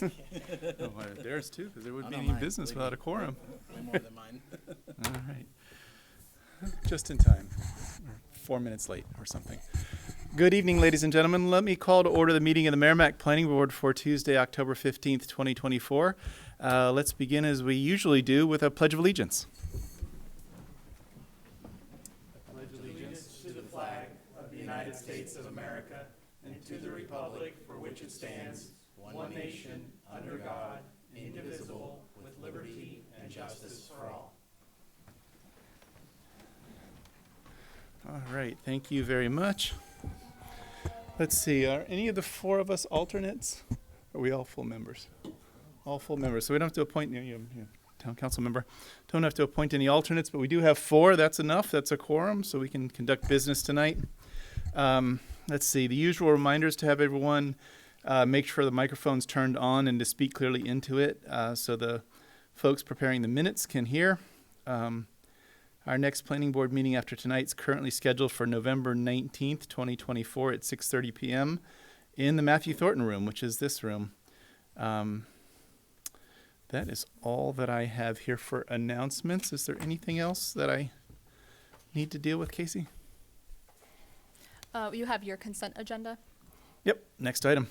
Oh, theirs too, because there wouldn't be no, any mine, business believe without me. a quorum. Way more than mine. All right. Just in time. 4 minutes late or something. Good evening, ladies and gentlemen. Let me call to order the meeting of the Merrimack Planning Board for Tuesday, October 15th, 2024. Let's begin as we usually do with a Pledge of Allegiance. I pledge allegiance to the flag of the United States of America and to the republic for which it stands, one nation, under God, indivisible, with liberty and justice for all. All right, thank you very much. Let's see, are any of the four of us alternates? Are we all full members? All full members, so we don't have to appoint, town council member. Don't have to appoint any alternates, but we do have four. That's enough, that's a quorum, so we can conduct business tonight. Let's see, the usual reminders to have everyone make sure the microphone's turned on and to speak clearly into it so the folks preparing the minutes can hear. Our next planning board meeting after tonight is currently scheduled for November 19th, 2024 at 6:30 p.m. in the Matthew Thornton room, which is this room. That is all that I have here for announcements. Is there anything else that I need to deal with, Casey? You have your consent agenda. Yep, next item.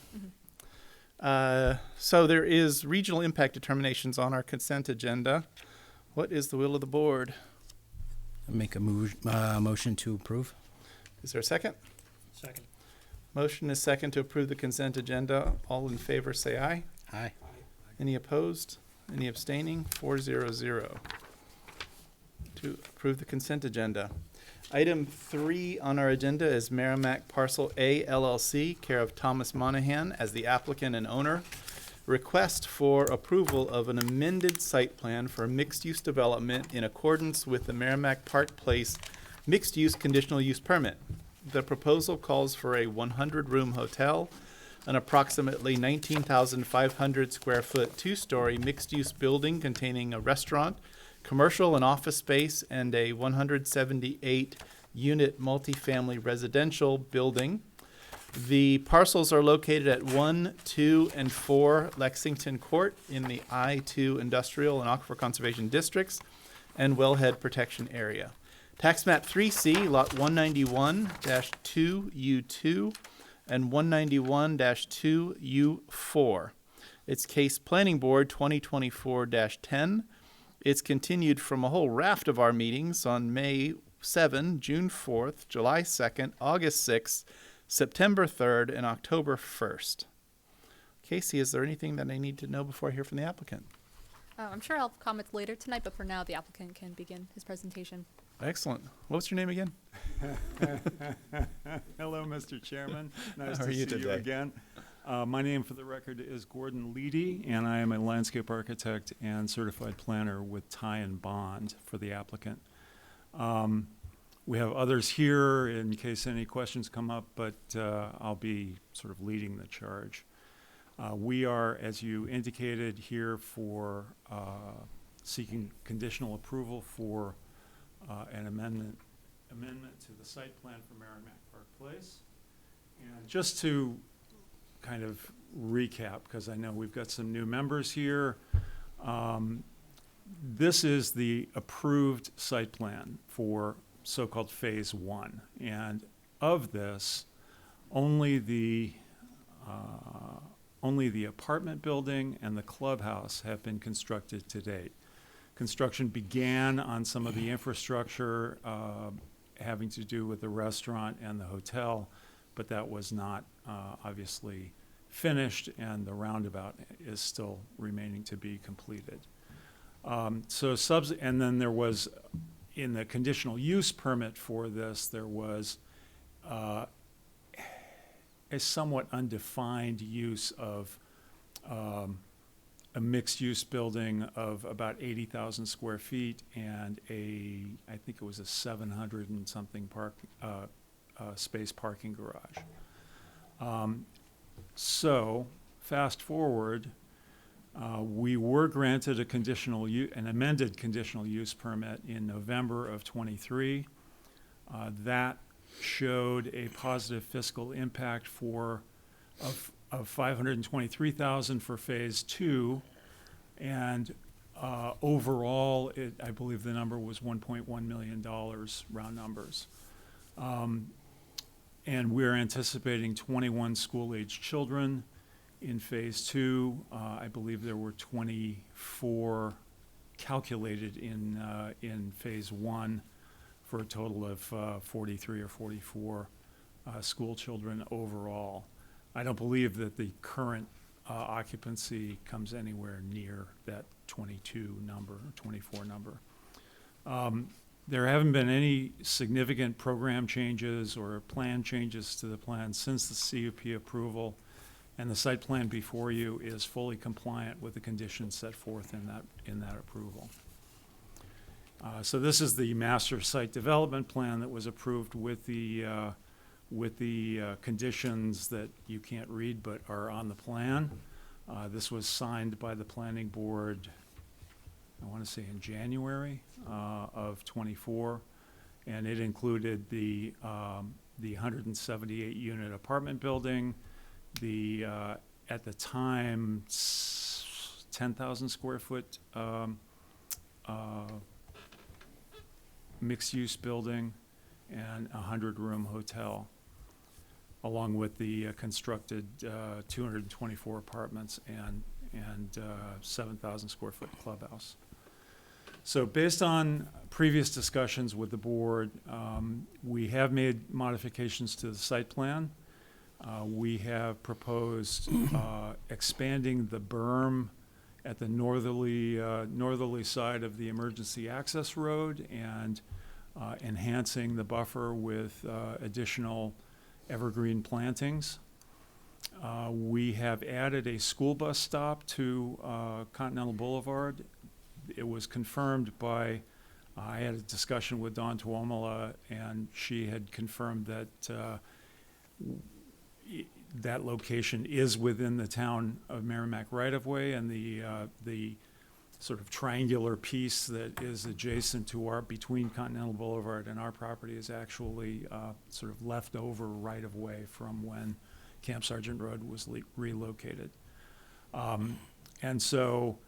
So there is regional impact determinations on our consent agenda. What is the will of the board? Make a motion to approve. Is there a second? Second. Motion is second to approve the consent agenda. All in favor say aye. Aye. Any opposed? Any abstaining? 400 to approve the consent agenda. Item 3 on our agenda is Merrimack Parcel A LLC, care of Thomas Monahan as the applicant and owner. Request for approval of an amended site plan for mixed-use development in accordance with the Merrimack Park Place mixed-use conditional use permit. The proposal calls for a 100-room hotel, an approximately 19,500 square foot two-story mixed-use building containing a restaurant, commercial and office space, and a 178-unit multifamily residential building. The parcels are located at 1, 2, and 4 Lexington Court in the I-2 Industrial and Aquifer Conservation Districts and Wellhead Protection Area. Tax map 3C, lot 191-2U2 and 191-2U4. It's case Planning Board 2024-10. It's continued from a whole raft of our meetings on May 7, June 4th, July 2nd, August 6th, September 3rd, and October 1st. Casey, is there anything that I need to know before I hear from the applicant? I'm sure I'll have comments later tonight, but for now, the applicant can begin his presentation. Excellent. What's your name again? Hello, Mr. Chairman. Nice How to are you see you today? again. My name, for the record, is Gordon Leedy, and I am a landscape architect and certified planner with Ty and Bond for the applicant. We have others here in case any questions come up, but I'll be sort of leading the charge. We are, as you indicated, here for seeking conditional approval for an amendment to the site plan for Merrimack Park Place. And just to kind of recap, because I know we've got some new members here, this is the approved site plan for so-called phase 1, and of this, only the apartment building and the clubhouse have been constructed to date. Construction began on some of the infrastructure having to do with the restaurant and the hotel, but that was not obviously finished, and the roundabout is still remaining to be completed. And then there was, in the conditional use permit for this, there was a somewhat undefined use of a mixed-use building of about 80,000 square feet and I think it was a 700 and something space parking garage. So fast forward, we were granted an amended conditional use permit in November of 23. That showed a positive fiscal impact of 523,000 for phase 2, and overall, I believe the number was $1.1 million, round numbers. And we're anticipating 21 school-age children in phase 2. I believe there were 24 calculated in phase 1 for a total of 43 or 44 school children overall. I don't believe that the current occupancy comes anywhere near that 22 number, or 24 number. There haven't been any significant program changes or plan changes to the plan since the CUP approval, and the site plan before you is fully compliant with the conditions set forth in that approval. So this is the master site development plan that was approved with the conditions that you can't read but are on the plan. This was signed by the planning board, I want to say in January of '24, and it included the 178 unit apartment building, the at the time 10,000 square foot mixed use building, and a 100-room hotel, along with the constructed 224 apartments and 7,000 square foot clubhouse. So based on previous discussions with the board, we have made modifications to the site plan. We have proposed expanding the berm at the northerly side of the emergency access road and enhancing the buffer with additional evergreen plantings. We have added a school bus stop to Continental Boulevard. It was confirmed by, I had a discussion with Dawn Tuomola, and she had confirmed that that location is within the town of Merrimack right-of-way, and the sort of triangular piece that is adjacent to between Continental Boulevard and our property is actually sort of leftover right-of-way from when Camp Sargent Road was relocated. And so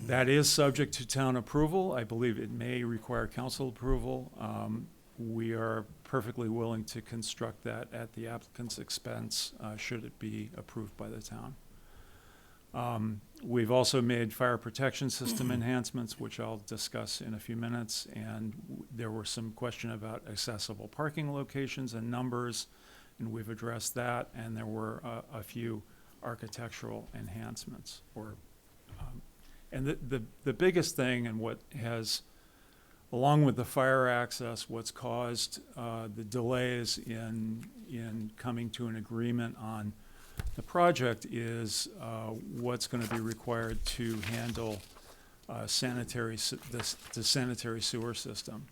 that is subject to town approval. I believe it may require council approval. We are perfectly willing to construct that at the applicant's expense, should it be approved by the town. We've also made fire protection system enhancements, which I'll discuss in a few minutes, and there were some question about accessible parking locations and numbers, and we've addressed that, and there were a few architectural enhancements. And the biggest thing, and what has, along with the fire access, what's caused the delays in coming to an agreement on the project is what's going to be required to handle the sanitary sewer system.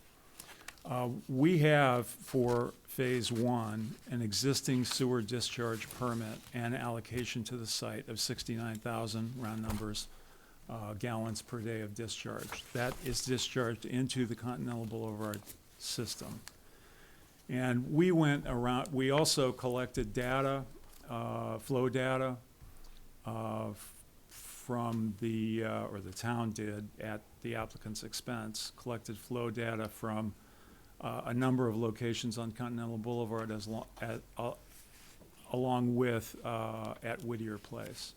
We have, for phase 1, an existing sewer discharge permit and allocation to the site of 69,000, round numbers, gallons per day of discharge. That is discharged into the Continental Boulevard system. And we went around, we also collected data, flow data, from or the town did at the applicant's expense, collected flow data from a number of locations on Continental Boulevard along with at Whittier Place.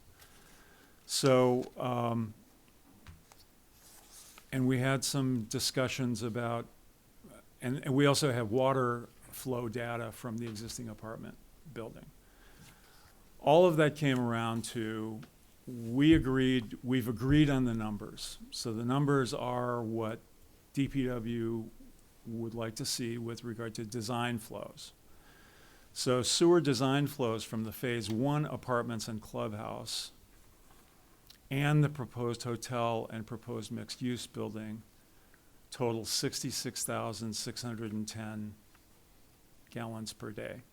So, and we had some discussions about, and we also have water flow data from the existing apartment building. All of that came around to, we've agreed on the numbers. So the numbers are what DPW would like to see with regard to design flows. So sewer design flows from the phase 1 apartments and clubhouse and the proposed hotel and proposed mixed-use building total 66,610 gallons per day,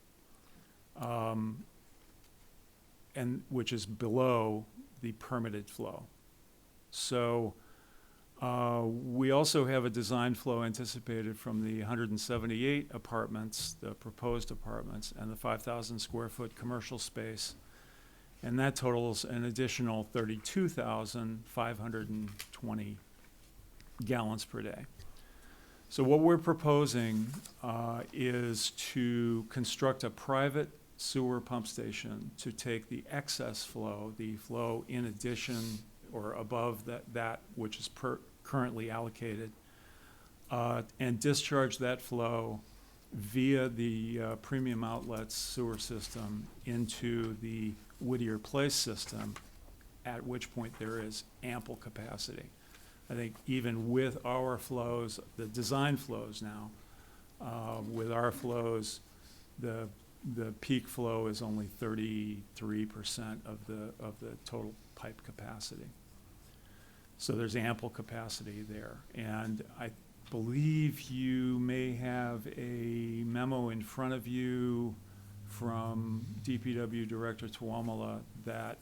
and which is below the permitted flow. So we also have a design flow anticipated from the 178 apartments, the proposed apartments, and the 5,000 square foot commercial space and that totals an additional 32,520 gallons per day. So what we're proposing is to construct a private sewer pump station to take the excess flow, the flow in addition or above that which is currently allocated, and discharge that flow via the Premium Outlets sewer system into the Whittier Place system, at which point there is ample capacity. I think even with our flows, the design flows now, with our flows, the peak flow is only 33% of the total pipe capacity. So there's ample capacity there. And I believe you may have a memo in front of you from DPW Director Tuamala that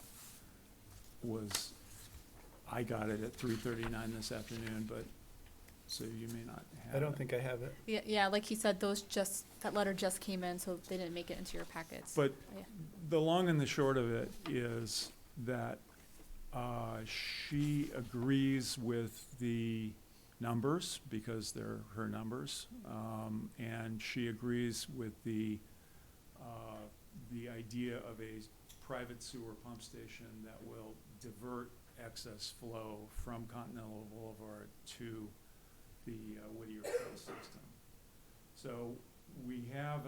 was, I got it at 3:39 this afternoon, but, so you may not have it. I don't think I have it. Yeah, like he said, that letter just came in, so they didn't make it into your packets. But Yeah. the long and the short of it is that she agrees with the numbers because they're her numbers, and she agrees with the idea of a private sewer pump station that will divert excess flow from Continental Boulevard to the Whittier Place system. So we have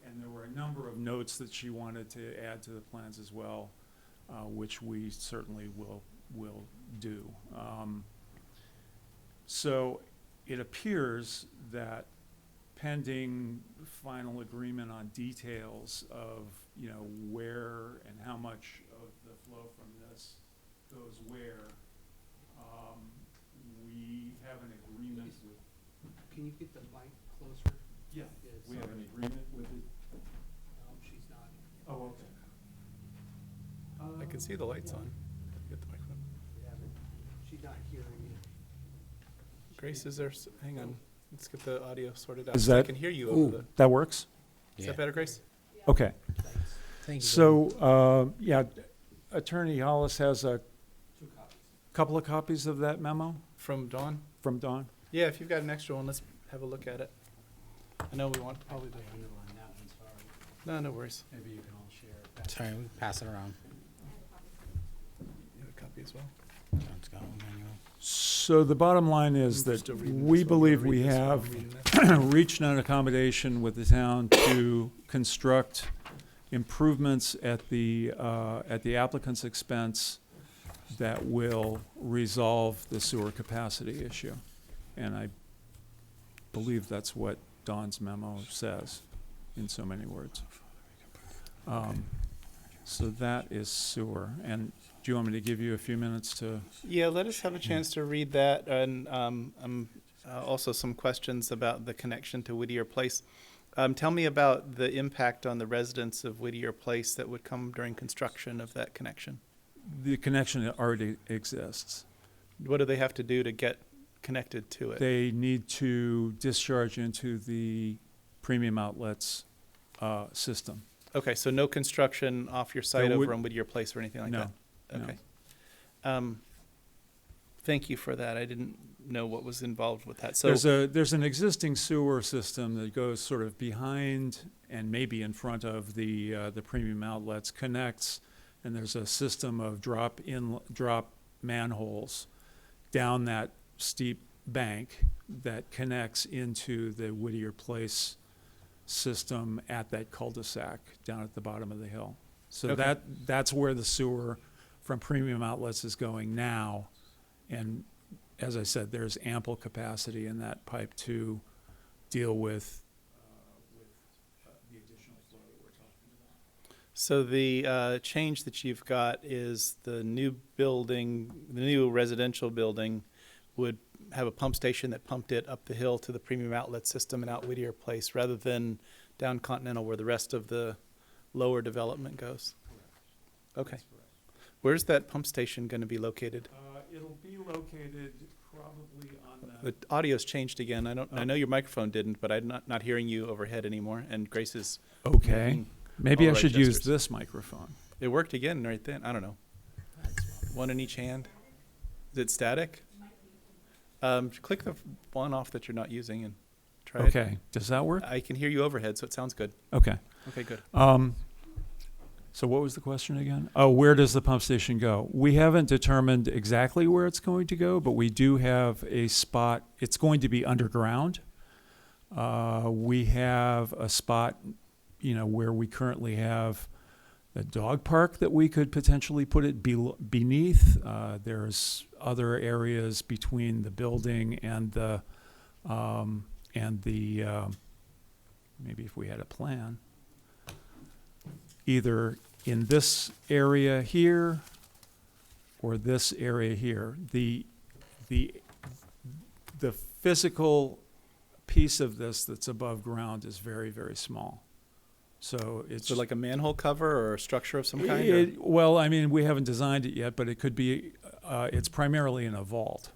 and there were a number of notes that she wanted to add to the plans as well, which we certainly will do. So it appears that pending final agreement on details of, you know, where and how much of the flow from this goes where, we have an agreement with. Can you get the mic closer? Yeah, It's- we have an agreement with it. No, she's not. Oh, okay. I can see the lights on. Get the microphone. We haven't- She's not hearing you. Grace, is there, hang on, let's get the audio sorted out. Is so I that- can hear you Ooh. over the, That works? is Yeah. that better, Grace? Okay. Thanks. Thank you. So, yeah, Attorney Hollis has a 2 copies. couple of copies of that memo From Dawn? from Dawn. Yeah, if you've got an extra one, let's have a look at it. I know we want probably the, Underline that one, sorry. no worries. Maybe you can all share it. Sorry, we pass it around. You have a copy as well? John's got one anyway. So the bottom line is I'm that still reading we this while you believe read we this while I'm have reading this. reached an accommodation with the town to construct improvements at the applicant's expense that will resolve the sewer capacity issue. And I believe that's what Dawn's memo says in so many words. So that is sewer. And do you want me to give you a few minutes to? Yeah, let us have a chance to read that, and also some questions about the connection to Whittier Place. Tell me about the impact on the residents of Whittier Place that would come during construction of that connection. The connection already exists. What do they have to do to get connected to it? They need to discharge into the Premium Outlets system. Okay, so no construction off your site There would- over on Whittier Place or anything like No, that? no. Okay. Thank you for that. I didn't know what was involved with that. So, There's an existing sewer system that goes sort of behind and maybe in front of the Premium Outlets, connects, and there's a system of drop manholes down that steep bank that connects into the Whittier Place system at that cul-de-sac down at the bottom of the hill. So Okay. that's where the sewer from Premium Outlets is going now. And as I said, there's ample capacity in that pipe to deal with the additional flow that we're talking about. so the change that you've got is the new building, the new residential building would have a pump station that pumped it up the hill to the Premium Outlet system and out Whittier Place rather than down Continental where the rest of the lower development goes. Okay. That's correct. Where's that pump station going to be located? It'll be located probably on The the, audio's changed again. I know your microphone didn't, but I'm not hearing you overhead anymore. And Grace is okay. Maybe All I right, should use gestures. this microphone. It worked again right then. I don't know. One in each hand. Is it static? Click the one off that you're not using and try it. Okay, does that work? I can hear you overhead, so it sounds good. Okay. Okay, good. So what was the question again? Oh, where does the pump station go? We haven't determined exactly where it's going to go, but we do have a spot. It's going to be underground. We have a spot, where we currently have a dog park that we could potentially put it beneath. There's other areas between the building and the maybe if we had a plan, either in this area here or this area here. The physical piece of this that's above ground is very, very small. So it's So like a manhole cover or a structure of some kind? Or? well, I mean, we haven't designed it yet, but it could be, it's primarily in a vault.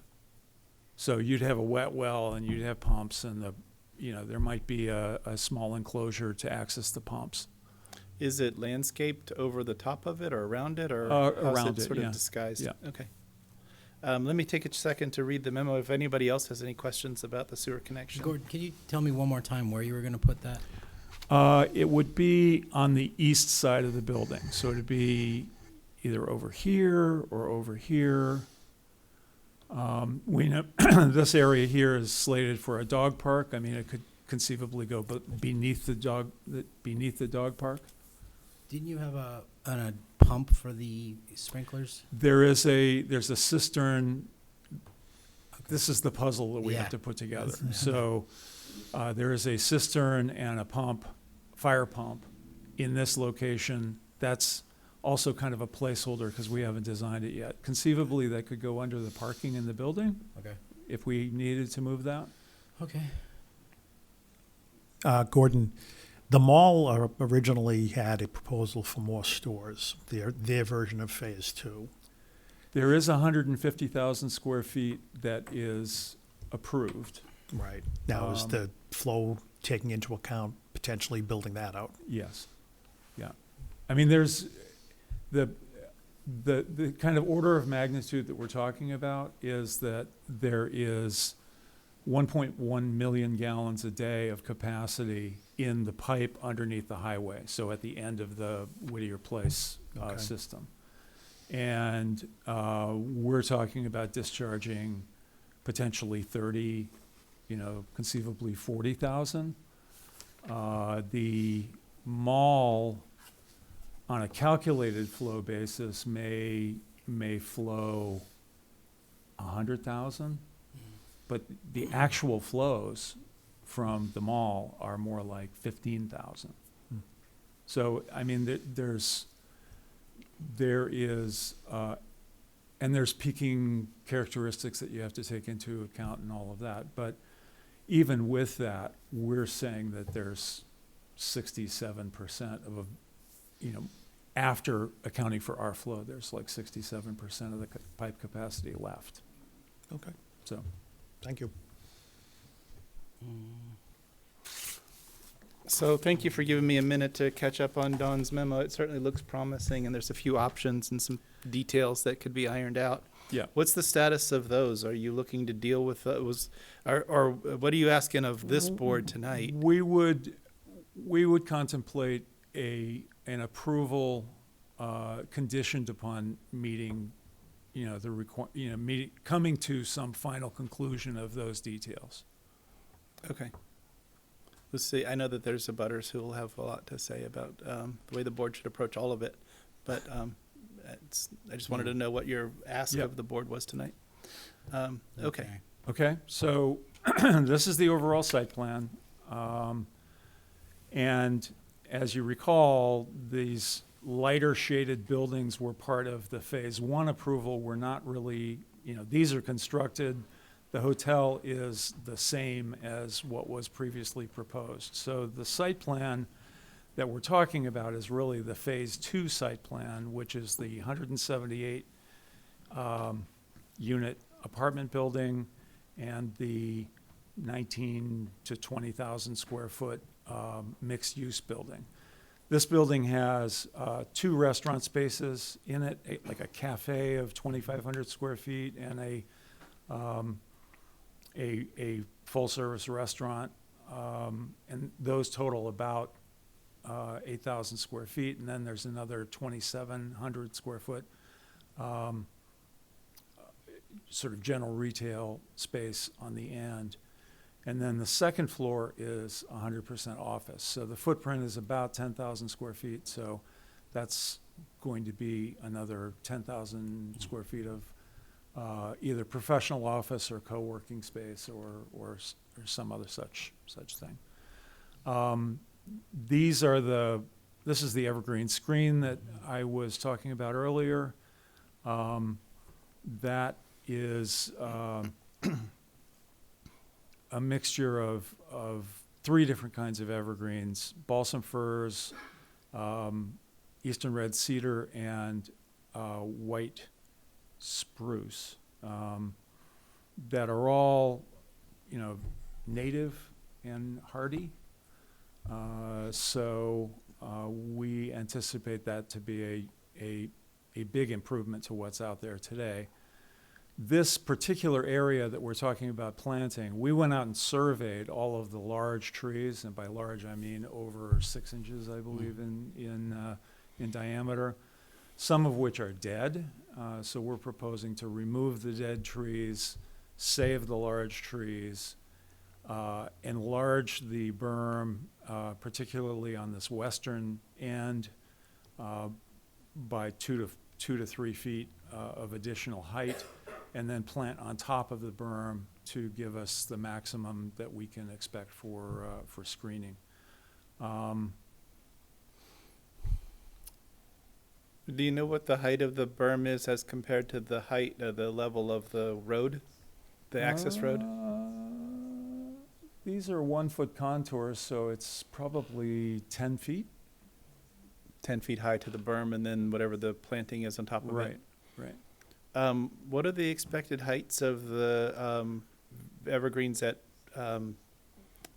So you'd have a wet well and you'd have pumps and there might be a small enclosure to access the pumps. Is it landscaped over the top of it or around it, or Around how's it, sort yeah. of disguised? Yeah. Okay. Let me take a second to read the memo. If anybody else has any questions about the sewer connection. Gordon, can you tell me one more time where you were going to put that? It would be on the east side of the building. So it'd be either over here or over here. We know this area here is slated for a dog park. I mean, it could conceivably go beneath the dog park. Didn't you have a pump for the sprinklers? There's a cistern. This is the puzzle that we have Yeah. to put together. That's- So there is a cistern and a pump, fire pump, in this location. That's also kind of a placeholder because we haven't designed it yet. Conceivably, that could go under the parking in the building Okay. if we needed to move that. Okay. Gordon, the mall originally had a proposal for more stores, their version of Phase 2. There is 150,000 square feet that is approved. Right. Now, is Um, the flow taking into account potentially building that out? Yes. Yeah. I mean, there's the kind of order of magnitude that we're talking about is that there is 1.1 million gallons a day of capacity in the pipe underneath the highway. So at the end of the Whittier Place Okay. system. And we're talking about discharging potentially 30, conceivably 40,000. The mall, on a calculated flow basis, may flow 100,000, but the actual flows from the mall are more like 15,000. Hmm. So, I mean, there is, and there's peaking characteristics that you have to take into account and all of that. But even with that, we're saying that there's 67% of after accounting for our flow, there's like 67% of the pipe capacity left. Okay. So, Thank you. So thank you for giving me a minute to catch up on Don's memo. It certainly looks promising, and there's a few options and some details that could be ironed out. yeah. What's the status of those? Are you looking to deal with those, or what are you asking of this board tonight? We would contemplate an approval conditioned upon meeting, coming to some final conclusion of those details. Okay. Let's see. I know that there's a butters who will have a lot to say about the way the board should approach all of it, but I just wanted to know what your ask Yep. of the board was tonight. Okay. Okay, so this is the overall site plan. And as you recall, these lighter shaded buildings were part of the Phase 1 approval. We're not really, these are constructed. The hotel is the same as what was previously proposed. So the site plan that we're talking about is really the Phase 2 site plan, which is the 178 unit apartment building and the 19 to 20,000 square foot mixed use building. This building has 2 restaurant spaces in it, like a cafe of 2,500 square feet and a full-service restaurant. And those total about 8,000 square feet. And then there's another 2,700 square foot sort of general retail space on the end. And then the second floor is 100% office. So the footprint is about 10,000 square feet. So that's going to be another 10,000 square feet of either professional office or co-working space or some other such thing. This is the evergreen screen that I was talking about earlier. That is a mixture of 3 different kinds of evergreens: balsam firs, eastern red cedar, and white spruce, that are all, native and hardy. So we anticipate that to be a big improvement to what's out there today. This particular area that we're talking about planting, we went out and surveyed all of the large trees, and by large I mean over 6 inches, I believe, in diameter, some of which are dead. So we're proposing to remove the dead trees, save the large trees, enlarge the berm, particularly on this western end, by 2 to 3 feet of additional height, and then plant on top of the berm to give us the maximum that we can expect for screening. Do you know what the height of the berm is as compared to the height of the level of the road, the access road? These are 1-foot contours, so it's probably 10 feet. 10 feet high to the berm, and then whatever the planting is on top of it. Right. What are the expected heights of the evergreens at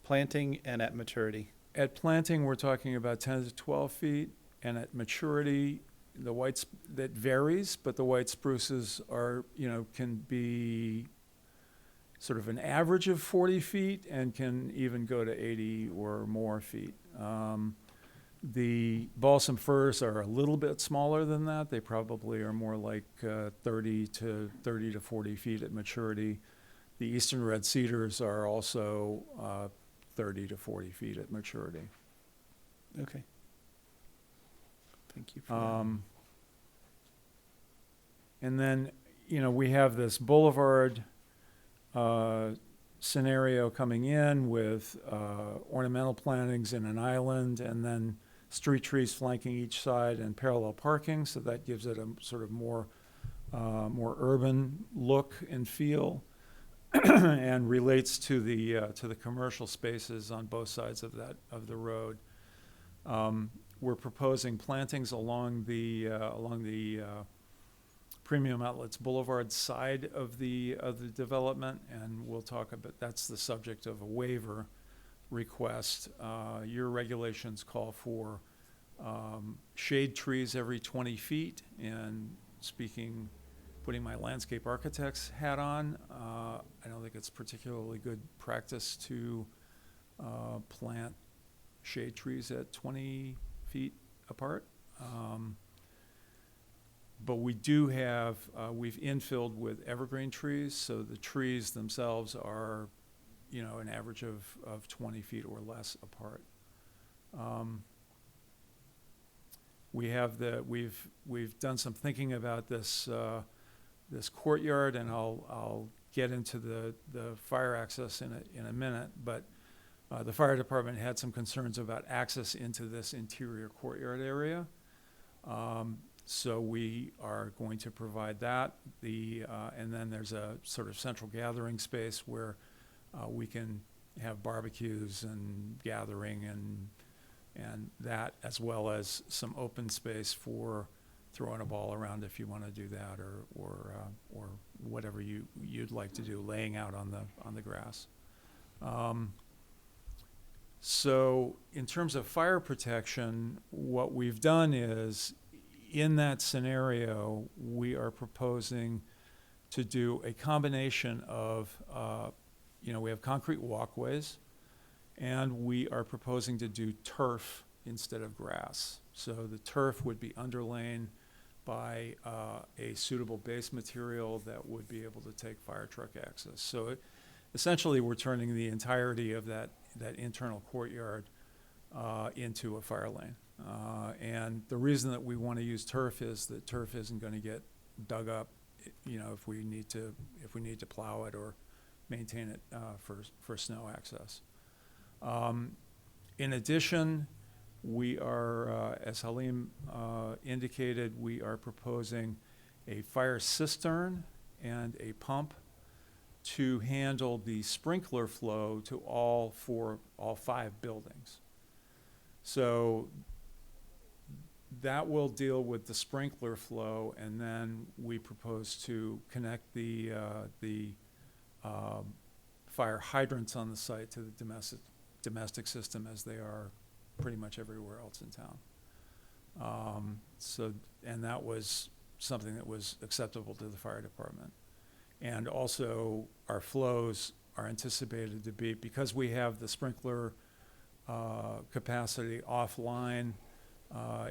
planting and at maturity? At planting, we're talking about 10 to 12 feet, and at maturity, that varies, but the white spruces are, can be sort of an average of 40 feet and can even go to 80 or more feet. The balsam firs are a little bit smaller than that. They probably are more like 30 to 40 feet at maturity. The eastern red cedars are also 30 to 40 feet at maturity. Okay. Thank you for that. And then, we have this boulevard scenario coming in with ornamental plantings in an island, and then street trees flanking each side and parallel parking, so that gives it a sort of more urban look and feel, and relates to the commercial spaces on both sides of the road. We're proposing plantings along the Premium Outlets Boulevard side of the development, and we'll talk about that's the subject of a waiver request. Your regulations call for shade trees every 20 feet, and putting my landscape architect's hat on, I don't think it's particularly good practice to plant shade trees at 20 feet apart. But we do have, we've infilled with evergreen trees, so the trees themselves are, an average of 20 feet or less apart. We've done some thinking about this courtyard, and I'll get into the fire access in a minute, but the fire department had some concerns about access into this interior courtyard area. So we are going to provide that. And then there's a sort of central gathering space where we can have barbecues and gathering and that, as well as some open space for throwing a ball around if you want to do that, or whatever you'd like to do, laying out on the grass. So in terms of fire protection, what we've done is, in that scenario, we are proposing to do a combination of, we have concrete walkways, and we are proposing to do turf instead of grass. So the turf would be underlain by a suitable base material that would be able to take fire truck access. So essentially, we're turning the entirety of that internal courtyard into a fire lane. And the reason that we want to use turf is that turf isn't going to get dug up, if we need to plow it or maintain it for snow access. In addition, we are, as Halim indicated, we are proposing a fire cistern and a pump to handle the sprinkler flow to all 5 buildings. So that will deal with the sprinkler flow, and then we propose to connect the fire hydrants on the site to the domestic system, as they are pretty much everywhere else in town. And that was something that was acceptable to the fire department. And also, our flows are anticipated to be, because we have the sprinkler capacity offline,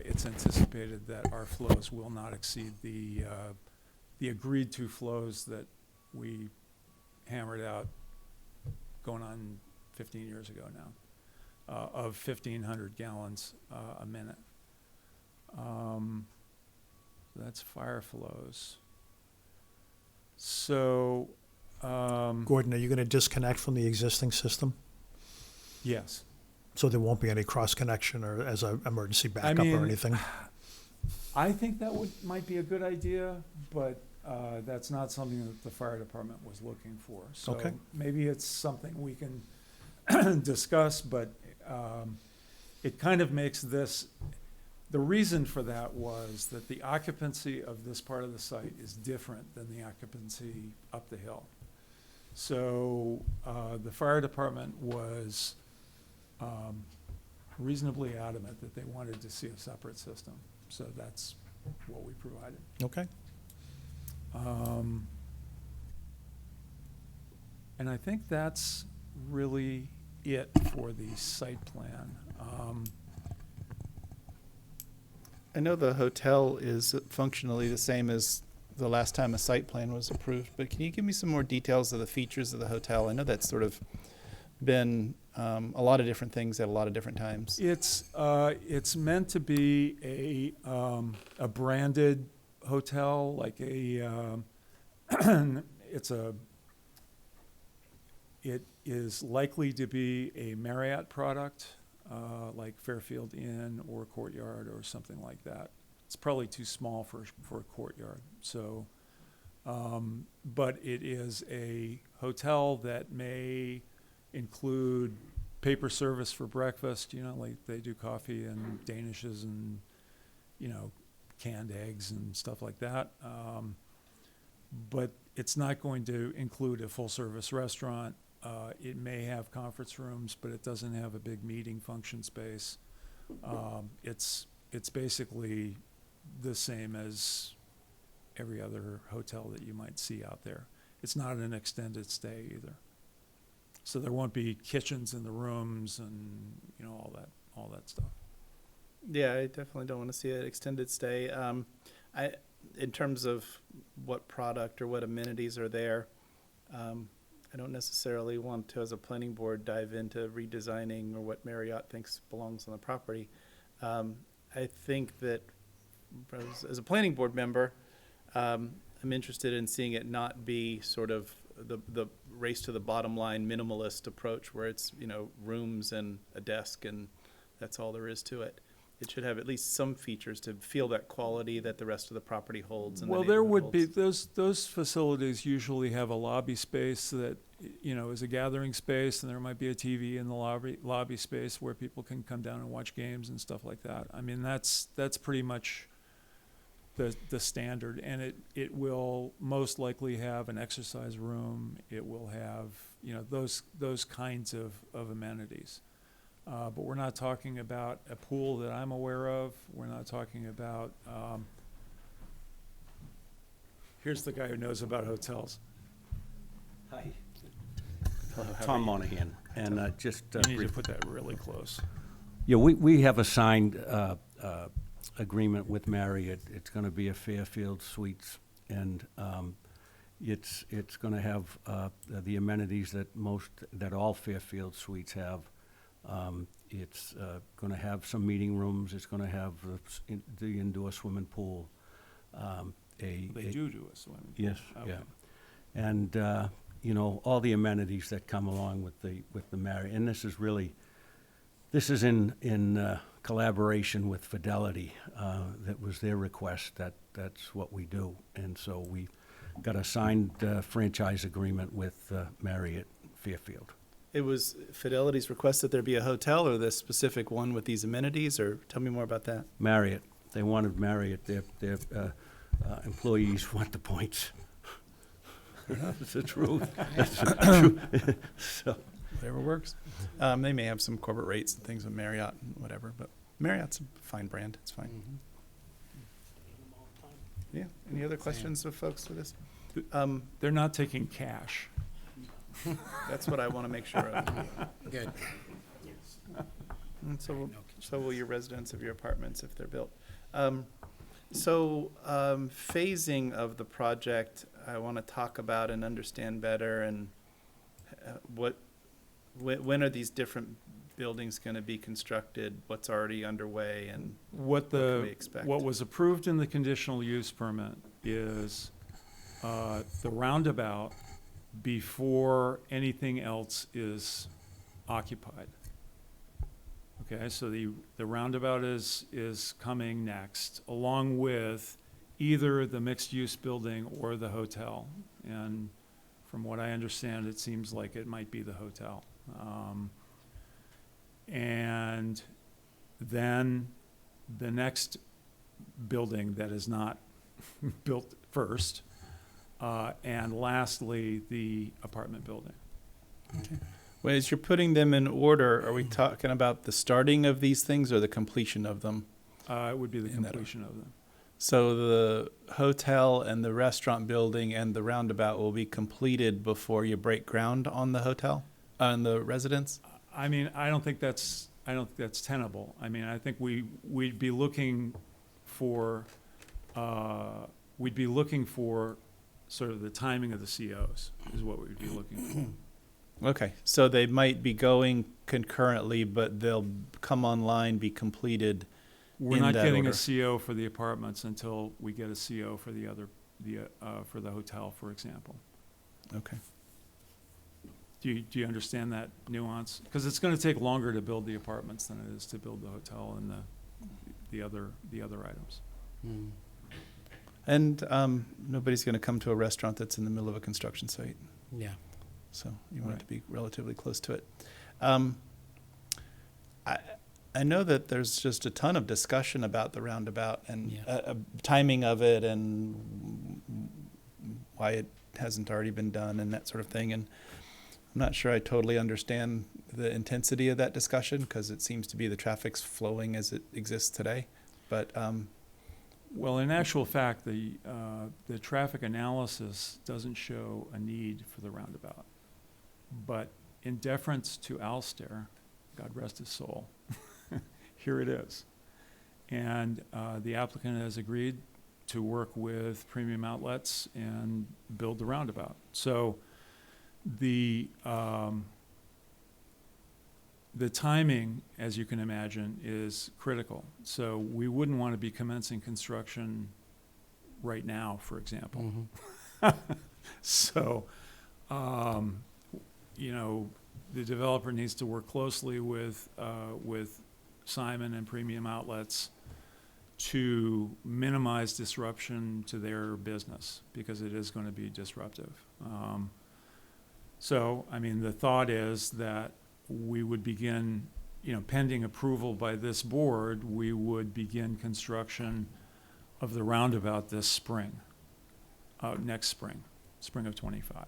it's anticipated that our flows will not exceed the agreed-to flows that we hammered out going on 15 years ago now, of 1,500 gallons a minute. That's fire flows. So, Gordon, are you going to disconnect from the existing system? yes. So there won't be any cross-connection or as an emergency backup mean, or anything? I think that might be a good idea, but that's not something that the fire department was looking for. So Okay. maybe it's something we can discuss, but it kind of makes this, the reason for that was that the occupancy of this part of the site is different than the occupancy up the hill. So the fire department was reasonably adamant that they wanted to see a separate system. So that's what we provided. Okay. And I think that's really it for the site plan. I know the hotel is functionally the same as the last time a site plan was approved, but can you give me some more details of the features of the hotel? I know that's sort of been a lot of different things at a lot of different times. It's meant to be a branded hotel, like it is likely to be a Marriott product, like Fairfield Inn or Courtyard or something like that. It's probably too small for a Courtyard. So, but it is a hotel that may include paper service for breakfast, like they do coffee and danishes and, canned eggs and stuff like that. But it's not going to include a full-service restaurant. It may have conference rooms, but it doesn't have a big meeting function space. It's basically the same as every other hotel that you might see out there. It's not an extended stay either. So there won't be kitchens in the rooms and, all that stuff. Yeah, I definitely don't want to see an extended stay. In terms of what product or what amenities are there, I don't necessarily want to, as a planning board, dive into redesigning or what Marriott thinks belongs on the property. I think that as a planning board member, I'm interested in seeing it not be sort of the race to the bottom line minimalist approach where it's, rooms and a desk and that's all there is to it. It should have at least some features to feel that quality that the rest of the property holds. And the Well, there would neighborhood be, holds. those facilities usually have a lobby space that, is a gathering space, and there might be a TV in the lobby space where people can come down and watch games and stuff like that. I mean, that's pretty much the standard, and it will most likely have an exercise room. It will have, those kinds of amenities. But we're not talking about a pool that I'm aware of. We're not talking about, here's the guy who knows about hotels. Hi, Hello, how Tom are you? Monahan, and just You need to put that really close. yeah, we have a signed agreement with Marriott. It's going to be a Fairfield Suites, and it's going to have the amenities that all Fairfield Suites have. It's going to have some meeting rooms. It's going to have the indoor swimming pool. They do a swimming. Yes, Okay. yeah. And, you know, all the amenities that come along with the Marriott. And this is in collaboration with Fidelity. That was their request, that's what we do. And so we got a signed franchise agreement with Marriott Fairfield. It was Fidelity's request that there be a hotel or this specific one with these amenities, or tell me more about that. Marriott, they wanted Marriott, their employees want the points. That's the truth. That's the truth. So, Whatever works. They may have some corporate rates and things with Marriott and whatever, but Marriott's a fine brand. It's fine. Yeah. Any other questions of folks for this? They're not taking cash. That's what I want to make sure of. Good. And so will your residents of your apartments if they're built. Phasing of the project, I want to talk about and understand better, and when are these different buildings going to be constructed? What's already underway, and What can we expect? what was approved in the conditional use permit is the roundabout before anything else is occupied. Okay, so the roundabout is coming next, along with either the mixed-use building or the hotel. And from what I understand, it seems like it might be the hotel. And then the next building that is not built first, and lastly, the apartment building. Well, as you're putting them in order, are we talking about the starting of these things or the completion of them? It would be the In that completion of them. So the hotel and the restaurant building and the roundabout will be completed before you break ground on the hotel, on the residence? I mean, I don't think that's tenable. I mean, I think we'd be looking for sort of the timing of the COs is what we'd be looking for. Okay, so they might be going concurrently, but they'll come online, be completed. We're In not that getting order. a CO for the apartments until we get a CO for for the hotel, for example. Okay. Do you understand that nuance? Because it's going to take longer to build the apartments than it is to build the hotel and the other items. Mm. And nobody's going to come to a restaurant that's in the middle of a construction site, Yeah. so you want it Right. to be relatively close to it. I know that there's just a ton of discussion about the roundabout and Yeah. timing of it and why it hasn't already been done and that sort of thing. And I'm not sure I totally understand the intensity of that discussion because it seems to be the traffic's flowing as it exists today. But Well, in actual fact, the traffic analysis doesn't show a need for the roundabout. But in deference to Alster, God rest his soul, here it is. And the applicant has agreed to work with Premium Outlets and build the roundabout. So the timing, as you can imagine, is critical. So we wouldn't want to be commencing construction right now, for example. Mhm. So, you know, the developer needs to work closely with Simon and Premium Outlets to minimize disruption to their business, because it is going to be disruptive. So, I mean, the thought is that we would begin, you know, pending approval by this board, we would begin construction of the roundabout this spring, next spring of '25.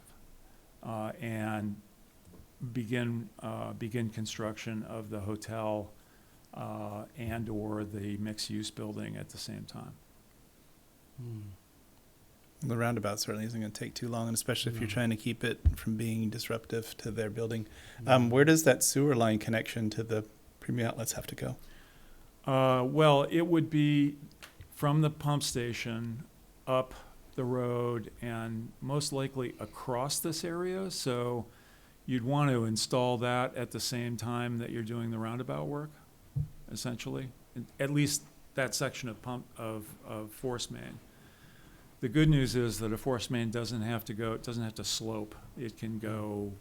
And begin construction of the hotel and/or the mixed-use building at the same time. The roundabout certainly isn't going to take too long, and especially if you're No. trying to keep it from being disruptive to their building. Where does that sewer line connection to the premium outlets have to go? Well, it would be from the pump station up the road and most likely across this area. So you'd want to install that at the same time that you're doing the roundabout work, essentially. At least that section of force main. The good news is that a force main doesn't have to slope. It can go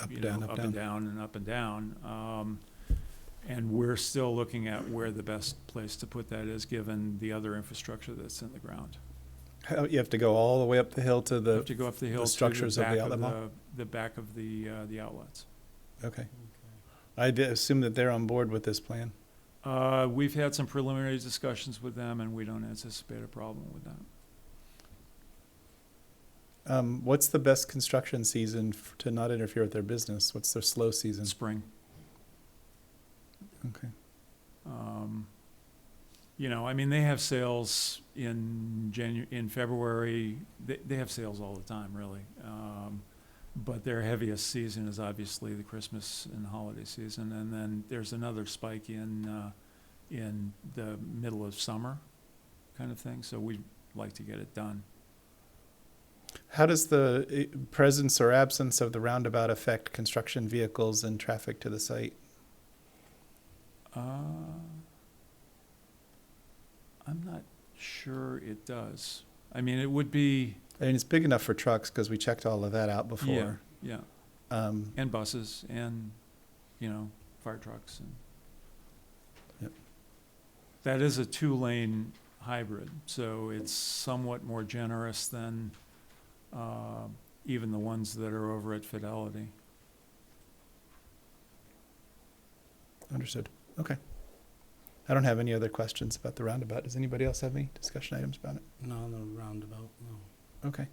Up, you down, know, up, up down. and down and up and down. And we're still looking at where the best place to put that is, given the other infrastructure that's in the ground. You have to go all the way up the hill to You the, have to go up the hill to the structures of the back outlet mall? the back of the outlets. okay. I assume that they're on board with this plan. We've had some preliminary discussions with them, and we don't anticipate a problem with that. What's the best construction season to not interfere with their business? What's their slow season? Spring. Okay. You know, I mean, they have sales in February. They have sales all the time, really. But their heaviest season is obviously the Christmas and holiday season, and then there's another spike in the middle of summer, kind of thing. So we'd like to get it done. How does the presence or absence of the roundabout affect construction vehicles and traffic to the site? I'm not sure it does. I mean, it would be, I mean, it's big enough for trucks because we checked all of that out yeah, before. yeah, Um, and buses and, you know, fire trucks and. Yep. That is a 2-lane hybrid, so it's somewhat more generous than even the ones that are over at Fidelity. Understood. Okay. I don't have any other questions about the roundabout. Does anybody else have any discussion items about it? No, the roundabout, no. Okay.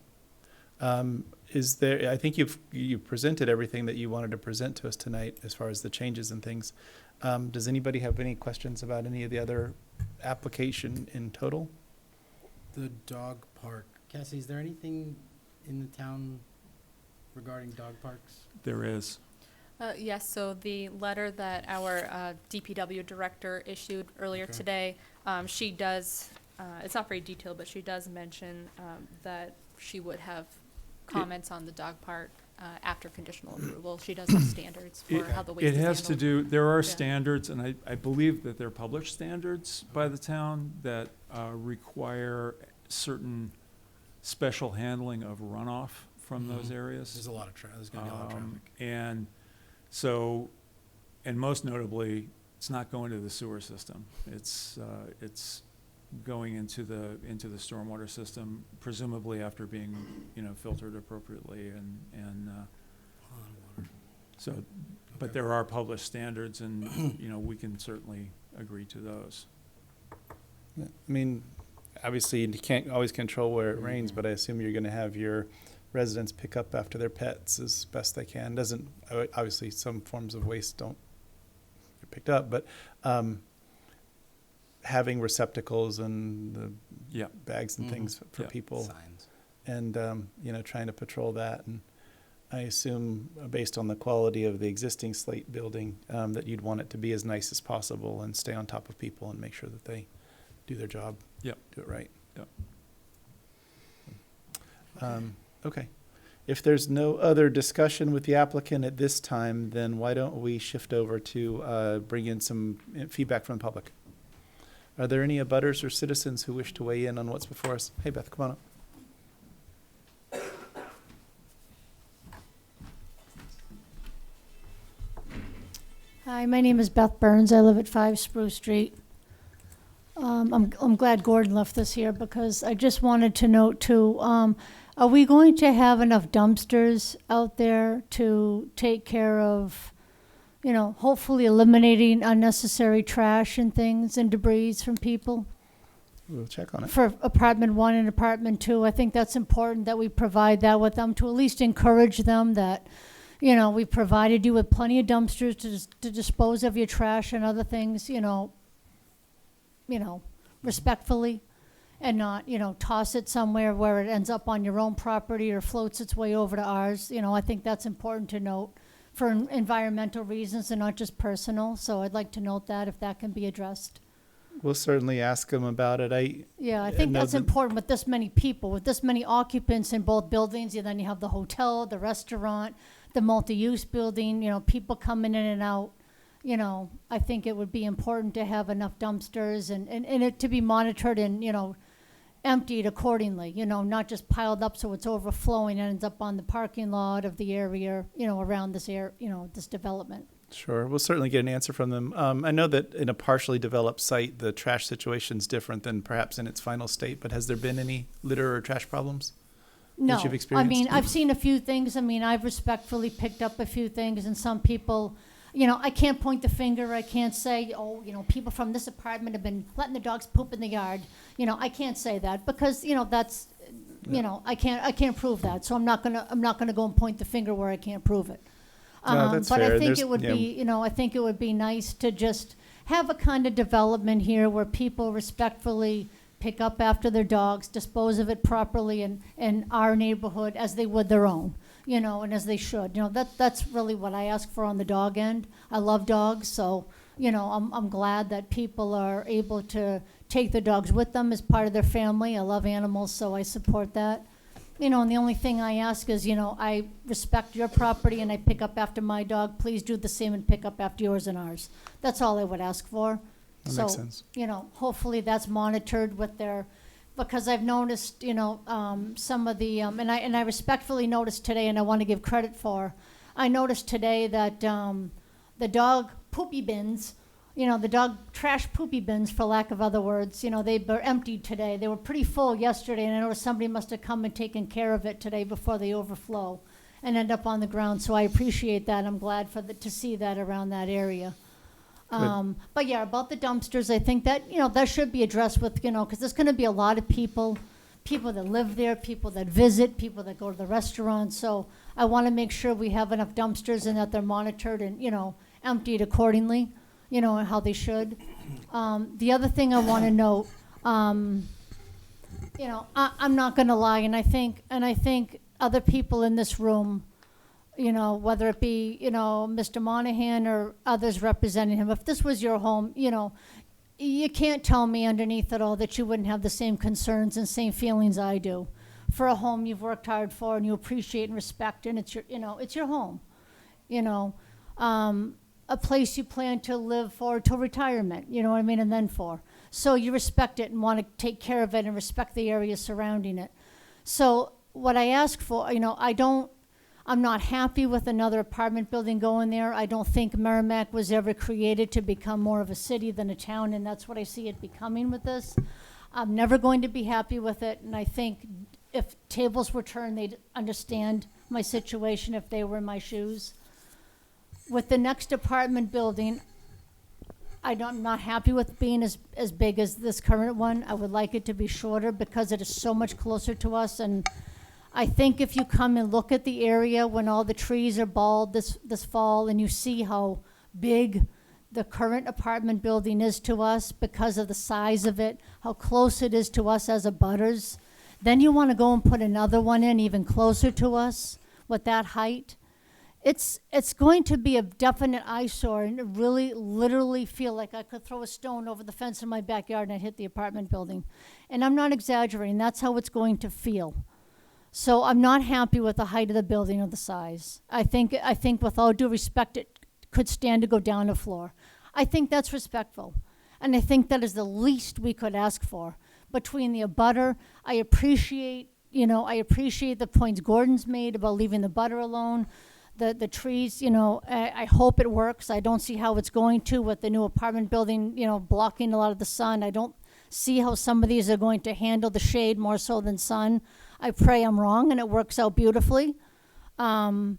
Is there, I think you presented everything that you wanted to present to us tonight as far as the changes and things. Does anybody have any questions about any of the other application in total? The dog park. Cassie, is there anything in the town regarding dog parks? There is. Yes, so the letter that our DPW director issued earlier Okay. today, she does, it's not very detailed, but she does mention that she would have comments on the dog park after conditional approval. She does have standards for how the waste It is has to handled. do, there are Yeah. standards, and I believe that they're published standards by the town that require certain special handling of runoff from those Mhm. areas. There's a lot of there's gonna be a lot of traffic. And so, and most notably, it's not going to the sewer system. It's going into the stormwater system, presumably after being, you know, filtered appropriately and A lot of water. so, but Okay. there are published standards and, you know, we can certainly agree to those. Yeah, I mean, obviously you can't always control where it rains, but I assume you're gonna have your residents pick up after their pets as best they can. Doesn't, obviously some forms of waste don't get picked up, but, having receptacles and the Yeah. bags and Mhm. things for Yeah. people Signs. and, you know, trying to patrol that. And I assume, based on the quality of the existing Slate building, that you'd want it to be as nice as possible and stay on top of people and make sure that they do their job. Yep. Do it right. Yep. Okay. If there's no other discussion with the applicant at this time, then why don't we shift over to bring in some feedback from the public? Are there any abutters or citizens who wish to weigh in on what's before us? Hey, Beth, come on up. Hi, my name is Beth Burns. I live at 5 Spruce Street. I'm glad Gordon left this here because I just wanted to note too, are we going to have enough dumpsters out there to take care of, you know, hopefully eliminating unnecessary trash and things and debris from people? We'll check on it. For apartment 1 and apartment 2, I think that's important that we provide that with them to at least encourage them that, You know, we provided you with plenty of dumpsters to dispose of your trash and other things, you know, respectfully, and not, you know, toss it somewhere where it ends up on your own property or floats its way over to ours. You know, I think that's important to note for environmental reasons and not just personal. So I'd like to note that if that can be addressed. We'll certainly ask them about it. Yeah, I think know that's that- important with this many people, with this many occupants in both buildings. And then you have the hotel, the restaurant, the multi-use building, you know, people coming in and out. You know, I think it would be important to have enough dumpsters and it to be monitored and, you know, emptied accordingly, you know, not just piled up so it's overflowing and ends up on the parking lot of the area, you know, around this this development. Sure, we'll certainly get an answer from them. I know that in a partially developed site, the trash situation's different than perhaps in its final state, but has there been any litter or trash problems? No, you've I experienced? mean, I've seen a few things. I mean, I've respectfully picked up a few things, and some people, you know, I can't point the finger. I can't say, oh, you know, people from this apartment have been letting the dogs poop in the yard. You know, I can't say that because, you know, that's, you know, I can't prove that. So I'm not gonna go and point the finger where I can't prove it. No, that's But fair. I think There's- it would yeah. be, you know, I think it would be nice to just have a kind of development here where people respectfully pick up after their dogs, dispose of it properly in our neighborhood as they would their own, you know, and as they should. You know, that's really what I ask for on the dog end. I love dogs, so, you know, I'm glad that people are able to take their dogs with them as part of their family. I love animals, so I support that. You know, and the only thing I ask is, you know, I respect your property and I pick up after my dog. Please do the same and pick up after yours and ours. That's all I would ask for. That makes sense. You know, hopefully that's monitored with their, because I've noticed, you know, some of the, and I respectfully noticed today, and I want to give credit for, I noticed today that the dog poopy bins, you know, the dog trash poopy bins, for lack of other words, you know, they were emptied today. They were pretty full yesterday, and I noticed somebody must have come and taken care of it today before they overflow and end up on the ground. So I appreciate that. I'm glad to see that around that area. But yeah, about the dumpsters, I think that, you know, that should be addressed with, you know, because there's going to be a lot of people that live there, people that visit, people that go to the restaurant. So I want to make sure we have enough dumpsters and that they're monitored and, you know, emptied accordingly, you know, how they should. The other thing I want to note, you know, I'm not going to lie, and I think other people in this room, you know, whether it be, you know, Mr. Monahan or others representing him, if this was your home, you know, you can't tell me underneath it all that you wouldn't have the same concerns and same feelings I do for a home you've worked hard for and you appreciate and respect, and it's your, you know, it's your home, you know, a place you plan to live for till retirement, you know what I mean, and then for. So you respect it and want to take care of it and respect the area surrounding it. So what I ask for, you know, I'm not happy with another apartment building going there. I don't think Merrimack was ever created to become more of a city than a town, and that's what I see it becoming with this. I'm never going to be happy with it, and I think if tables were turned, they'd understand my situation if they were in my shoes. With the next apartment building, I'm not happy with being as big as this current one. I would like it to be shorter because it is so much closer to us, and I think if you come and look at the area when all the trees are bald this fall and you see how big the current apartment building is to us because of the size of it, how close it is to us as abutters, then you want to go and put another one in even closer to us with that height. It's going to be a definite eyesore, and really literally feel like I could throw a stone over the fence in my backyard and I'd hit the apartment building. And I'm not exaggerating, that's how it's going to feel. So I'm not happy with the height of the building or the size. I think with all due respect, it could stand to go down a floor. I think that's respectful. And I think that is the least we could ask for. Between the abutter, I appreciate the points Gordon's made about leaving the abutter alone. The trees, you know, I hope it works. I don't see how it's going to with the new apartment building, you know, blocking a lot of the sun. I don't see how some of these are going to handle the shade more so than sun. I pray I'm wrong and it works out beautifully. But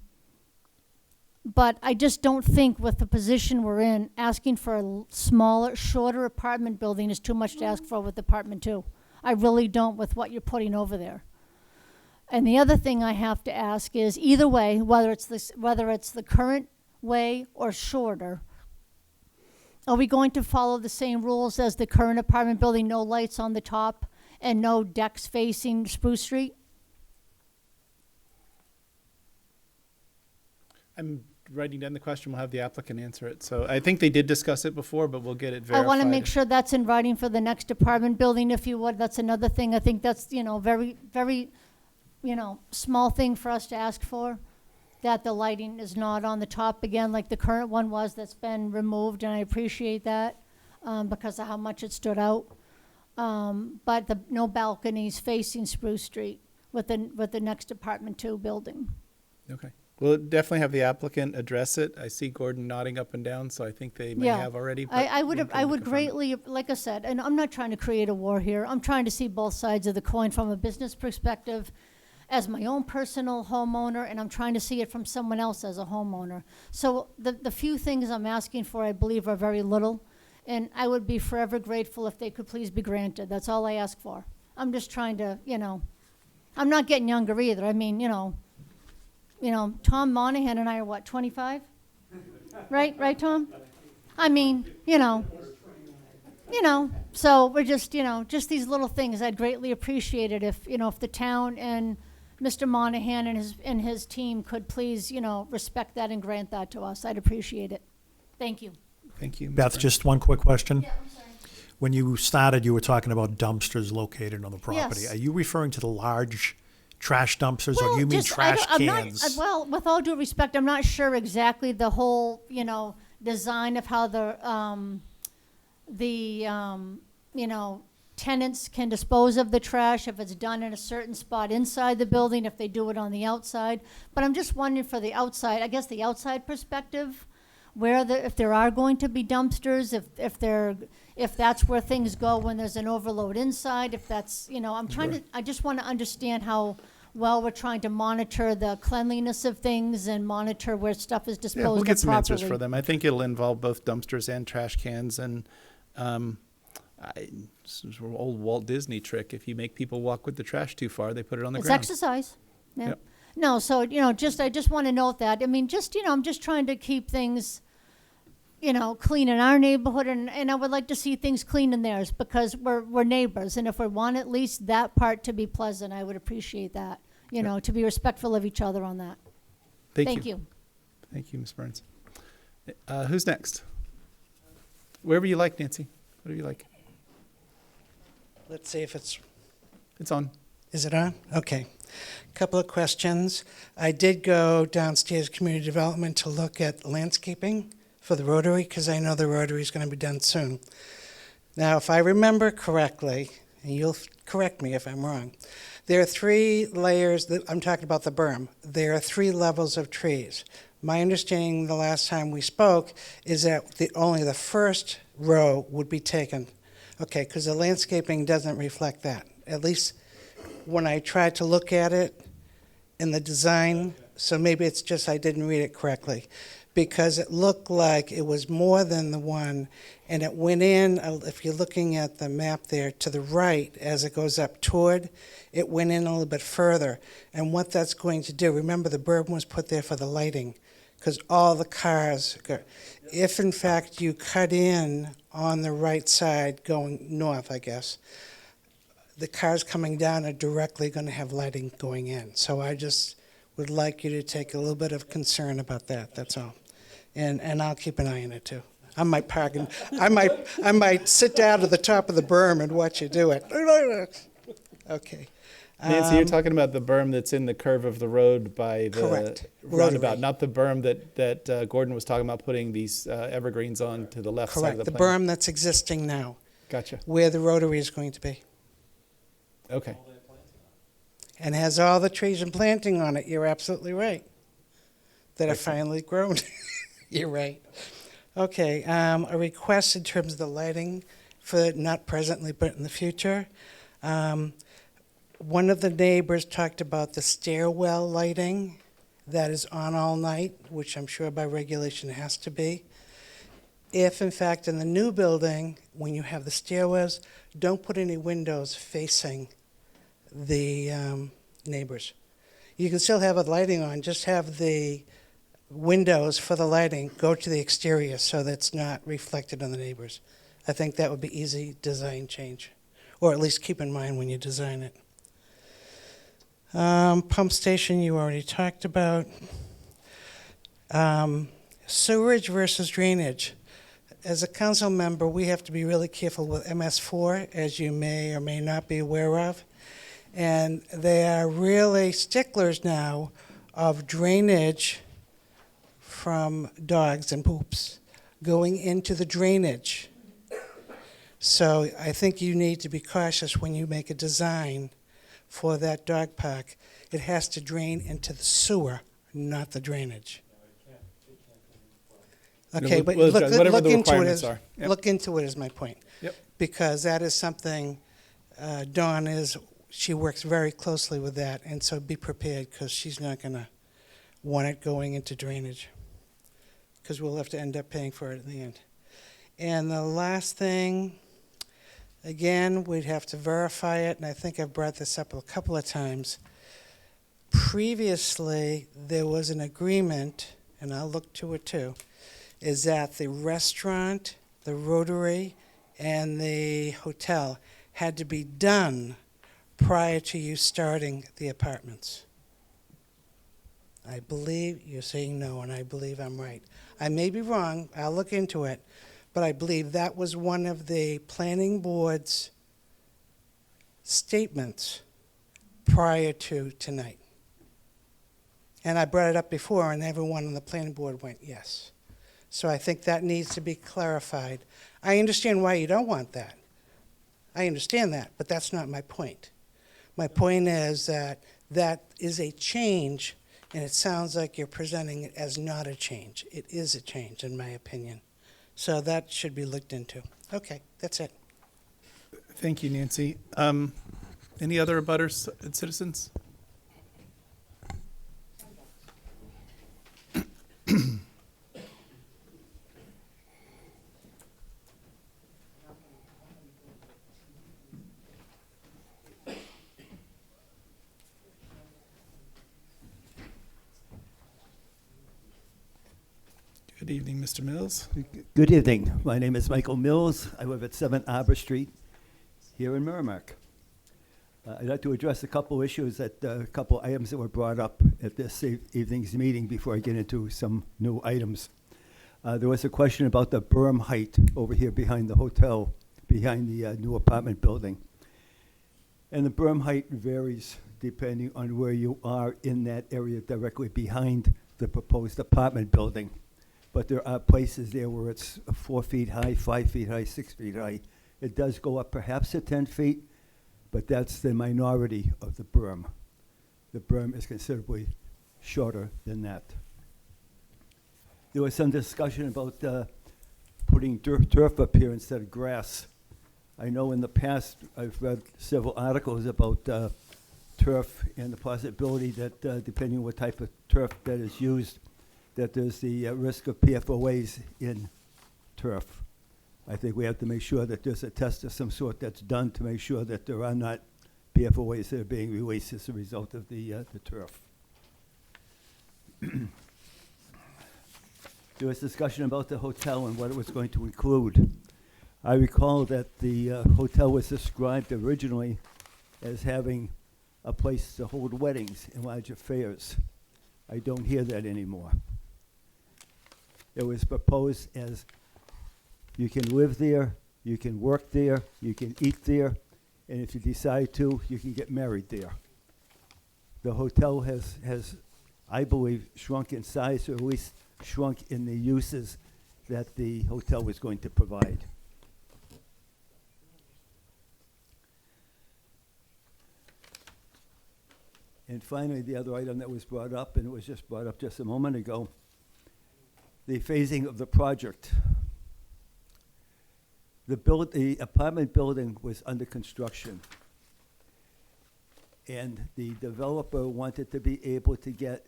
I just don't think with the position we're in, asking for a smaller, shorter apartment building is too much to ask for with apartment 2. I really don't with what you're putting over there. And the other thing I have to ask is, either way, whether it's the current way or shorter, are we going to follow the same rules as the current apartment building, no lights on the top and no decks facing Spruce Street? I'm writing down the question. We'll have the applicant answer it. So I think they did discuss it before, but we'll get it I verified. want to make sure that's in writing for the next apartment building, if you would. That's another thing. I think that's, very, very, small thing for us to ask for, that the lighting is not on the top again, like the current one was that's been removed, and I appreciate that, because of how much it stood out. But no balconies facing Spruce Street with the next apartment 2 building. Okay. We'll definitely have the applicant address it. I see Gordon nodding up and down, so I think they may Yeah. have already. but I we'll would come to confirm it. greatly, like I said, and I'm not trying to create a war here. I'm trying to see both sides of the coin from a business perspective as my own personal homeowner, and I'm trying to see it from someone else as a homeowner. So the few things I'm asking for, I believe, are very little, and I would be forever grateful if they could please be granted. That's all I ask for. I'm just trying to, I'm not getting younger either. I mean, Tom Monahan and I are what, 25? Right, Tom? I mean, so we're just, just these little things. I'd greatly appreciate it if the town and Mr. Monahan and his team could please, respect that and grant that to us. I'd appreciate it. Thank you. Thank you. Ms. Beth, Burns. just one quick question. Yeah, I'm sorry. When you started, you were talking about dumpsters located on the property. Yes. Are you referring to the large trash dumpsters, or do you mean just- I trash don't- I'm not- cans? well, with all due respect, I'm not sure exactly the whole, design of how tenants can dispose of the trash, if it's done in a certain spot inside the building, if they do it on the outside. But I'm just wondering for the outside, I guess the outside perspective, if there are going to be dumpsters, if that's where things go when there's an overload inside, if that's, I just want to understand how well we're trying to monitor the cleanliness of things and monitor where stuff is disposed Yeah, of we'll get some answers properly. for them. I think it'll involve both dumpsters and trash cans, and this is an old Walt Disney trick. If you make people walk with the trash too far, they put it on the It's ground. exercise. Yeah. Yep. No, so, I just want to note that. I mean, I'm just trying to keep things, clean in our neighborhood, and I would like to see things clean in theirs, because we're neighbors, and if we want at least that part to be pleasant, I would appreciate that, to be respectful of each other on that. Thank you. Thank you, Ms. Burns. Who's next? Wherever you like, Nancy. Whatever you like. Let's see if it's, It's on. is it on? Okay. Couple of questions. I did go downstairs community development to look at landscaping for the Rotary, because I know the Rotary is going to be done soon. Now, if I remember correctly, and you'll correct me if I'm wrong, there are 3 layers, I'm talking about the berm. There are 3 levels of trees. My understanding the last time we spoke is that only the first row would be taken. Okay, because the landscaping doesn't reflect that. At least when I tried to look at it in the design, so maybe it's just I didn't read it correctly, because it looked like it was more than the one, and it went in, if you're looking at the map there, to the right as it goes up toward, it went in a little bit further. And what that's going to do, remember the berm was put there for the lighting, because all the cars go. If in fact you cut in on the right side going north, I guess, the cars coming down are directly going to have lighting going in. So I just would like you to take a little bit of concern about that, that's all. And I'll keep an eye on it too. I might park and I might sit down to the top of the berm and watch you do it. Okay. Nancy, you're talking about the berm that's in the curve of the road by the Correct. roundabout, Rotary. not the berm that Gordon was talking about putting these evergreens on to the left side Correct. of The the plan. berm that's existing now, Gotcha. where the Rotary is going to be. Okay. And has all the trees and planting on it. You're absolutely right. That are finally grown. You're right. Okay, a request in terms of the lighting for not presently but in the future. One of the neighbors talked about the stairwell lighting that is on all night, which I'm sure by regulation has to be. If in fact in the new building, when you have the stairwells, don't put any windows facing the neighbors. You can still have a lighting on, just have the windows for the lighting go to the exterior so that's not reflected on the neighbors. I think that would be easy design change, or at least keep in mind when you design it. Pump station you already talked about. Sewerage versus drainage. As a council member, we have to be really careful with MS4, as you may or may not be aware of. And they are really sticklers now of drainage from dogs and poops going into the drainage. So I think you need to be cautious when you make a design for that dog park. It has to drain into the sewer, not the drainage. Okay, but We'll look, adjust whatever look the into it requirements as, are. Yep. look into it is my point. Yep. Because that is something, Dawn she works very closely with that, and so be prepared, because she's not gonna want it going into drainage, because we'll have to end up paying for it in the end. And the last thing, again, we'd have to verify it, and I think I've brought this up a couple of times. Previously, there was an agreement, and I'll look to it too, is that the restaurant, the Rotary, and the hotel had to be done prior to you starting the apartments. I believe you're saying no, and I believe I'm right. I may be wrong, I'll look into it, but I believe that was one of the planning board's statements prior to tonight. And I brought it up before, and everyone on the planning board went yes. So I think that needs to be clarified. I understand why you don't want that. I understand that, but that's not my point. My point is that that is a change, and it sounds like you're presenting it as not a change. It is a change, in my opinion. So that should be looked into. Okay, that's it. Thank you, Nancy. Any other abutters and citizens? Good evening, Mr. Mills. Good evening. My name is Michael Mills. I live at 7 Arbor Street here in Merrimack. I'd like to address a couple issues, a couple items that were brought up at this evening's meeting before I get into some new items. There was a question about the berm height over here behind the hotel, behind the new apartment building. And the berm height varies depending on where you are in that area directly behind the proposed apartment building. But there are places there where it's 4 feet high, 5 feet high, 6 feet high. It does go up perhaps to 10 feet, but that's the minority of the berm. The berm is considerably shorter than that. There was some discussion about putting turf up here instead of grass. I know in the past I've read several articles about turf and the possibility that depending on what type of turf that is used, that there's the risk of PFOAs in turf. I think we have to make sure that there's a test of some sort that's done to make sure that there are not PFOAs that are being released as a result of the turf. There was discussion about the hotel and what it was going to include. I recall that the hotel was described originally as having a place to hold weddings and large affairs. I don't hear that anymore. It was proposed as you can live there, you can work there, you can eat there, and if you decide to, you can get married there. The hotel has, I believe, shrunk in size, or at least shrunk in the uses that the hotel was going to provide. And finally, the other item that was brought up, and it was just brought up just a moment ago, the phasing of the project. The apartment building was under construction, and the developer wanted to be able to get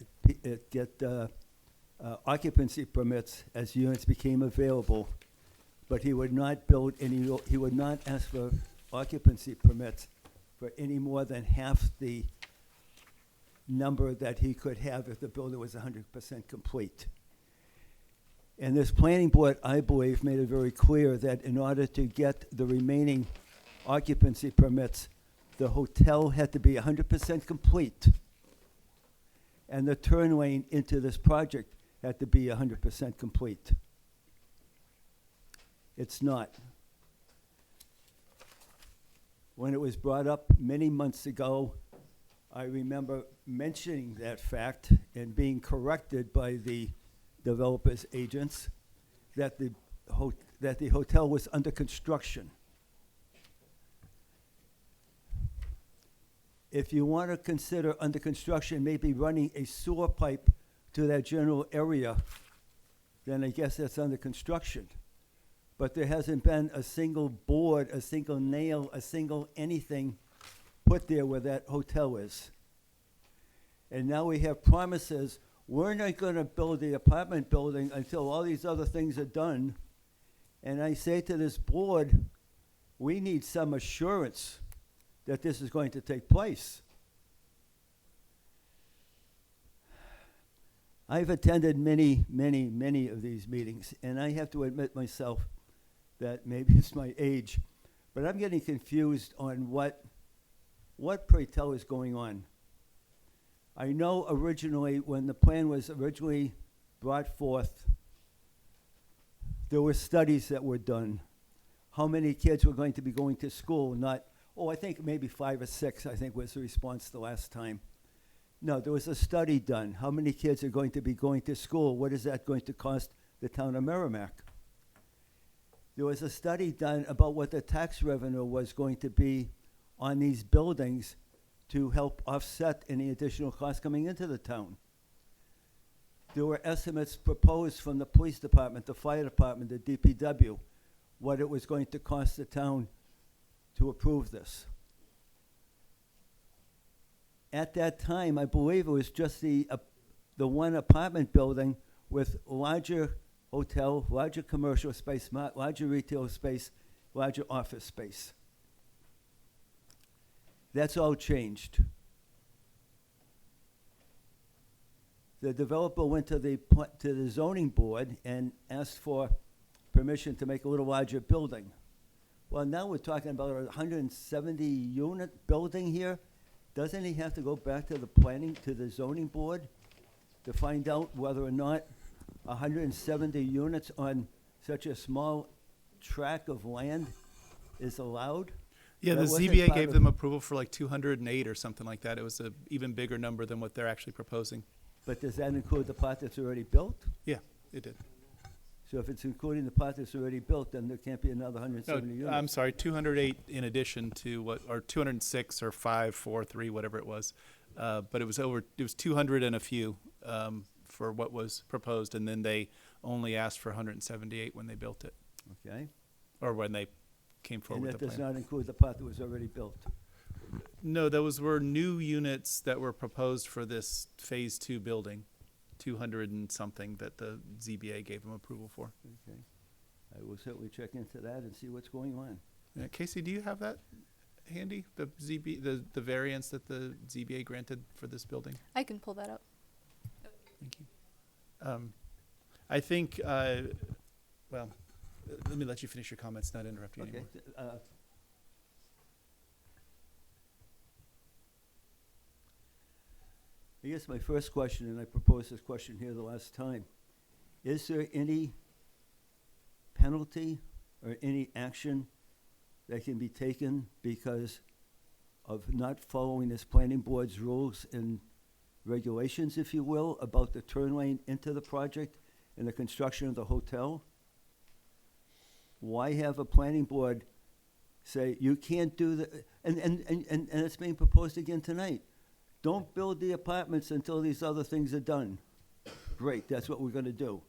occupancy permits as units became available, but he would not build any. He would not ask for occupancy permits for any more than half the number that he could have if the building was 100% complete. And this planning board, I believe, made it very clear that in order to get the remaining occupancy permits, the hotel had to be 100% complete. And the turn lane into this project had to be 100% complete. It's not. When it was brought up many months ago, I remember mentioning that fact and being corrected by the developer's agents that the hotel was under construction. If you want to consider under construction maybe running a sewer pipe to that general area, then I guess that's under construction. But there hasn't been a single board, a single nail, a single anything put there where that hotel is. And now we have promises, we're not going to build the apartment building until all these other things are done. And I say to this board, we need some assurance that this is going to take place. I've attended many, many, many of these meetings, and I have to admit myself that maybe it's my age, but I'm getting confused on what pray tell is going on. I know originally, when the plan was originally brought forth, there were studies that were done. How many kids were going to be going to school? Not, I think maybe 5 or 6, I think was the response the last time. No, there was a study done. How many kids are going to be going to school? What is that going to cost the town of Merrimack? There was a study done about what the tax revenue was going to be on these buildings to help offset any additional costs coming into the town. There were estimates proposed from the police department, the fire department, the DPW, what it was going to cost the town to approve this. At that time, I believe it was just the one apartment building with larger hotel, larger commercial space, larger retail space, larger office space. That's all changed. The developer went to the zoning board and asked for permission to make a little larger building. Well, now we're talking about a 170-unit building here. Doesn't he have to go back to the zoning board to find out whether or not 170 units on such a small tract of land is allowed? Yeah, the That wasn't ZBA part gave of- them approval for like 208 or something like that. It was an even bigger number than what they're actually proposing. But does that include the part that's already built? Yeah, it did. So if it's including the part that's already built, then there can't be another 170 units. I'm sorry, 208 in addition to or 206 or 5, 4, 3, whatever it was. But it was 200 and a few for what was proposed, and then they only asked for 178 when they built it, Okay? or when they came And forward with that the does plan. not include the part that was already built. No, those were new units that were proposed for this Phase 2 building, 200 and something that the ZBA gave them approval for. Okay. I will certainly check into that and see what's going on. Casey, do you have that handy? The variance that the ZBA granted for this building? I can pull that up. Thank you. I think, well, let me let you finish your comments, not interrupt you Okay. anymore. I guess my first question, and I proposed this question here the last time, is there any penalty or any action that can be taken because of not following this planning board's rules and regulations, if you will, about the turn lane into the project and the construction of the hotel? Why have a planning board say, you can't do the, and it's being proposed again tonight. Don't build the apartments until these other things are done. Great, that's what we're gonna do.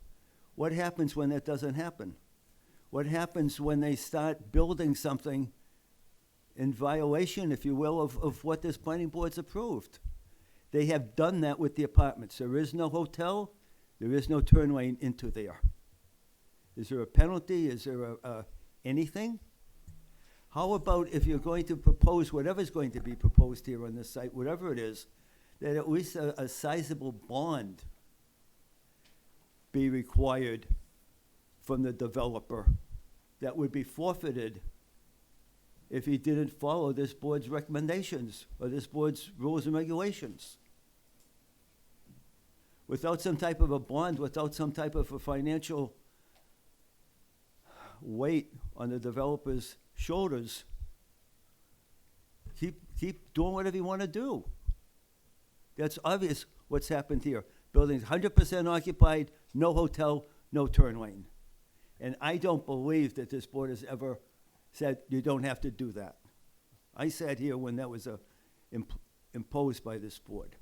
What happens when that doesn't happen? What happens when they start building something in violation, if you will, of what this planning board's approved? They have done that with the apartments. There is no hotel, there is no turn lane into there. Is there a penalty? Is there anything? How about if you're going to propose whatever's going to be proposed here on this site, whatever it is, that at least a sizable bond be required from the developer that would be forfeited if he didn't follow this board's recommendations or this board's rules and regulations. Without some type of a bond, without some type of a financial weight on the developer's shoulders, keep doing whatever you want to do. That's obvious what's happened here. Building's 100% occupied, no hotel, no turn lane. And I don't believe that this board has ever said you don't have to do that. I sat here when that was imposed by this board.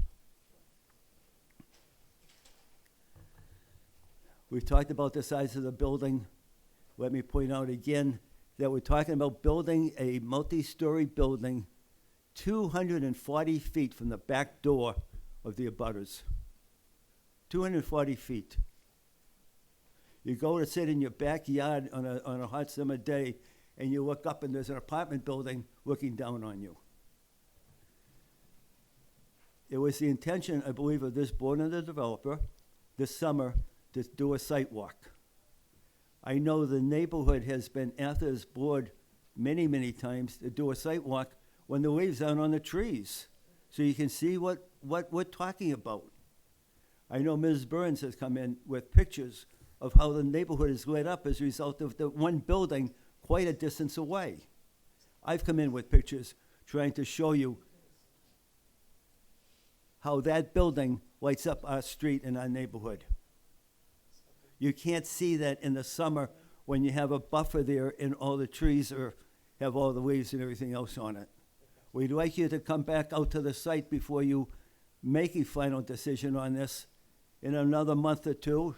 We've talked about the size of the building. Let me point out again that we're talking about building a multi-story building 240 feet from the back door of the abutters. 240 feet. You go to sit in your backyard on a hot summer day, and you look up and there's an apartment building looking down on you. It was the intention, I believe, of this board and the developer this summer to do a site walk. I know the neighborhood has been after this board many, many times to do a site walk when the leaves aren't on the trees, so you can see what we're talking about. I know Ms. Burns has come in with pictures of how the neighborhood is lit up as a result of the one building quite a distance away. I've come in with pictures trying to show you how that building lights up our street and our neighborhood. You can't see that in the summer when you have a buffer there and all the trees have all the leaves and everything else on it. We'd like you to come back out to the site before you make a final decision on this in another month or two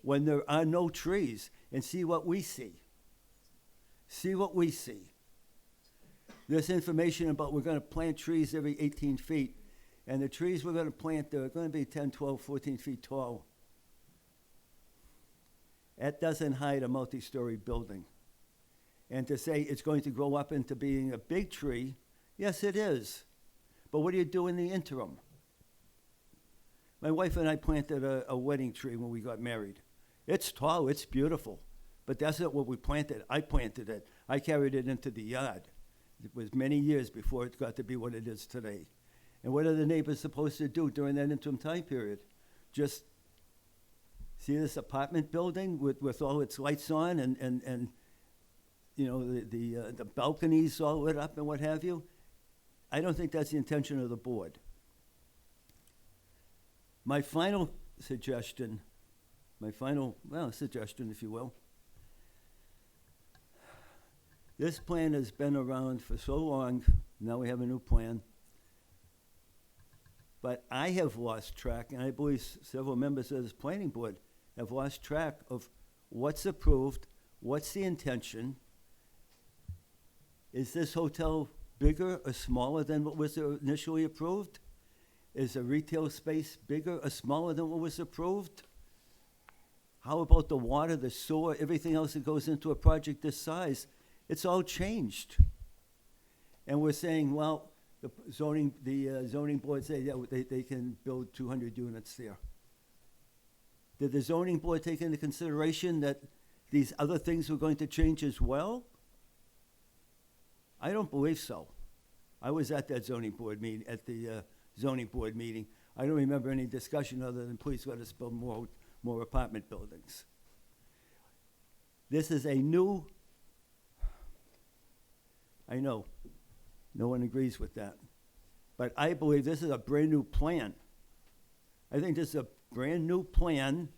when there are no trees and see what we see. See what we see. This information about we're going to plant trees every 18 feet, and the trees we're going to plant, they're going to be 10, 12, 14 feet tall. That doesn't hide a multi-story building. And to say it's going to grow up into being a big tree, yes, it is. But what do you do in the interim? My wife and I planted a wedding tree when we got married. It's tall, it's beautiful, but that's not what we planted. I planted it. I carried it into the yard. It was many years before it got to be what it is today. And what are the neighbors supposed to do during that interim time period? Just see this apartment building with all its lights on and you know, the balconies all lit up and what have you? I don't think that's the intention of the board. My final suggestion, suggestion, if you will. This plan has been around for so long, now we have a new plan. But I have lost track, and I believe several members of this planning board have lost track of what's approved, what's the intention. Is this hotel bigger or smaller than what was initially approved? Is the retail space bigger or smaller than what was approved? How about the water, the sewer, everything else that goes into a project this size? It's all changed. And we're saying, well, the zoning board say, yeah, they can build 200 units there. Did the zoning board take into consideration that these other things were going to change as well? I don't believe so. I was at that zoning board meeting, zoning board meeting. I don't remember any discussion other than please let us build more apartment buildings. This is a new, I know, no one agrees with that. But I believe this is a brand new plan. I think this is a brand new plan.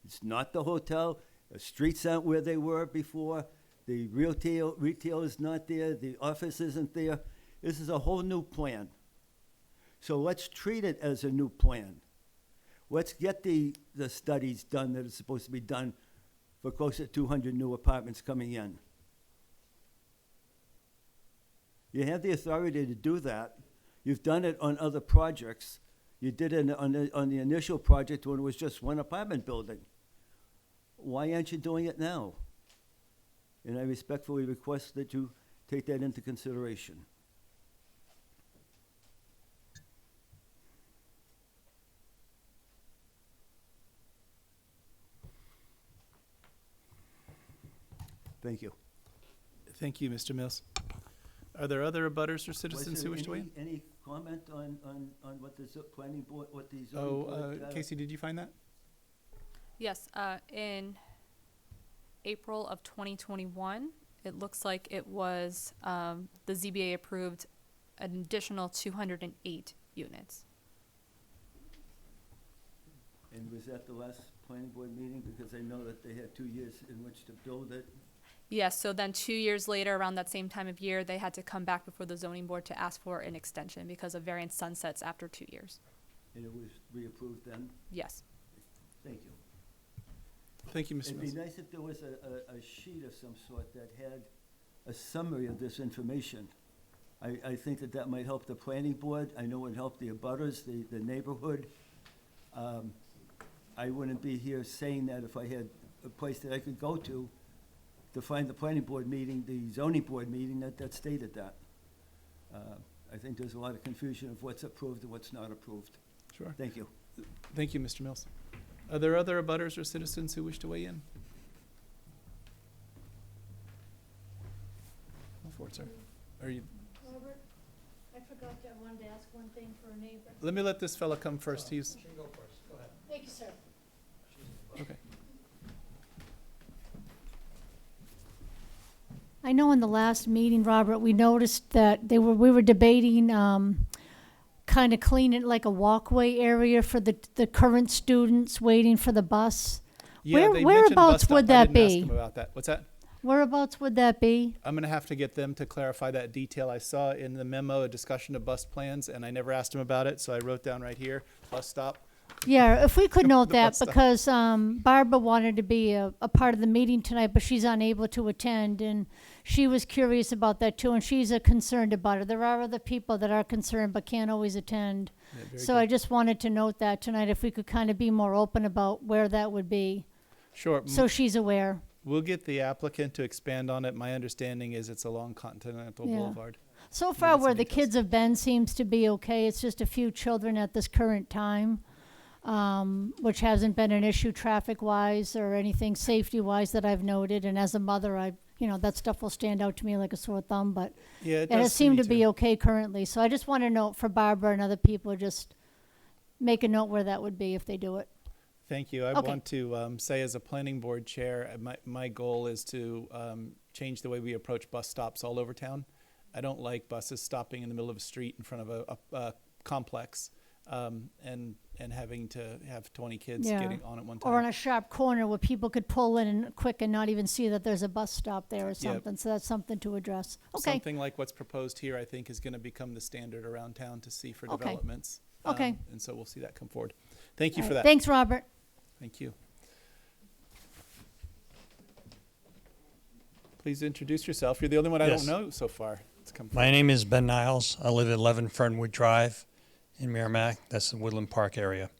It's not the hotel. The streets aren't where they were before. The retail is not there. The office isn't there. This is a whole new plan. So let's treat it as a new plan. Let's get the studies done that are supposed to be done for close to 200 new apartments coming in. You have the authority to do that. You've done it on other projects. You did it on the initial project when it was just one apartment building. Why aren't you doing it now? And I respectfully request that you take that into consideration. Thank you. Thank you, Mr. Mills. Are there other abutters or Was citizens there who wish to weigh in? any comment on what the planning board, what the zoning board? Casey, did you find that? Yes, in April of 2021, it looks like it was, the ZBA approved an additional 208 units. And was that the last planning board meeting? Because I know that they had 2 years in which to build it. Yes, so then 2 years later, around that same time of year, they had to come back before the zoning board to ask for an extension because of variance sunsets after 2 years. And it was reapproved then? Yes. Thank you. Thank you, Mr. It'd Mills. be nice if there was a sheet of some sort that had a summary of this information. I think that that might help the planning board. I know it would help the abutters, the neighborhood. I wouldn't be here saying that if I had a place that I could go to find the planning board meeting, the zoning board meeting that stated that. I think there's a lot of confusion of what's approved and what's not approved. Sure. Thank you. Thank you, Mr. Mills. Are there other abutters or citizens who wish to weigh in? Go for it, sir. Are you, Robert, I forgot that I wanted to ask one thing for a neighbor. let me let this fella come first. He's, Thank you, sir. okay. I know in the last meeting, Robert, we noticed that we were debating, kind of cleaning like a walkway area for the current students waiting for the bus. Yeah, they mentioned Whereabouts bus stop. would I that didn't ask be? him about that. What's that? Whereabouts would that be? I'm gonna have to get them to clarify that detail. I saw in the memo a discussion of bus plans, and I never asked him about it, so I wrote down right here, bus stop. Yeah, if we could The note that, bus stop. because Barbara wanted to be a part of the meeting tonight, but she's unable to attend, and she was curious about that too, and she's concerned about it. There are other people that are concerned but can't always attend. Yeah, very So good. I just wanted to note that tonight, if we could kind of be more open about where that would be, Sure. so she's aware. We'll get the applicant to expand on it. My understanding is it's along Continental Yeah. Boulevard. So get far, some where the details. kids have been seems to be okay. It's just a few children at this current time, which hasn't been an issue traffic-wise or anything safety-wise that I've noted. And as a mother, that stuff will stand out to me like a sore thumb, but Yeah, it and it does seemed me to be too. okay currently. So I just want to note for Barbara and other people, just make a note where that would be if they do it. Thank you. I Okay. want to say as a planning board chair, my goal is to change the way we approach bus stops all over town. I don't like buses stopping in the middle of a street in front of a complex and having to have 20 kids Yeah. getting on at one time. Or on a sharp corner where people could pull in and quick and not even see that there's a bus stop there or something. So that's something to address. Okay. Something like what's proposed here, I think, is going to become the standard around town to see for Okay. developments. Okay. And so we'll see that come forward. Thank you All for right. that. Thanks, Robert. Thank you. Please introduce yourself. You're the only one I Yes. don't know so far. It's come My name is Ben Niles. I live at 11 Fernwood Drive in Merrimack. That's the Woodland Park area.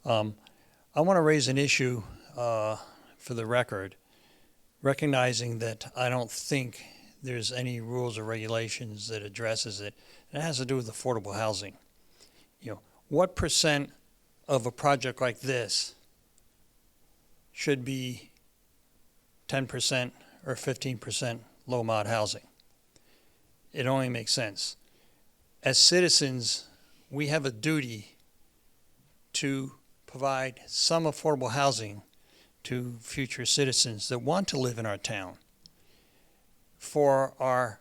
I want to raise an issue for the record, recognizing that I don't think there's any rules or regulations that addresses it. It has to do with affordable housing. What percent of a project like this should be 10% or 15% low mod housing? It only makes sense. As citizens, we have a duty to provide some affordable housing to future citizens that want to live in our town. For our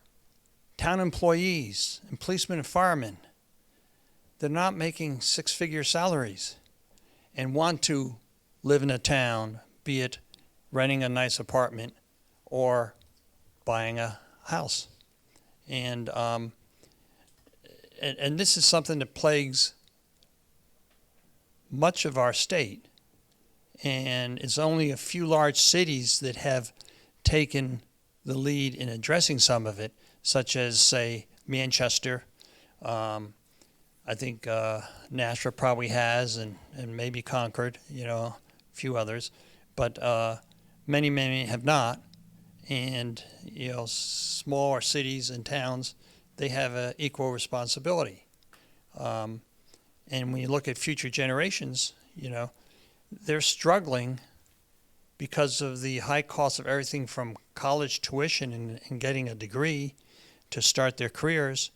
town employees and policemen and firemen, they're not making six-figure salaries and want to live in a town, be it renting a nice apartment or buying a house. And this is something that plagues much of our state. And it's only a few large cities that have taken the lead in addressing some of it, such as, say, Manchester. I think Nashua probably has, and maybe Concord, a few others. But many, many have not. And, smaller cities and towns, they have an equal responsibility. And when you look at future generations, they're struggling because of the high cost of everything from college tuition and getting a degree to start their careers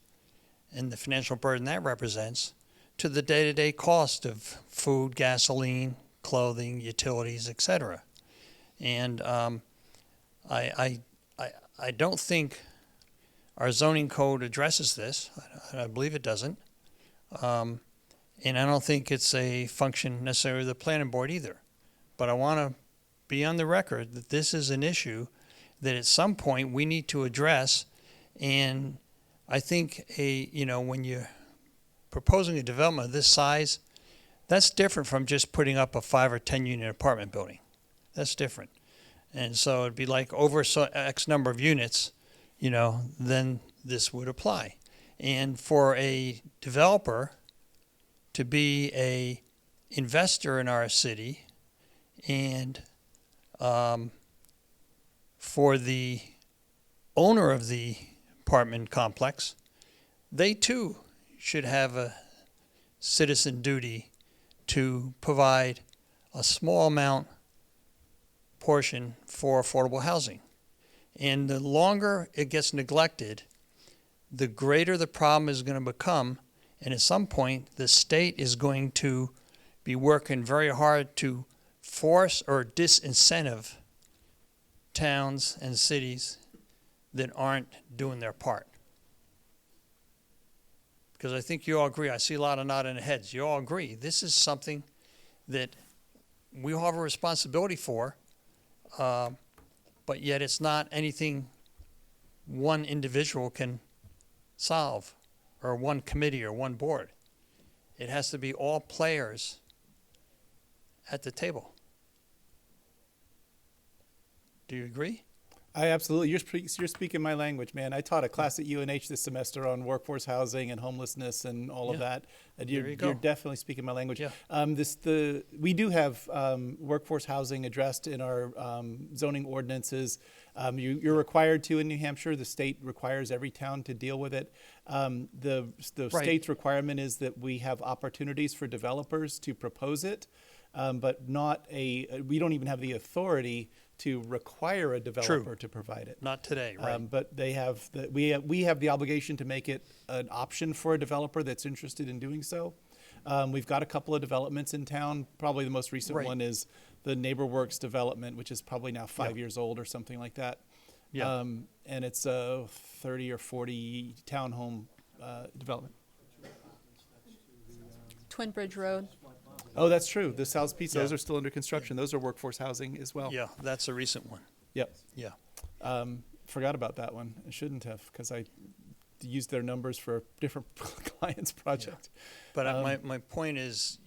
and the financial burden that represents to the day-to-day cost of food, gasoline, clothing, utilities, etc. And I don't think our zoning code addresses this. I believe it doesn't. And I don't think it's a function necessarily of the planning board either. But I want to be on the record that this is an issue that at some point we need to address. And I think when you're proposing a development of this size, that's different from just putting up a 5 or 10 unit apartment building. That's different. And so it'd be like over X number of units, then this would apply. And for a developer to be a investor in our city and for the owner of the apartment complex, they too should have a citizen duty to provide a small amount portion for affordable housing. And the longer it gets neglected, the greater the problem is going to become. And at some point, the state is going to be working very hard to force or disincentive towns and cities that aren't doing their part. Because I think you all agree, I see a lot of nodding heads, you all agree, this is something that we all have a responsibility for, but yet it's not anything one individual can solve, or one committee or one board. It has to be all players at the table. Do you agree? I absolutely, you're speaking my language, man. I taught a class at UNH this semester on workforce housing and homelessness and all of that. And There you go. You're definitely speaking my language. Yeah. We do have workforce housing addressed in our zoning ordinances. You're required to in New Hampshire. The state requires every town to deal with it. The Right. state's requirement is that we have opportunities for developers to propose it, but we don't even have the authority to require a developer to provide it. Not today, right? But they have we have the obligation to make it an option for a developer that's interested in doing so. We've got a couple of developments in town. Probably the most recent Right. one is the NeighborWorks development, which is probably now 5 years old or something like that. Yeah. And it's a 30 or 40 townhome development. Twin Bridge Road. Oh, that's true. The South Pizza, those Yeah. are still under construction. Those are workforce housing as well. Yeah, that's a recent one. Yep. Yeah. Forgot about that one. I shouldn't have, because I used their numbers for a different client's project. But my point is,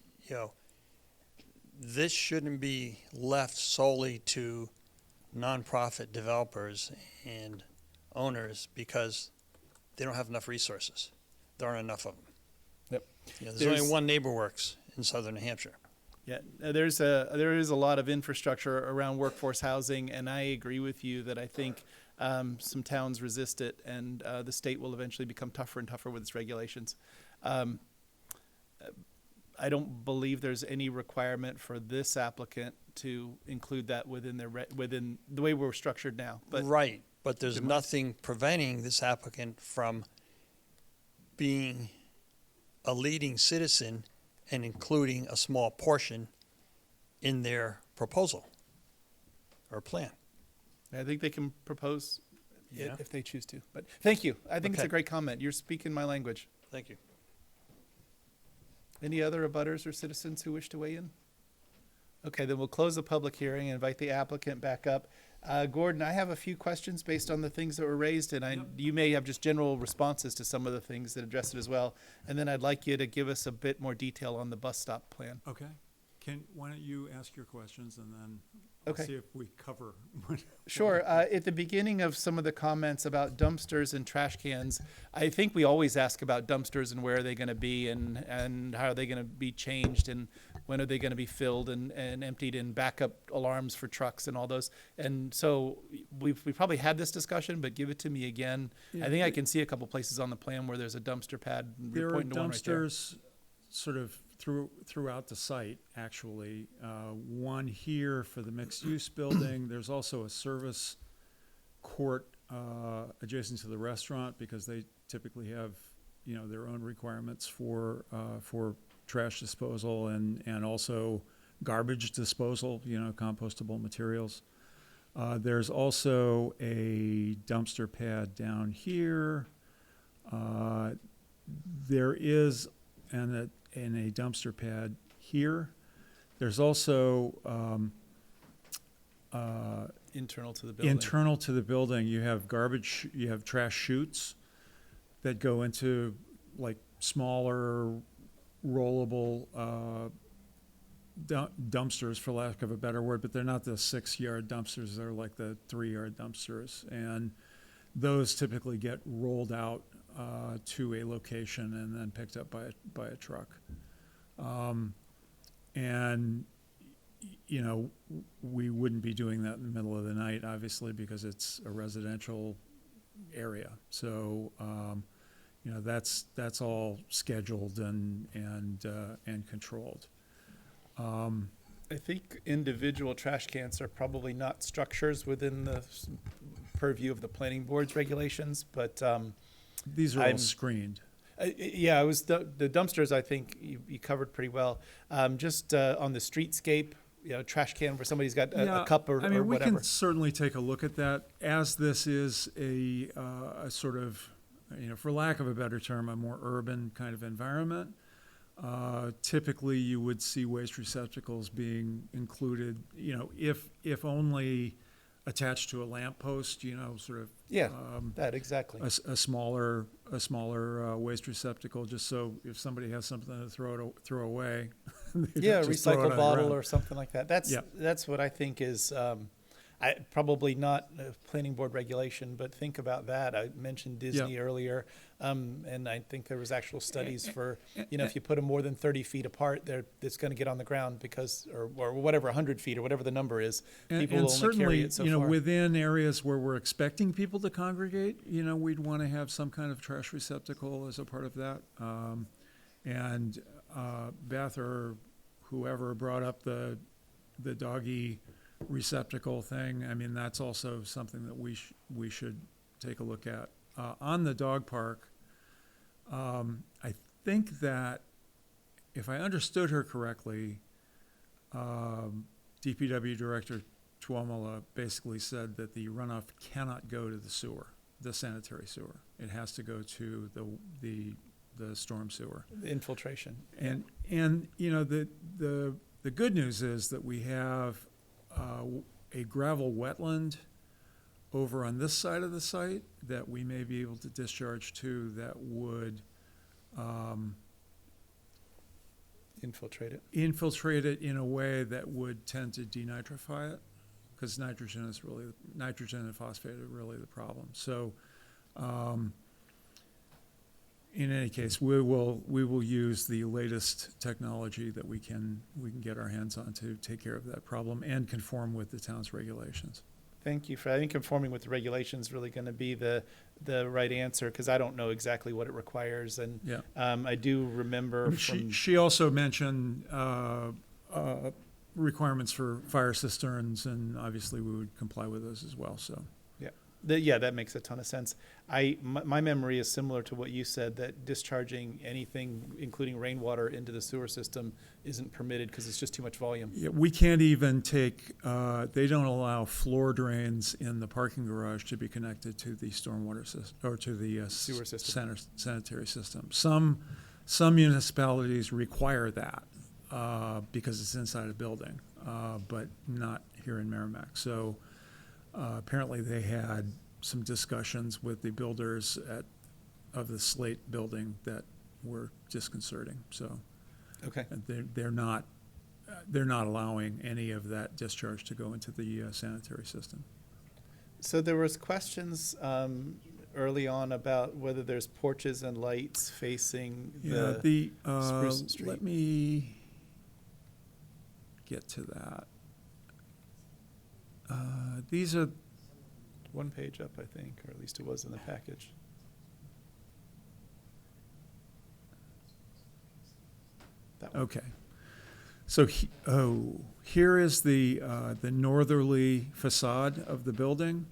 this shouldn't be left solely to nonprofit developers and owners because they don't have enough resources. There aren't enough of them. Yep. There's There's- only one NeighborWorks in southern New Hampshire. Yeah, there is a lot of infrastructure around workforce housing, and I agree with you that I think some towns resist it, and the state will eventually become tougher and tougher with its regulations. I don't believe there's any requirement for this applicant to include that within within the way we're structured now. But Right, but there's Good point. nothing preventing this applicant from being a leading citizen and including a small portion in their proposal or plan. I think they can propose it Yeah. if they choose to. But thank you. I think it's Okay. a great comment. You're speaking my language. Thank you. Any other abutters or citizens who wish to weigh in? Okay, then we'll close the public hearing and invite the applicant back up. Gordon, I have a few questions based on the things that were raised, and you may have just general responses to some of the things that address it as well. And then I'd like you to give us a bit more detail on the bus stop plan. Okay. Why don't you ask your questions and then I'll Okay. see if we cover. Sure. At the beginning of some of the comments about dumpsters and trash cans, I think we always ask about dumpsters and where are they going to be and how are they going to be changed and when are they going to be filled and emptied and backup alarms for trucks and all those. And so we probably had this discussion, but give it to me again. I think I can see a couple places on the plan where there's a dumpster pad. There You're are pointing to one right there. dumpsters sort of throughout the site, actually. One here for the mixed-use building. There's also a service court adjacent to the restaurant because they typically have, their own requirements for trash disposal and also garbage disposal, compostable materials. There's also a dumpster pad down here. There is a dumpster pad here. There's also Internal to the building. internal to the building. You have you have trash chutes that go into like smaller rollable dumpsters, for lack of a better word, but they're not the 6-yard dumpsters. They're like the 3-yard dumpsters. And those typically get rolled out to a location and then picked up by a truck. And, we wouldn't be doing that in the middle of the night, obviously, because it's a residential area. So, that's all scheduled and controlled. I think individual trash cans are probably not structures within the purview of the planning board's regulations, but These are all I'm- screened. yeah, it was the dumpsters. I think you covered pretty well. Just on the streetscape, trash can where somebody's got a cup or we whatever. can certainly take a look at that. As this is a sort of, for lack of a better term, a more urban kind of environment, typically you would see waste receptacles being included, if only attached to a lamppost, sort of. Yeah, that exactly. A smaller waste receptacle, just so if somebody has something to throw away. they Yeah, a don't just throw it on recycle the bottle ground. or something like that. Yeah. That's what I think is probably not a planning board regulation, but think about that. I mentioned Disney earlier, and I think there was actual studies for if you put them more than 30 feet apart, it's going to get on the ground because or whatever 100 feet or whatever the number is. People will only carry it so far. Within areas where we're expecting people to congregate, we'd want to have some kind of trash receptacle as a part of that. And Beth or whoever brought up the doggy receptacle thing, that's also something that we should take a look at. On the dog park, I think that if I understood her correctly, DPW Director Tuomola basically said that the runoff cannot go to the sewer, the sanitary sewer. It has to go to the storm sewer. Infiltration. And the good news is that we have a gravel wetland over on this side of the site that we may be able to discharge to that would Infiltrate it. infiltrate it in a way that would tend to denitrify it, because nitrogen and phosphate are really the problem. So in any case, we will use the latest technology that we can get our hands on to take care of that problem and conform with the town's regulations. Thank you for. I think conforming with the regulations is really going to be the right answer because I don't know exactly what it requires, and Yeah. I do remember from She also mentioned requirements for fire cisterns, and obviously we would comply with those as well. So. that makes a ton of sense. My memory is similar to what you said, that discharging anything, including rainwater, into the sewer system isn't permitted because it's just too much volume. Yeah, we can't even take, they don't allow floor drains in the parking garage to be connected to the stormwater system, or to the Sewer system. sanitary system. Some municipalities require that because it's inside a building, but not here in Merrimack. So apparently they had some discussions with the builders of the Slate building that were disconcerting. So Okay. they're not allowing any of that discharge to go into the sanitary system. So there was questions early on about whether there's porches and lights facing the Spruce Street. Let me get to that. These are, one page up, I think, or at least it was in the package. That one. okay. So, here is the northerly facade of the building.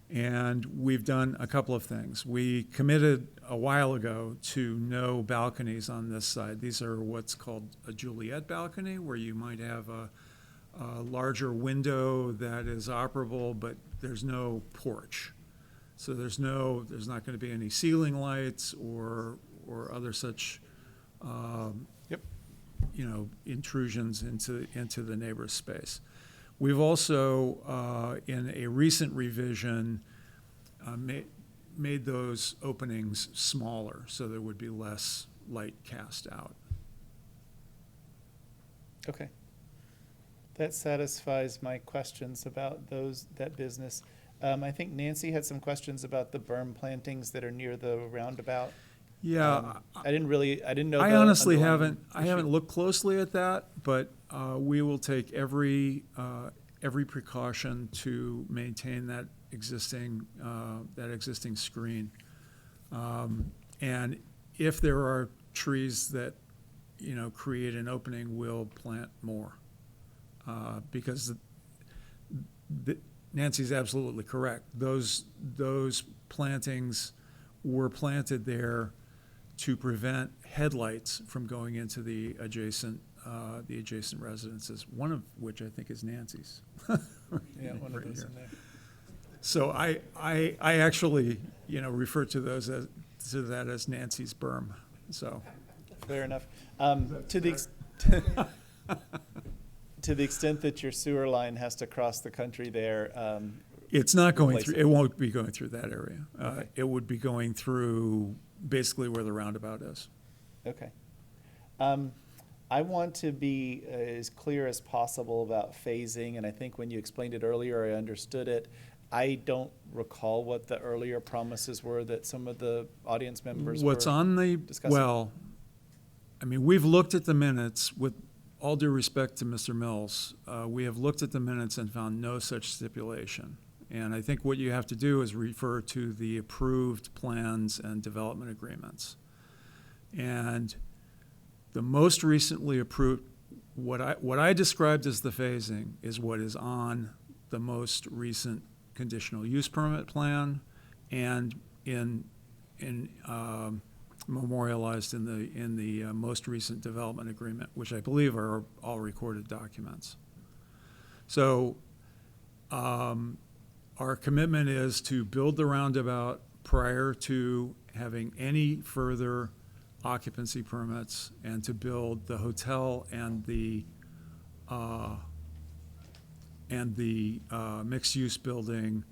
And we've done a couple of things. We committed a while ago to no balconies on this side. These are what's called a Juliet balcony, where you might have a larger window that is operable, but there's no porch. So there's not going to be any ceiling lights or other such, Yep. intrusions into the neighbor's space. We've also, in a recent revision, made those openings smaller, so there would be less light cast out. Okay. That satisfies my questions about that business. I think Nancy had some questions about the berm plantings that are near the roundabout. Yeah, I didn't know. I the honestly underlying I issue. haven't looked closely at that, but we will take every precaution to maintain that existing screen. And if there are trees that create an opening, we'll plant more, because Nancy's absolutely correct. Those plantings were planted there to prevent headlights from going into the adjacent residences, one of which I think is Nancy's. Yeah, one of Right those here. in there. So I actually, refer to that as Nancy's berm, so. Fair enough. To the extent that your sewer line has to cross the country there, It's not going Replace through, it. it won't be going through that area. Okay. It would be going through basically where the roundabout is. okay. I want to be as clear as possible about phasing, and I think when you explained it earlier, I understood it. I don't recall what the earlier promises were that some of the audience members What's were on the, discussing. well, I mean, we've looked at the minutes, with all due respect to Mr. Mills, we have looked at the minutes and found no such stipulation. And I think what you have to do is refer to the approved plans and development agreements. And the most recently approved, what I described as the phasing is what is on the most recent conditional use permit plan and memorialized in the most recent development agreement, which I believe are all recorded documents. So our commitment is to build the roundabout prior to having any further occupancy permits, and to build the hotel and the mixed-use building,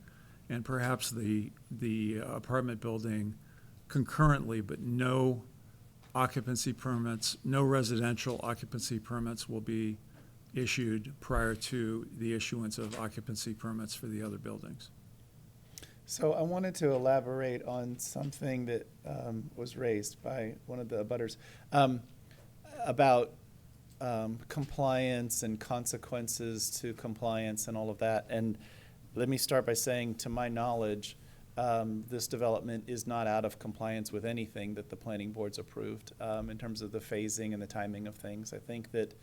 and perhaps the apartment building concurrently, but no occupancy permits, no residential occupancy permits will be issued prior to the issuance of occupancy permits for the other buildings. So I wanted to elaborate on something that was raised by one of the abutters about compliance and consequences to compliance and all of that. And let me start by saying, to my knowledge, this development is not out of compliance with anything that the planning board's approved in terms of the phasing and the timing of things. I think that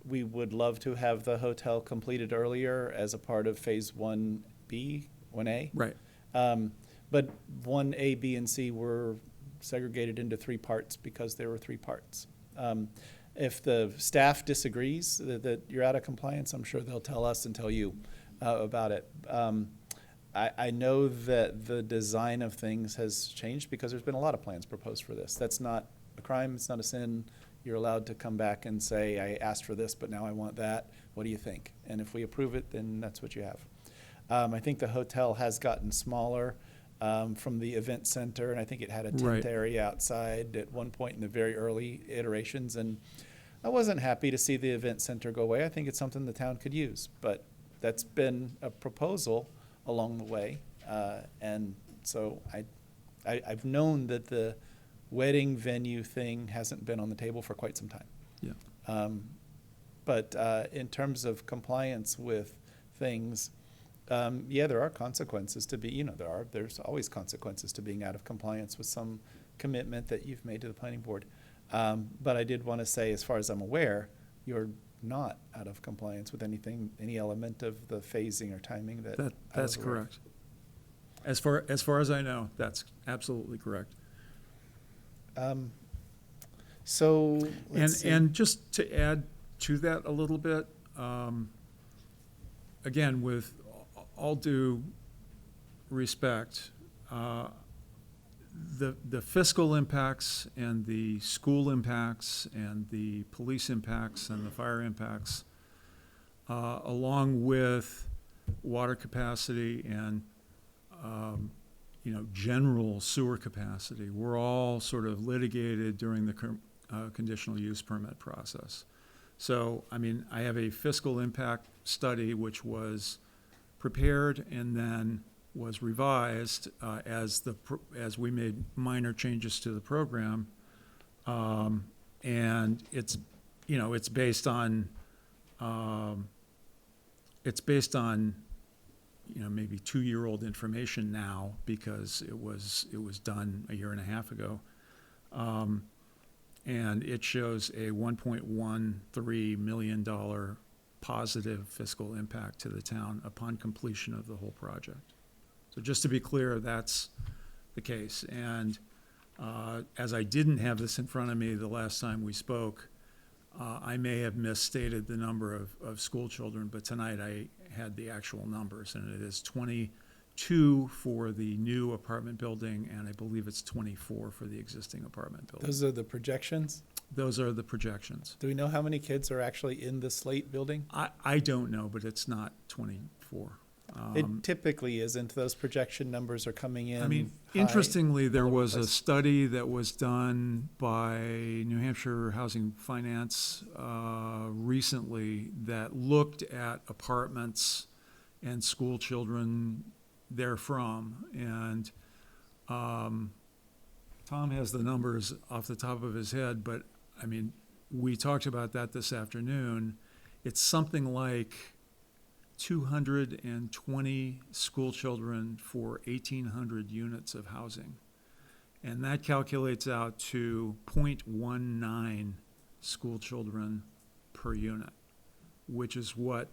we would love to have the hotel completed earlier as a part of phase 1B, 1A. Right. But 1A, B, and C were segregated into 3 parts because there were 3 parts. If the staff disagrees that you're out of compliance, I'm sure they'll tell us and tell you about it. I know that the design of things has changed because there's been a lot of plans proposed for this. That's not a crime, it's not a sin. You're allowed to come back and say, I asked for this, but now I want that. What do you think? And if we approve it, then that's what you have. I think the hotel has gotten smaller from the event center, and I think it had a tent Right. area outside at one point in the very early iterations. And I wasn't happy to see the event center go away. I think it's something the town could use, but that's been a proposal along the way. And so I've known that the wedding venue thing hasn't been on the table for quite some time. Yeah. But in terms of compliance with things, yeah, there are consequences to be, there's always consequences to being out of compliance with some commitment that you've made to the planning board. But I did want to say, as far as I'm aware, you're not out of compliance with anything, any element of the phasing or timing that I That's was aware of. correct. As far as I know, that's absolutely correct. So, let's see. And just to add to that a little bit, again, with all due respect, the fiscal impacts and the school impacts and the police impacts and the fire impacts, along with water capacity and general sewer capacity, were all sort of litigated during the conditional use permit process. So, I mean, I have a fiscal impact study which was prepared and then was revised as we made minor changes to the program, and it's based on maybe 2-year-old information now, because it was done a year and a half ago, and it shows a $1.13 million positive fiscal impact to the town upon completion of the whole project. So just to be clear, that's the case. And as I didn't have this in front of me the last time we spoke, I may have misstated the number of school children, but tonight I had the actual numbers, and it is 22 for the new apartment building, and I believe it's 24 for the existing apartment building. Those are the projections. Those are the projections. Do we know how many kids are actually in the Slate building? I don't know, but it's not 24. It typically isn't. Those projection numbers are coming in. I mean, high. interestingly, there all over the was a place. study that was done by New Hampshire Housing Finance recently that looked at apartments and school children therefrom. And Tom has the numbers off the top of his head, but I mean, we talked about that this afternoon. It's something like 220 school children for 1,800 units of housing. And that calculates out to 0.19 school children per unit, which is what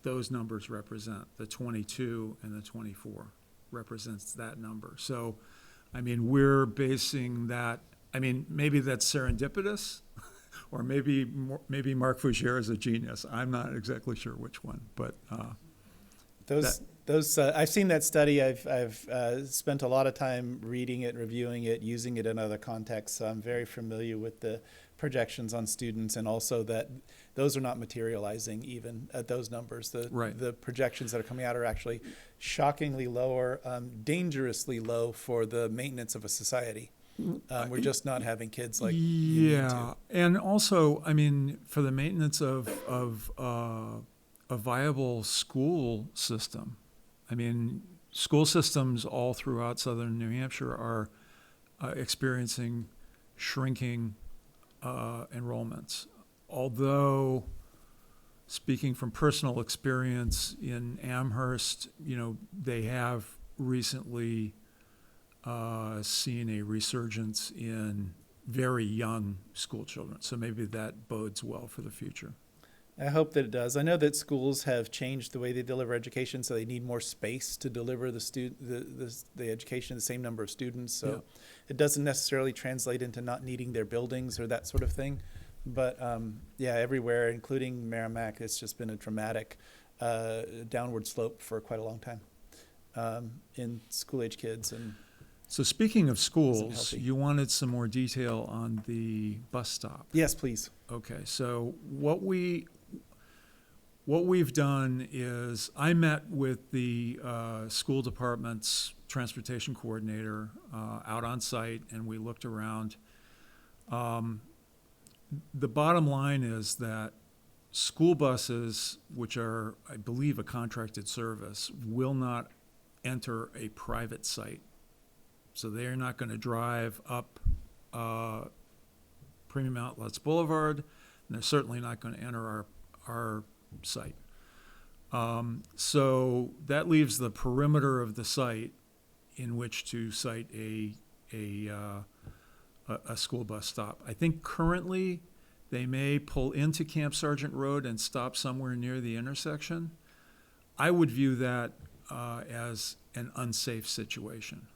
those numbers represent. The 22 and the 24 represents that number. So, I mean, we're basing that, I mean, maybe that's serendipitous, or maybe Mark Fougere is a genius. I'm not exactly sure which one, but I've seen that study. I've spent a lot of time reading it, reviewing it, using it in other contexts. So I'm very familiar with the projections on students, and also that those are not materializing even at those numbers. The projections that are coming out are actually shockingly lower, dangerously low for the maintenance of a society. We're just not having kids like you need to. And also, I mean, for the maintenance of a viable school system, I mean, school systems all throughout southern New Hampshire are experiencing shrinking enrollments. Although, speaking from personal experience in Amherst, they have recently seen a resurgence in very young school children. So maybe that bodes well for the future. I hope that it does. I know that schools have changed the way they deliver education, so they need more space to deliver the education, the same number of students. So it doesn't necessarily translate into not needing their buildings or that sort of thing. But everywhere, including Merrimack, it's just been a dramatic downward slope for quite a long time in school-age kids. And so speaking of schools, healthy. you wanted some more detail on the bus stop. Yes, please. Okay, so what we've done is I met with the school department's transportation coordinator out on site, and we looked around. The bottom line is that school buses, which are, I believe, a contracted service, will not enter a private site. So they're not going to drive up Premium Outlets Boulevard, and they're certainly not going to enter our site. So that leaves the perimeter of the site in which to site a school bus stop. I think currently they may pull into Camp Sargent Road and stop somewhere near the intersection. I would view that as an unsafe situation.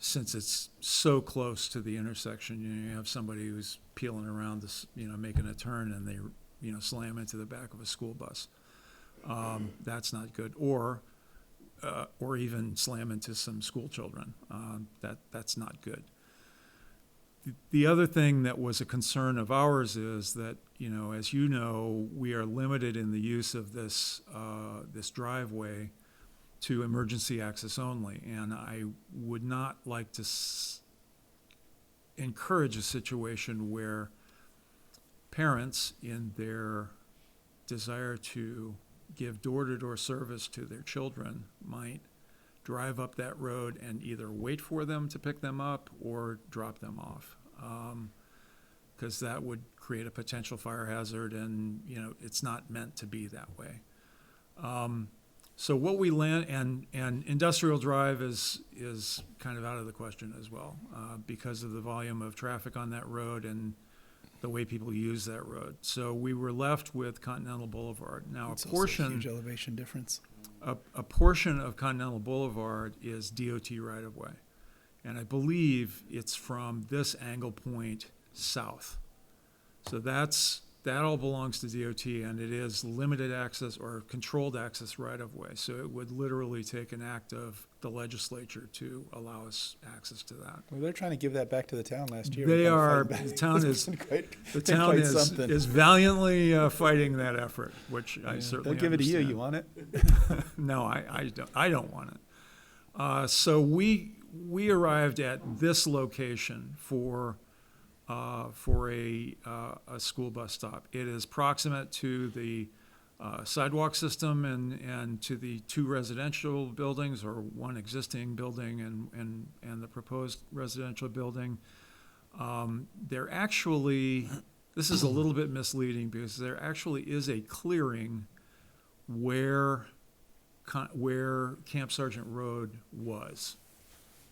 Since it's so close to the intersection, you have somebody who's peeling around this, making a turn, and they, slam into the back of a school bus. That's not good. Or even slam into some school children. That's not good. The other thing that was a concern of ours is that, as you know, we are limited in the use of this driveway to emergency access only, and I would not like to encourage a situation where parents, in their desire to give door-to-door service to their children, might drive up that road and either wait for them to pick them up or drop them off, because that would create a potential fire hazard, and it's not meant to be that way. So what we land, and Industrial Drive is kind of out of the question as well, because of the volume of traffic on that road and the way people use that road. So we were left with Continental Boulevard. Now, It's also a huge elevation difference. a portion of Continental Boulevard is DOT right-of-way. And I believe it's from this angle point south. So that all belongs to DOT, and it is limited access or controlled access right-of-way. So it would literally take an act of the legislature to allow us access to that. Well, they're trying to give that back to the town last year. They We're are, fighting back. the town It's is, been quite- the been town quite is something. valiantly fighting that effort, which I Yeah, certainly they'll give it to you. understand. You want it? No, I don't want it. So we arrived at this location for a school bus stop. It is proximate to the sidewalk system and to the two residential buildings, or one existing building and the proposed residential building. This is a little bit misleading, because there actually is a clearing where Camp Sargent Road was.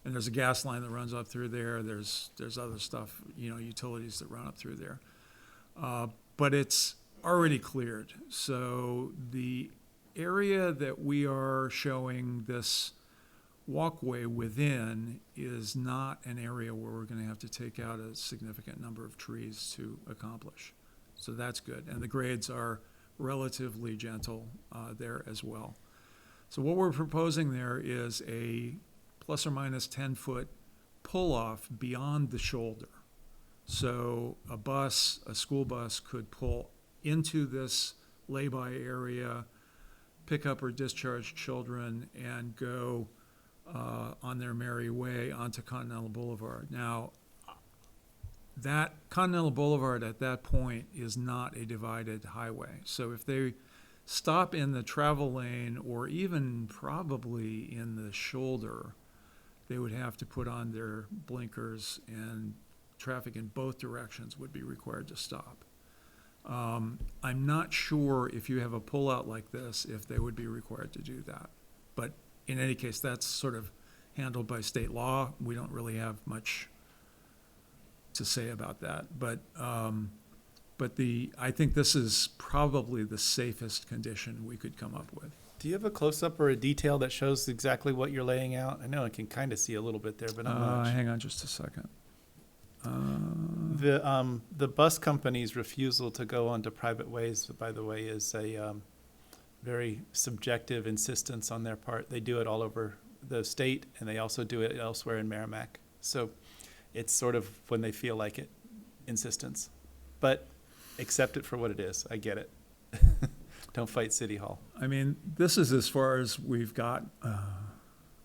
And there's a gas line that runs up through there. There's other stuff, utilities that run up through there. But it's already cleared. So the area that we are showing this walkway within is not an area where we're going to have to take out a significant number of trees to accomplish. So that's good. And the grades are relatively gentle there as well. So what we're proposing there is a plus or minus 10-foot pull-off beyond the shoulder. So a school bus could pull into this lay-by area, pick up or discharge children, and go on their merry way onto Continental Boulevard. Now, that Continental Boulevard at that point is not a divided highway. So if they stop in the travel lane, or even probably in the shoulder, they would have to put on their blinkers, and traffic in both directions would be required to stop. I'm not sure if you have a pullout like this, if they would be required to do that. But in any case, that's sort of handled by state law. We don't really have much to say about that. But I think this is probably the safest condition we could come up with. Do you have a close-up or a detail that shows exactly what you're laying out? I know I can kind of see a little bit there, but not much. Hang on just a second. The bus company's refusal to go onto private ways, by the way, is a very subjective insistence on their part. They do it all over the state, and they also do it elsewhere in Merrimack. So it's sort of when they feel like it, insistence. But accept it for what it is. I get it. Don't fight City Hall. I mean, this is as far as we've got.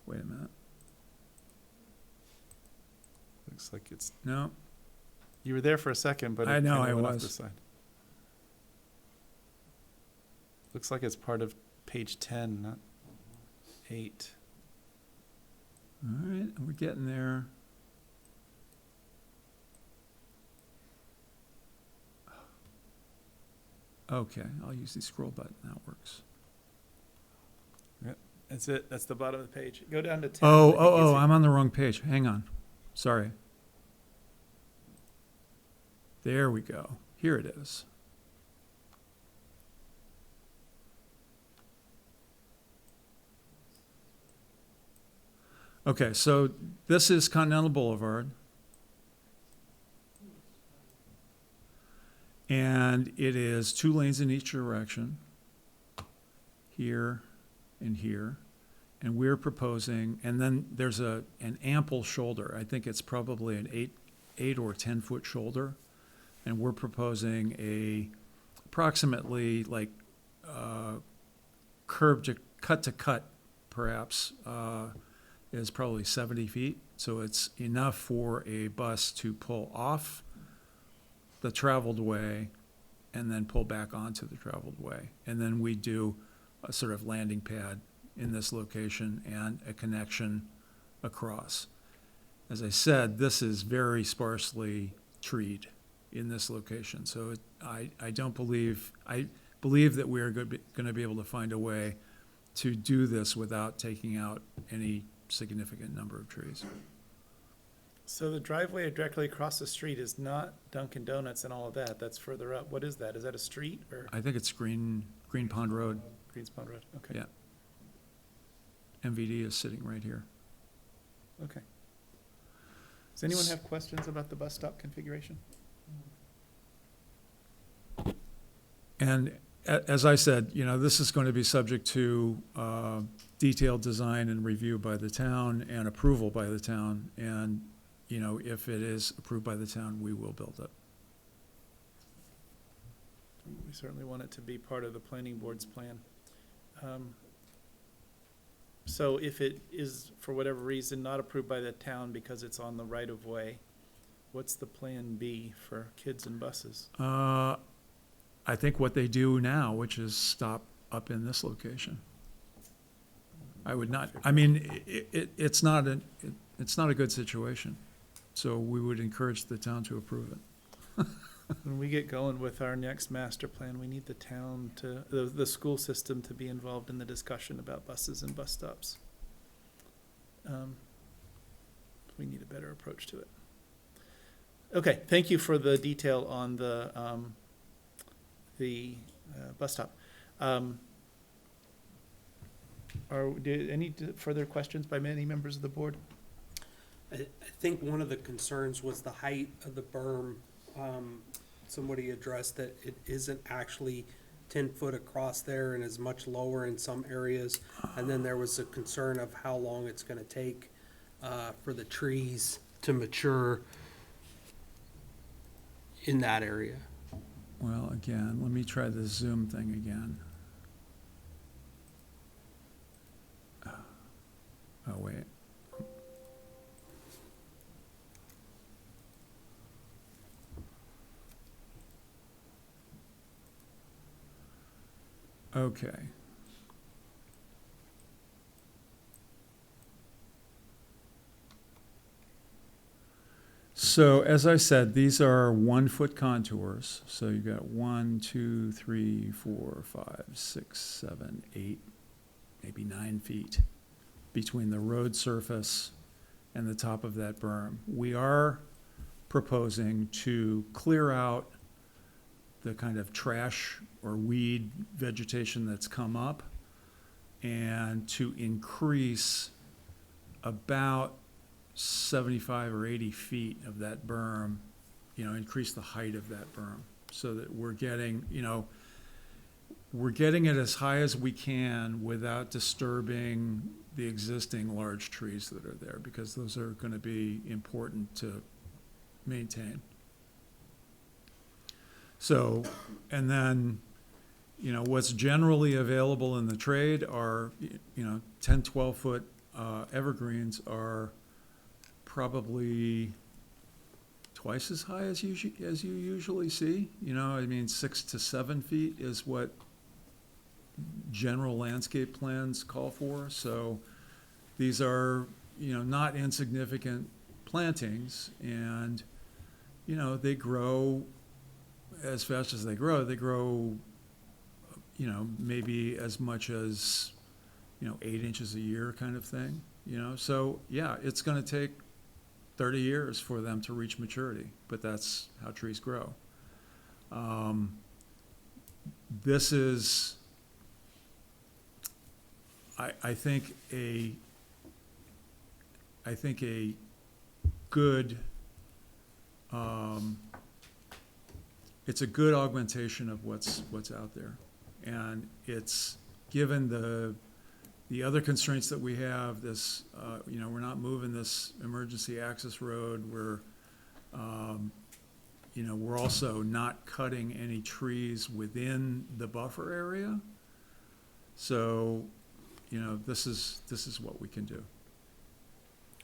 Wait a minute. Looks like it's. No, You were there for a second, but I it know, kinda I went off was. the side. Looks like it's part of page 10, not 8. all right, we're getting there. Okay, I'll use the scroll button. That works. That's it. That's the bottom of the page. Go down to 10. Oh, I'm on the wrong page. Hang on. Sorry. There we go. Here it is. Okay, so this is Continental Boulevard. And it is 2 lanes in each direction, here and here. And we're proposing, and then there's an ample shoulder. I think it's probably an 8 or 10-foot shoulder. And we're proposing approximately like curb to cut, perhaps, is probably 70 feet. So it's enough for a bus to pull off the traveled way and then pull back onto the traveled way. And then we do a sort of landing pad in this location and a connection across. As I said, this is very sparsely treed in this location. So I believe that we're going to be able to find a way to do this without taking out any significant number of trees. So the driveway directly across the street is not Dunkin' Donuts and all of that. That's further up. What is that? Is that a street or I think it's Green Pond Road. Greens Pond Road? Okay. Yeah. MVD is sitting right here. Okay. Does anyone have questions about the bus stop configuration? And as I said, this is going to be subject to detailed design and review by the town and approval by the town. And, if it is approved by the town, we will build it. We certainly want it to be part of the planning board's plan. So if it is, for whatever reason, not approved by the town because it's on the right of way, what's the plan B for kids and buses? I think what they do now, which is stop up in this location. I would not, it's not a good situation. So we would encourage the town to approve it. When we get going with our next master plan, we need the town the school system to be involved in the discussion about buses and bus stops. We need a better approach to it. Okay, thank you for the detail on the bus stop. Any further questions by any members of the board? I think one of the concerns was the height of the berm. Somebody addressed that it isn't actually 10 foot across there and is much lower in some areas. And then there was a concern of how long it's going to take for the trees to mature in that area. Well, again, let me try the zoom thing again. Oh, wait. Okay. So as I said, these are 1 foot contours. So you've got 1, 2, 3, 4, 5, 6, 7, 8, maybe 9 feet between the road surface and the top of that berm. We are proposing to clear out the kind of trash or weed vegetation that's come up and to increase about 75 or 80 feet of that berm, increase the height of that berm so that we're getting it as high as we can without disturbing the existing large trees that are there, because those are going to be important to maintain. So, and then, what's generally available in the trade are, 10, 12 foot evergreens are probably twice as high as you usually see. 6 to 7 feet is what general landscape plans call for. So these are, not insignificant plantings, and, they grow as fast as they grow. They grow, maybe as much as, 8 inches a year kind of thing, So, yeah, it's going to take 30 years for them to reach maturity, but that's how trees grow. This is, I think, I think, a good, it's a good augmentation of what's out there. And it's, given the other constraints that we have, this, we're not moving this emergency access road, we're also not cutting any trees within the buffer area. So, this is what we can do.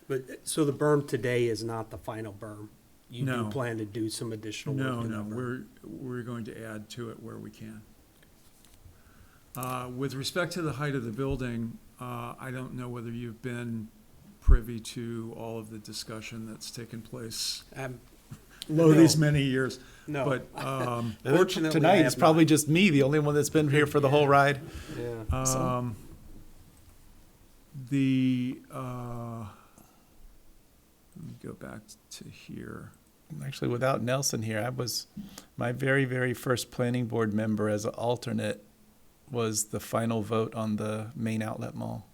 But, so the berm today is not the final berm? You do No. plan to do some additional work No, in no, that berm? we're going to add to it where we can. With respect to the height of the building, I don't know whether you've been privy to all of the discussion that's taken place No. these many years. No. But, Fortunately, I Tonight, have it's probably not. just me, the only one that's been here for the whole ride. Yeah. Let me go back to here. Actually, without Nelson here, I was, my very, very first planning board member as an alternate was the final vote on the main outlet mall.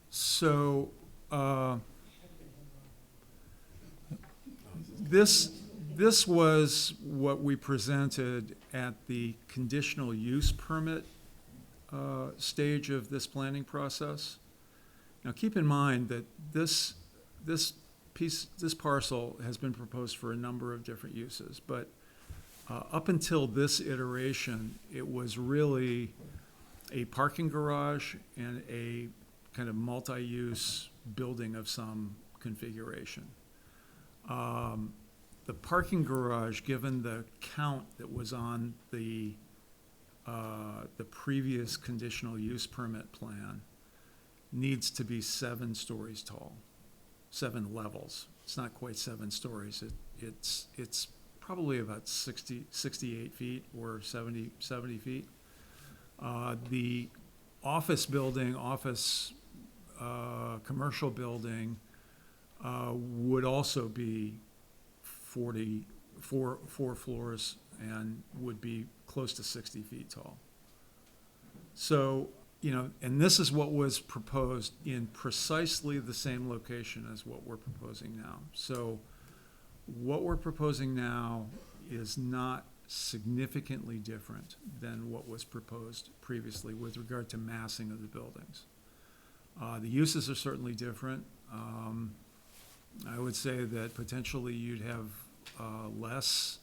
So, this was what we presented at the conditional use permit stage of this planning process. Now, keep in mind that this parcel has been proposed for a number of different uses, but up until this iteration, it was really a parking garage and a kind of multi-use building of some configuration. The parking garage, given the count that was on the previous conditional use permit plan, needs to be 7 stories tall, 7 levels. It's not quite 7 stories. It's probably about 68 feet or 70 feet. The office building, commercial building, would also be 4 floors and would be close to 60 feet tall. So, and this is what was proposed in precisely the same location as what we're proposing now. So what we're proposing now is not significantly different than what was proposed previously with regard to massing of the buildings. The uses are certainly different. I would say that potentially you'd have less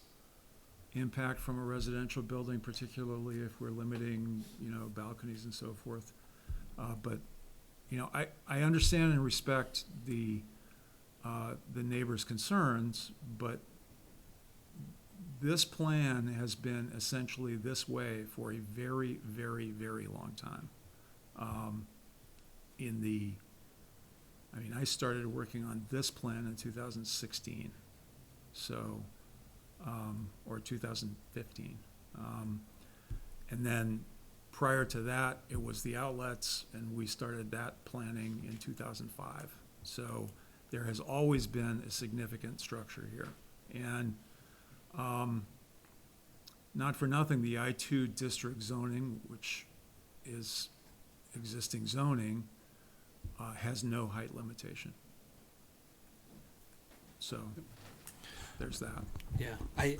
impact from a residential building, particularly if we're limiting, balconies and so forth. But, I understand and respect the neighbors' concerns, but this plan has been essentially this way for a very, very, very long time. I started working on this plan in 2016, so, or 2015. And then prior to that, it was the outlets, and we started that planning in 2005. So there has always been a significant structure here. And not for nothing, the I-2 district zoning, which is existing zoning, has no height limitation. So there's that. Yeah, I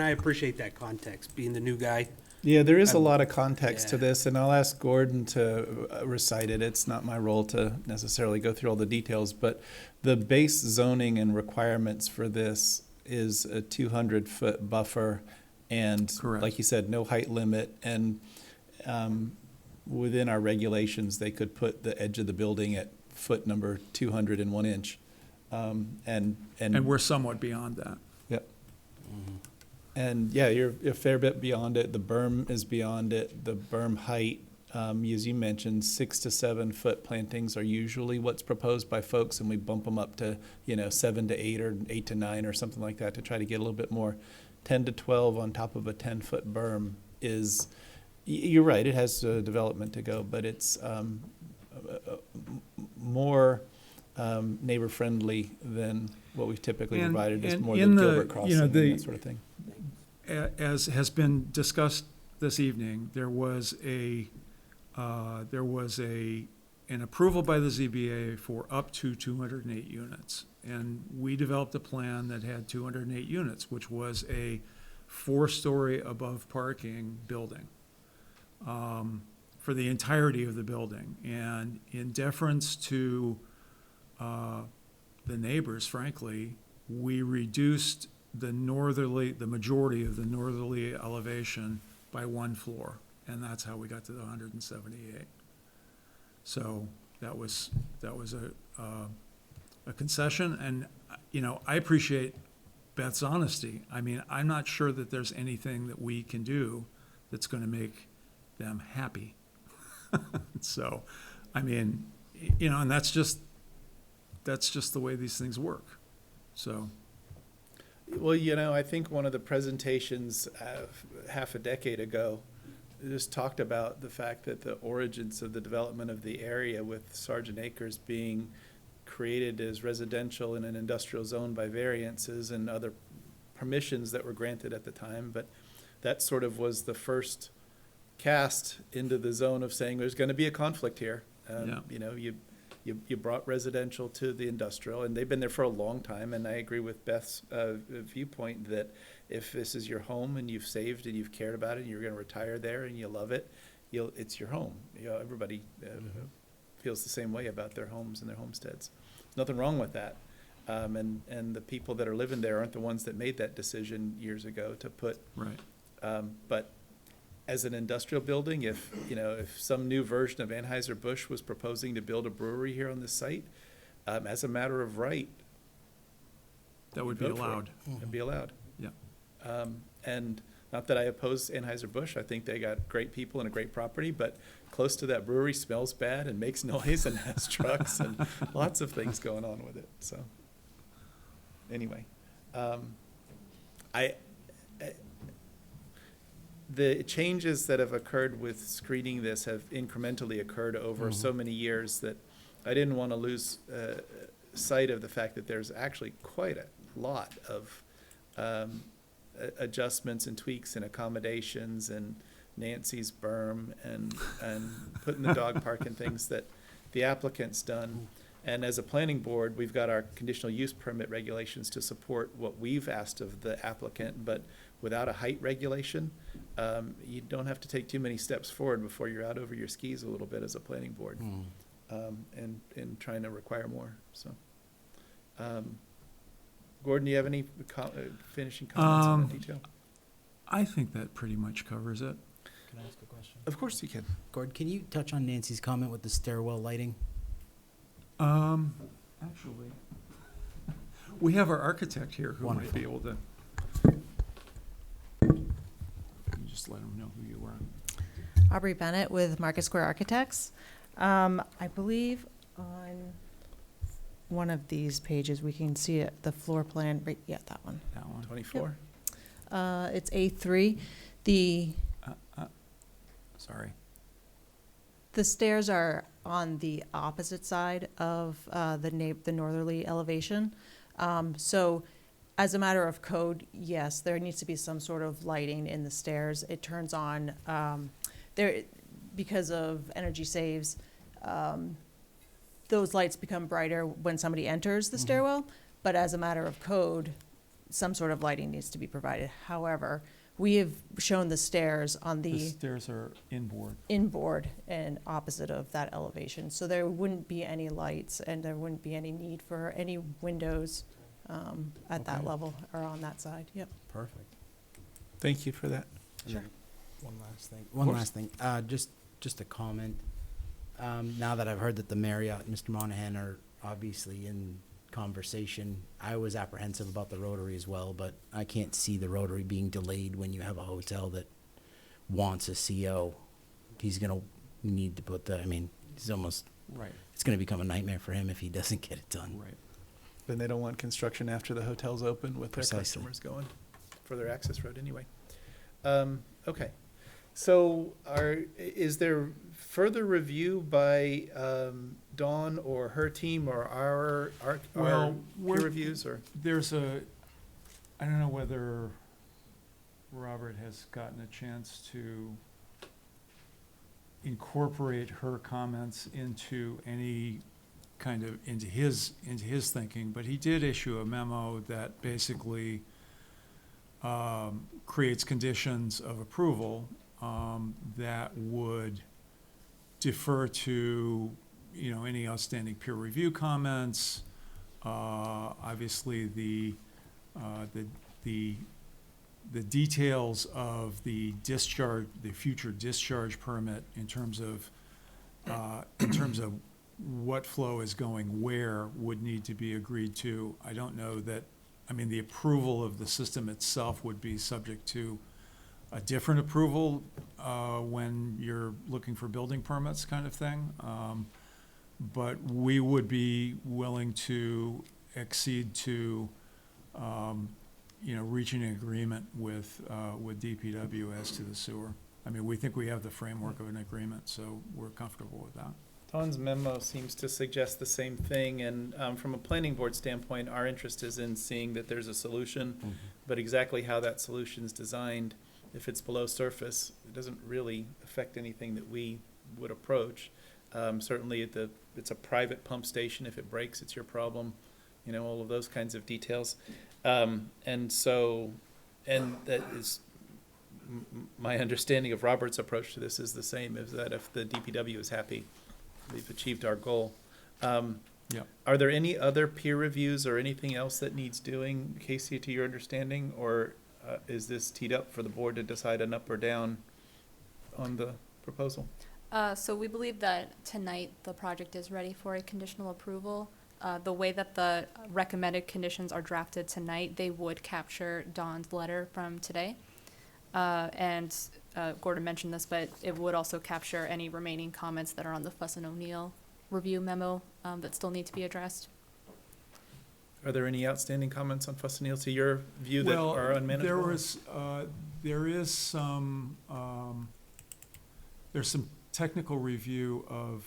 appreciate that context, being the new guy. Yeah, there is a lot of context to Yeah. this, and I'll ask Gordon to recite it. It's not my role to necessarily go through all the details, but the base zoning and requirements for this is a 200-foot buffer and, Correct. like you said, no height limit. And within our regulations, they could put the edge of the building at foot number 201 inch. And we're somewhat beyond that. Yep. And yeah, you're a fair bit beyond it. The berm is beyond it. The berm height, as you mentioned, 6 to 7 foot plantings are usually what's proposed by folks, and we bump them up to 7 to 8 or 8 to 9 or something like that to try to get a little bit more. 10 to 12 on top of a 10-foot berm is, you're right, it has development to go, but it's more neighbor friendly than what we've typically And- provided, is and more in the the, Gilbert you Crossing know, and the- that sort of thing. As has been discussed this evening, there was a an approval by the ZBA for up to 208 units. And we developed a plan that had 208 units, which was a 4-story above parking building for the entirety of the building. And in deference to the neighbors, frankly, we reduced the majority of the northerly elevation by 1 floor. And that's how we got to the 178. So that was a concession, and, you know, I appreciate Beth's honesty. I mean, I'm not sure that there's anything that we can do that's gonna make them happy. So, I mean, you know, and that's just the way these things work, so. Well, you know, I think one of the presentations half a decade ago just talked about the fact that the origins of the development of the area, with Sergeant Acres being created as residential in an industrial zone by variances and other permissions that were granted at the time, but that sort of was the first cast into the zone of saying there's going to be a conflict here. Yeah. You know, you brought residential to the industrial, and they've been there for a long time. And I agree with Beth's viewpoint that if this is your home and you've saved and you've cared about it and you're going to retire there and you love it, it's your home. You know, everybody feels the same way about their homes and their homesteads. There's nothing wrong with that. And the people that are living there aren't the ones that made that decision years ago to put. Right. But as an industrial building, if some new version of Anheuser-Busch was proposing to build a brewery here on this site, as a matter of right, That would be vote for it. allowed. It'd be allowed. Yeah. And not that I oppose Anheuser-Busch, I think they got great people and a great property, but close to that brewery smells bad and makes noise and has trucks and lots of things going on with it, so. Anyway, the changes that have occurred with screening this have incrementally occurred over so many years that I didn't want to lose sight of the fact that there's actually quite a lot of adjustments and tweaks and accommodations and Nancy's berm and putting the dog park and things that the applicant's done. And as a planning board, we've got our conditional use permit regulations to support what we've asked of the applicant, but without a height regulation, you don't have to take too many steps forward before you're out over your skis a little bit as a planning board, and trying to require more, so. Gordon, do you have any finishing comments on the detail? I think that pretty much covers it. Can I ask a question? Of course you can. Gord, can you touch on Nancy's comment with the stairwell lighting? Actually, we have our architect here who might be able to. You just let him know who you are. Aubrey Bennett with Market Square Architects. I believe on one of these pages, we can see it, the floor plan, right, yeah, that one. That one. 24? It's A3. Sorry. The stairs are on the opposite side of the northerly elevation. So as a matter of code, yes, there needs to be some sort of lighting in the stairs. It turns on, because of energy saves, those lights become brighter when somebody enters the stairwell. But as a matter of code, some sort of lighting needs to be provided. However, we have shown the stairs on The stairs are inboard. inboard and opposite of that elevation. So there wouldn't be any lights and there wouldn't be any need for any windows at that Okay. level or on that side. Yep. Perfect. Thank you for that. Sure. One last thing. Just a comment. Now that I've heard that the Marriott and Mr. Monahan are obviously in conversation, I was apprehensive about the Rotary as well, but I can't see the Rotary being delayed when you have a hotel that wants a CO. He's gonna need to put he's almost, Right. it's gonna become a nightmare for him if he doesn't get it done. Right. Then they don't want construction after the hotel's open with their Precisely. customers going for their access road anyway. Okay. So is there further review by Dawn or her team or our Well, peer reviews or? There's I don't know whether Robert has gotten a chance to incorporate her comments into any kind of, into his thinking, but he did issue a memo that basically creates conditions of approval that would defer to, any outstanding peer review comments. Obviously, the details of the discharge, the future discharge permit in terms of what flow is going where would need to be agreed to. I don't know that, the approval of the system itself would be subject to a different approval when you're looking for building permits kind of thing. But we would be willing to accede to, reaching an agreement with DPW as to the sewer. We think we have the framework of an agreement, so we're comfortable with that. Don's memo seems to suggest the same thing, and from a planning board standpoint, our interest is in seeing that there's a solution, but exactly how that solution is designed, if it's below surface, it doesn't really affect anything that we would approach. Certainly, it's a private pump station. If it breaks, it's your problem. All of those kinds of details. And that is my understanding of Robert's approach to this is the same, is that if the DPW is happy, we've achieved our goal. Are there any other peer reviews or anything else that needs doing, Casey, to your understanding, or is this teed up for the board to decide an up or down on the proposal? So we believe that tonight the project is ready for a conditional approval. The way that the recommended conditions are drafted tonight, they would capture Dawn's letter from today. And Gordon mentioned this, but it would also capture any remaining comments that are on the Fuss and O'Neill review memo that still need to be addressed. Are there any outstanding comments on Fuss and O'Neill to your view that are unmanageable? There's some technical review of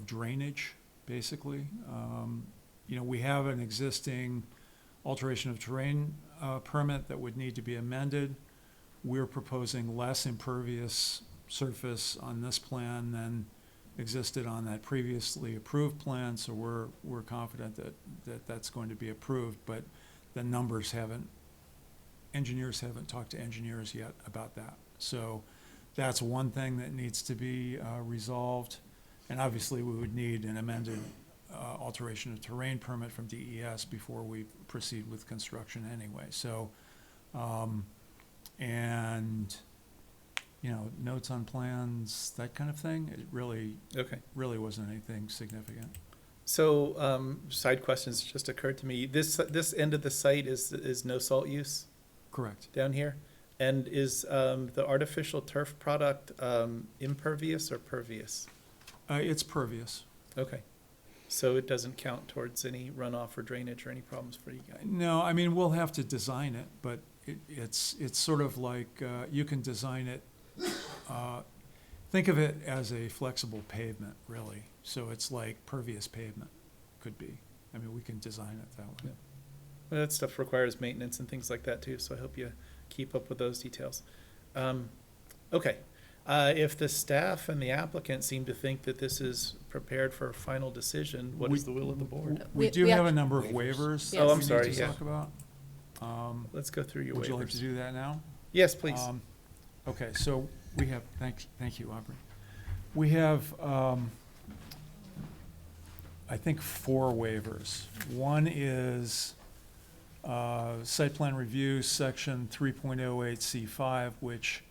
drainage, basically. We have an existing alteration of terrain permit that would need to be amended. We're proposing less impervious surface on this plan than existed on that previously approved plan, so we're confident that that's going to be approved, but the engineers haven't talked to engineers yet about that. So that's one thing that needs to be resolved, and obviously we would need an amended alteration of terrain permit from DES before we proceed with construction anyway. So, notes on plans, that kind of thing, it really wasn't anything significant. So, side questions just occurred to me. This end of the site is no salt use? Correct. Down here? And is the artificial turf product impervious or pervious? It's pervious. Okay. So it doesn't count towards any runoff or drainage or any problems for you guys? No, we'll have to design it, but it's sort of like you can design it. Think of it as a flexible pavement, really. So it's like pervious pavement could be. We can design it that way. Yeah. Well, that stuff requires maintenance and things like that too, so I hope you keep up with those details. Okay. If the staff and the applicant seem to think that this is prepared for a final decision, what is the will of the board? We do have a number of waivers. Yes. Oh, I'm sorry, We need to yeah. talk about. Let's go through your Would you like to waivers. do that now? Yes, please. Okay, so we have, thank you, Aubrey. We have, I think, 4 waivers. One is site plan review, section 3.08C5, which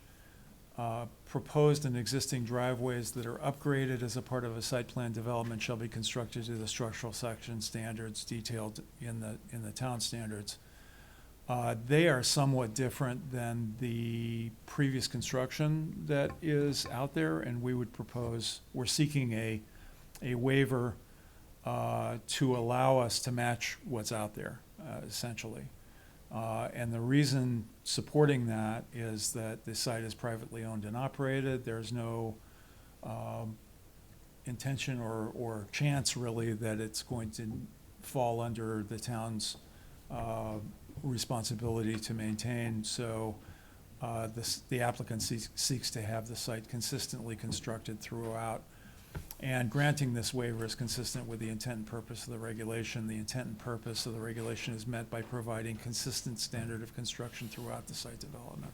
proposed and existing driveways that are upgraded as a part of a site plan development shall be constructed to the structural section standards detailed in the town standards. They are somewhat different than the previous construction that is out there, and we're seeking a waiver to allow us to match what's out there, essentially. And the reason supporting that is that the site is privately owned and operated. There's no intention or chance, really, that it's going to fall under the town's responsibility to maintain. So the applicant seeks to have the site consistently constructed throughout. And granting this waiver is consistent with the intent and purpose of the regulation. The intent and purpose of the regulation is met by providing consistent standard of construction throughout the site development.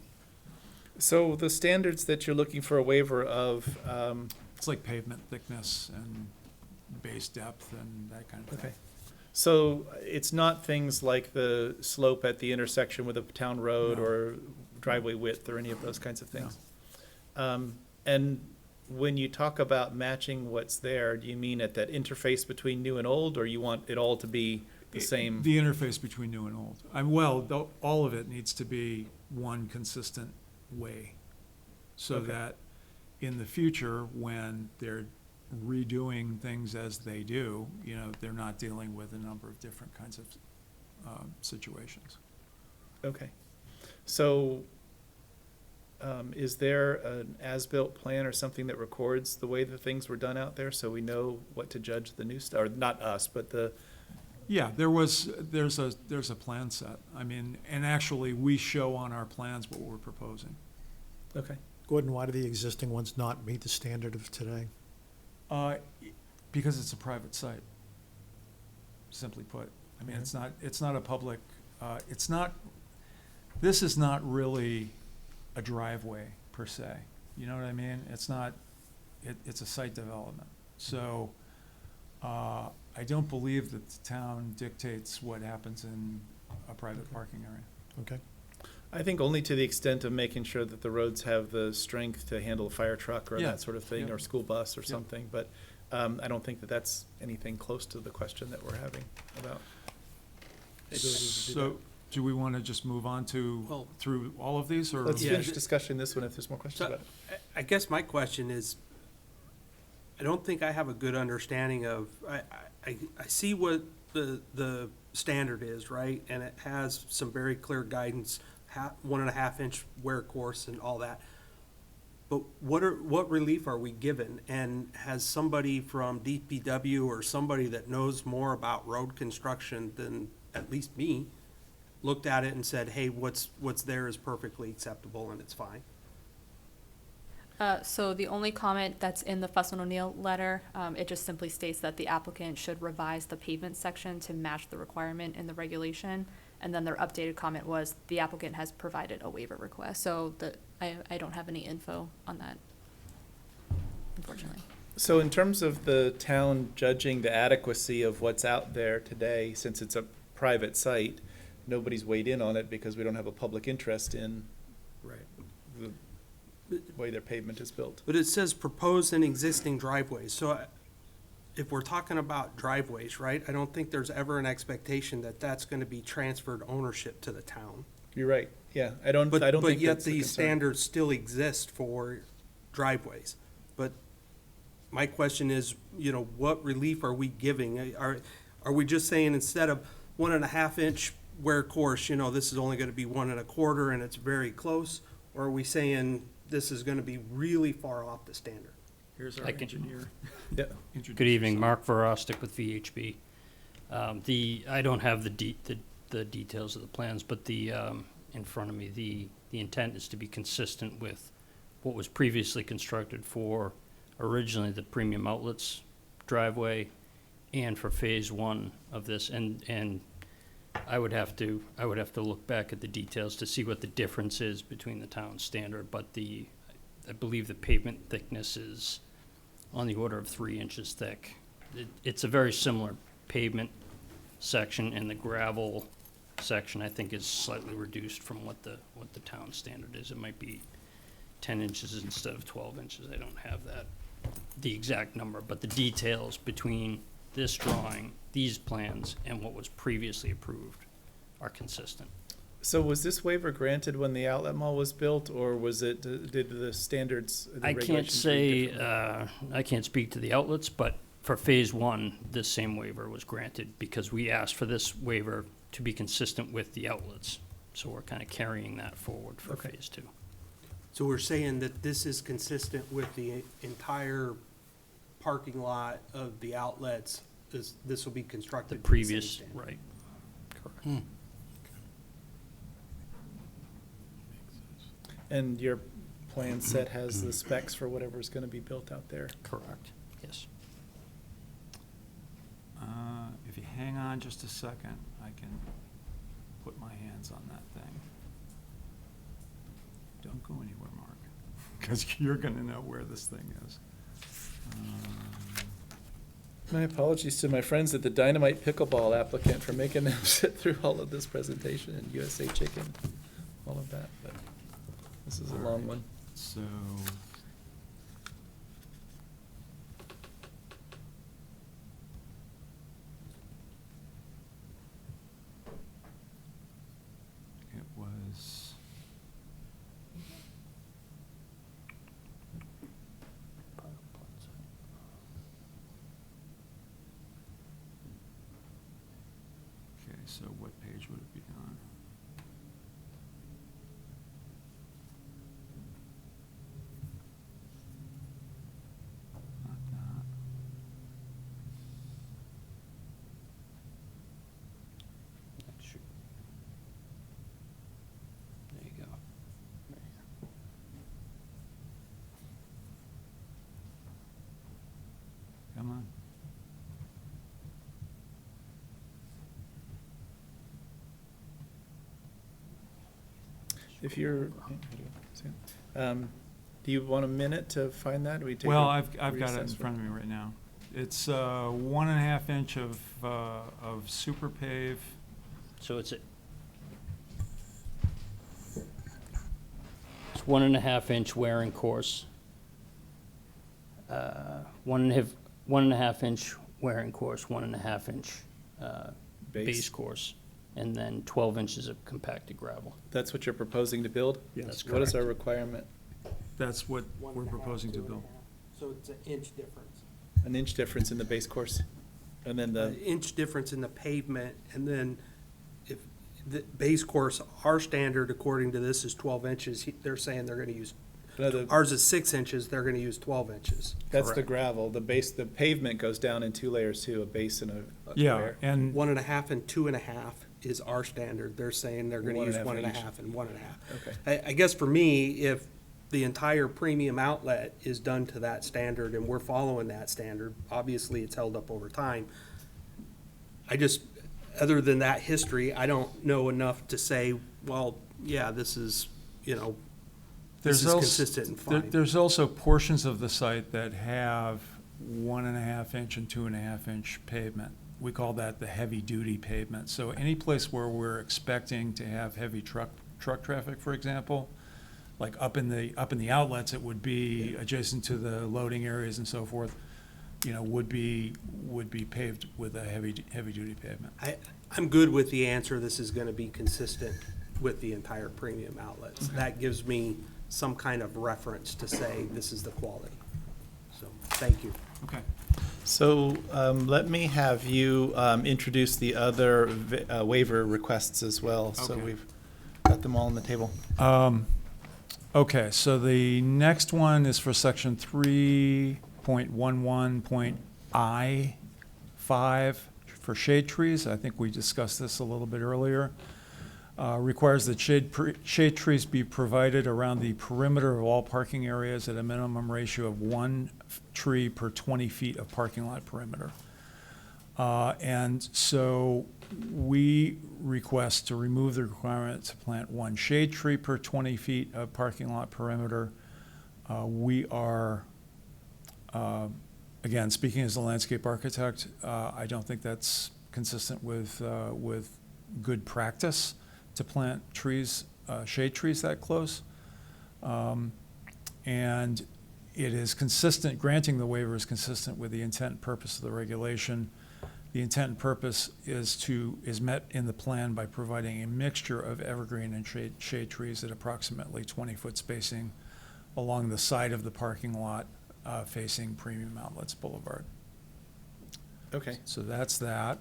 So the standards that you're looking for a waiver of, It's like pavement thickness and base depth and that kind of thing. okay. So it's not things like the slope at the intersection with a town road No. or driveway width or any of those kinds of things? And when you talk about matching what's there, do you mean at that interface between new and old, or you want it all to be the same? The interface between new and old. All of it needs to be one consistent way. So Okay. that in the future, when they're redoing things as they do, they're not dealing with a number of different kinds of situations. Okay. So, is there an as-built plan or something that records the way the things were done out there, so we know what to judge the new stuff, or not us, but the, Yeah, there's a plan set. I mean, and actually, we show on our plans what we're proposing. okay. Gordon, why do the existing ones not meet the standard of today? Because it's a private site, simply put. I mean, it's not a public, this is not really a driveway per se. You know what I mean? It's not, it's a site development. So, I don't believe that the town dictates what happens in a private parking area. Okay. I think only to the extent of making sure that the roads have the strength to handle a fire truck or Yeah, that sort of thing, yeah. or school bus or Yeah. something, but, I don't think that that's anything close to the question that we're having about. the ability to do So, do we want to just move on Well- through all of these, or? Let's Yeah. finish discussing this one if there's more questions So, about it. I guess my question is, I don't think I have a good understanding of, I see what the standard is, right? And it has some very clear guidance, 1.5-inch wear course and all that. But what relief are we given? And has somebody from DPW or somebody that knows more about road construction than at least me looked at it and said, hey, what's there is perfectly acceptable and it's fine? So the only comment that's in the Fuss and O'Neill letter, it just simply states that the applicant should revise the pavement section to match the requirement in the regulation. And then their updated comment was, the applicant has provided a waiver request. So I don't have any info on that, unfortunately. So in terms of the town judging the adequacy of what's out there today, since it's a private site, nobody's weighed in on it because we don't have a public interest in Right. the way their pavement is built. But it says proposed and existing driveways, so if we're talking about driveways, right, I don't think there's ever an expectation that that's gonna be transferred ownership to the town. You're right, yeah, I don't But think yet that's the these concern. standards still exist for driveways. But my question is, what relief are we giving? Are we just saying instead of 1.5-inch wear course, this is only gonna be 1.25 and it's very close? Or are we saying this is gonna be really far off the standard? Here's our I can- engineer. Yeah. Introduce Good evening, yourself. Mark Verostic with VHB. I don't have the details of the plans, but in front of me, the intent is to be consistent with what was previously constructed for originally the Premium Outlets driveway and for phase one of this, and I would have to look back at the details to see what the difference is between the town standard, but I believe the pavement thickness is on the order of 3 inches thick. It's a very similar pavement section, and the gravel section, I think, is slightly reduced from what the town standard is. It might be 10 inches instead of 12 inches. I don't have the exact number, but the details between this drawing, these plans, and what was previously approved are consistent. So was this waiver granted when the outlet mall was built, or was it, did the standards, the I can't regulations read say, differently? I can't speak to the outlets, but for phase one, this same waiver was granted because we asked for this waiver to be consistent with the outlets. So we're kind of carrying that forward for Okay. phase two. So we're saying that this is consistent with the entire parking lot of the outlets, this will be The constructed to the same previous, standard. right, correct. And your plan set has the specs for whatever's gonna be built out there? Correct, yes. If you hang on just a second, I can put my hands on that thing. Don't go anywhere, Mark, because you're gonna know where this thing is. My apologies to my friends at the Dynamite Pickleball applicant for making them sit through all of this presentation and USA Chicken, all of that, but this is a long one. So, it was. Okay, so what page would it be on? Not that. That should- There you go. Come on. If you're, do you want a minute to find that? We take Well, a I've got it in recess front of me right now. It's 1.5 inch of super pave. So it's 1.5 inch wearing course. 1.5 inch wearing course, 1.5 inch base course, and then 12 inches of compacted gravel. That's what you're proposing to build? Yes. That's What is correct. our requirement? That's what we're proposing to build. So it's an inch difference. An inch difference in the base course? And then An the, inch difference in the pavement, and then if the base course, our standard according to this is 12 inches, they're saying they're gonna use, no, the, ours is 6 inches, they're gonna use 12 inches. that's the correct. gravel. The base, the pavement goes down in two layers too, a base and a Yeah, layer. and 1.5 and 2.5 is our standard. They're saying they're gonna use 1.5 each. 1.5 and 1.5. Okay. I guess for me, if the entire premium outlet is done to that standard and we're following that standard, obviously it's held up over time. I just, other than that history, I don't know enough to say, well, yeah, this is, this there's is also, consistent and fine. there's also portions of the site that have 1.5 inch and 2.5 inch pavement. We call that the heavy-duty pavement. So any place where we're expecting to have heavy truck traffic, for example, like up in the outlets, it would be adjacent to the loading areas and so forth, would be paved with a heavy-duty pavement. I'm good with the answer. This is gonna be consistent with the entire premium outlets. That gives me some kind of reference to say this is the quality. So, thank you. Okay. So let me have you introduce the other waiver requests as well. So Okay. we've got them all on the table. Okay, so the next one is for section 3.11.I5 for shade trees. I think we discussed this a little bit earlier. Requires that shade trees be provided around the perimeter of all parking areas at a minimum ratio of 1 tree per 20 feet of parking lot perimeter. And so we request to remove the requirement to plant 1 shade tree per 20 feet of parking lot perimeter. We are, again, speaking as a landscape architect, I don't think that's consistent with good practice to plant trees, shade trees that close. And it is consistent, granting the waiver is consistent with the intent and purpose of the regulation. The intent and purpose is met in the plan by providing a mixture of evergreen and shade trees at approximately 20-foot spacing along the side of the parking lot facing Premium Outlets Boulevard. Okay. So that's that.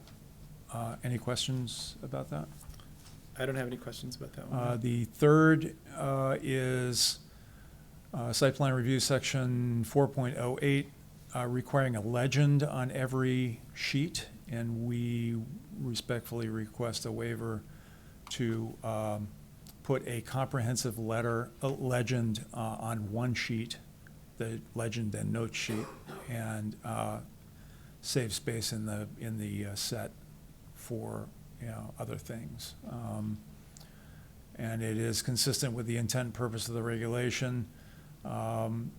Any questions about that? I don't have any questions about that one. The third is site plan review section 4.08, requiring a legend on every sheet, and we respectfully request a waiver to put a comprehensive legend on one sheet, the legend and note sheet, and save space in the set for, you know, other things. And it is consistent with the intent and purpose of the regulation, and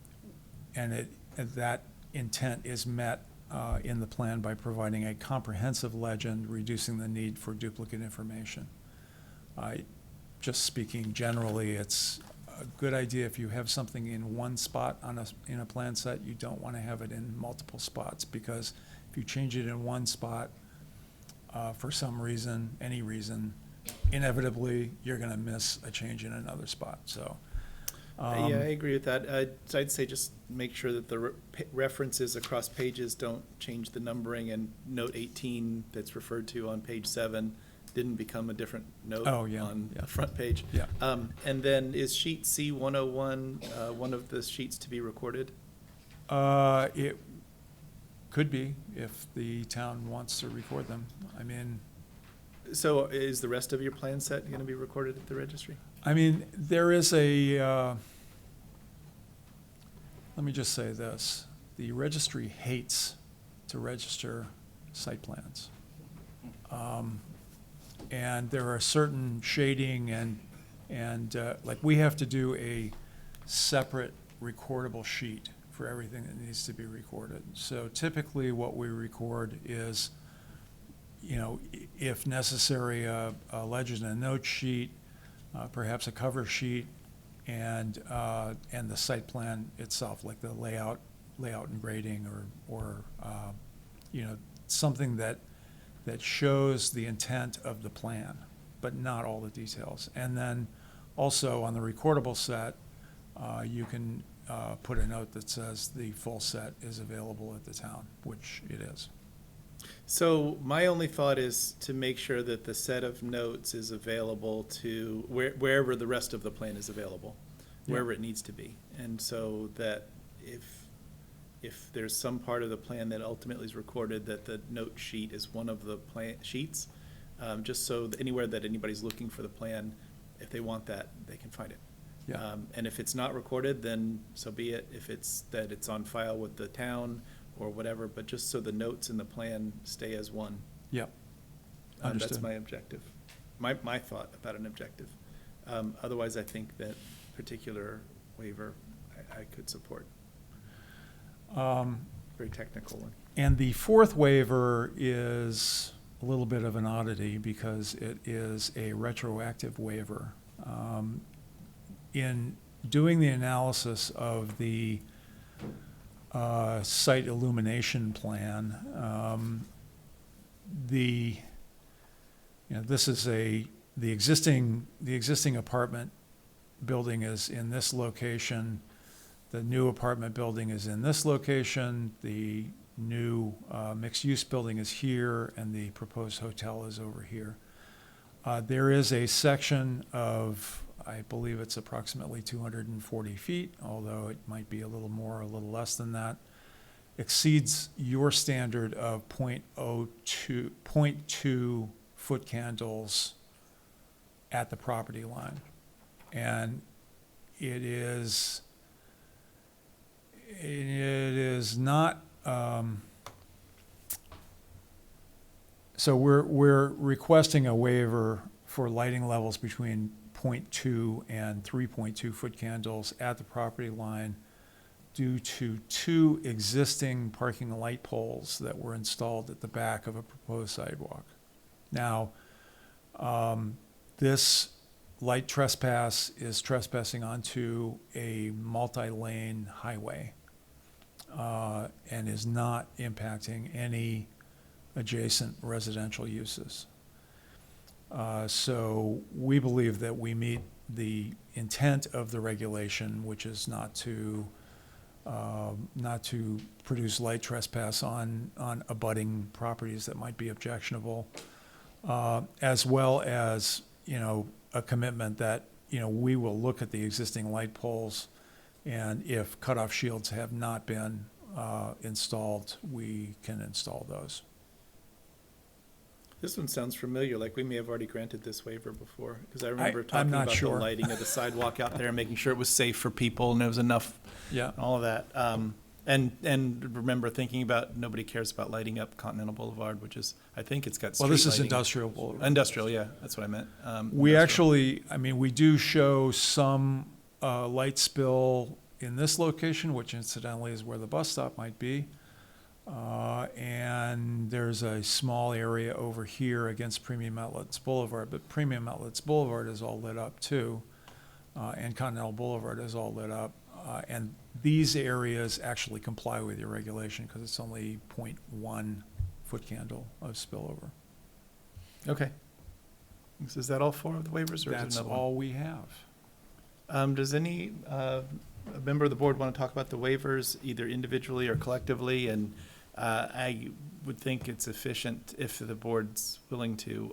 that intent is met in the plan by providing a comprehensive legend, reducing the need for duplicate information. Just speaking generally, it's a good idea if you have something in one spot in a plan set, you don't want to have it in multiple spots, because if you change it in one spot for some reason, any reason, inevitably you're going to miss a change in another spot. So. Yeah, I agree with that. So I'd say just make sure that the references across pages don't change the numbering, and note 18 that's referred to on page 7 didn't become a different note on the front page. Yeah. And then is sheet C101 one of the sheets to be recorded? It could be if the town wants to record them. I mean. So is the rest of your plan set going to be recorded at the registry? I mean, there is a, let me just say this. The registry hates to register site plans. And there are certain shading and like we have to do a separate recordable sheet for everything that needs to be recorded. So typically what we record is, you know, if necessary, a legend and note sheet, perhaps a cover sheet, and the site plan itself, like the layout and grading, or you know, something that shows the intent of the plan, but not all the details. And then also on the recordable set, you can put a note that says the full set is available at the town, which it is. So my only thought is to make sure that the set of notes is available to wherever the rest of the plan is available, wherever it needs to be. And so that if there's some part of the plan that ultimately is recorded, that the note sheet is one of the plan sheets, just so that anywhere that anybody's looking for the plan, if they want that, they can find it. Yeah. And if it's not recorded, then so be it. If it's that it's on file with the town or whatever, but just so the notes in the plan stay as one. Yep. That's Understood. my objective, my thought about an objective. Otherwise, I think that particular waiver I could support. Very technical one. And the fourth waiver is a little bit of an oddity because it is a retroactive waiver. In doing the analysis of the site illumination plan, this is the existing apartment building is in this location. The new apartment building is in this location. The new mixed-use building is here, and the proposed hotel is over here. There is a section of, I believe it's approximately 240 feet, although it might be a little more or a little less than that, exceeds your standard of 0.2 foot candles at the property line. And it is not, so we're requesting a waiver for lighting levels between 0.2 and 3.2 foot candles at the property line due to 2 existing parking light poles that were installed at the back of a proposed sidewalk. Now, this light trespass is trespassing onto a multi-lane highway and is not impacting any adjacent residential uses. So we believe that we meet the intent of the regulation, which is not to produce light trespass on abutting properties that might be objectionable, as well as, a commitment that, we will look at the existing light poles, and if cutoff shields have not been installed, we can install those. This one sounds familiar, like we may have already granted this waiver before, because I remember I'm talking not about the sure. lighting of the sidewalk out there, and making sure it was safe for people and there was enough, Yeah. all of that. And remember thinking about, nobody cares about lighting up Continental Boulevard, which is, I think it's got street Well, this is lighting. Industrial Boulevard. Industrial, yeah, that's what I meant. We Industrial. actually, I mean, we do show some light spill in this location, which incidentally is where the bus stop might be. And there's a small area over here against Premium Outlets Boulevard, but Premium Outlets Boulevard is all lit up too. And Continental Boulevard is all lit up. And these areas actually comply with your regulation because it's only 0.1 foot candle of spillover. Okay. So is that all four of the waivers, or is there That's another one? all we have. Does any member of the board want to talk about the waivers, either individually or collectively? And I would think it's efficient if the board's willing to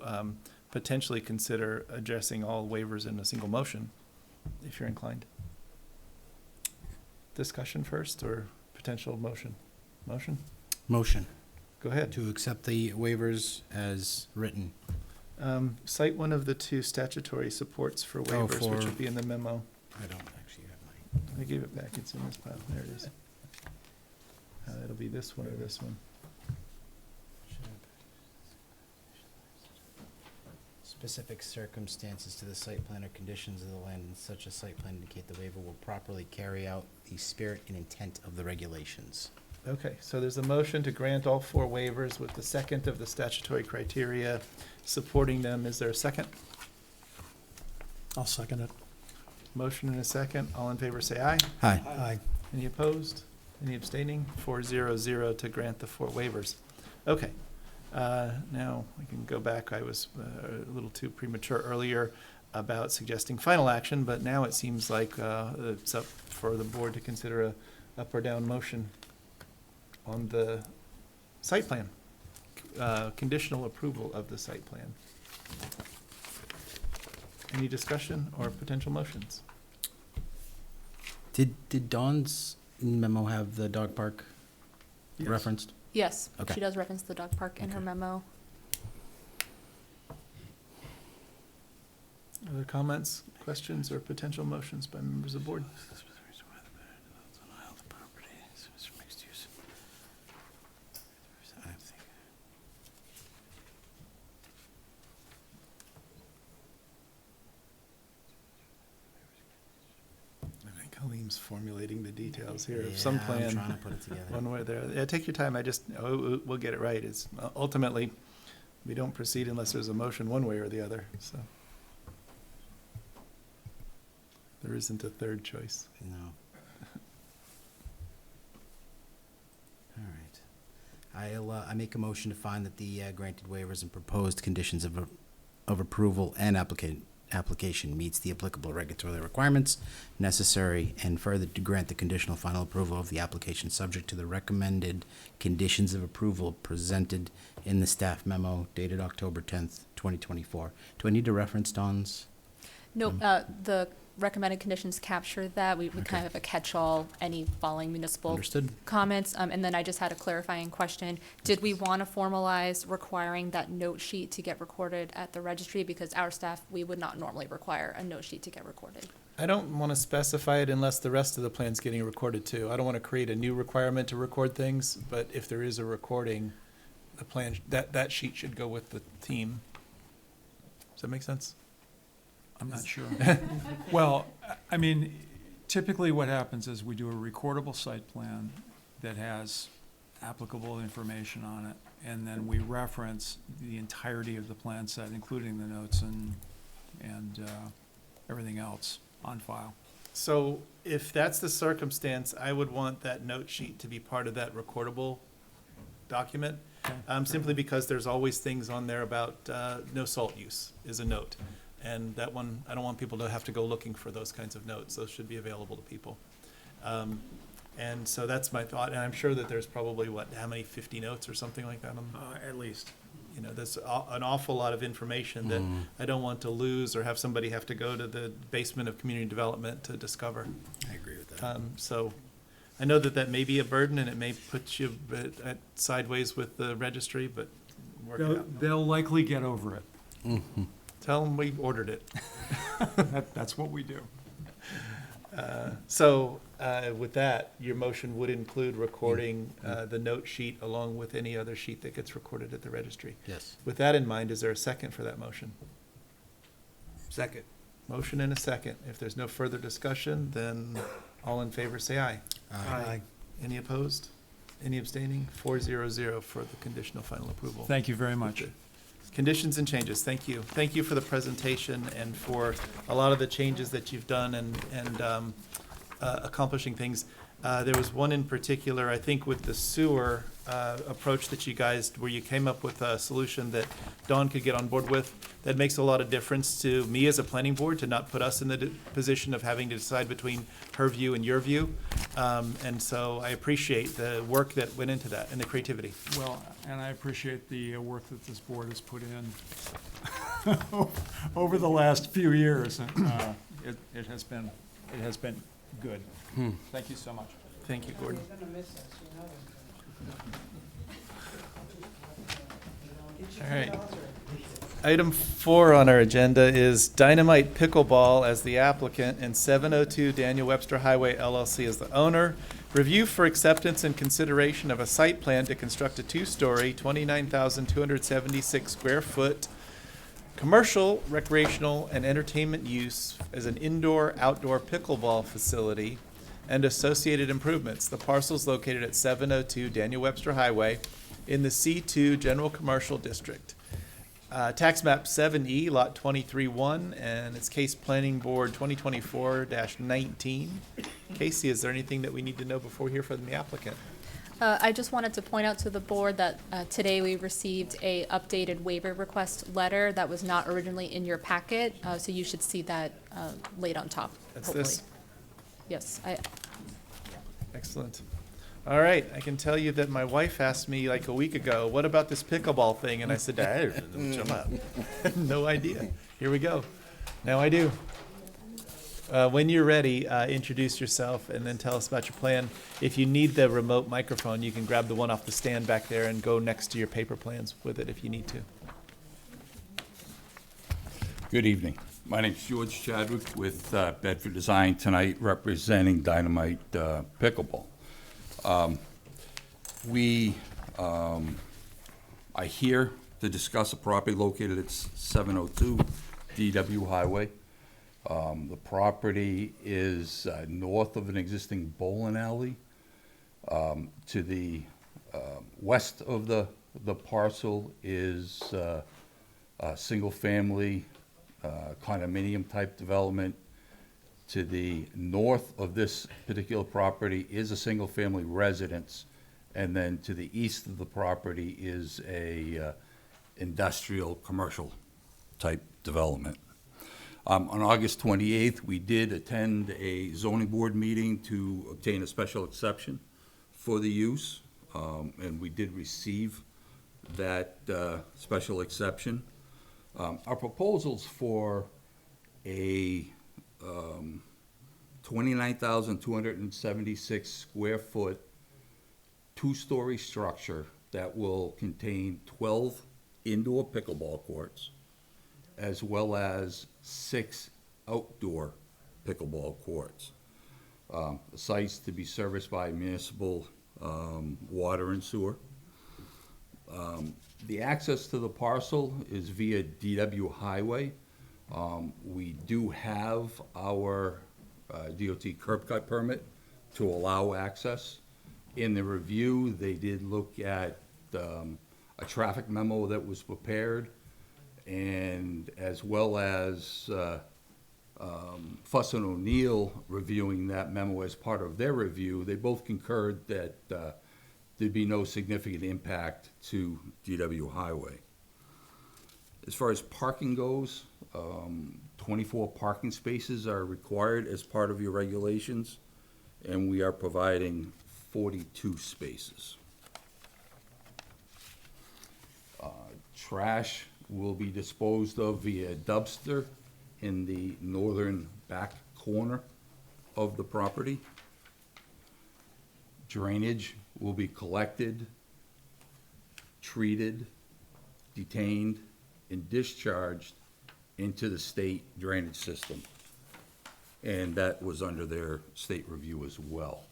potentially consider addressing all waivers in a single motion, if you're inclined. Discussion first, or potential motion? Motion? Motion Go ahead. to accept the waivers as written. Cite one of the two statutory supports for waivers, which will be in the memo. I don't actually have my. I gave it back, it's in this pile, there it is. It'll be this one or this one. Specific circumstances to the site plan or conditions of the land in such a site plan indicate the waiver will properly carry out the spirit and intent of the regulations. Okay, so there's a motion to grant all four waivers with the second of the statutory criteria supporting them. Is there a second? I'll second it. Motion and a second. All in favor say aye. Hi. Aye. Any opposed? Any abstaining? 4-0-0 to grant the four waivers. Okay, now we can go back. I was a little too premature earlier about suggesting final action, but now it seems like it's up for the board to consider a up or down motion on the site plan, conditional approval of the site plan. Any discussion or potential motions? Did Dawn's memo have the dog park Yes. referenced? Yes, Okay. she does reference the dog park in her Okay. memo. Other comments, questions, or potential motions by members of the board? I think Halim's formulating the details here of some Yeah, plan. I'm trying to put it together. One way or the other. Yeah, take your time. We'll get it right. It's ultimately, we don't proceed unless there's a motion one way or the other, so. There isn't a third choice. No. All right. I make a motion to find that the granted waivers and proposed conditions of approval and application meets the applicable regulatory requirements necessary, and further to grant the conditional final approval of the application subject to the recommended conditions of approval presented in the staff memo dated October 10th, 2024. Do I need to reference Dawn's? No, the recommended conditions capture that. We kind of have a catch-all, any following municipal Understood. comments. And then I just had a clarifying question. Did we want to formalize requiring that note sheet to get recorded at the registry? Because our staff, we would not normally require a note sheet to get recorded. I don't want to specify it unless the rest of the plan's getting recorded too. I don't want to create a new requirement to record things, but if there is a recording, the plan, that sheet should go with the team. Does that make sense? I'm not sure. Well, I mean, typically what happens is we do a recordable site plan that has applicable information on it, and then we reference the entirety of the plan set, including the notes and everything else on file. So if that's the circumstance, I would want that note sheet to be part of that recordable document. Simply because there's always things on there about no salt use is a note. And that one, I don't want people to have to go looking for those kinds of notes. Those should be available to people. And so that's my thought. And I'm sure that there's probably, how many, 50 notes or something like that on them? At least. You know, there's an awful lot of information that I don't want to lose or have somebody have to go to the basement of community development to discover. I agree with that. So I know that may be a burden and it may put you sideways with the registry, but work it out. They'll likely get over it. Tell them we ordered it. That's what we do. So with that, your motion would include recording the note sheet along with any other sheet that gets recorded at the registry. Yes. With that in mind, is there a second for that motion? Second. Motion and a second. If there's no further discussion, then all in favor say aye. Aye. Any opposed? Any abstaining? 400 for the conditional final approval. Thank you very much. Conditions and changes, thank you. Thank you for the presentation and for a lot of the changes that you've done and accomplishing things. There was one in particular, I think with the sewer approach that you guys, where you came up with a solution that Dawn could get on board with, that makes a lot of difference to me as a planning board, to not put us in the position of having to decide between her view and your view. And so I appreciate the work that went into that and the creativity. Well, and I appreciate the work that this board has put in over the last few years. It has been good. Thank you so much. Thank you, Gordon. All right. Item 4 on our agenda is Dynamite Pickleball as the applicant and 702 Daniel Webster Highway LLC as the owner. Review for acceptance and consideration of a site plan to construct a 2-story, 29,276 square foot commercial, recreational, and entertainment use as an indoor-outdoor pickleball facility and associated improvements. The parcel is located at 702 Daniel Webster Highway in the C2 General Commercial District. Tax map 7E, lot 23-1, and it's case planning board 2024-19. Casey, is there anything that we need to know before we hear from the applicant? I just wanted to point out to the board that today we received a updated waiver request letter that was not originally in your packet, so you should see that laid on top, That's hopefully. this? Yes, Excellent. All right, I can tell you that my wife asked me like a week ago, what about this pickleball thing? And I said, no idea. Here we go. Now I do. When you're ready, introduce yourself and then tell us about your plan. If you need the remote microphone, you can grab the one off the stand back there and go next to your paper plans with it if you need to. Good evening. My name's George Chadwick with Bedford Design, tonight representing Dynamite Pickleball. We are here to discuss a property located at 702 DW Highway. The property is north of an existing bowling alley. To the west of the parcel is a single-family condominium-type development. To the north of this particular property is a single-family residence, and then to the east of the property is a industrial, commercial-type development. On August 28th, we did attend a zoning board meeting to obtain a special exception for the use, and we did receive that special exception. Our proposals for a 29,276 square foot, 2-story structure that will contain 12 indoor pickleball courts, as well as 6 outdoor pickleball courts. The site's to be serviced by municipal water and sewer. The access to the parcel is via DW Highway. We do have our DOT curb cut permit to allow access. In the review, they did look at a traffic memo that was prepared, and as well as Fuss and O'Neill reviewing that memo as part of their review. They both concurred that there'd be no significant impact to DW Highway. As far as parking goes, 24 parking spaces are required as part of your regulations, and we are providing 42 spaces. Trash will be disposed of via dumpster in the northern back corner of the property. Drainage will be collected, treated, detained and discharged into the state drainage system. And that was under their state review as well.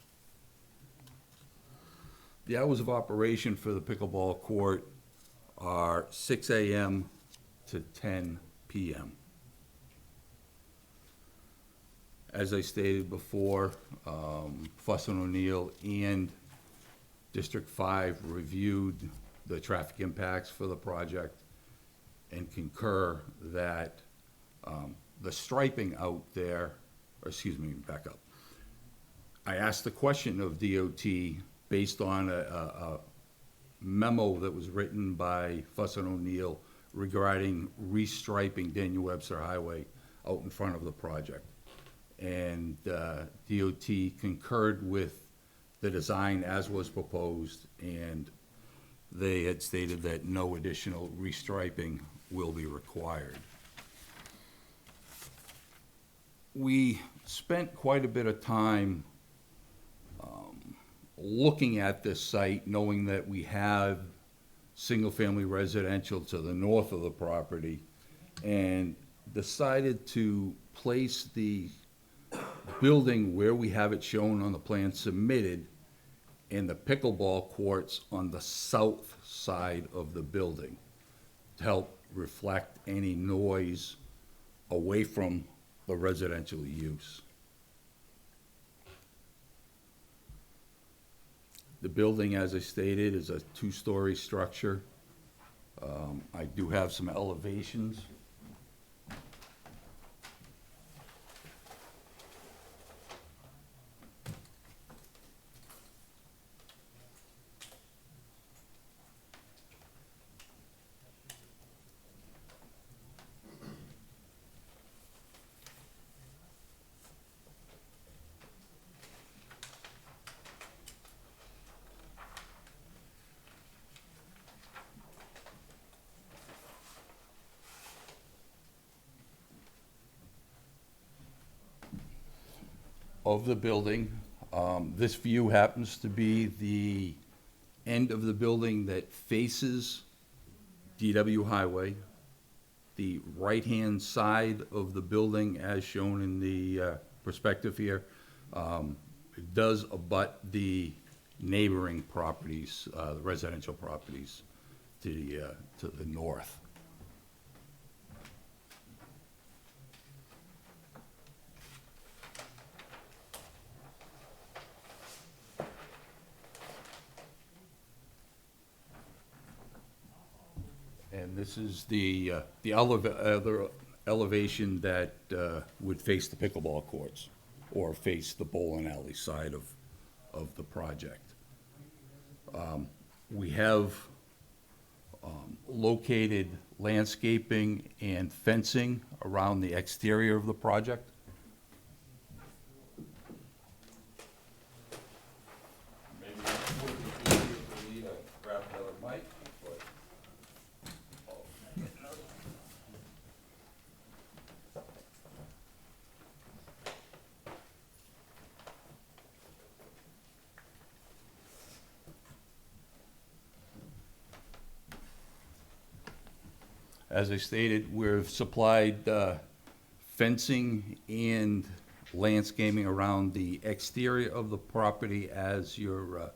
The hours of operation for the pickleball court are 6 a.m. to 10 p.m. As I stated before, Fuss and O'Neill and District 5 reviewed the traffic impacts for the project and concur that the striping out there, or excuse me, back up. I asked the question of DOT based on a memo that was written by Fuss and O'Neill regarding restriping Daniel Webster Highway out in front of the project. And DOT concurred with the design as was proposed, and they had stated that no additional restriping will be required. We spent quite a bit of time looking at this site, knowing that we have single-family residential to the north of the property, and decided to place the building where we have it shown on the plan submitted, and the pickleball courts on the south side of the building to help reflect any noise away from the residential use. The building, as I stated, is a two-story structure. I do have some elevations. Of the building. This view happens to be the end of the building that faces DW Highway. The right-hand side of the building, as shown in the perspective here, it does abut the neighboring properties, the residential properties to the north. And this is the elevation that would face the pickleball courts or face the bowling alley side of the project. We have located landscaping and fencing around the exterior of the project. Maybe it would be easier for me to grab another mic, but as I stated, we've supplied fencing and landscaping around the exterior of the property as your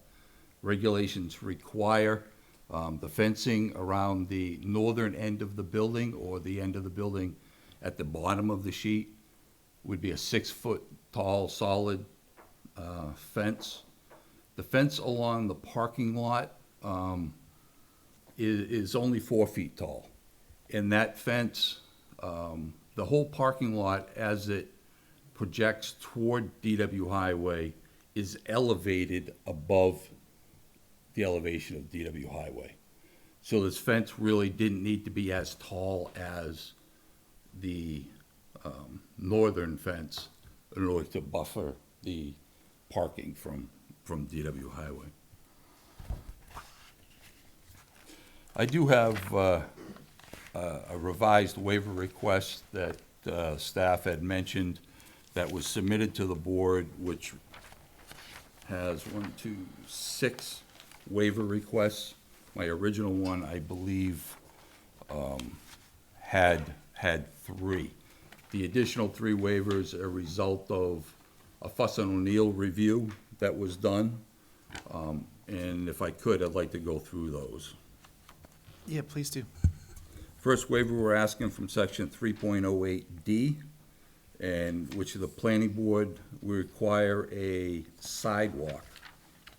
regulations require. The fencing around the northern end of the building or the end of the building at the bottom of the sheet would be a 6-foot tall solid fence. The fence along the parking lot is only 4 feet tall. And that fence, the whole parking lot as it projects toward DW Highway is elevated above the elevation of DW Highway. So this fence really didn't need to be as tall as the northern fence in order to buffer the parking from DW Highway. I do have a revised waiver request that staff had mentioned that was submitted to the board, which has 6 waiver requests. My original one, I believe, had three. The additional three waivers are a result of a Fuss and O'Neill review that was done. And if I could, I'd like to go through those. Yeah, please do. First waiver, we're asking from section 3.08D, and which the planning board will require a sidewalk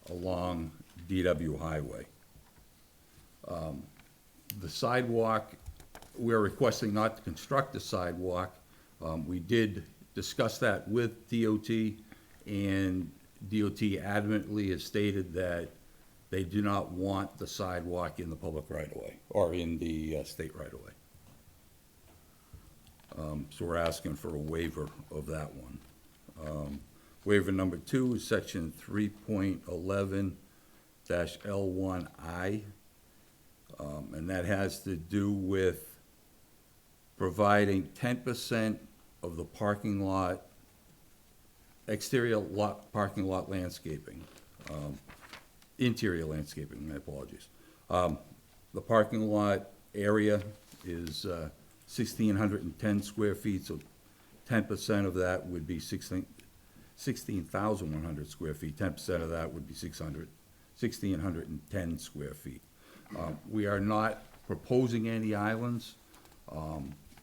along DW Highway. The sidewalk, we're requesting not to construct the sidewalk. We did discuss that with DOT, and DOT adamantly has stated that they do not want the sidewalk in the public right-of-way, or in the state right-of-way. So we're asking for a waiver of that one. Waiver number 2 is section 3.11-L1I, and that has to do with providing 10% of the parking lot, exterior lot, parking lot landscaping, interior landscaping, my apologies. The parking lot area is 1,610 square feet, so 10% of that would be 16,100 square feet. 10% of that would be 1,610 square feet. We are not proposing any islands.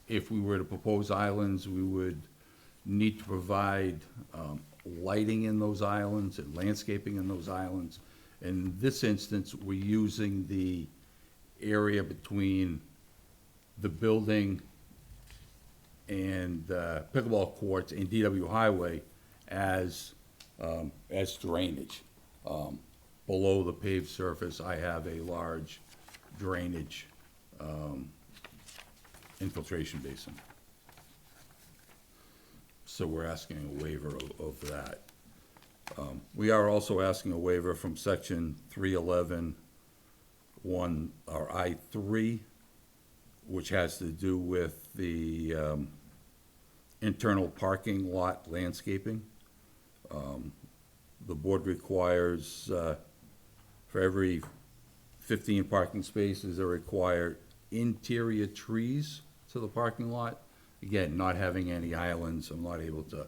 If we were to propose islands, we would need to provide lighting in those islands and landscaping in those islands. In this instance, we're using the area between the building and pickleball courts and DW Highway as drainage. Below the paved surface, I have a large drainage infiltration basin. So we're asking a waiver of that. We are also asking a waiver from section 311, or I3, which has to do with the internal parking lot landscaping. The board requires, for every 15 parking spaces, they require interior trees to the parking lot. Again, not having any islands, I'm not able to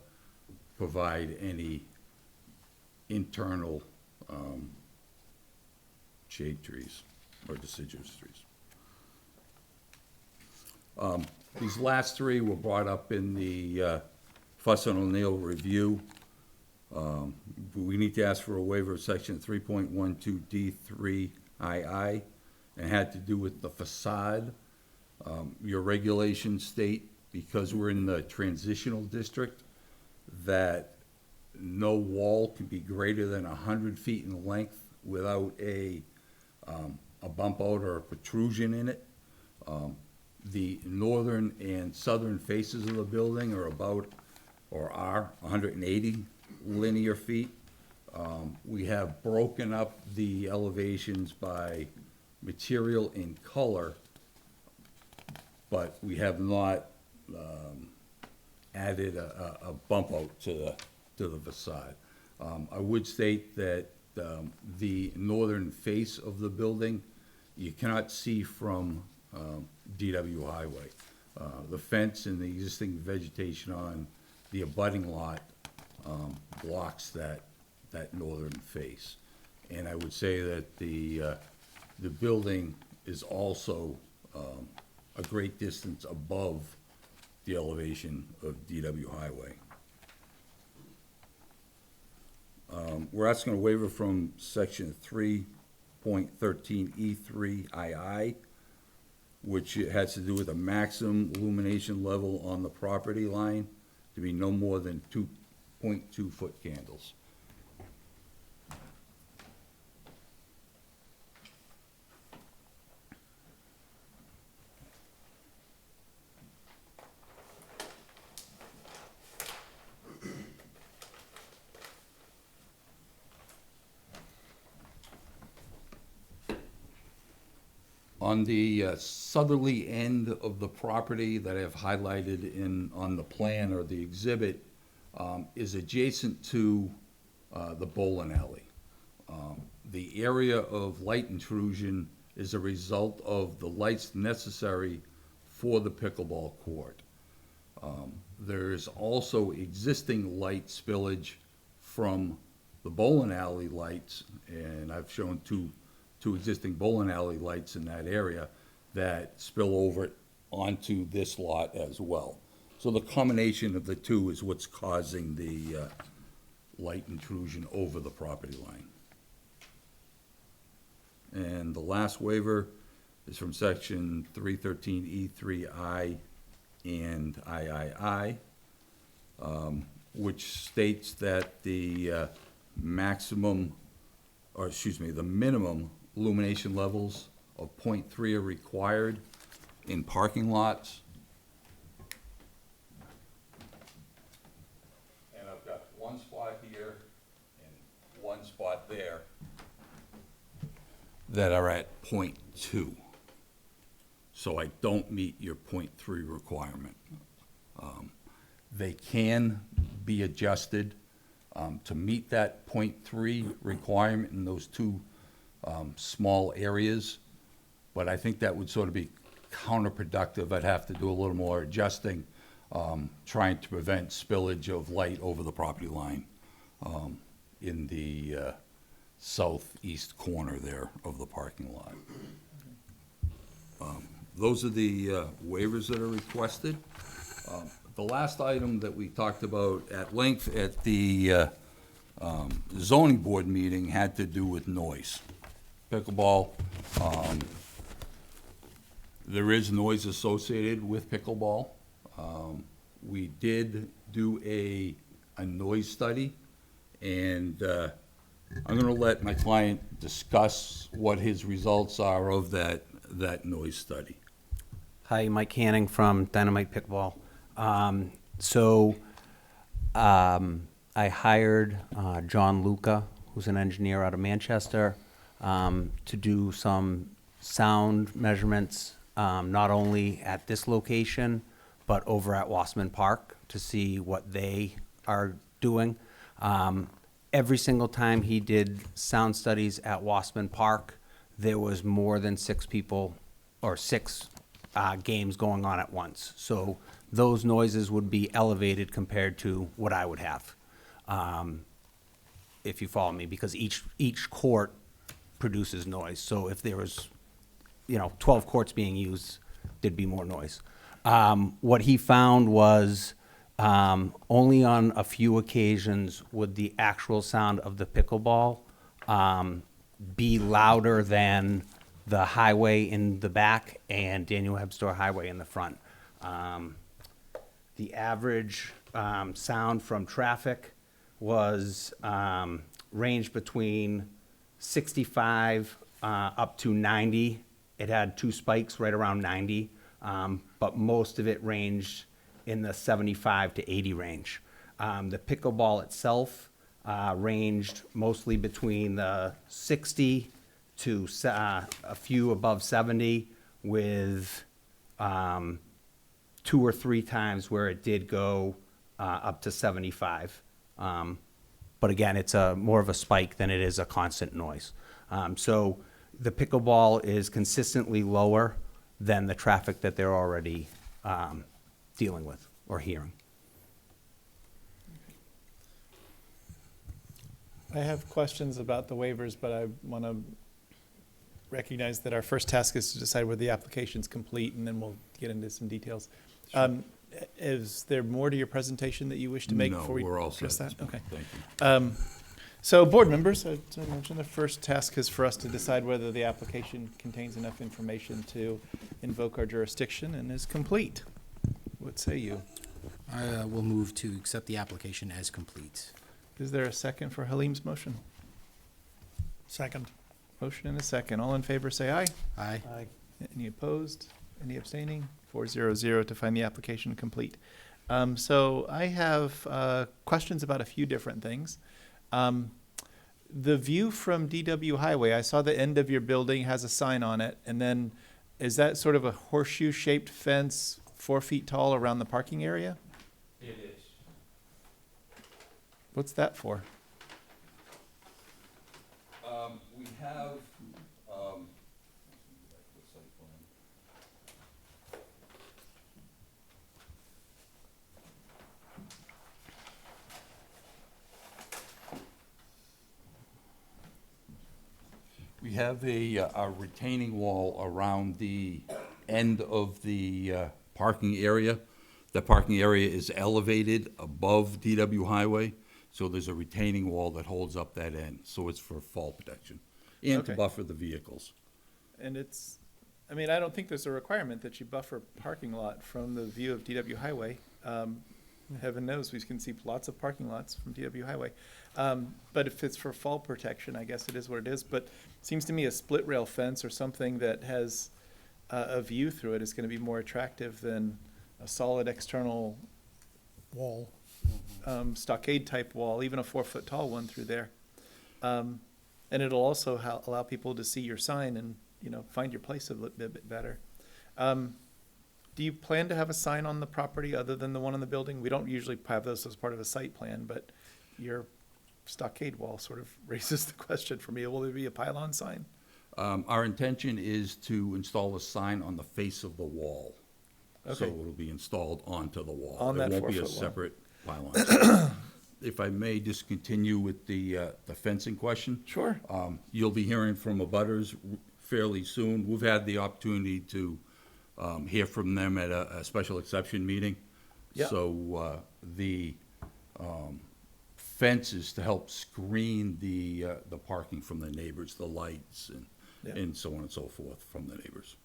provide any internal shade trees or deciduous trees. These last three were brought up in the Fuss and O'Neill review. We need to ask for a waiver of section 3.12D3II, and had to do with the facade. Your regulations state, because we're in the transitional district, that no wall can be greater than 100 feet in length without a bump out or a protrusion in it. The northern and southern faces of the building are 180 linear feet. We have broken up the elevations by material and color, but we have not added a bump out to the facade. I would state that the northern face of the building, you cannot see from DW Highway. The fence and the existing vegetation on the abutting lot blocks that northern face. And I would say that the building is also a great distance above the elevation of DW Highway. We're asking a waiver from section 3.13E3II, which has to do with a maximum illumination level on the property line to be no more than 2.2 foot candles. On the southerly end of the property that I have highlighted on the plan or the exhibit is adjacent to the bowling alley. The area of light intrusion is a result of the lights necessary for the pickleball court. There is also existing light spillage from the bowling alley lights, and I've shown two existing bowling alley lights in that area that spill over onto this lot as well. So the combination of the two is what's causing the light intrusion over the property line. And the last waiver is from section 313E3I and III, which states that the the minimum illumination levels of 0.3 are required in parking lots. And I've got one spot here and one spot there that are at 0.2. So I don't meet your 0.3 requirement. They can be adjusted to meet that 0.3 requirement in those two small areas, but I think that would sort of be counterproductive. I'd have to do a little more adjusting, trying to prevent spillage of light over the property line in the southeast corner there of the parking lot. Those are the waivers that are requested. The last item that we talked about at length at the zoning board meeting had to do with noise. Pickleball, there is noise associated with pickleball. We did do a noise study, and I'm gonna let my client discuss what his results are of that noise study. Hi, Mike Hanning from Dynamite Pickleball. I hired John Luca, who's an engineer out of Manchester, to do some sound measurements, not only at this location, but over at Wasserman Park to see what they are doing. Every single time he did sound studies at Wasserman Park, there was more than 6 people or 6 games going on at once. So those noises would be elevated compared to what I would have, if you follow me, because each court produces noise. So if there was, 12 courts being used, there'd be more noise. What he found was only on a few occasions would the actual sound of the pickleball be louder than the highway in the back and Daniel Webster Highway in the front. The average sound from traffic was ranged between 65 up to 90. It had 2 spikes right around 90, but most of it ranged in the 75 to 80 range. The pickleball itself ranged mostly between the 60 to a few above 70, with 2 or 3 times where it did go up to 75. But again, it's more of a spike than it is a constant noise. So the pickleball is consistently lower than the traffic that they're already dealing with or hearing. I have questions about the waivers, but I want to recognize that our first task is to decide whether the application's complete, and then we'll get into some details. Is there more to your presentation that you wish to make before we we're all address set. that? Okay. Thank you. So board members, as I mentioned, the first task is for us to decide whether the application contains enough information to invoke our jurisdiction and is complete. What say you? I will move to accept the application as complete. Is there a second for Halim's motion? Second. Motion and a second. All in favor, say aye. Aye. Aye. Any opposed? Any abstaining? 4-0-0 to find the application complete. So I have questions about a few different things. The view from DW Highway, I saw the end of your building has a sign on it, and then is that sort of a horseshoe-shaped fence, 4 feet tall, around the parking area? It is. What's that for? We have, We have a retaining wall around the end of the parking area. The parking area is elevated above DW Highway, so there's a retaining wall that holds up that end. So it's for fall protection and to Okay. buffer the vehicles. And it's, I mean, I don't think there's a requirement that you buffer parking lot from the view of DW Highway. Heaven knows, we can see lots of parking lots from DW Highway. But if it's for fall protection, I guess it is what it is. But it seems to me a split rail fence or something that has a view through it is gonna be more attractive than a solid external Wall. stockade type wall, even a 4-foot tall one through there. And it'll also allow people to see your sign and, you know, find your place a little bit better. Do you plan to have a sign on the property other than the one on the building? We don't usually have those as part of a site plan, but your stockade wall sort of raises the question for me. Will there be a pylon sign? Our intention is to install a sign on the face of the wall. So Okay. it'll be installed onto the wall. On that It won't be a 4-foot wall. separate pylon. If I may just continue with the fencing question. Sure. You'll be hearing from abutters fairly soon. We've had the opportunity to hear from them at a special exception meeting. Yeah. So the fence is to help screen the parking from the neighbors, the lights Yeah. and so on and so forth from the neighbors.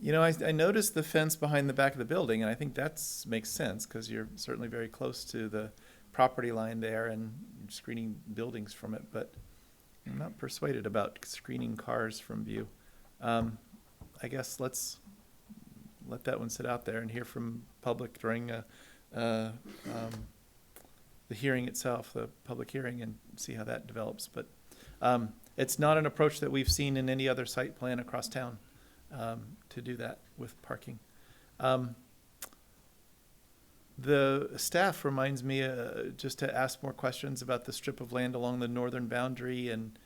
You know, I noticed the fence behind the back of the building, and I think that's makes sense, because you're certainly very close to the property line there and screening buildings from it, but I'm not persuaded about screening cars from view. I guess let's let that one sit out there and hear from public during the hearing itself, the public hearing, and see how that develops. But it's not an approach that we've seen in any other site plan across town, to do that with parking. The staff reminds me just to ask more questions about the strip of land along the northern boundary and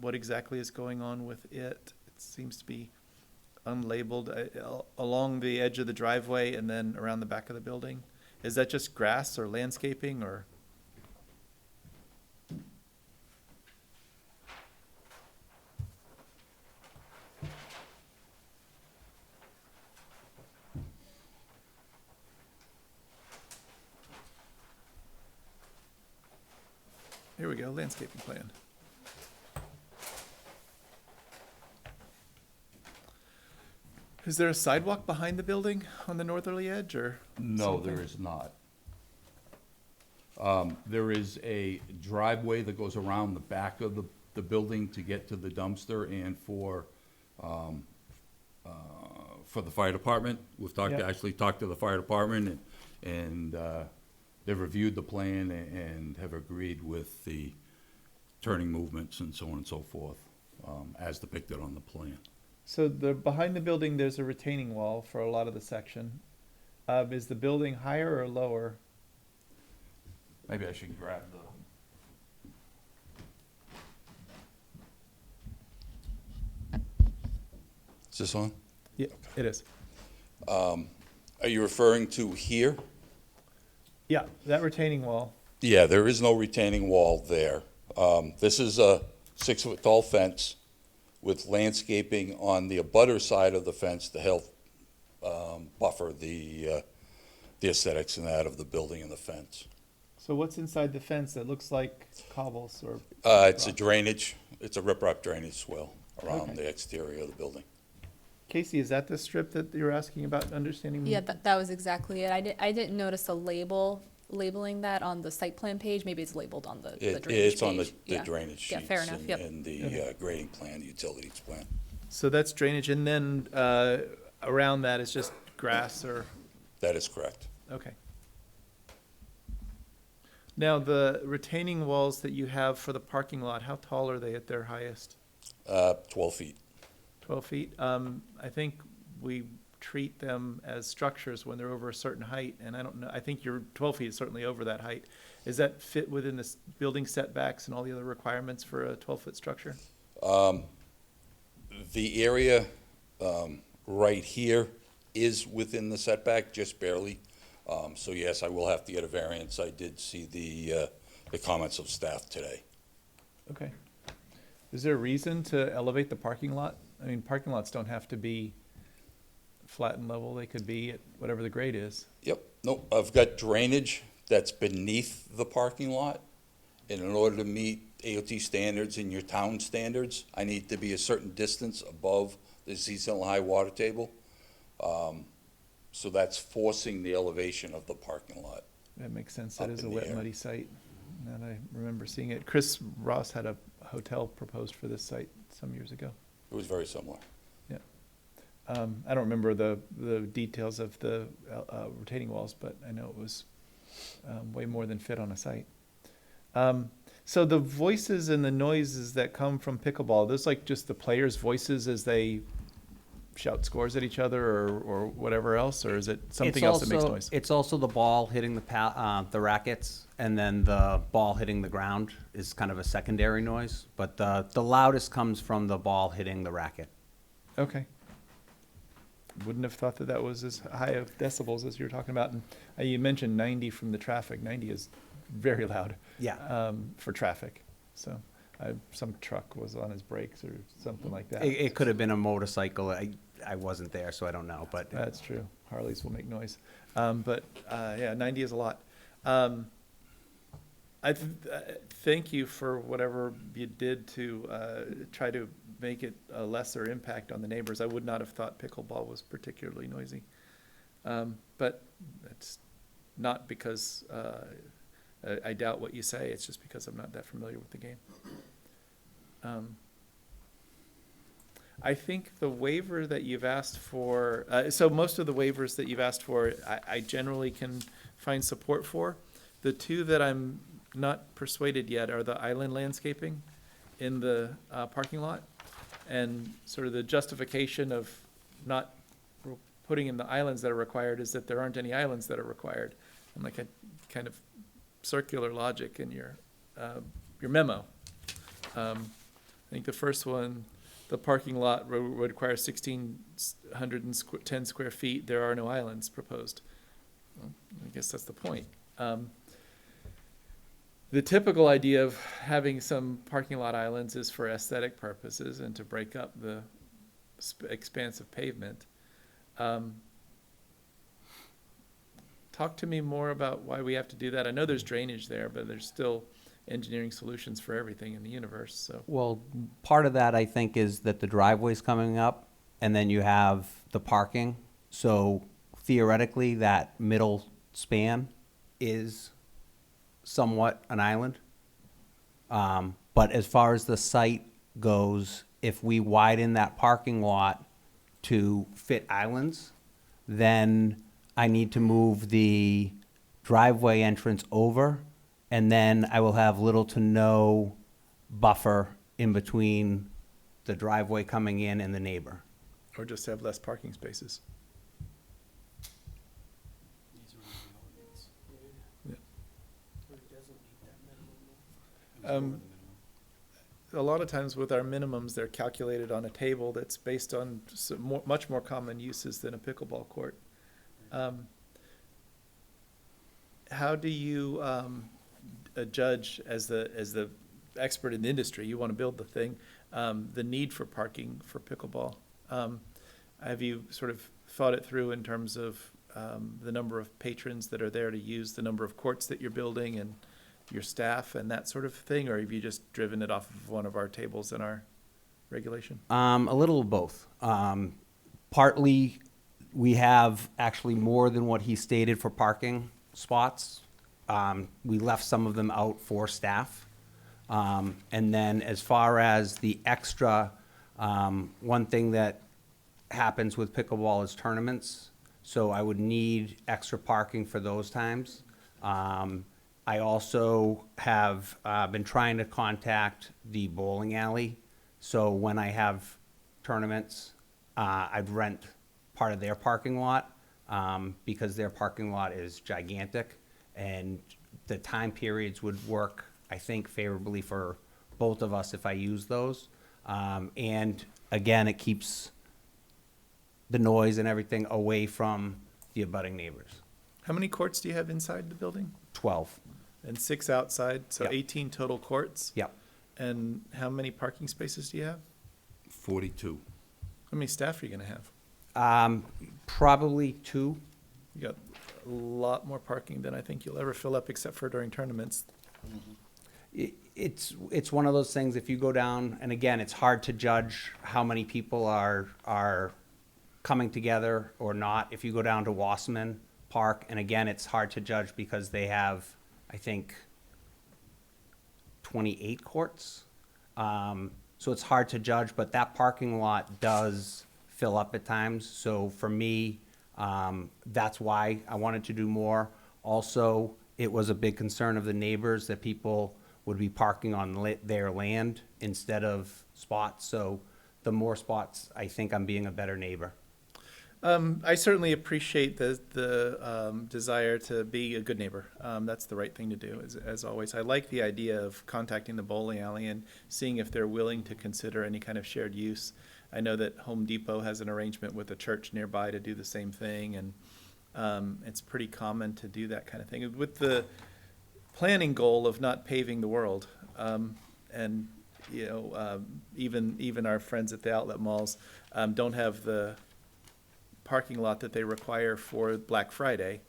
what exactly is going on with it. It seems to be unlabeled along the edge of the driveway and then around the back of the building. Is that just grass or landscaping or? Here we go, landscaping plan. Is there a sidewalk behind the building on the northerly edge, or? No, something? there is not. There is a driveway that goes around the back of the building to get to the dumpster and for the fire department. We've talked, Yeah. actually talked to the fire department and they've reviewed the plan and have agreed with the turning movements and so on and so forth, as depicted on the plan. So behind the building, there's a retaining wall for a lot of the section. Is the building higher or lower? Maybe I should grab the. Is this on? Yeah, it is. Are you referring to here? Yeah, that retaining wall. Yeah, there is no retaining wall there. This is a 6-foot tall fence with landscaping on the abutter side of the fence to help buffer the aesthetics and that of the building and the fence. So what's inside the fence that looks like cobbles or? It's a drainage, it's a riprap drainage swell around Okay. the exterior of the building. Casey, is that the strip that you were asking about understanding? Yeah, that was exactly it. I didn't notice a labeling that on the site plan page. Maybe it's labeled on the drainage page. It's on the Yeah. drainage Yeah, sheets fair enough, yep. and the grading plan, the utilities plan. So that's drainage, and then around that is just grass or, That is correct. okay. Now, the retaining walls that you have for the parking lot, how tall are they at their highest? 12 feet. 12 feet? I think we treat them as structures when they're over a certain height, and I don't know, I think your 12 feet is certainly over that height. Does that fit within the building setbacks and all the other requirements for a 12-foot structure? The area right here is within the setback, just barely. So yes, I will have to get a variance. I did see the comments of staff today. Okay. Is there a reason to elevate the parking lot? I mean, parking lots don't have to be flat and level. They could be at whatever the grade is. Yep, no, I've got drainage that's beneath the parking lot. And in order to meet AOT standards and your town standards, I need to be a certain distance above the seasonal high water table. So that's forcing the elevation of the parking lot. That makes sense. Up That is a in the wet, air. muddy site. And I remember seeing it. Chris Ross had a hotel proposed for this site some years ago. It was very similar. Yeah. I don't remember the details of the retaining walls, but I know it was way more than fit on a site. So the voices and the noises that come from pickleball, those like just the players' voices as they shout scores at each other or whatever else, or is it something else that makes noise? It's also the ball hitting the rackets, and then the ball hitting the ground is kind of a secondary noise. But the loudest comes from the ball hitting the racket. Okay. Wouldn't have thought that that was as high of decibels as you were talking about. And you mentioned 90 from the traffic. 90 is very loud. Yeah. For traffic. So some truck was on his brakes or something like that. It could have been a motorcycle. I wasn't there, so I don't know. But That's true. Harleys will make noise. Yeah, 90 is a lot. Thank you for whatever you did to try to make it a lesser impact on the neighbors. I would not have thought pickleball was particularly noisy. But it's not because I doubt what you say. It's just because I'm not that familiar with the game. I think the waiver that you've asked for, so most of the waivers that you've asked for, I generally can find support for. The two that I'm not persuaded yet are the island landscaping in the parking lot, and sort of the justification of not putting in the islands that are required is that there aren't any islands that are required. And like a kind of circular logic in your memo. I think the first one, the parking lot would require 1,610 square feet. There are no islands proposed. Well, I guess that's the point. The typical idea of having some parking lot islands is for aesthetic purposes and to break up the expanse of pavement. Talk to me more about why we have to do that. I know there's drainage there, but there's still engineering solutions for everything in the universe, so. well, part of that I think is that the driveway's coming up, and then you have the parking. So theoretically, that middle span is somewhat an island. But as far as the site goes, if we widen that parking lot to fit islands, then I need to move the driveway entrance over, and then I will have little to no buffer in between the driveway coming in and the neighbor. Or just have less parking spaces. A lot of times with our minimums, they're calculated on a table that's based on much more common uses than a pickleball court. How do you judge as the expert in the industry? You want to build the thing, the need for parking for pickleball. Have you sort of thought it through in terms of the number of patrons that are there to use the number of courts that you're building and your staff and that sort of thing, or have you just driven it off of one of our tables in our regulation? A little of both. Partly, we have actually more than what he stated for parking spots. We left some of them out for staff. And then as far as the extra, one thing that happens with pickleball is tournaments. So I would need extra parking for those times. I also have been trying to contact the bowling alley. So when I have tournaments, I'd rent part of their parking lot because their parking lot is gigantic, and the time periods would work, I think, favorably for both of us if I use those. And again, it keeps the noise and everything away from the abutting neighbors. How many courts do you have inside the building? 12. And 6 outside, so Yep. 18 total courts? Yep. And how many parking spaces do you have? 42. How many staff are you gonna have? Probably 2. You got a lot more parking than I think you'll ever fill up, except for during tournaments. It's one of those things, if you go down, and again, it's hard to judge how many people are coming together or not. If you go down to Wasserman Park, and again, it's hard to judge because they have, I think, 28 courts. So it's hard to judge, but that parking lot does fill up at times. So for me, that's why I wanted to do more. Also, it was a big concern of the neighbors that people would be parking on their land instead of spots. So the more spots, I think I'm being a better neighbor. I certainly appreciate the desire to be a good neighbor. That's the right thing to do, as always. I like the idea of contacting the bowling alley and seeing if they're willing to consider any kind of shared use. I know that Home Depot has an arrangement with a church nearby to do the same thing, and it's pretty common to do that kind of thing. With the planning goal of not paving the world, and even our friends at the outlet malls don't have the parking lot that they require for Black Friday,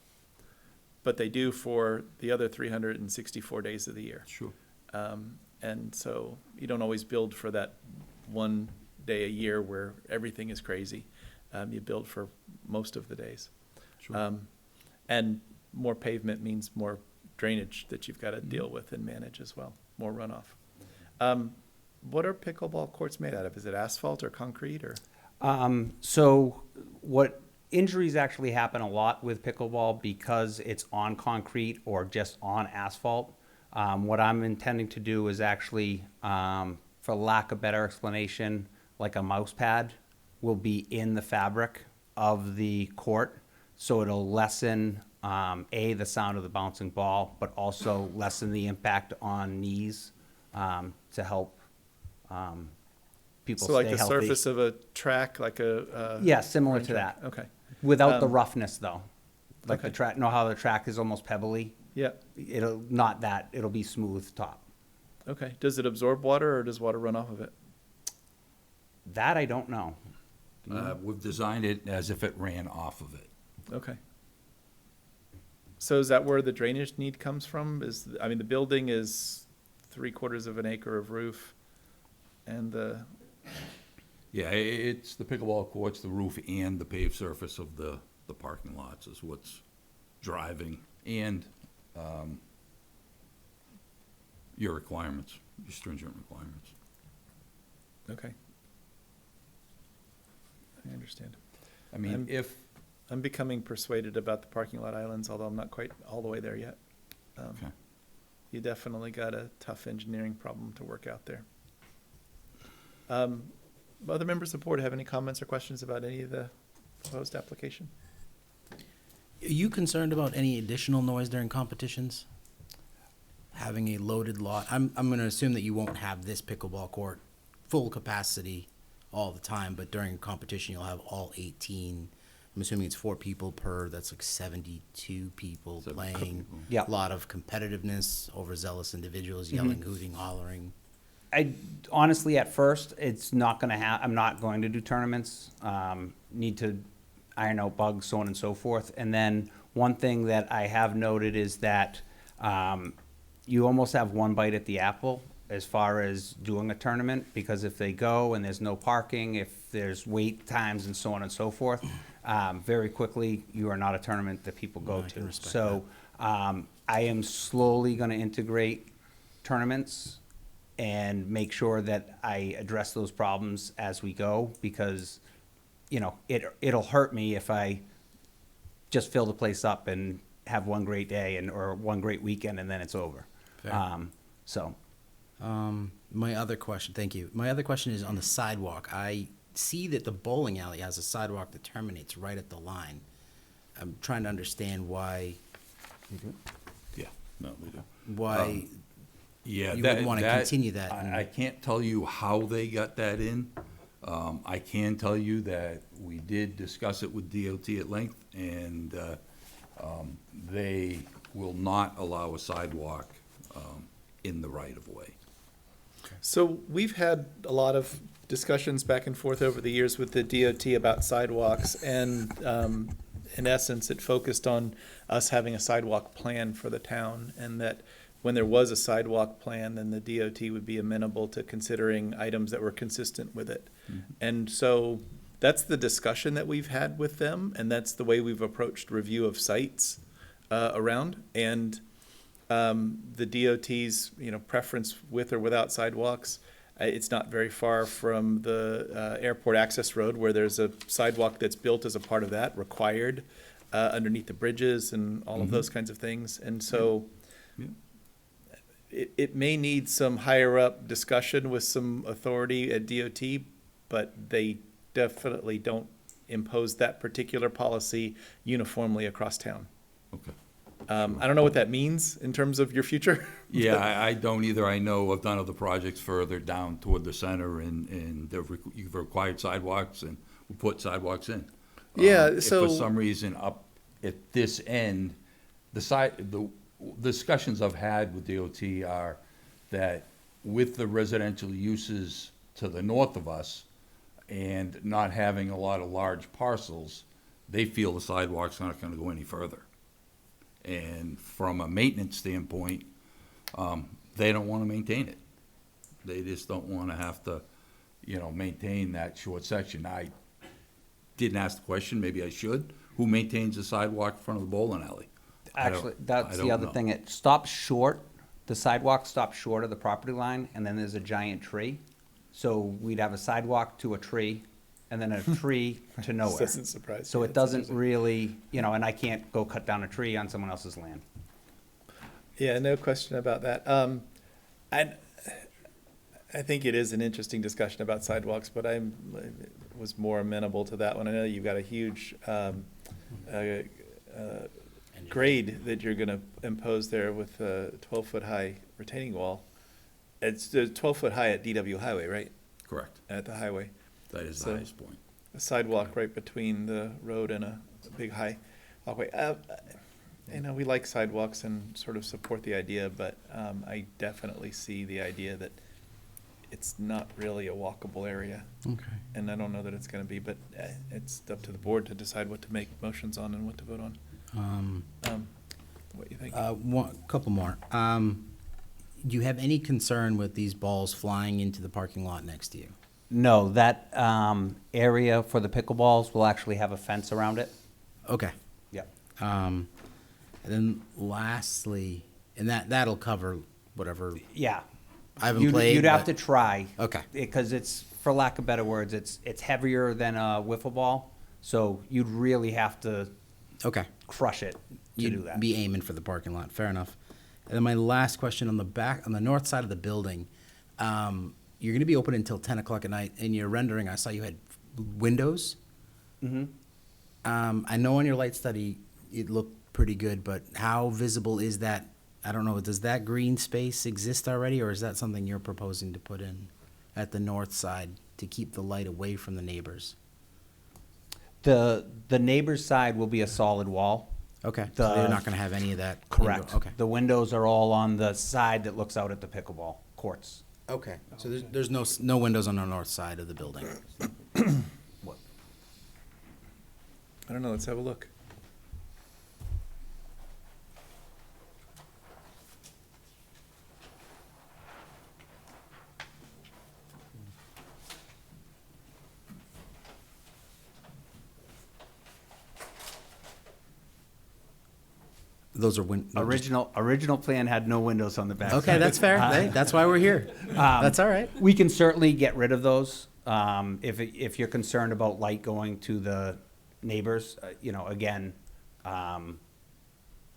but they do for the other 364 days of the year. Sure. And so you don't always build for that one day a year where everything is crazy. You build for most of the days. Sure. And more pavement means more drainage that you've got to deal with and manage as well, more runoff. What are pickleball courts made out of? Is it asphalt or concrete or? So what injuries actually happen a lot with pickleball because it's on concrete or just on asphalt. What I'm intending to do is actually, for lack of better explanation, like a mouse pad will be in the fabric of the court. So it'll lessen, the sound of the bouncing ball, but also lessen the impact on knees, to help, people So stay like the healthy. surface of a track, like a? Yeah, similar running to track? that. Okay. Without the roughness, though. Like the Okay. track, know how the track is almost pebbly? Yeah, It'll, not that, it'll be smooth top. okay. Does it absorb water or does water run off of it? That I don't know. We've designed it as if it ran off of it. Okay. So is that where the drainage need comes from? The building is 3/4 of an acre of roof and Yeah, it's the pickleball courts, the roof, and the paved surface of the parking lots is what's driving, and your requirements, your stringent requirements. okay. I understand. I mean, I'm becoming persuaded about the parking lot islands, although I'm not quite all the way there yet. Okay. You definitely got a tough engineering problem to work out there. Other members of the board have any comments or questions about any of the proposed application? Are you concerned about any additional noise during competitions? Having a loaded lot, I'm gonna assume that you won't have this pickleball court full capacity all the time, but during competition, you'll have all 18. I'm assuming it's 4 people per, that's like 72 people 72 playing. people. Yeah. A lot of competitiveness, overzealous individuals yelling, hooting, hollering. I honestly, at first, it's not gonna I'm not going to do tournaments. Need to iron out bugs, so on and so forth. And then one thing that I have noted is that you almost have one bite at the apple as far as doing a tournament, because if they go and there's no parking, if there's wait times and so on and so forth, very quickly, you are not a tournament that people go I can to. respect So I am slowly gonna integrate tournaments and make sure that I address those problems as we go, because, it'll hurt me if I just fill the place up and have one great day or one great weekend and then it's over. Fair. So, My other question, thank you. My other question is on the sidewalk. I see that the bowling alley has a sidewalk that terminates right at the line. I'm trying to understand why, Yeah, no, we do. why Yeah, you wouldn't want to continue that. I can't tell you how they got that in. I can tell you that we did discuss it with DOT at length, and they will not allow a sidewalk in the right-of-way. So we've had a lot of discussions back and forth over the years with the DOT about sidewalks, and in essence, it focused on us having a sidewalk plan for the town, and that when there was a sidewalk plan, then the DOT would be amenable to considering items that were consistent with it. And so that's the discussion that we've had with them, and that's the way we've approached review of sites around. And the DOT's, preference with or without sidewalks, it's not very far from the airport access road, where there's a sidewalk that's built as a part of that, required underneath the bridges and all of those kinds of things. And so it may need some higher up discussion with some authority at DOT, but they definitely don't impose that particular policy uniformly across town. Okay. I don't know what that means in terms of your future. Yeah, I don't either. I know of none of the projects further down toward the center, and you've required sidewalks, and we put sidewalks in. Yeah, If so. for some reason up at this end, the discussions I've had with DOT are that with the residential uses to the north of us and not having a lot of large parcels, they feel the sidewalk's not gonna go any further. And from a maintenance standpoint, they don't want to maintain it. They just don't want to have to, maintain that short section. I didn't ask the question, maybe I should. Who maintains the sidewalk in front of the bowling alley? Actually, I that's the don't other know. thing. It stops short, the sidewalk stops short of the property line, and then there's a giant tree. So we'd have a sidewalk to a tree, and then a tree to nowhere. Doesn't surprise So me. it doesn't really, and I can't go cut down a tree on someone else's land. Yeah, no question about that. I think it is an interesting discussion about sidewalks, but was more amenable to that one. I know you've got a huge grade that you're going to impose there with a 12-foot high retaining wall. It's 12-foot high at DW Highway, right? Correct. At the highway. That is the So- highest point. A sidewalk right between the road and a big high walkway. We like sidewalks and sort of support the idea, but I definitely see the idea that it's not really a walkable area. Okay. And I don't know that it's gonna be, but it's up to the board to decide what to make motions on and what to vote on. What do you think? Couple more. Do you have any concern with these balls flying into the parking lot next to you? No, that area for the pickleballs will actually have a fence around it. Okay. Yep. And then lastly, and that'll cover whatever. Yeah. I haven't played. You'd have but- to try. Okay. Because it's, for lack of better words, it's heavier than a wiffle ball, so you'd really have to Okay. crush it to do that. Be aiming for the parking lot. Fair enough. And then my last question on the north side of the building, you're going to be open until 10 o'clock at night. In your rendering, I saw you had windows. Mm-hmm. I know on your light study it looked pretty good, but how visible is that? I don't know. Does that green space exist already, or is that something you're proposing to put in at the north side to keep the light away from the neighbors? The neighbor's side will be a solid wall. Okay. So The- they're not going to have any of that. Correct. Okay. The windows are all on the side that looks out at the pickleball courts. Okay. So there's no windows on the north side of the building. I don't know, let's have a look. Those are Original plan had no windows on the back. Okay, that's fair. Hey, that's why we're here. That's all right. We can certainly get rid of those, if you're concerned about light going to the neighbors, again,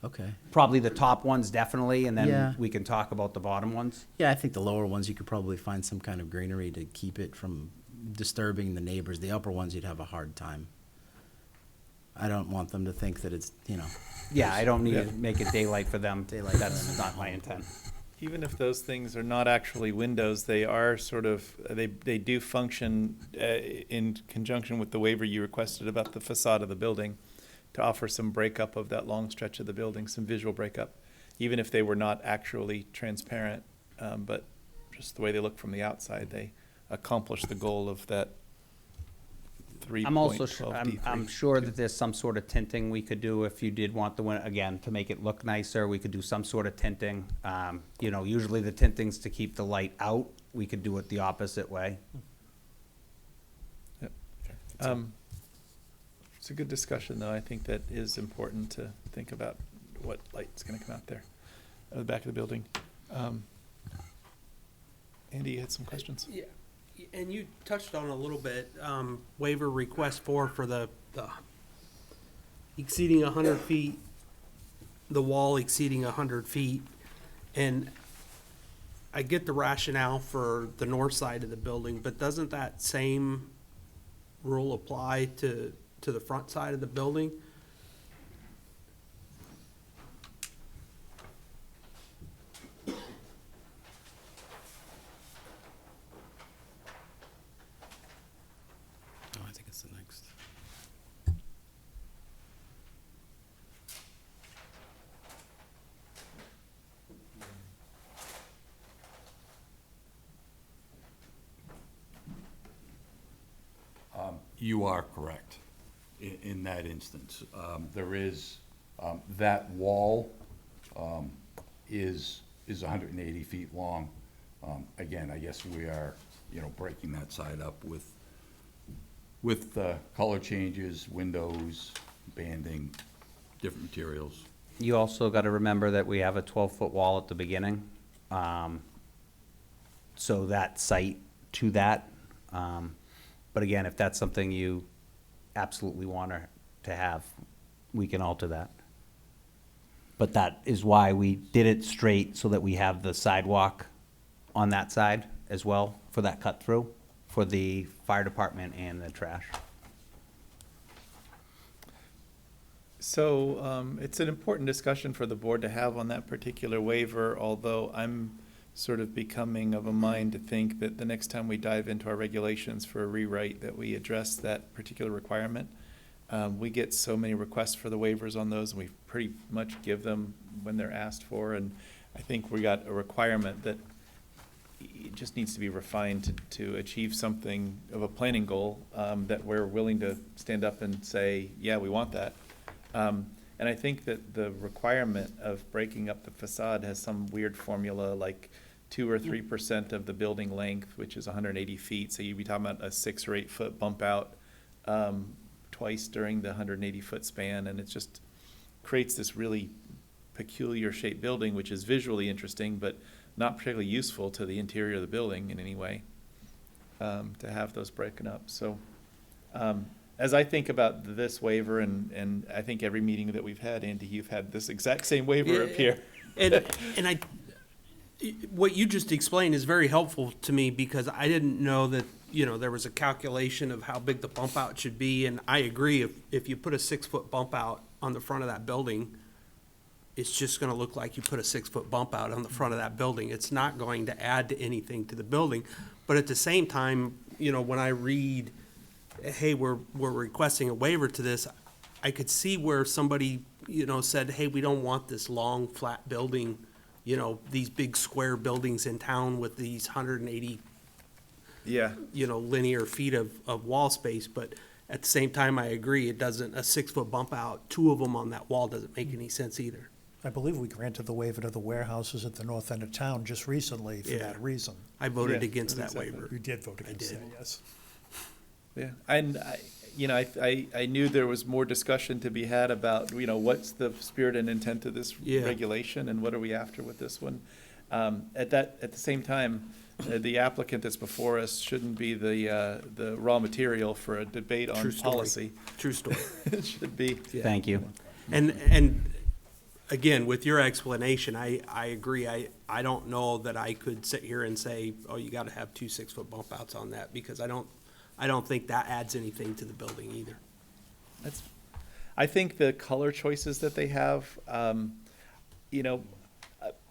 Okay. probably the top ones definitely, and Yeah. then we can talk about the bottom ones. Yeah, I think the lower ones, you could probably find some kind of greenery to keep it from disturbing the neighbors. The upper ones, you'd have a hard time. I don't want them to think that it's, Yeah, I don't need Yeah. to make it daylight for them. Daylight. That's not my intent. Even if those things are not actually windows, they are sort of, they do function in conjunction with the waiver you requested about the facade of the building to offer some breakup of that long stretch of the building, some visual breakup, even if they were not actually transparent, but just the way they look from the outside, they accomplish the goal of that 3.12 I'm also sure, D3. I'm sure that there's some sort of tinting we could do if you did want the window, again, to make it look nicer, we could do some sort of tinting. You know, usually the tinting's to keep the light out, we could do it the opposite way. It's a good discussion, though. I think that is important to think about what light's going to come out there, at the back of the building. Andy, you had some questions? Yeah, and you touched on a little bit, waiver request for the exceeding 100 feet, the wall exceeding 100 feet. And I get the rationale for the north side of the building, but doesn't that same rule apply to the front side of the building? Oh, I think it's the next. You are correct in that instance. There is, that wall is 180 feet long. Again, I guess we are, breaking that side up with color changes, windows, banding, different materials. You also gotta remember that we have a 12-foot wall at the beginning. So that site to that, but again, if that's something you absolutely want to have, we can alter that. But that is why we did it straight, so that we have the sidewalk on that side as well for that cut through, for the fire department and the trash. So it's an important discussion for the board to have on that particular waiver, although I'm sort of becoming of a mind to think that the next time we dive into our regulations for a rewrite, that we address that particular requirement. We get so many requests for the waivers on those, and we pretty much give them when they're asked for, and I think we got a requirement that it just needs to be refined to achieve something of a planning goal, that we're willing to stand up and say, yeah, we want that. And I think that the requirement of breaking up the facade has some weird formula, like 2 or 3% of the building length, which is 180 feet. So you'd be talking about a 6 or 8 foot bump out twice during the 180 foot span. And it just creates this really peculiar shaped building, which is visually interesting, but not particularly useful to the interior of the building in any way, to have those broken up. So as I think about this waiver, and I think every meeting that we've had, Andy, you've had this exact same waiver appear. And what you just explained is very helpful to me, because I didn't know that, there was a calculation of how big the bump out should be. And I agree, if you put a 6 foot bump out on the front of that building, it's just gonna look like you put a 6 foot bump out on the front of that building. It's not going to add to anything to the building. But at the same time, when I read, hey, we're requesting a waiver to this, I could see where somebody, said, hey, we don't want this long, flat building, these big square buildings in town with these 180, Yeah. linear feet of wall space. But at the same time, I agree, it doesn't, a 6 foot bump out, 2 of them on that wall doesn't make any sense either. I believe we granted the waiver to the warehouses at the north end of town just recently for Yeah. that reason. I voted Yeah, against that exactly. waiver. You did vote against did. that, yes. Yeah, and I knew there was more discussion to be had about, what's the spirit and intent of this Yeah. regulation, and what are we after with this one? At the same time, the applicant that's before us shouldn't be the raw material for a debate on True story. policy. True story. It should be. Yeah. Thank you. And again, with your explanation, I agree. I don't know that I could sit here and say, oh, you gotta have 2 6 foot bump outs on that, because I don't think that adds anything to the building either. I think the color choices that they have,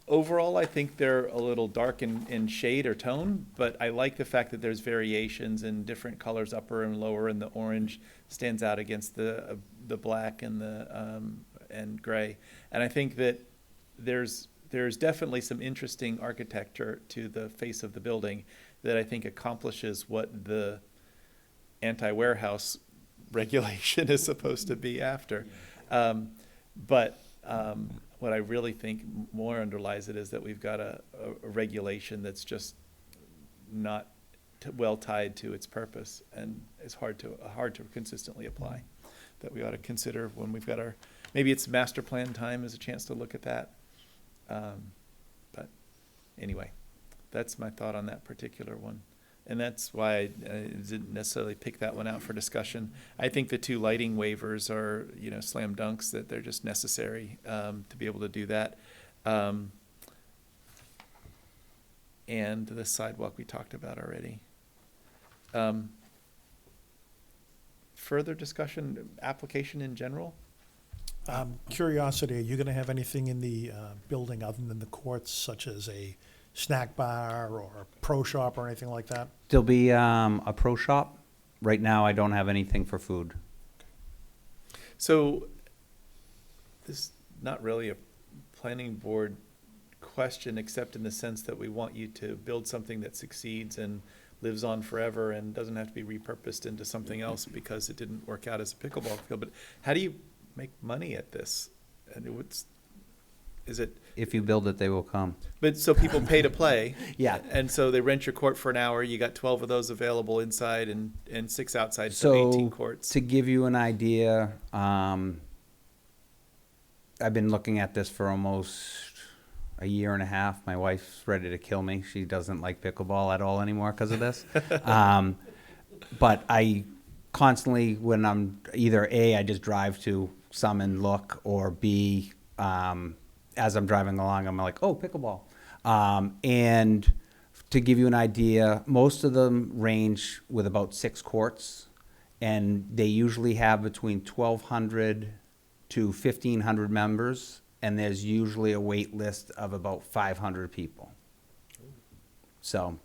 overall, I think they're a little dark in shade or tone, but I like the fact that there's variations in different colors, upper and lower, and the orange stands out against the black and the and gray. And I think that there's there's definitely some interesting architecture to the face of the building that I think accomplishes what the anti-warehouse regulation is supposed to be after. But what I really think more underlies it is that we've got a regulation that's just not well tied to its purpose and is hard to consistently apply. That we ought to consider when we've got maybe it's master plan time as a chance to look at that. But anyway, that's my thought on that particular one. And that's why I didn't necessarily pick that one out for discussion. I think the 2 lighting waivers are, slam dunks, that they're just necessary to be able to do that. And the sidewalk we talked about already. Further discussion, application in general? Curiosity, are you going to have anything in the building other than the courts, such as a snack bar or a pro shop or anything like that? There'll be a pro shop. Right now, I don't have anything for food. So this is not really a planning board question, except in the sense that we want you to build something that succeeds and lives on forever and doesn't have to be repurposed into something else because it didn't work out as a pickleball field. But how do you make money at this? And is it? If you build it, they will come. But so people pay to play. Yeah. And so they rent your court for an hour. You got 12 of those available inside and 6 outside, so 18 courts. To give you an idea, I've been looking at this for almost a year and a half. My wife's ready to kill me. She doesn't like pickleball at all anymore because of this. But I constantly, when I'm either A, I just drive to some and look, or B, as I'm driving along, I'm like, oh, pickleball. And to give you an idea, most of them range with about 6 courts, and they usually have between 1,200 to 1,500 members, and there's usually a wait list of about 500 people. So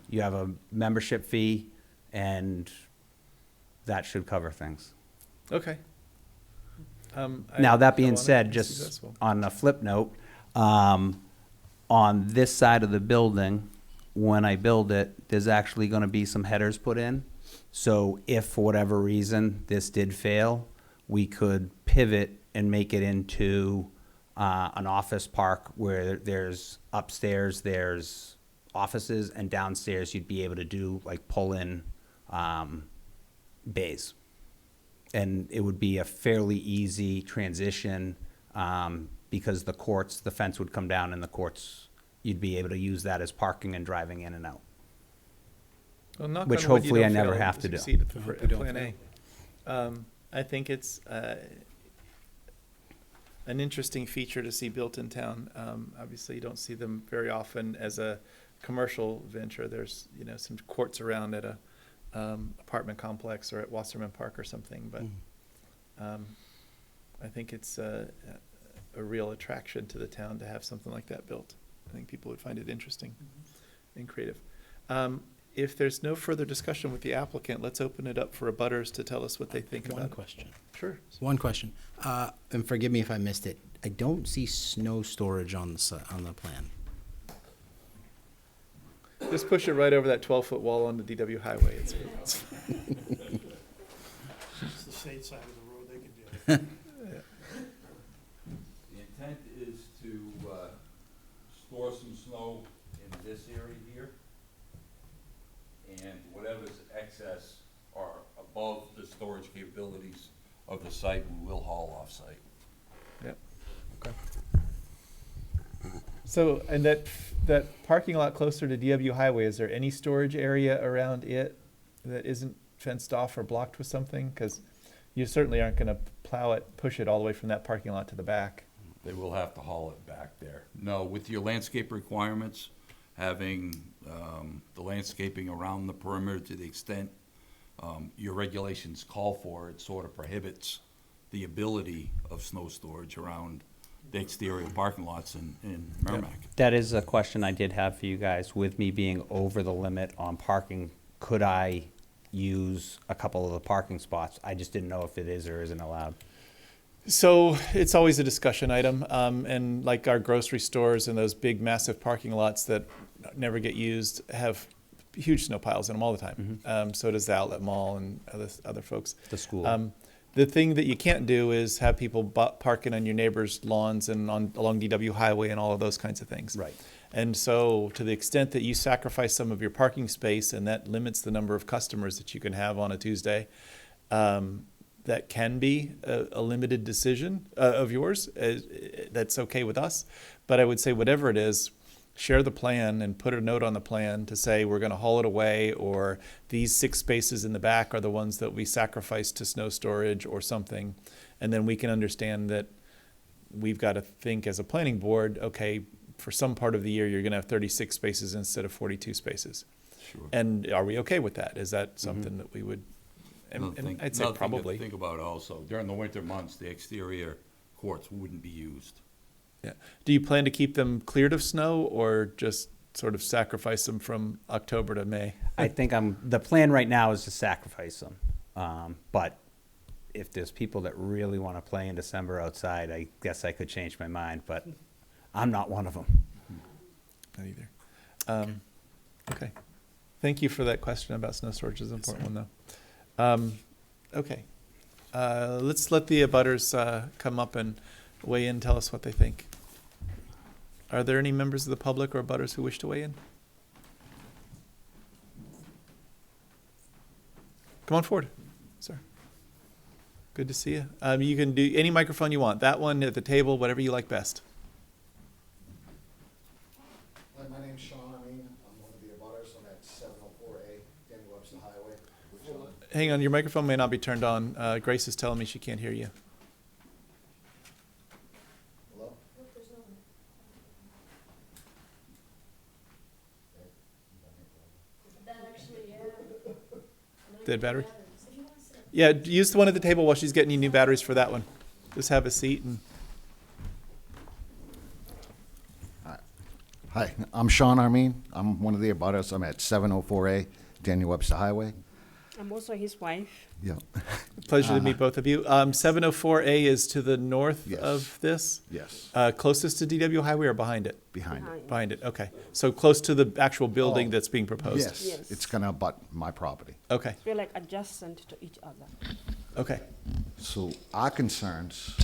you have a membership fee, and that should cover things. Okay. Now, that being said, just on a flip note, on this side of the building, when I build it, there's actually going to be some headers put in. So if for whatever reason this did fail, we could pivot and make it into an office park where there's upstairs, there's offices, and downstairs you'd be able to do like pull-in bays. And it would be a fairly easy transition because the fence would come down, and the courts, you'd be able to use that as parking and driving in and out. Well, knock which on wood, you hopefully I don't never fail have to do. succeed at Plan A. I think it's an interesting feature to see built in town. Obviously, you don't see them very often as a commercial venture. There's some courts around at a apartment complex or at Wasserman Park or something, but I think it's a real attraction to the town to have something like that built. I think people would find it interesting and creative. If there's no further discussion with the applicant, let's open it up for abutters to tell us what they think about it. One question. Sure. One question. And forgive me if I missed it. I don't see snow storage on the plan. Just push it right over that 12-foot wall on the DW highway. It's It's the state side of the road, they can do it. The intent is to store some snow in this area here, and whatever's excess or above the storage capabilities of the site, we will haul off-site. Yep. Okay. So, and that parking lot closer to DW Highway, is there any storage area around it that isn't fenced off or blocked with something? Because you certainly aren't going to plow it, push it all the way from that parking lot to the back. They will have to haul it back there. No, with your landscape requirements, having the landscaping around the perimeter to the extent your regulations call for, it sort of prohibits the ability of snow storage around the exterior parking lots in Merrimack. That is a question I did have for you guys. With me being over the limit on parking, could I use a couple of the parking spots? I just didn't know if it is or isn't allowed. So it's always a discussion item, and like our grocery stores and those big massive parking lots that never get used have huge snow piles in them all the time. So does the outlet mall and other folks. The school. The thing that you can't do is have people parking on your neighbors' lawns and along DW Highway and all of those kinds of things. Right. And so to the extent that you sacrifice some of your parking space and that limits the number of customers that you can have on a Tuesday, that can be a limited decision of yours. That's okay with us. But I would say whatever it is, share the plan and put a note on the plan to say we're going to haul it away, or these 6 spaces in the back are the ones that we sacrifice to snow storage or something. And then we can understand that we've got to think as a planning board, okay, for some part of the year, you're going to have 36 spaces instead of 42 spaces. Sure. And are we okay with that? Is that something that we would, and I'd say Another thing to probably. think about also, during the winter months, the exterior courts wouldn't be used. Yeah. Do you plan to keep them cleared of snow or just sort of sacrifice them from October to May? I think the plan right now is to sacrifice them. But if there's people that really want to play in December outside, I guess I could change my mind, but I'm not one of them. Not either. Okay. Thank you for that question about snow storage. It's an important one, though. Okay. Let's let the abutters come up and weigh in, tell us what they think. Are there any members of the public or abutters who wish to weigh in? Come on forward, sir. Good to see you. You can do any microphone you want. That one, at the table, whatever you like best. Hi, my name's Sean. I'm one of the abutters. I'm at 704A, Daniel Webster Highway. Hang on, your microphone may not be turned on. Grace is telling me she can't hear you. Hello? Dead battery? Yeah, use the one at the table while she's getting you new batteries for that one. Just have a seat and. Hi, I'm Sean Armin. I'm one of the abutters. I'm at 704A, Daniel Webster Highway. I'm also his wife. Yeah. Pleasure to meet both of you. 704A is to the north Yes. of this? Yes. Closest to DW Highway or behind it? Behind it. Behind it, okay. So close to the actual building that's being proposed? Yes. Yes. It's gonna abut my property. Okay, We're like adjacent to each other. okay. So our concerns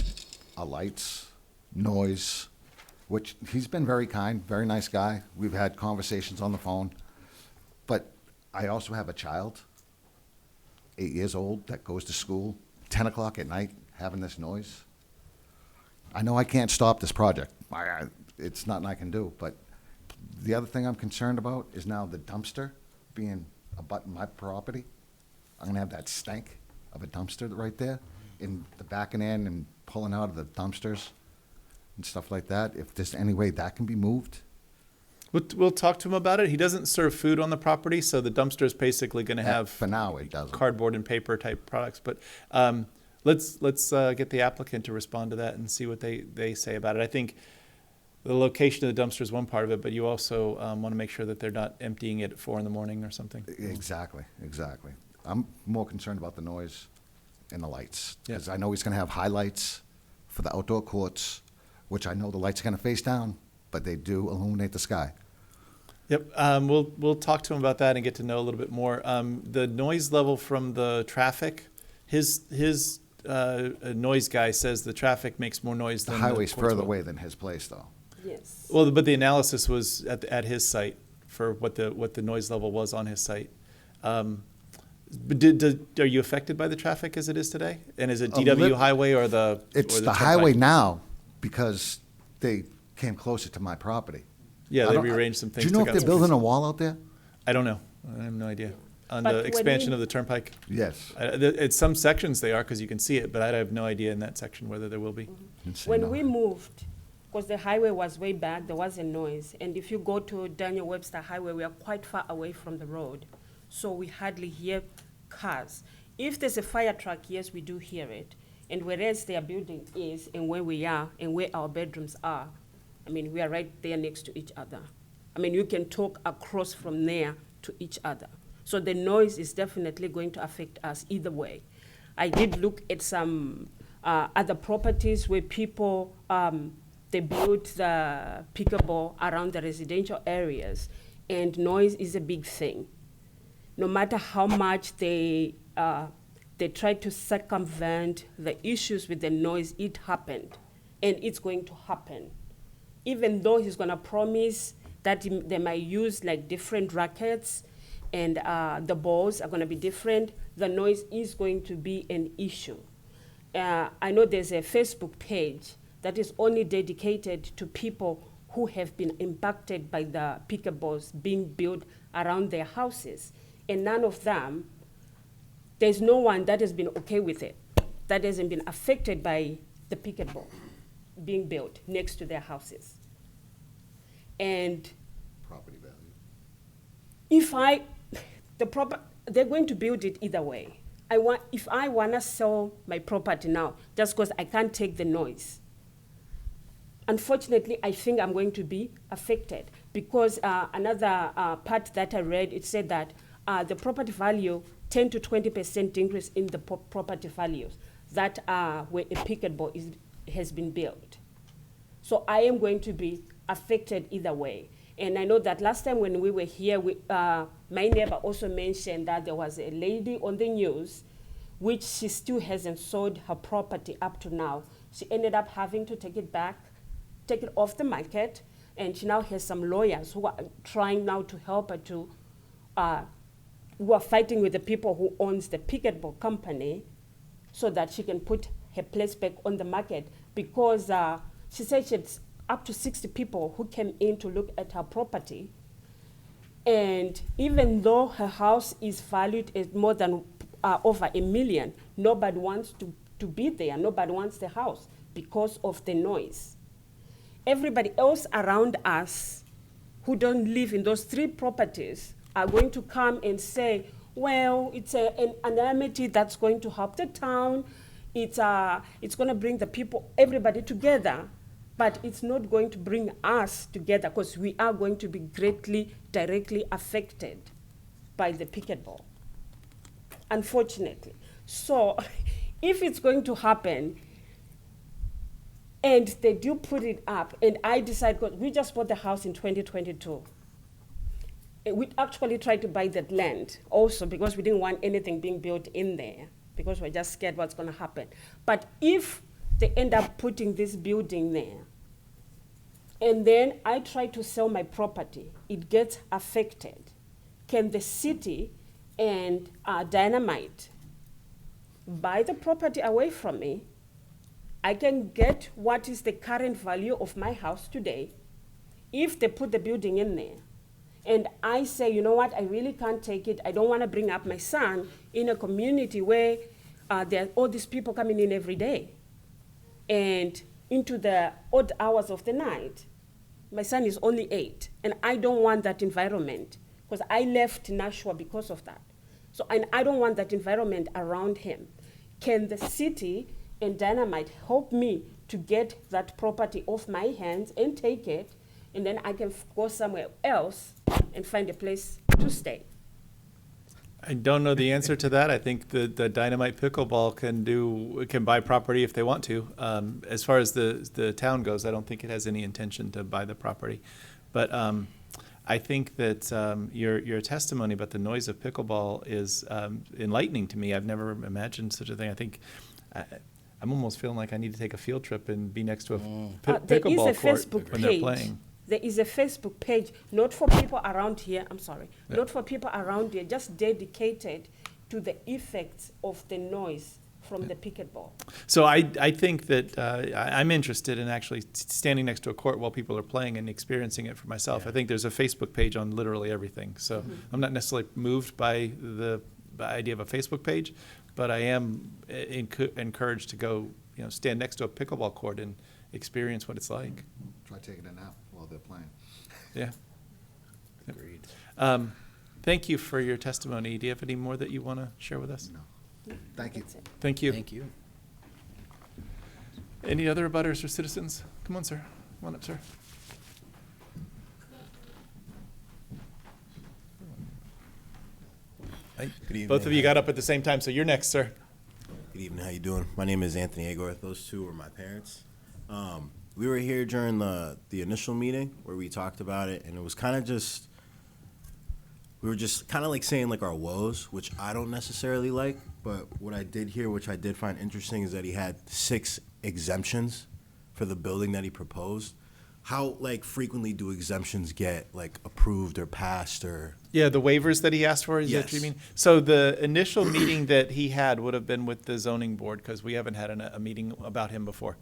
are lights, noise, which he's been very kind, very nice guy. We've had conversations on the phone. But I also have a child, 8 years old, that goes to school, 10 o'clock at night, having this noise. I know I can't stop this project. It's nothing I can do, but the other thing I'm concerned about is now the dumpster being abutting my property. I'm gonna have that stank of a dumpster right there in the back and end and pulling out of the dumpsters and stuff like that. If there's any way that can be moved. We'll talk to him about it. He doesn't serve food on the property, so the dumpster is basically going to have For now, it doesn't. cardboard and paper type products. But let's get the applicant to respond to that and see what they say about it. I think the location of the dumpster is one part of it, but you also want to make sure that they're not emptying it at 4 in the morning or something. Exactly, exactly. I'm more concerned about the noise and the lights. Yeah. Because I know he's gonna have highlights for the outdoor courts, which I know the lights are gonna face down, but they do illuminate the sky. Yep, we'll talk to him about that and get to know a little bit more. The noise level from the traffic, his noise guy says the traffic makes more noise The than highway's courts further will. away than his place, though. Yes. Well, but the analysis was at his site for what the noise level was on his site. But are you affected by the traffic as it is today? And is it DW Highway or the? It's or the Turnpike? highway now because they came closer to my property. Yeah, I they don't- rearranged some things. Do you know took if out they're some building a trees. wall out there? I don't know. I have no idea. On But the when expansion we- of the turnpike? Yes. It's some sections they are because you can see it, but I have no idea in that section whether there will be. Didn't say When no. we moved, because the highway was way back, there was a noise. And if you go to Daniel Webster Highway, we are quite far away from the road. So we hardly hear cars. If there's a fire truck, yes, we do hear it. And whereas their building is and where we are and where our bedrooms are, I mean, we are right there next to each other. I mean, you can talk across from there to each other. So the noise is definitely going to affect us either way. I did look at some other properties where people, they build the pickleball around the residential areas, and noise is a big thing. No matter how much they try to circumvent the issues with the noise, it happened, and it's going to happen. Even though he's gonna promise that they might use like different rackets and the balls are gonna be different, the noise is going to be an issue. I know there's a Facebook page that is only dedicated to people who have been impacted by the pickleballs being built around their houses. And none of them, there's no one that has been okay with it, that hasn't been affected by the pickleball being built next to their houses. And Property value. they're going to build it either way. If I wanna sell my property now, just because I can't take the noise, unfortunately, I think I'm going to be affected because another part that I read, it said that the property value, 10 to 20% increase in the property values that where a pickleball has been built. So I am going to be affected either way. And I know that last time when we were here, my neighbor also mentioned that there was a lady on the news, which she still hasn't sold her property up to now. She ended up having to take it off the market, and she now has some lawyers who are trying now to help her to, who are fighting with the people who owns the pickleball company so that she can put her place back on the market, because she said she had up to 60 people who came in to look at her property. And even though her house is valued at more than over $1 million, nobody wants to be there. Nobody wants the house because of the noise. Everybody else around us who don't live in those 3 properties are going to come and say, well, it's an amenity that's going to help the town. It's going to bring the people, everybody together, but it's not going to bring us together because we are going to be greatly, directly affected by the pickleball, unfortunately. So if it's going to happen, and they do put it up, and I decide, because we just bought the house in 2022. We actually tried to buy that land also because we didn't want anything being built in there, because we're just scared what's gonna happen. But if they end up putting this building there, and then I try to sell my property, it gets affected, can the city and Dynamite buy the property away from me? I can get what is the current value of my house today if they put the building in there. And I say, you know what, I really can't take it. I don't want to bring up my son in a community where there are all these people coming in every day and into the odd hours of the night. My son is only 8, and I don't want that environment because I left Nashua because of that. So, and I don't want that environment around him. Can the city and Dynamite help me to get that property off my hands and take it, and then I can go somewhere else and find a place to stay? I don't know the answer to that. I think the Dynamite Pickleball can buy property if they want to. As far as the town goes, I don't think it has any intention to buy the property. But I think that your testimony about the noise of pickleball is enlightening to me. I've never imagined such a thing. I think I'm almost feeling like I need to take a field trip and be next to a pickleball court when they're playing. There is a Facebook page, not for people around here, not for people around here, just dedicated to the effects of the noise from the pickleball. So I think that I'm interested in actually standing next to a court while people are playing and experiencing it for myself. I think there's a Facebook page on literally everything. So I'm not necessarily moved by the idea of a Facebook page, but I am encouraged to go, stand next to a pickleball court and experience what it's like. Try taking a nap while they're playing. Yeah. Agreed. Thank you for your testimony. Do you have any more that you want to share with us? No. Thank you. Thank you. Thank you. Any other abutters or citizens? Come on, sir. Come on up, sir. Good evening. Both of you got up at the same time, so you're next, sir. Good evening. How you doing? My name is Anthony Agorth. Those two were my parents. We were here during the initial meeting where we talked about it, and it was kind of just we were just kind of like saying like our woes, which I don't necessarily like. But what I did hear, which I did find interesting, is that he had 6 exemptions for the building that he proposed. How like frequently do exemptions get like approved or passed or? Yeah, the waivers that he asked for, is that what you Yes. mean? So the initial meeting that he had would have been with the zoning board, because we haven't had a meeting about him before.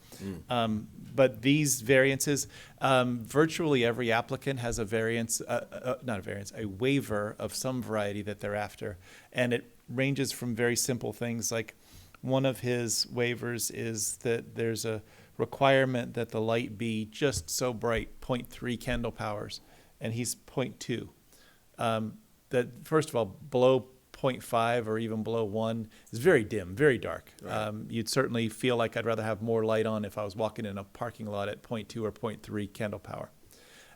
But these variances, virtually every applicant has a variance, not a variance, a waiver of some variety that they're after. And it ranges from very simple things, like one of his waivers is that there's a requirement that the light be just so bright, 0.3 candle powers, and he's 0.2. That, first of all, below 0.5 or even below 1 is very dim, very dark. You'd certainly feel like I'd rather have more light on if I was walking in a parking lot at 0.2 or 0.3 candle power.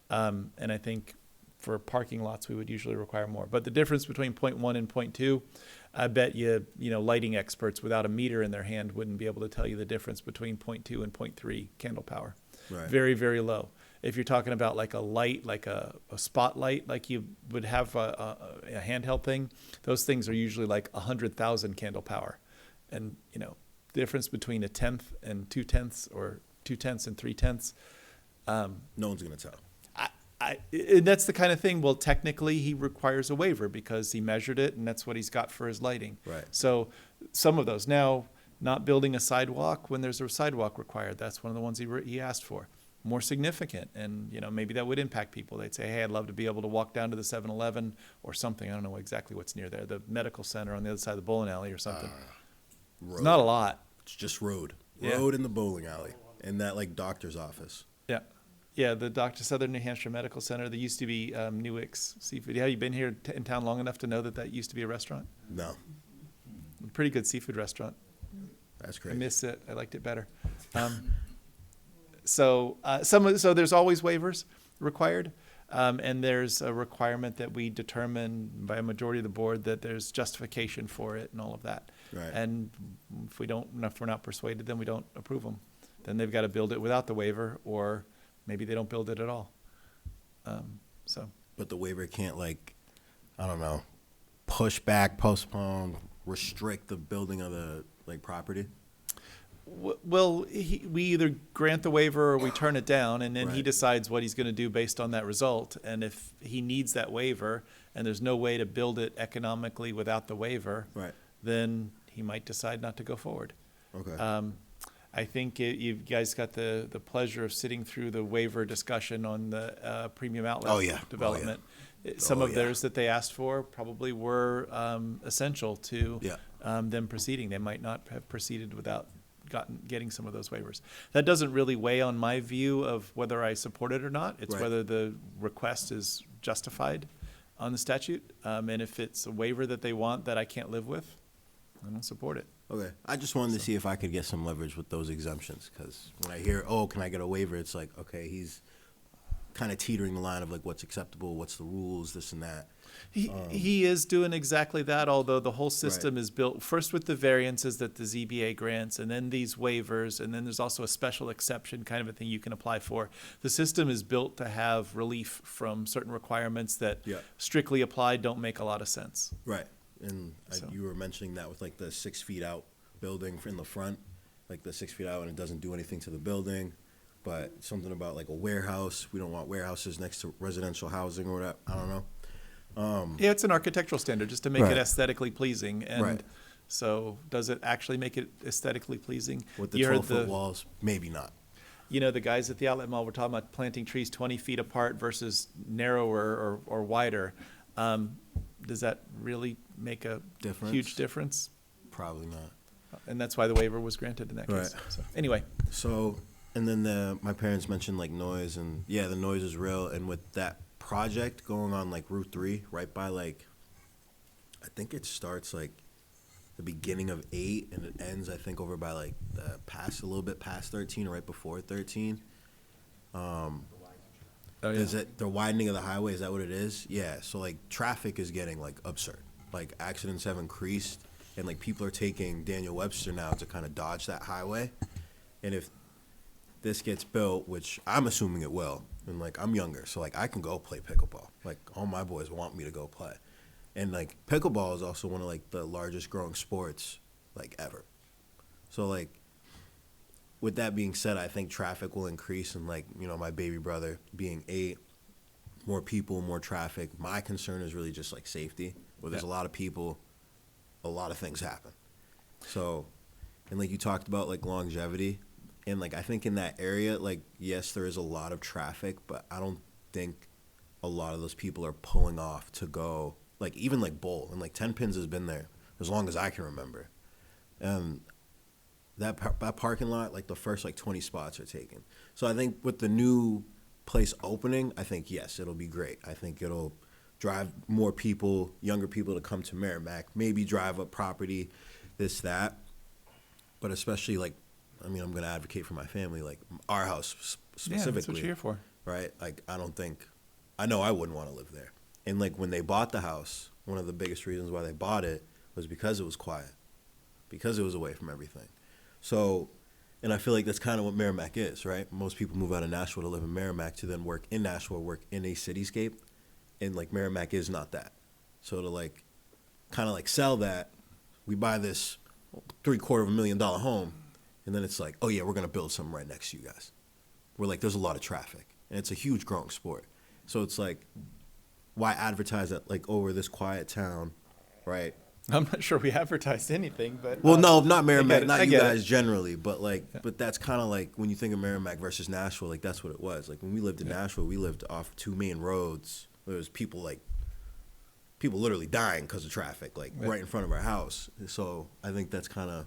And I think for parking lots, we would usually require more. But the difference between 0.1 and 0.2, I bet you know, lighting experts without a meter in their hand wouldn't be able to tell you the difference between 0.2 and 0.3 candle power. Right. Very, very low. If you're talking about like a light, like a spotlight, like you would have a handheld thing, those things are usually like 100,000 candle power. And, you know, the difference between 1/10 and 2/10 or 2/10 and 3/10. No one's gonna tell. And that's the kind of thing, well, technically he requires a waiver because he measured it and that's what he's got for his lighting. Right. So some of those. Now, not building a sidewalk when there's a sidewalk required, that's one of the ones he asked for. More significant, and you know, maybe that would impact people. They'd say, hey, I'd love to be able to walk down to the 7-Eleven or something. I don't know exactly what's near there, the medical center on the other side of the bowling alley or something. It's not a lot. It's just road. Yeah. Road in the bowling alley and that like doctor's office. Yeah. Yeah, the Southern New Hampshire Medical Center. There used to be Newick's Seafood. Have you been here in town long enough to know that that used to be a restaurant? No. Pretty good seafood restaurant. That's I great. miss it. I liked it better. So there's always waivers required, and there's a requirement that we determine by a majority of the board that there's justification for it and all of that. Right. And if we're not persuaded, then we don't approve them. Then they've got to build it without the waiver, or maybe they don't build it at all. But the waiver can't like, I don't know, push back, postpone, restrict the building of the like property. Well, we either grant the waiver or we turn it down, and then he Right. decides what he's going to do based on that result. And if he needs that waiver and there's no way to build it economically without the waiver, Right. then he might decide not to go forward. Okay. I think you guys got the pleasure of sitting through the waiver discussion on the premium outlet Oh, yeah. Oh, yeah. development. Some Oh, of yeah. theirs that they asked for probably were essential to Yeah. them proceeding. They might not have proceeded without getting some of those waivers. That doesn't really weigh on my view of whether I support it or not. It's Right. whether the request is justified on the statute. And if it's a waiver that they want that I can't live with, I don't support it. Okay. I just wanted to see if I could get some leverage with those exemptions, because when I hear, oh, can I get a waiver? It's like, okay, he's kind of teetering the line of like what's acceptable, what's the rules, this and that. He is doing exactly that, although the whole system is built first with the variances that the ZBA grants, and then these waivers, and then there's also a special exception kind of a thing you can apply for. The system is built to have relief from certain requirements that Yeah. strictly applied don't make a lot of sense. Right. And So. you were mentioning that with like the 6 feet out building in the front, like the 6 feet out, and it doesn't do anything to the building. But something about like a warehouse, we don't want warehouses next to residential housing or whatever. I don't know. Yeah, it's an architectural standard just to make it Right. aesthetically pleasing. And Right. so does it actually make it aesthetically pleasing? With the You heard 12-foot walls, maybe not. You know, the guys at the outlet mall were talking about planting trees 20 feet apart versus narrower or wider. Does that really make a Difference? huge difference? Probably not. And that's why the waiver was granted in that case. Right. So, anyway, So, and then my parents mentioned like noise, and yeah, the noise is real. And with that project going on like Route 3, right by like, I think it starts like the beginning of 8 and it ends, I think, over by like a little bit past 13 or right before 13. Is it the widening of the highway? Is that what it is? Yeah. So like traffic is getting like absurd. Like accidents have increased, and like people are taking Daniel Webster now to kind of dodge that highway. And if this gets built, which I'm assuming it will, and like I'm younger, so like I can go play pickleball. Like all my boys want me to go play. And like pickleball is also one of like the largest growing sports like ever. So like with that being said, I think traffic will increase, and like, you know, my baby brother being 8, more people, more traffic. My concern is really just like safety. Where there's a lot of people, a lot of things happen. So, and like you talked about like longevity, and like I think in that area, like yes, there is a lot of traffic, but I don't think a lot of those people are pulling off to go, like even like bowl, and like 10 Pins has been there as long as I can remember. That parking lot, like the first like 20 spots are taken. So I think with the new place opening, I think yes, it'll be great. I think it'll drive more people, younger people to come to Merrimack, maybe drive up property, this, that. But especially like, I mean, I'm going to advocate for my family, like our house specifically. Yeah, that's what you're here for. Right? Like, I know I wouldn't want to live there. And like when they bought the house, one of the biggest reasons why they bought it was because it was quiet, because it was away from everything. So, and I feel like that's kind of what Merrimack is, right? Most people move out of Nashua to live in Merrimack to then work in Nashua, work in a cityscape. And like Merrimack is not that. So to like kind of like sell that, we buy this $750,000 home, and then it's like, oh yeah, we're going to build something right next to you guys. We're like, there's a lot of traffic, and it's a huge growing sport. So it's like, why advertise that like over this quiet town, right? I'm not sure we advertised anything, but well, no, not Merrimack, I not you get guys it. generally, but like, but that's kind of like when you think of Merrimack versus Nashua, like that's what it was. Like when we lived in Nashua, we lived off 2 main roads. There was people literally dying because of traffic, like right in front of our house. So I think that's kind of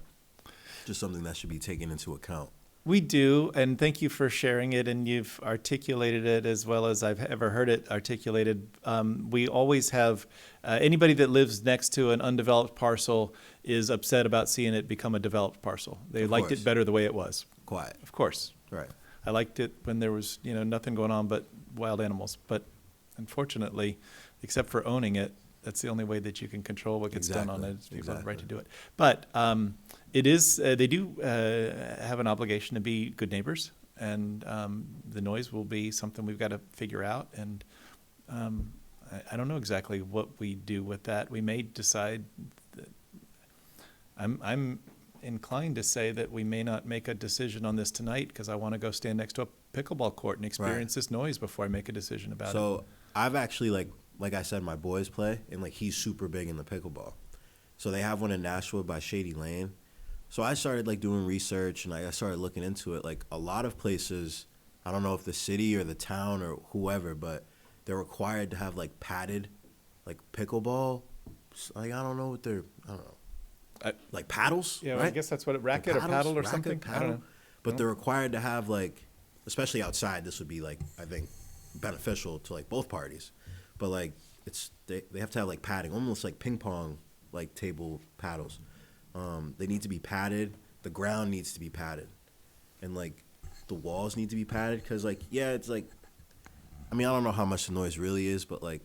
just something that should be taken into account. We do, and thank you for sharing it, and you've articulated it as well as I've ever heard it articulated. We always have, anybody that lives next to an undeveloped parcel is upset about seeing it become a developed parcel. They liked it better the way it was. Quiet. Of course. Right. I liked it when there was, nothing going on but wild animals. But unfortunately, except for owning it, that's the only way that you can control what gets done on it. Is people have the right to do it. But it is, they do have an obligation to be good neighbors, and the noise will be something we've got to figure out. And I don't know exactly what we do with that. We may decide that I'm inclined to say that we may not make a decision on this tonight because I want to go stand next to a pickleball court and experience this noise before I make a decision about it. So I've actually like I said, my boys play, and like he's super big in the pickleball. So they have one in Nashua by Shady Lane. So I started like doing research, and I started looking into it. Like a lot of places, I don't know if the city or the town or whoever, but they're required to have like padded, like pickleball. Like I don't know, like paddles. Yeah, right? well, I guess that's what racket or paddle or something. I don't know. But they're required to have like, especially outside, this would be like, I think, beneficial to like both parties. But like they have to have like padding, almost like ping pong like table paddles. They need to be padded. The ground needs to be padded, and like the walls need to be padded because like it's like, I mean I don't know how much the noise really is, but like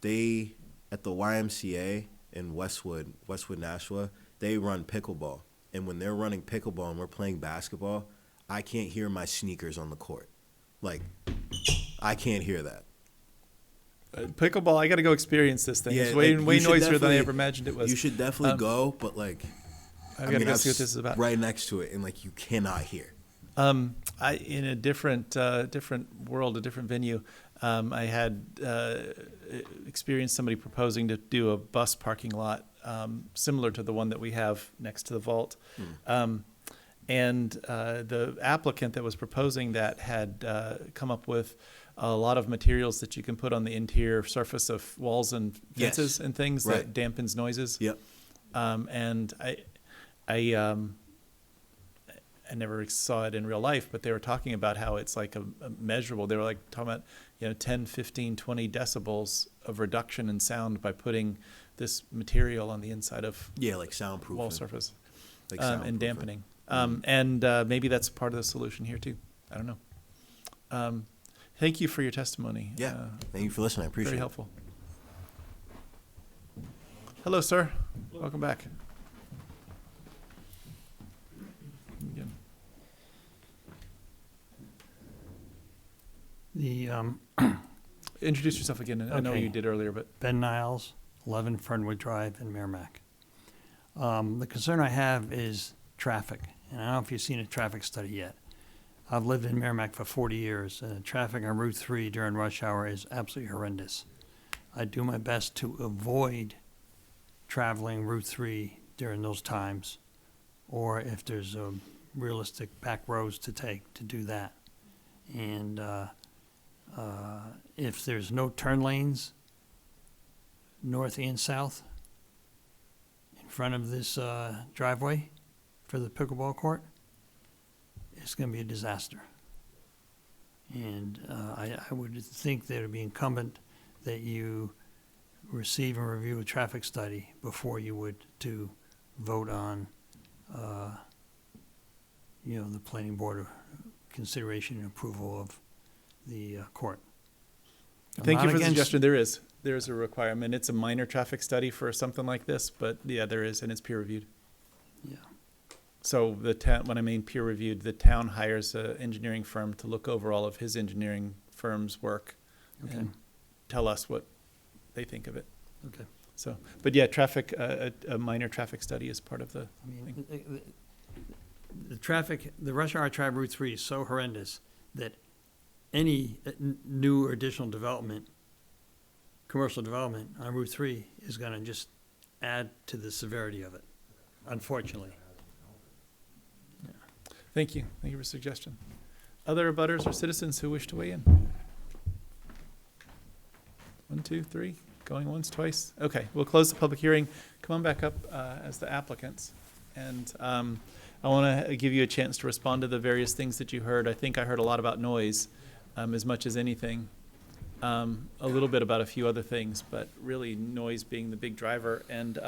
they at the YMCA in Westwood Nashua, they run pickleball, and when they're running pickleball and we're playing basketball, I can't hear my sneakers on the court. Like I can't hear that. Pickleball, I got to go experience this thing. Yeah, It's way like, noisier than I ever imagined it was. You should definitely go, but like, I've got to go see what this is about. Right next to it, and like you cannot hear. In a different world, a different venue, I had experienced somebody proposing to do a bus parking lot similar to the one that we have next to the vault. And the applicant that was proposing that had come up with a lot of materials that you can put on the interior surface of walls and fences and things that dampens noises. Yep. And I never saw it in real life, but they were talking about how it's like a measurable. They were like talking about 10, 15, 20 decibels of reduction in sound by putting this material on the inside of like soundproofing wall surface, like and dampening. And maybe that's part of the solution here too. I don't know. Thank you for your testimony. Yeah, thank you for listening. I appreciate it. Very helpful. Hello, sir. Welcome back. Introduce yourself again. I know Okay. you did earlier, but Ben Niles, 11 Fernwood Drive in Merrimack. The concern I have is traffic, and I don't know if you've seen a traffic study yet. I've lived in Merrimack for 40 years, and traffic on Route 3 during rush hour is absolutely horrendous. I do my best to avoid traveling Route 3 during those times, or if there's realistic back roads to take, to do that. And if there's no turn lanes, north and south, in front of this driveway for the pickleball court, it's going to be a disaster. And I would think that it would be incumbent that you receive and review a traffic study before you would to vote on, the planning board consideration and approval of the court. I'm thank you not for the against- suggestion. There is a requirement. It's a minor traffic study for something like this, but yeah, there is, and it's peer reviewed. Yeah. So the town, when I mean peer reviewed, the town hires an engineering firm to look over all of his engineering firm's work Okay. and tell us what they think of it. Okay. So, but yeah, traffic, a minor traffic study is part of the I mean, thing. the traffic, the rush hour traffic Route 3 is so horrendous that any new or additional development, commercial development on Route 3 is going to just add to the severity of it, unfortunately. Thank you. Thank you for the suggestion. Other abutters or citizens who wish to weigh in? 1, 2, 3, going once, twice. Okay, we'll close the public hearing. Come on back up as the applicants. And I want to give you a chance to respond to the various things that you heard. I think I heard a lot about noise as much as anything. A little bit about a few other things, but really noise being the big driver. And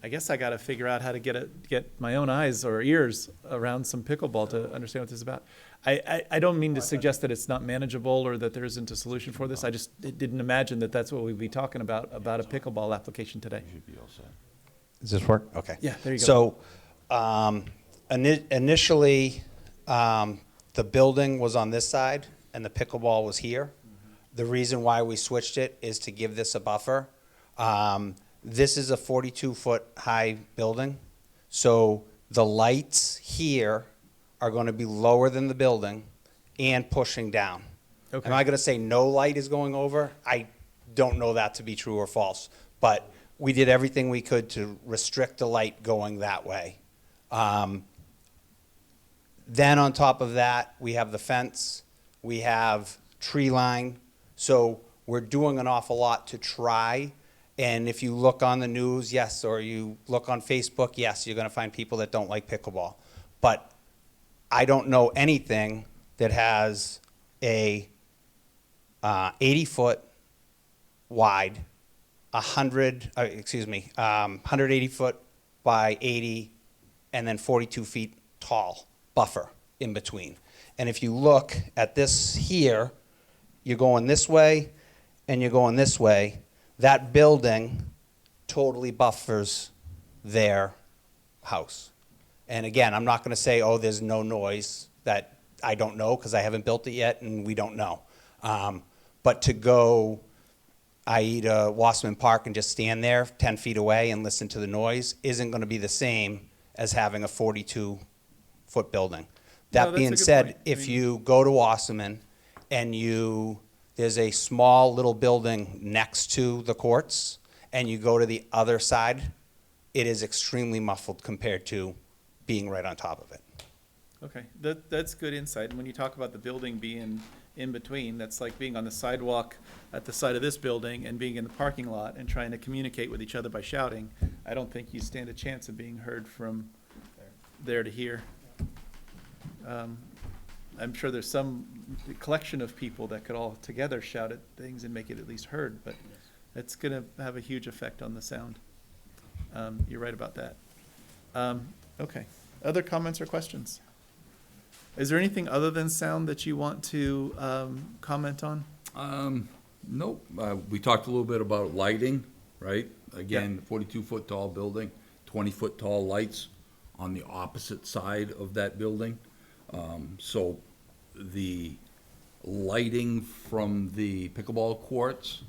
I guess I got to figure out how to get my own eyes or ears around some pickleball to understand what this is about. I don't mean to suggest that it's not manageable or that there isn't a solution for this. I just didn't imagine that that's what we'd be talking about a pickleball application today. Does this work? Okay. Yeah, there you go. So initially, the building was on this side and the pickleball was here. The reason why we switched it is to give this a buffer. This is a 42-foot high building, so the lights here are going to be lower than the building and pushing down. Okay. Am I going to say no light is going over? I don't know that to be true or false, but we did everything we could to restrict the light going that way. Then on top of that, we have the fence, we have tree line, so we're doing an awful lot to try. And if you look on the news, yes, or you look on Facebook, yes, you're going to find people that don't like pickleball. But I don't know anything that has a 80-foot wide, 180 foot by 80, and then 42 feet tall buffer in between. And if you look at this here, you're going this way and you're going this way. That building totally buffers their house. And again, I'm not going to say, oh, there's no noise. That I don't know because I haven't built it yet and we don't know. But to go, i.e. to Wasserman Park and just stand there 10 feet away and listen to the noise isn't going to be the same as having a 42-foot building. That that's a being good said, point. if you go to Wasserman and there's a small little building next to the courts, and you go to the other side, it is extremely muffled compared to being right on top of it. Okay, that's good insight. And when you talk about the building being in between, that's like being on the sidewalk at the side of this building and being in the parking lot and trying to communicate with each other by shouting. I don't think you stand a chance of being heard from there to here. I'm sure there's some collection of people that could all together shout at things and make it at least heard, but it's going to have a huge effect on the sound. You're right about that. Okay. Other comments or questions? Is there anything other than sound that you want to comment on? Nope. We talked a little bit about lighting, right? Again, 42-foot tall building, 20-foot tall lights on the opposite side of that building. So the lighting from the pickleball courts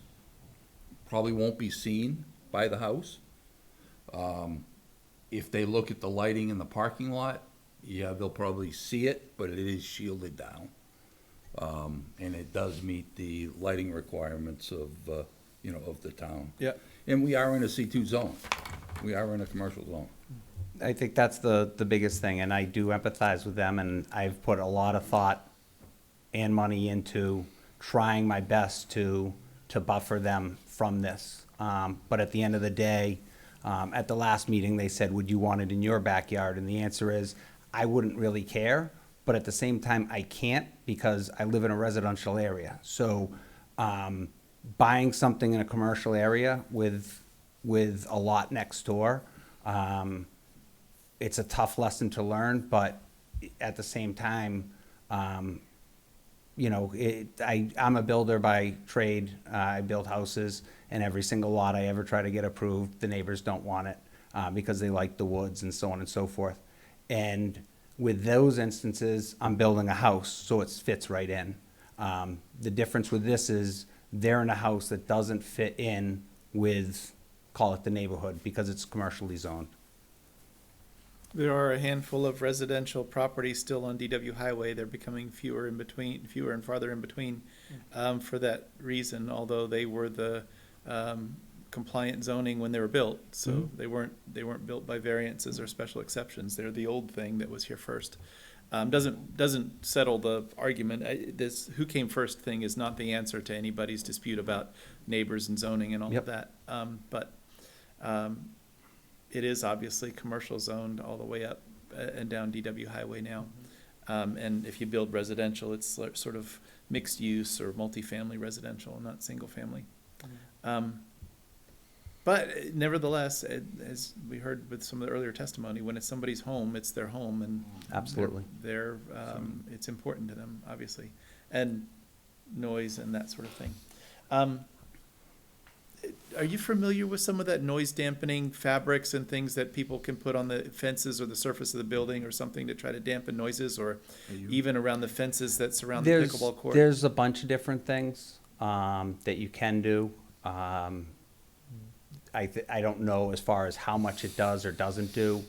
probably won't be seen by the house. If they look at the lighting in the parking lot, yeah, they'll probably see it, but it is shielded down. And it does meet the lighting requirements of, of the town. Yeah. And we are in a C2 zone. We are in a commercial zone. I think that's the biggest thing, and I do empathize with them, and I've put a lot of thought and money into trying my best to buffer them from this. But at the end of the day, at the last meeting, they said, would you want it in your backyard? And the answer is, I wouldn't really care, but at the same time, I can't because I live in a residential area. So buying something in a commercial area with a lot next door, it's a tough lesson to learn, but at the same time, I'm a builder by trade. I build houses, and every single lot I ever try to get approved, the neighbors don't want it because they like the woods and so on and so forth. And with those instances, I'm building a house, so it fits right in. The difference with this is they're in a house that doesn't fit in with, call it the neighborhood, because it's commercially zoned. There are a handful of residential properties still on DW Highway. They're becoming fewer and farther in between for that reason, although they were the compliant zoning when they were built. So they weren't built by variances or special exceptions. They're the old thing that was here first. Doesn't settle the argument. This who came first thing is not the answer to anybody's dispute about neighbors and zoning and all of that. But it is obviously commercial zoned all the way up and down DW Highway now. And if you build residential, it's sort of mixed use or multifamily residential, not single family. But nevertheless, as we heard with some of the earlier testimony, when it's somebody's home, it's their home, and absolutely, it's important to them, obviously, and noise and that sort of thing. Are you familiar with some of that noise dampening fabrics and things that people can put on the fences or the surface of the building or something to try to dampen noises, or even around the fences that surround the pickleball court? There's a bunch of different things that you can do. I don't know as far as how much it does or doesn't do.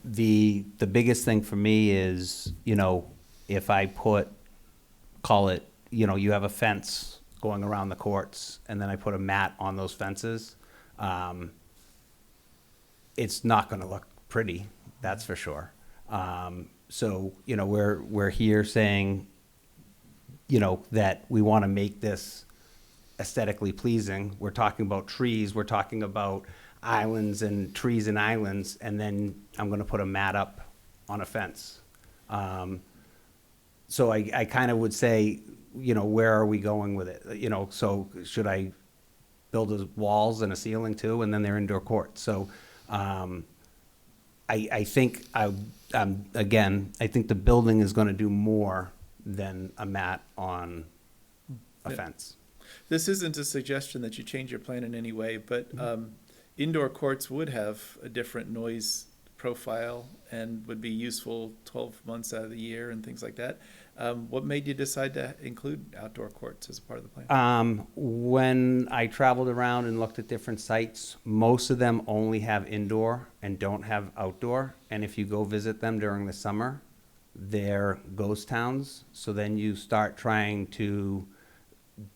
The biggest thing for me is, if I call it, you have a fence going around the courts, and then I put a mat on those fences, it's not gonna look pretty, that's for sure. So, we're here saying, that we wanna make this aesthetically pleasing. We're talking about trees, we're talking about islands and trees and islands, and then I'm gonna put a mat up on a fence. So I kind of would say, where are we going with it? So should I build those walls and a ceiling too, and then they're indoor courts? So I think, again, I think the building is gonna do more than a mat on a fence. This isn't a suggestion that you change your plan in any way, but indoor courts would have a different noise profile and would be useful 12 months out of the year and things like that. What made you decide to include outdoor courts as a part of the plan? When I traveled around and looked at different sites, most of them only have indoor and don't have outdoor. And if you go visit them during the summer, they're ghost towns. So then you start trying to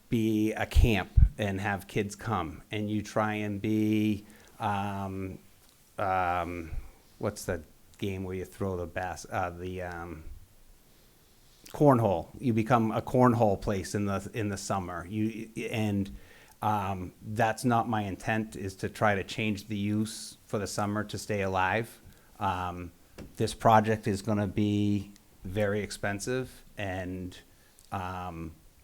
be a camp and have kids come, and you try and be, what's the game where you throw the cornhole. You become a cornhole place in the summer. That's not my intent, is to try to change the use for the summer to stay alive. This project is gonna be very expensive, and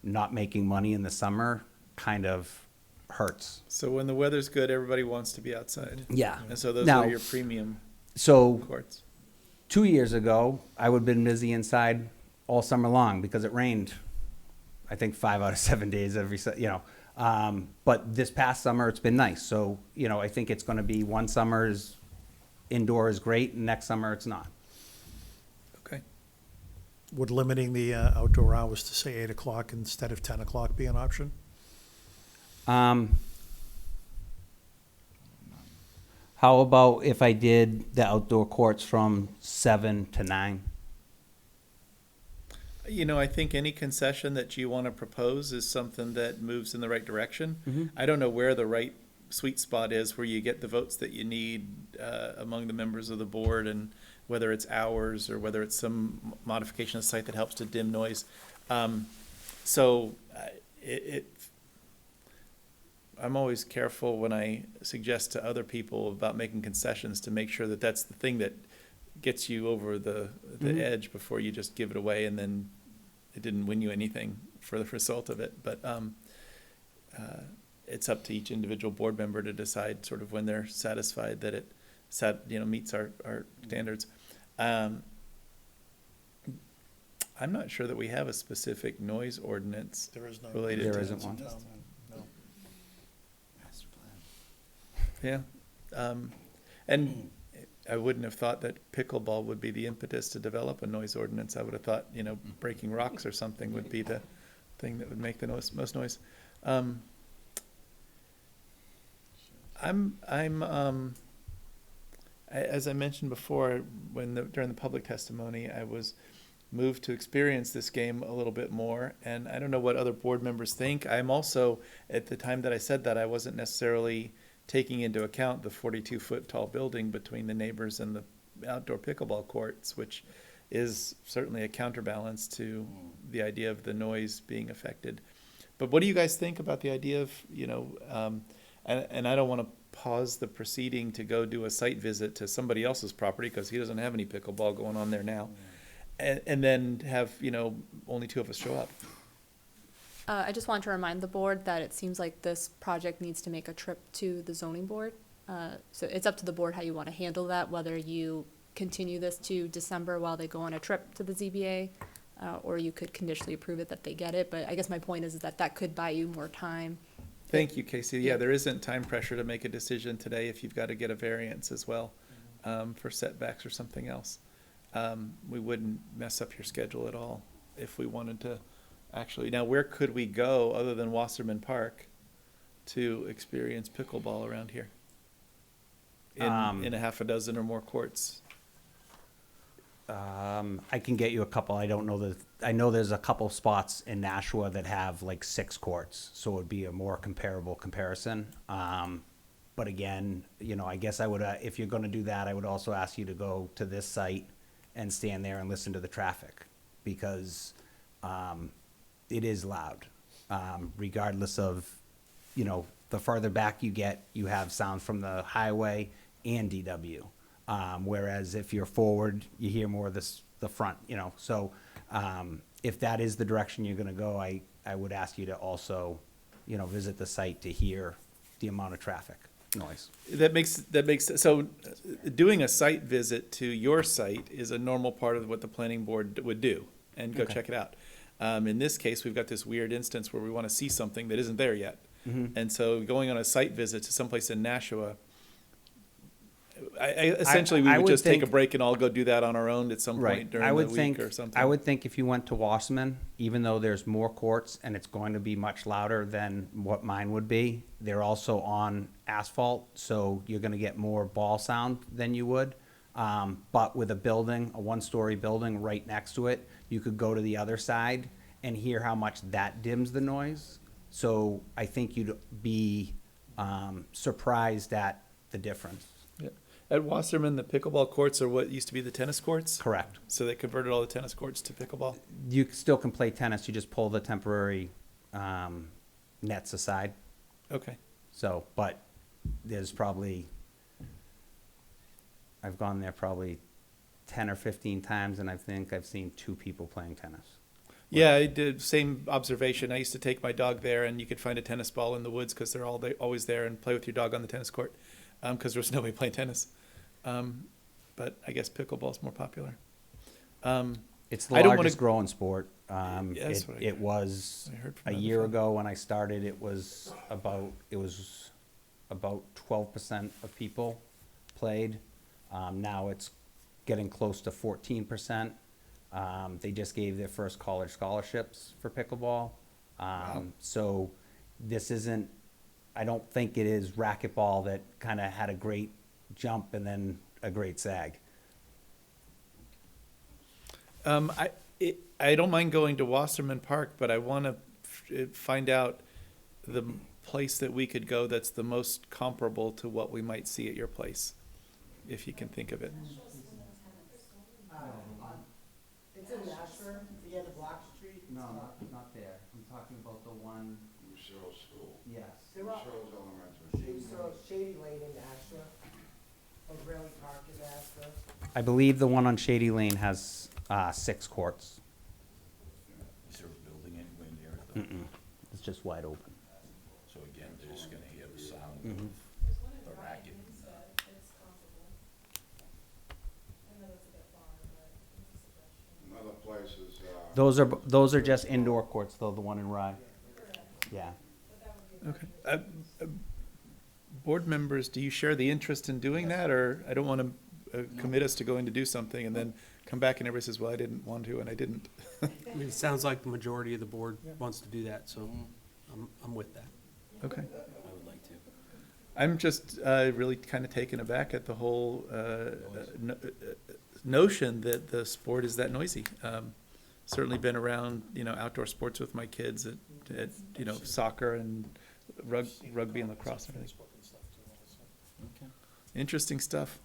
not making money in the summer kind of hurts. So when the weather's good, everybody wants to be outside. Yeah. And so those Now, are your premium So courts. 2 years ago, I would have been busy inside all summer long because it rained, I think 5 out of 7 days but this past summer, it's been nice. So, I think it's going to be one summer is indoor is great, and next summer it's not. Okay. Would limiting the outdoor hours to say 8 o'clock instead of 10 o'clock be an option? How about if I did the outdoor courts from 7 to 9? You know, I think any concession that you want to propose is something that moves in the right direction. I don't know where the right sweet spot is where you get the votes that you need among the members of the board, and whether it's hours or whether it's some modification of the site that helps to dim noise. I'm always careful when I suggest to other people about making concessions to make sure that that's the thing that gets you over the edge before you just give it away and then it didn't win you anything for the result of it. But it's up to each individual board member to decide sort of when they're satisfied that it meets our standards. I'm not sure that we have a specific noise ordinance There is no. related to There isn't one. No. Yeah, and I wouldn't have thought that pickleball would be the impetus to develop a noise ordinance. I would have thought, breaking rocks or something would be the thing that would make the most noise. As I mentioned before, during the public testimony, I was moved to experience this game a little bit more, and I don't know what other board members think. I'm also, at the time that I said that, I wasn't necessarily taking into account the 42-foot tall building between the neighbors and the outdoor pickleball courts, which is certainly a counterbalance to the idea of the noise being affected. But what do you guys think about the idea of, and I don't want to pause the proceeding to go do a site visit to somebody else's property because he doesn't have any pickleball going on there now, and then have, only 2 of us show up. I just want to remind the board that it seems like this project needs to make a trip to the zoning board. So it's up to the board how you want to handle that, whether you continue this to December while they go on a trip to the ZBA, or you could conditionally approve it that they get it. But I guess my point is that could buy you more time. Thank you, Casey. Yeah, there isn't time pressure to make a decision today if you've got to get a variance as well for setbacks or something else. We wouldn't mess up your schedule at all if we wanted to. Actually, now where could we go other than Wasserman Park to experience pickleball around here? In a half a dozen or more courts. I can get you a couple. I don't know I know there's a couple spots in Nashua that have like 6 courts, so it would be a more comparable comparison. But again, I guess I would, if you're going to do that, I would also ask you to go to this site and stand there and listen to the traffic, because it is loud, regardless of, the further back you get, you have sound from the highway and DW. Whereas if you're forward, you hear more of the front, So if that is the direction you're going to go, I would ask you to also, visit the site to hear the amount of traffic noise. That makes so doing a site visit to your site is a normal part of what the planning board would do and go check it out. In this case, we've got this weird instance where we want to see something that isn't there yet. And so going on a site visit to someplace in Nashua, essentially we would just take a break and all go do that on our own at some point during the week or something. I would think if you went to Wasserman, even though there's more courts and it's going to be much louder than what mine would be, they're also on asphalt, so you're going to get more ball sound than you would. But with a 1-story building right next to it, you could go to the other side and hear how much that dims the noise. So I think you'd be surprised at the difference. Yeah. At Wasserman, the pickleball courts are what used to be the tennis courts? Correct. So they converted all the tennis courts to pickleball? You still can play tennis, you just pull the temporary nets aside. Okay. So, but there's probably, I've gone there probably 10 or 15 times, and I think I've seen 2 people playing tennis. Yeah, I did same observation. I used to take my dog there, and you could find a tennis ball in the woods because they're always there, and play with your dog on the tennis court because there's nobody playing tennis. But I guess pickleball's more popular. It's the largest growing sport. That's what It was I heard from a that year before. ago when I started. It was about 12% of people played. Now it's getting close to 14%. They just gave their first college scholarships for pickleball. So this isn't, I don't think it is racquetball that kind of had a great jump and then a great sag. I don't mind going to Wasserman Park, but I want to find out the place that we could go that's the most comparable to what we might see at your place, if you can think of it. It's in Nashville, the end of Block Street. No, not there. I'm talking about the one. Lucille School. Yes. Lucille's Elementary. So Shady Lane in Nashville, O'Reilly Park in Nashville. I believe the one on Shady Lane has 6 courts. Is there a building anywhere near it though? Mm-mm. It's just wide open. So again, they're just gonna hear the sound Mhm. of the racket. Another place is, Those are just indoor courts though, the one in Rye. Yeah. Okay. Board members, do you share the interest in doing that, or I don't want to commit us to going to do something and then come back and everybody says, well, I didn't want to and I didn't. I mean, it sounds like the majority of the board wants to do that, so I'm with that. Okay. I would like to. I'm just really kind of taken aback at the whole notion that the sport is that noisy. Certainly been around, outdoor sports with my kids at soccer and rugby and lacrosse and everything. Okay. Interesting stuff.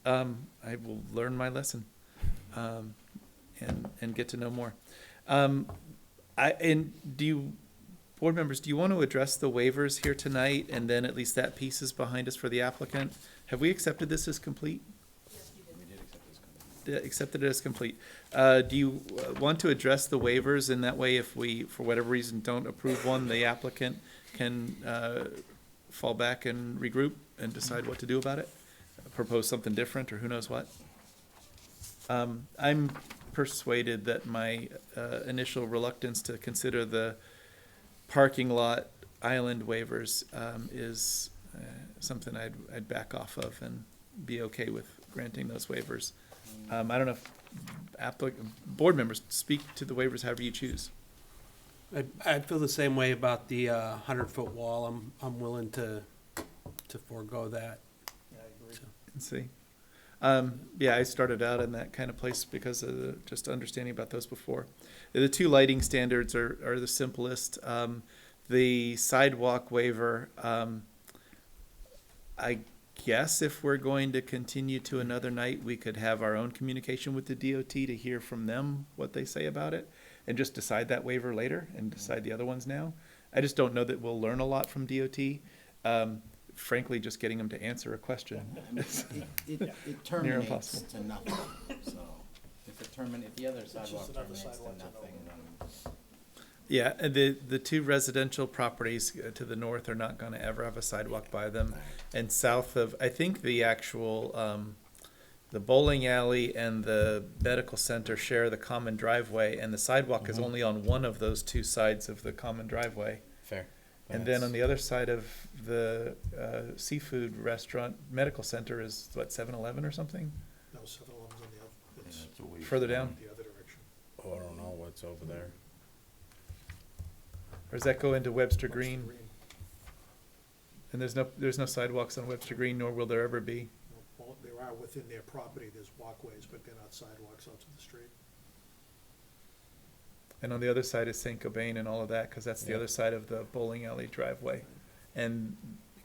I will learn my lesson and get to know more. Board members, do you want to address the waivers here tonight, and then at least that piece is behind us for the applicant? Have we accepted this as complete? Accepted it as complete. Do you want to address the waivers in that way? If we, for whatever reason, don't approve one, the applicant can fall back and regroup and decide what to do about it? Propose something different, or who knows what? I'm persuaded that my initial reluctance to consider the parking lot island waivers is something I'd back off of and be okay with granting those waivers. I don't know if board members speak to the waivers however you choose. I'd feel the same way about the 100-foot wall. I'm willing to forego that. Yeah, I agree. Let's see. Yeah, I started out in that kind of place because of just understanding about those before. The 2 lighting standards are the simplest. The sidewalk waiver, I guess if we're going to continue to another night, we could have our own communication with the DOT to hear from them what they say about it, and just decide that waiver later and decide the other ones now. I just don't know that we'll learn a lot from DOT. Frankly, just getting them to answer a question. It Near terminates impossible. to nothing, so if the other sidewalk another terminates to sidewalk to nothing, then. Yeah, and the 2 residential properties to the north are not gonna ever have a sidewalk by them. And south of, I think the actual, the bowling alley and the medical center share the common driveway, and the sidewalk is only on one of those 2 sides of the common driveway. Fair. And then on the other side of the seafood restaurant, medical center is what, 7-Eleven or something? No, 7-Eleven's on the other, it's It's a ways Further down? the other direction. Oh, I don't know what's over there. Or does that go into Webster Green? And there's no sidewalks on Webster Green, nor will there ever be. Well, there are within their property, there's walkways, but they're not sidewalks out to the street. And on the other side is St. Cobain and all of that, because that's the other side of the bowling alley driveway. And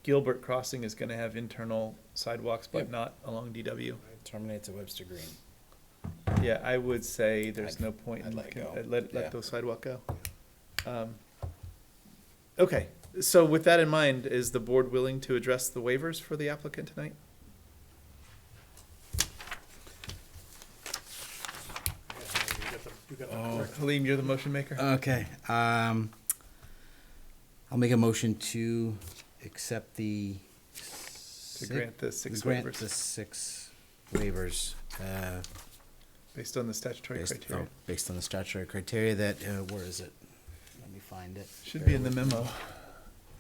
Gilbert Crossing is gonna have internal sidewalks, but not along DW. Terminates at Webster Green. Yeah, I would say there's no point I'd in, let it go. let Yeah. those sidewalk go. Okay, so with that in mind, is the board willing to address the waivers for the applicant tonight? You got Oh. correct. Halim, you're the motion maker? Okay, I'll make a motion to accept the. grant the 6 grant waivers. the 6 waivers, Based on the statutory criteria. based on the statutory criteria that, where is it? Let me find it. Should Bear be in the with me. memo.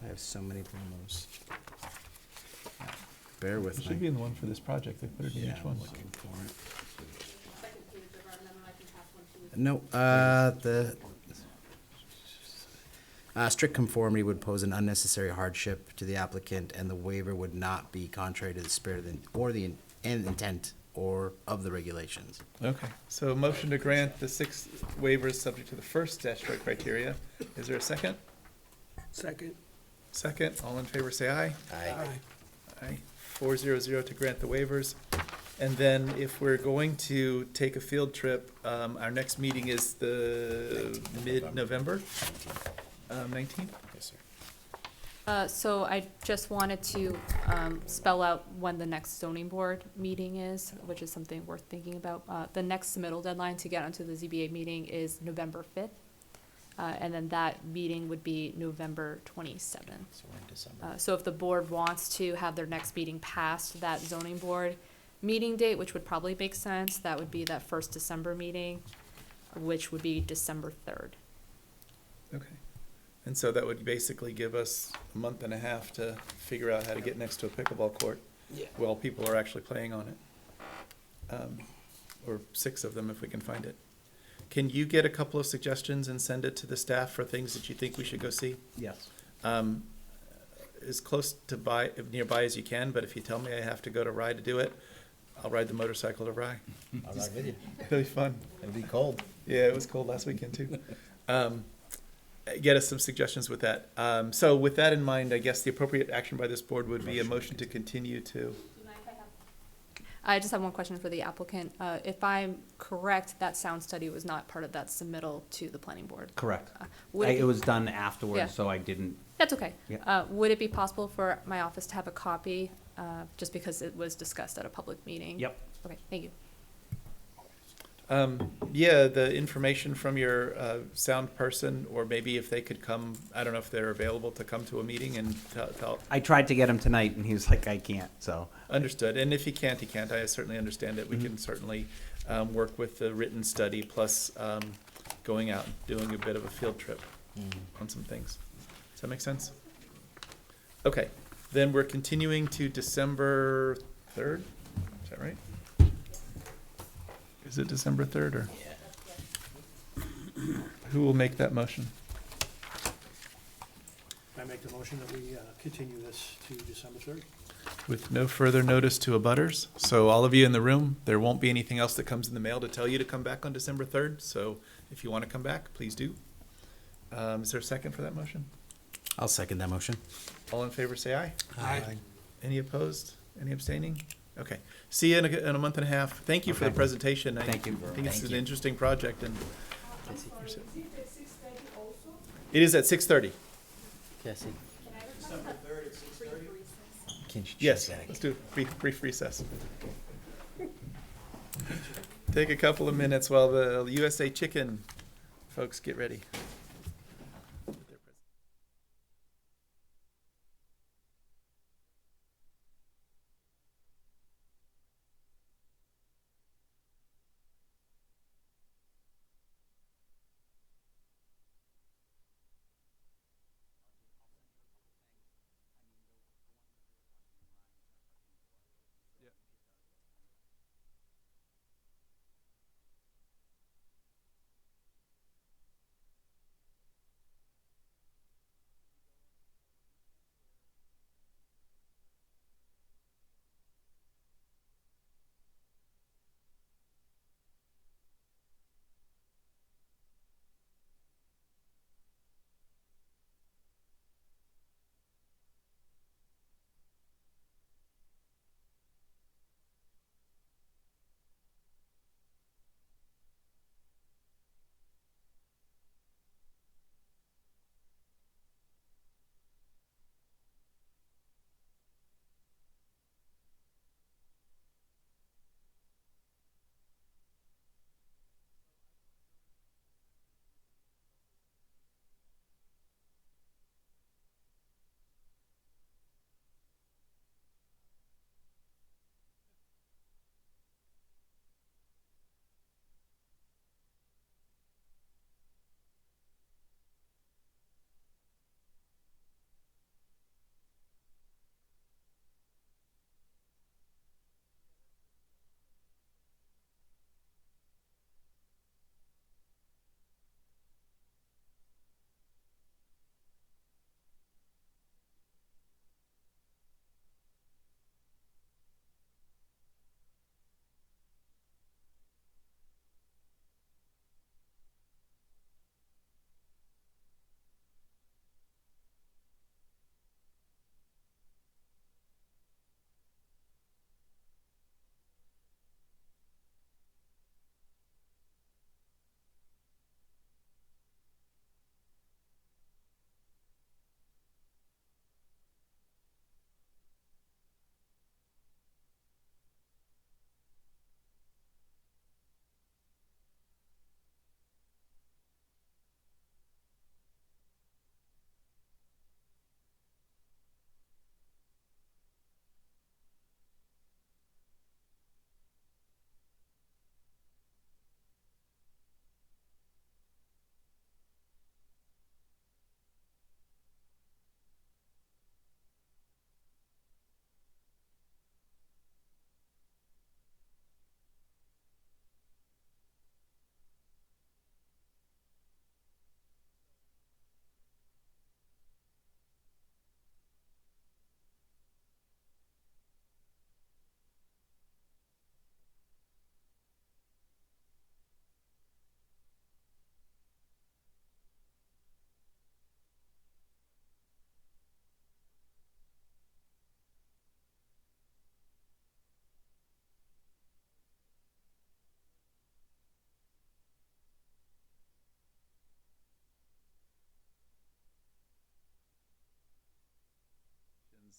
I have so many memos. Bear with It me. should be in the one for this project. They put it in Yeah, each one. I'm looking for it. No, strict conformity would pose an unnecessary hardship to the applicant, and the waiver would not be contrary to the spirit of and intent or of the regulations. Okay, so motion to grant the 6 waivers subject to the first statutory criteria. Is there a second? Second. Second, all in favor say aye. Aye. Aye. 400 to grant the waivers. And then if we're going to take a field trip, our next meeting is the mid-November? 19th? Yes, sir. So I just wanted to spell out when the next zoning board meeting is, which is something worth thinking about. The next submittal deadline to get onto the ZBA meeting is November 5th. And then that meeting would be November 27th. So we're in December. So if the board wants to have their next meeting past that zoning board meeting date, which would probably make sense, that would be that first December meeting, which would be December 3rd. Okay. And so that would basically give us a month and a half to figure out how to get next to a pickleball court. Yeah. While people are actually playing on it. Or 6 of them if we can find it. Can you get a couple of suggestions and send it to the staff for things that you think we should go see? Yes. As close to nearby as you can, but if you tell me I have to go to Rye to do it, I'll ride the motorcycle to Rye. I'll ride with you. It'll be fun. It'll be cold. Yeah, it was cold last weekend too. Get us some suggestions with that. So with that in mind, I guess the appropriate action by this board would be a motion to continue to. I just have one question for the applicant. If I'm correct, that sound study was not part of that submittal to the planning board. Correct. Would it It be- was done Yeah. afterwards, so I didn't. That's okay. Yeah. Would it be possible for my office to have a copy, just because it was discussed at a public meeting? Yep. Okay, thank you. Yeah, the information from your sound person, or maybe if they could come, I don't know if they're available to come to a meeting and tell. I tried to get him tonight, and he was like, I can't, so. Understood, and if he can't, he can't. I certainly understand it. We can certainly work with the written study plus going out and doing a bit of a field trip on some things. Does that make sense? Okay, then we're continuing to December 3rd, is that right? Is it December 3rd, or? Who will make that motion? I make the motion that we continue this to December 3rd. With no further notice to abutters. So all of you in the room, there won't be anything else that comes in the mail to tell you to come back on December 3rd. So if you want to come back, please do. Is there a second for that motion? I'll second that motion. All in favor, say aye. Aye. Any opposed? Any abstaining? Okay. See you in a month and a half. Thank you for the Okay. presentation. Thank you. I think it's Thank an you. interesting project, and it is at 6:30. Jesse. Yes, let's do a brief recess. Take a couple of minutes while the USA Chicken folks get ready.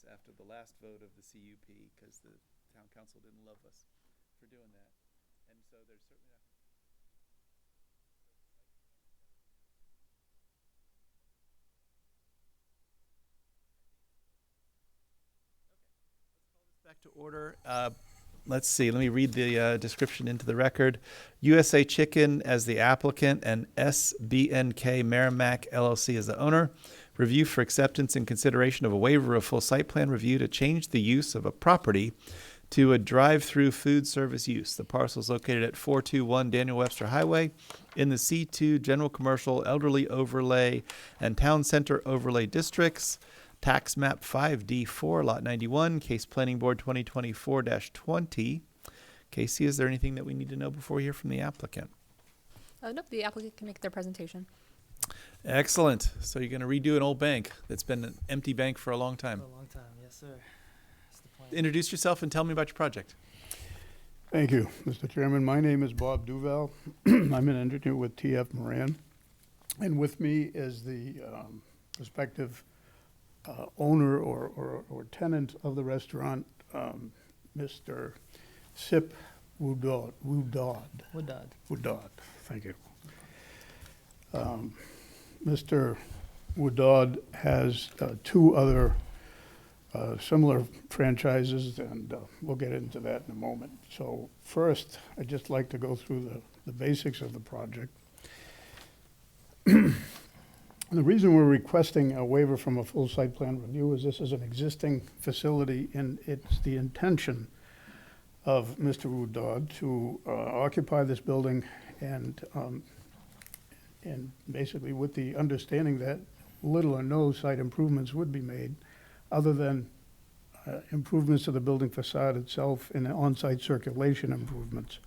this after the last vote of the CUP, because the town council didn't love us for doing that. And so there's certainly not. Back to order. Let's see, let me read the description into the record. USA Chicken as the applicant and SBNK Merrimack LLC as the owner. Review for acceptance and consideration of a waiver of full site plan review to change the use of a property to a drive-through food service use. The parcel is located at 421 Daniel Webster Highway in the C2 General Commercial Elderly Overlay and Town Center Overlay Districts. Tax map 5D4, lot 91, case planning board 2024-20. Casey, is there anything that we need to know before we hear from the applicant? Nope, the applicant can make their presentation. Excellent. So you're going to redo an old bank that's been an empty bank for a long time. For a long time, yes, sir. That's the plan. Introduce yourself and tell me about your project. Thank you, Mr. Chairman. My name is Bob Duval. I'm an engineer with TF Moran. And with me is the respective owner or tenant of the restaurant, Mr. Sip Woodod. Thank you. Mr. Woodod has two other similar franchises, and we'll get into that in a moment. So first, I'd just like to go through the basics of the project. The reason we're requesting a waiver from a full site plan review is this is an existing facility, and it's the intention of Mr. Woodod to occupy this building and basically with the understanding that little or no site improvements would be made other than improvements to the building facade itself and on-site circulation improvements.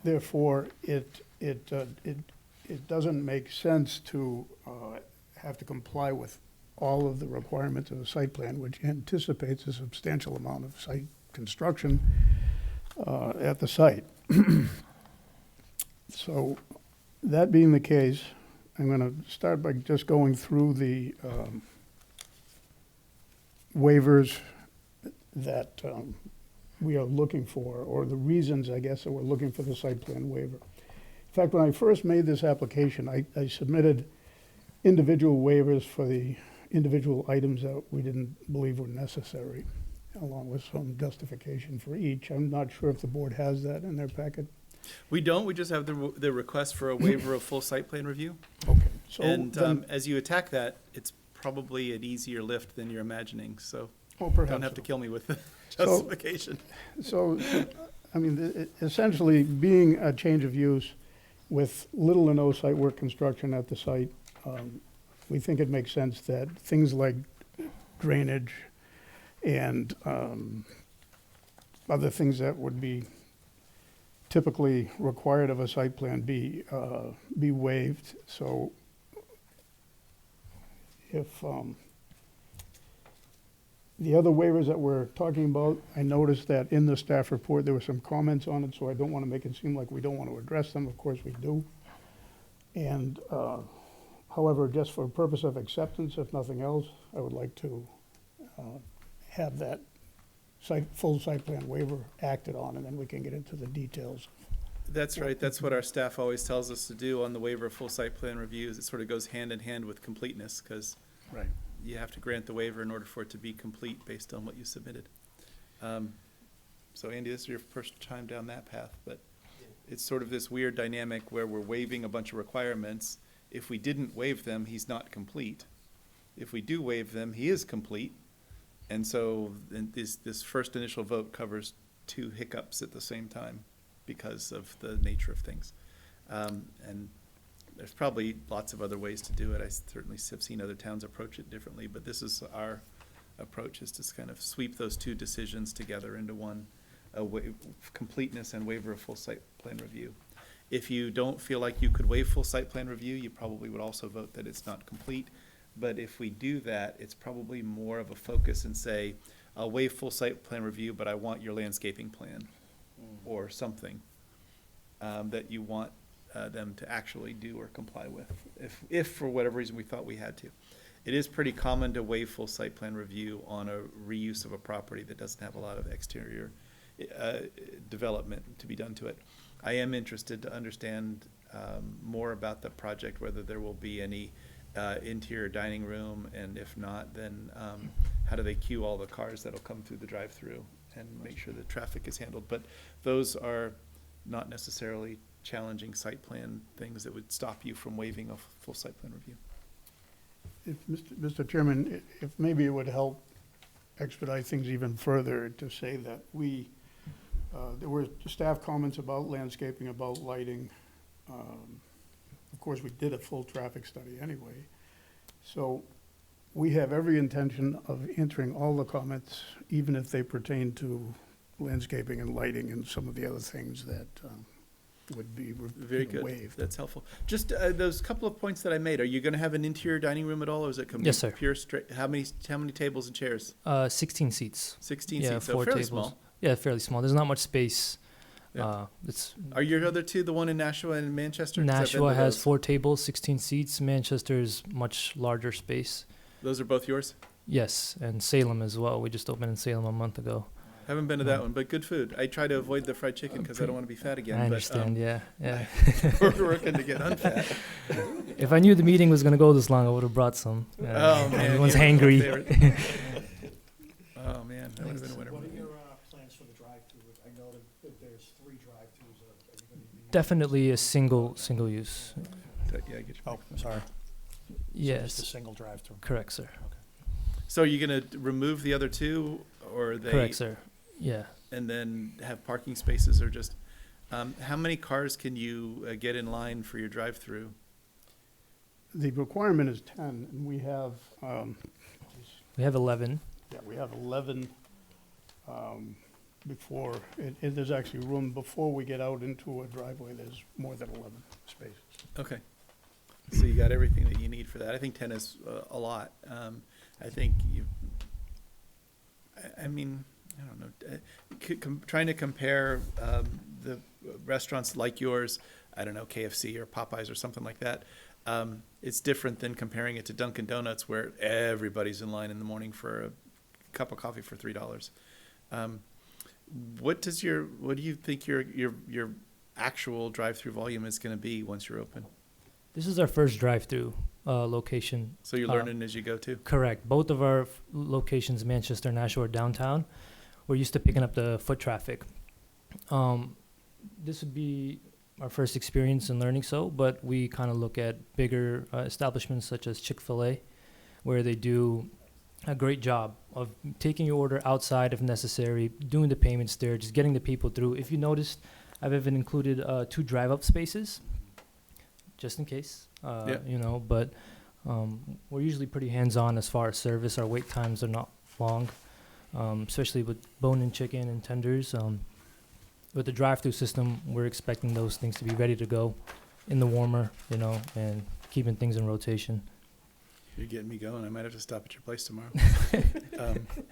Therefore, it doesn't make sense to have to comply with all of the requirements of the site plan, which anticipates a substantial amount of site construction at the site. So that being the case, I'm going to start by just going through the waivers that we are looking for, or the reasons, I guess, that we're looking for the site plan waiver. In fact, when I first made this application, I submitted individual waivers for the individual items that we didn't believe were necessary, along with some justification for each. I'm not sure if the board has that in their packet. We don't. We just have the request for a waiver of full site plan review. Okay. So and then, as you attack that, it's probably an easier lift than you're imagining. So perhaps don't have so. to kill me with the justification. So, I mean, essentially being a change of use with little or no site work construction at the site, we think it makes sense that things like drainage and other things that would be typically required of a site plan be waived. So if the other waivers that we're talking about, I noticed that in the staff report, there were some comments on it, so I don't want to make it seem like we don't want to address them. Of course we do. And however, just for purpose of acceptance, if nothing else, I would like to have that full site plan waiver acted on, and then we can get into the details. That's right. That's what our staff always tells us to do on the waiver of full site plan reviews. It sort of goes hand in hand with completeness, because right. You have to grant the waiver in order for it to be complete based on what you submitted. So Andy, this is your first time down that path, but it's sort of this weird dynamic where we're waiving a bunch of requirements. If we didn't waive them, he's not complete. If we do waive them, he is complete. And so this first initial vote covers two hiccups at the same time because of the nature of things. And there's probably lots of other ways to do it. I certainly have seen other towns approach it differently, but this is our approach, is to kind of sweep those two decisions together into one, completeness and waiver of full site plan review. If you don't feel like you could waive full site plan review, you probably would also vote that it's not complete. But if we do that, it's probably more of a focus and say, I'll waive full site plan review, but I want your landscaping plan or something that you want them to actually do or comply with, if for whatever reason we thought we had to. it is pretty common to waive full site plan review on a reuse of a property that doesn't have a lot of exterior development to be done to it. I am interested to understand more about the project, whether there will be any interior dining room, and if not, then how do they queue all the cars that'll come through the drive-through and make sure the traffic is handled. But those are not necessarily challenging site plan things that would stop you from waiving a full site plan review. If, Mr. Chairman, if maybe it would help expedite things even further to say that there were staff comments about landscaping, about lighting. Of course, we did a full traffic study anyway. So we have every intention of answering all the comments, even if they pertain to landscaping and lighting and some of the other things that would be Very good. waived. That's helpful. Just those couple of points that I made, are you going to have an interior dining room at all, or is it going to be Yes, sir. pure straight? How many tables and chairs? 16 seats. 16 Yeah, seats, so 4 fairly tables. small. Yeah, fairly small. There's not much space. Yeah. It's Are your other two the one in Nashua and Manchester? 'Cause I've been Nashua to has those. 4 tables, 16 seats. Manchester's much larger space. Those are both yours? Yes, and Salem as well. We just opened in Salem a month ago. Haven't been to that one, but good food. I try to avoid the fried chicken because I don't want to be fat again. I understand, yeah. We're working to get unfat. If I knew the meeting was going to go this long, I would have brought some. Oh, man. Everyone's you were my hangry. favorite. Oh, man, that would have been a winner. What are your plans for the drive-through? I know that there's 3 drive-throughs. Are you going to be? Definitely a single use. Yeah, I get you. Oh, sorry. Yes. So just a single drive-through. Correct, sir. So are you going to remove the other 2, or are they? Correct, sir. Yeah. And then have parking spaces, or just, how many cars can you get in line for your drive-through? The requirement is 10, and we have, We have 11. yeah, we have 11 before, there's actually room before we get out into a driveway, there's more than 11 spaces. Okay. So you got everything that you need for that. I think 10 is a lot. I think I mean, I don't know, trying to compare the restaurants like yours, I don't know, KFC or Popeyes or something like that, it's different than comparing it to Dunkin' Donuts, where everybody's in line in the morning for a cup of coffee for $3. What do you think your actual drive-through volume is going to be once you're open? This is our first drive-through location. So you're learning as you go too? Correct. Both of our locations, Manchester and Nashua, are downtown. We're used to picking up the foot traffic. This would be our first experience in learning so, but we kind of look at bigger establishments such as Chick-fil-A, where they do a great job of taking your order outside if necessary, doing the payments there, just getting the people through. If you noticed, I've even included 2 drive-up spaces, just in case, you know, but we're usually pretty hands-on as far as service. Our wait times are not long, especially with bone-in chicken and tenders. With the drive-through system, we're expecting those things to be ready to go in the warmer, you know, and keeping things in rotation. You're getting me going. I might have to stop at your place tomorrow.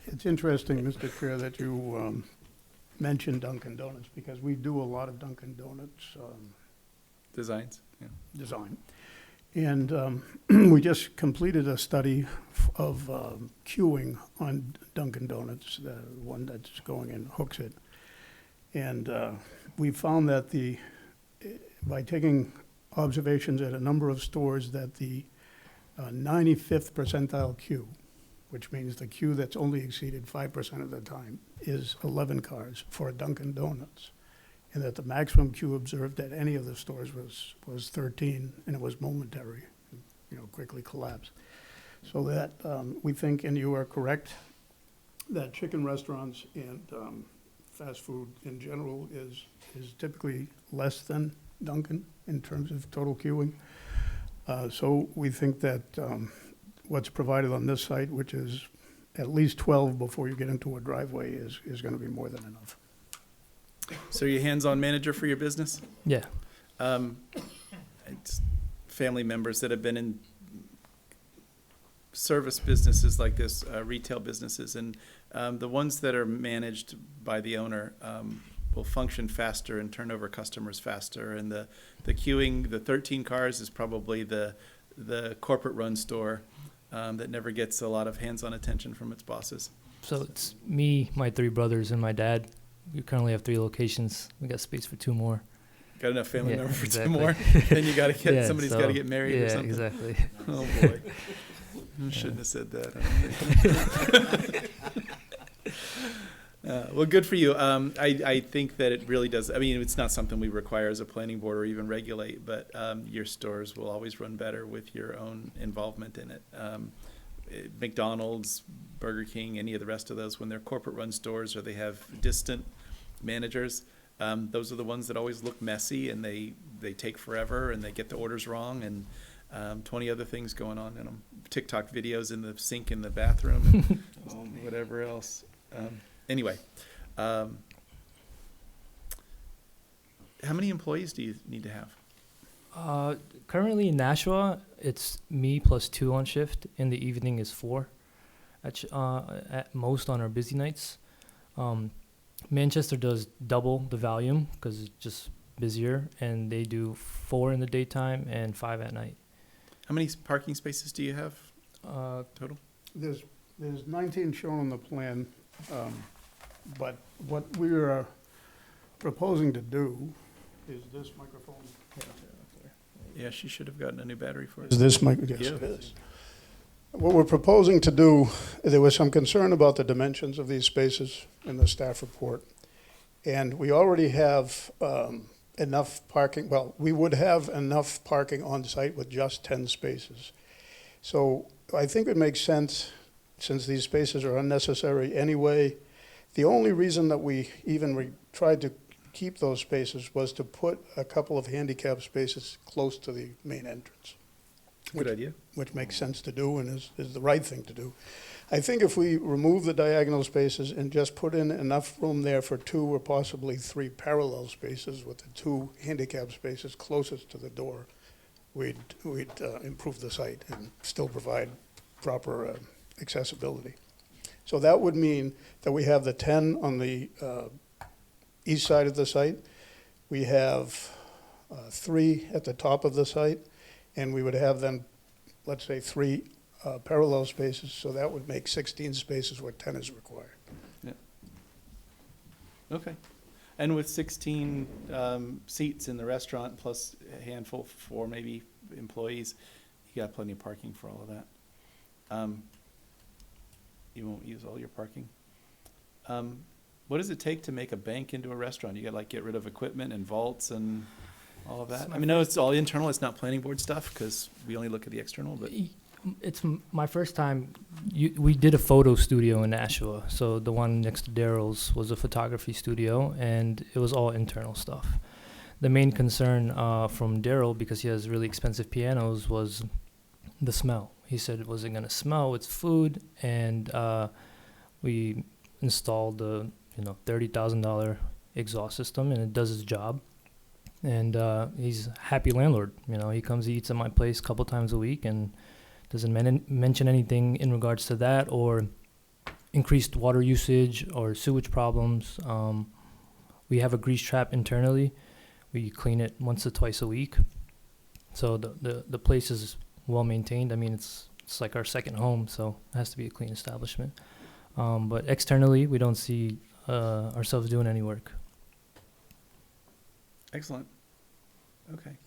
It's interesting, Mr. Chair, that you mentioned Dunkin' Donuts, because we do a lot of Dunkin' Donuts Designs, yeah. design. And we just completed a study of queuing on Dunkin' Donuts, the one that's going in Hooksett. And we found that by taking observations at a number of stores, that the 95th percentile queue, which means the queue that's only exceeded 5% of the time, is 11 cars for a Dunkin' Donuts. And that the maximum queue observed at any of the stores was 13, and it was momentary, you know, quickly collapsed. So that we think, and you are correct, that chicken restaurants and fast food in general is typically less than Dunkin' in terms of total queuing. So we think that what's provided on this site, which is at least 12 before you get into a driveway, is going to be more than enough. So you're hands-on manager for your business? Yeah. It's family members that have been in service businesses like this, retail businesses, and the ones that are managed by the owner will function faster and turn over customers faster. And the queuing, the 13 cars is probably the corporate run store. that never gets a lot of hands-on attention from its bosses. So it's me, my 3 brothers, and my dad. We currently have 3 locations. We got space for 2 more. Got enough family Yeah, members for exactly. 2 more? Then you gotta get, Yeah, somebody's gotta so- get married or yeah, something. exactly. Oh, boy. I shouldn't have said that. I don't think. Well, good for you. I think that it really does. I mean, it's not something we require as a planning board or even regulate, but your stores will always run better with your own involvement in it. McDonald's, Burger King, any of the rest of those, when they're corporate-run stores or they have distant managers, those are the ones that always look messy and they take forever and they get the orders wrong and 20 other things going on in them. TikTok videos in the sink in the bathroom and whatever else. Anyway, how many employees do you need to have? Currently in Nashua, it's me plus 2 on shift. In the evening is 4, at most on our busy nights. Manchester does double the volume because it's just busier, and they do 4 in the daytime and 5 at night. How many parking spaces do you have total? There's 19 shown on the plan, but what we are proposing to do is this microphone. Yeah, she should have gotten a new battery for it. Is this mic? Yes, it is. What we're proposing to do, there was some concern about the dimensions of these spaces in the staff report. And we already have enough parking, well, we would have enough parking on site with just 10 spaces. So I think it makes sense, since these spaces are unnecessary anyway. The only reason that we even tried to keep those spaces was to put a couple of handicap spaces close to the main entrance. Good idea. Which makes sense to do and is the right thing to do. I think if we remove the diagonal spaces and just put in enough room there for 2 or possibly 3 parallel spaces with the 2 handicap spaces closest to the door, we'd improve the site and still provide proper accessibility. So that would mean that we have the 10 on the east side of the site. We have 3 at the top of the site, and we would have then, let's say, 3 parallel spaces, so that would make 16 spaces where 10 is required. Yeah. Okay. And with 16 seats in the restaurant plus a handful for maybe employees, you got plenty of parking for all of that. You won't use all your parking. What does it take to make a bank into a restaurant? You got to like get rid of equipment and vaults and all of that? I mean, no, it's all internal. It's not planning board stuff because we only look at the external, but. It's my first time. We did a photo studio in Nashua. So the one next to Daryl's was a photography studio, and it was all internal stuff. The main concern from Daryl, because he has really expensive pianos, was the smell. He said it wasn't going to smell. It's food, and we installed the $30,000 exhaust system, and it does its job. And he's a happy landlord. He comes, he eats at my place a couple times a week, and doesn't mention anything in regards to that or increased water usage or sewage problems. We have a grease trap internally. We clean it once or twice a week. So the place is well maintained. I mean, it's like our second home, so it has to be a clean establishment. But externally, we don't see ourselves doing any work. Excellent. Okay.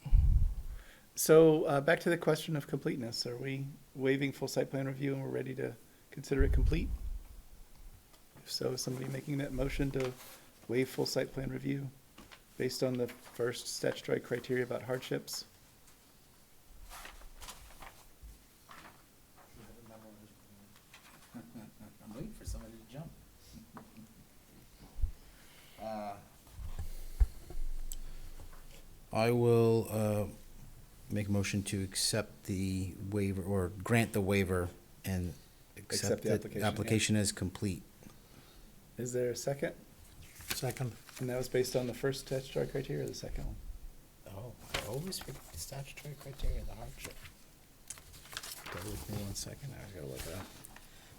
So back to the question of completeness. Are we waiving full site plan review and we're ready to consider it complete? If so, is somebody making that motion to waive full site plan review based on the first statutory criteria about hardships? I'm waiting for somebody to jump. I will make a motion to accept the waiver, or grant the waiver and accept the the application, yeah. application as complete. Is there a second? Second. And that was based on the first statutory criteria or the second one? Oh, I always forget the statutory criteria, the hardship. Bear with me 1 second, I gotta look it up.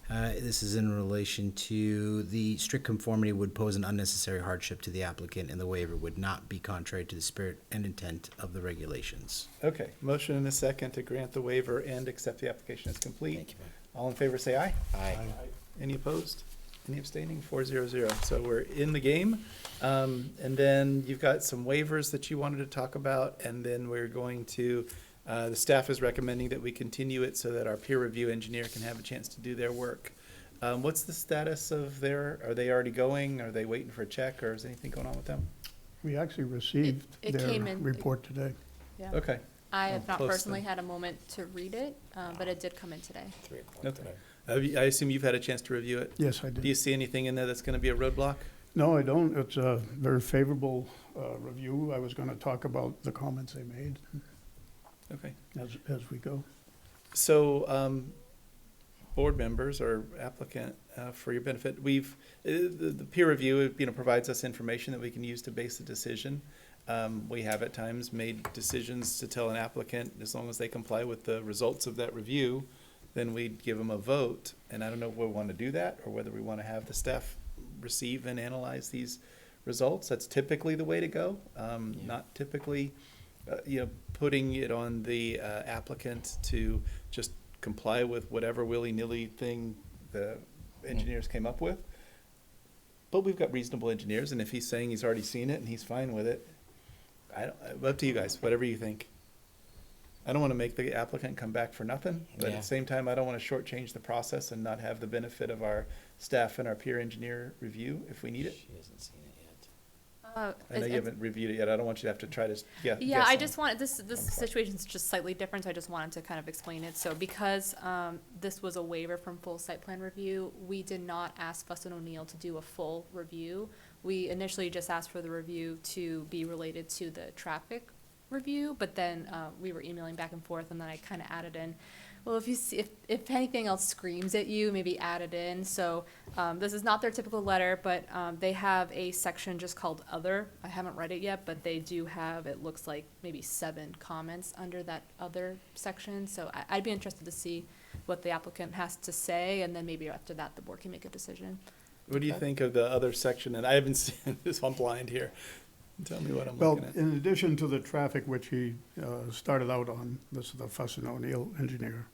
This is in relation to the strict conformity would pose an unnecessary hardship to the applicant, and the waiver would not be contrary to the spirit and intent of the regulations. Okay, motion and a second to grant the waiver and accept the application as complete. All in favor, say aye. Aye. Any opposed? Any abstaining? 400. So we're in the game. And then you've got some waivers that you wanted to talk about, and then we're going to, the staff is recommending that we continue it so that our peer review engineer can have a chance to do their work. What's the status of are they already going? Are they waiting for a check, or is anything going on with them? We actually received It their came in- report today. Yeah. Okay. I have not Close personally then. had a moment to read it, but it did come in today. Okay. I assume you've had a chance to review it? Yes, I did. Do you see anything in there that's gonna be a roadblock? No, I don't. It's a very favorable review. I was going to talk about the comments they made Okay. as we go. So, board members or applicant, for your benefit, the peer review, provides us information that we can use to base a decision. We have at times made decisions to tell an applicant, as long as they comply with the results of that review, then we'd give them a vote. And I don't know if we want to do that, or whether we want to have the staff receive and analyze these results. That's typically the way to go. Not typically, putting it on the applicant to just comply with whatever willy-nilly thing the engineers came up with. But we've got reasonable engineers, and if he's saying he's already seen it and he's fine with it, up to you guys, whatever you think. I don't want to make the applicant come back for nothing, but at Yeah. the same time, I don't want to shortchange the process and not have the benefit of our staff and our peer engineer review if we need it. She hasn't seen it yet. I know you haven't reviewed it yet. I don't want you to have to try to guess. Yeah, I on- just wanted, this situation's just slightly different, so I just wanted to kind of explain it. So because, this was a waiver from full site plan review, we did not ask Fuss and O'Neill to do a full review. We initially just asked for the review to be related to the traffic review, but then, we were emailing back and forth, and then I kind of added in, well, if you see, if anything else screams at you, maybe add it in. So, this is not their typical letter, but, they have a section just called Other. I haven't read it yet, but they do have, it looks like maybe 7 comments under that Other section. So I'd be interested to see what the applicant has to say, and then maybe after that, the board can make a decision. What do you think of the other section? And I haven't seen this, I'm blind here. Tell me what I'm Well, looking at. in addition to the traffic, which he started out on, this is the Fuss and O'Neill engineer,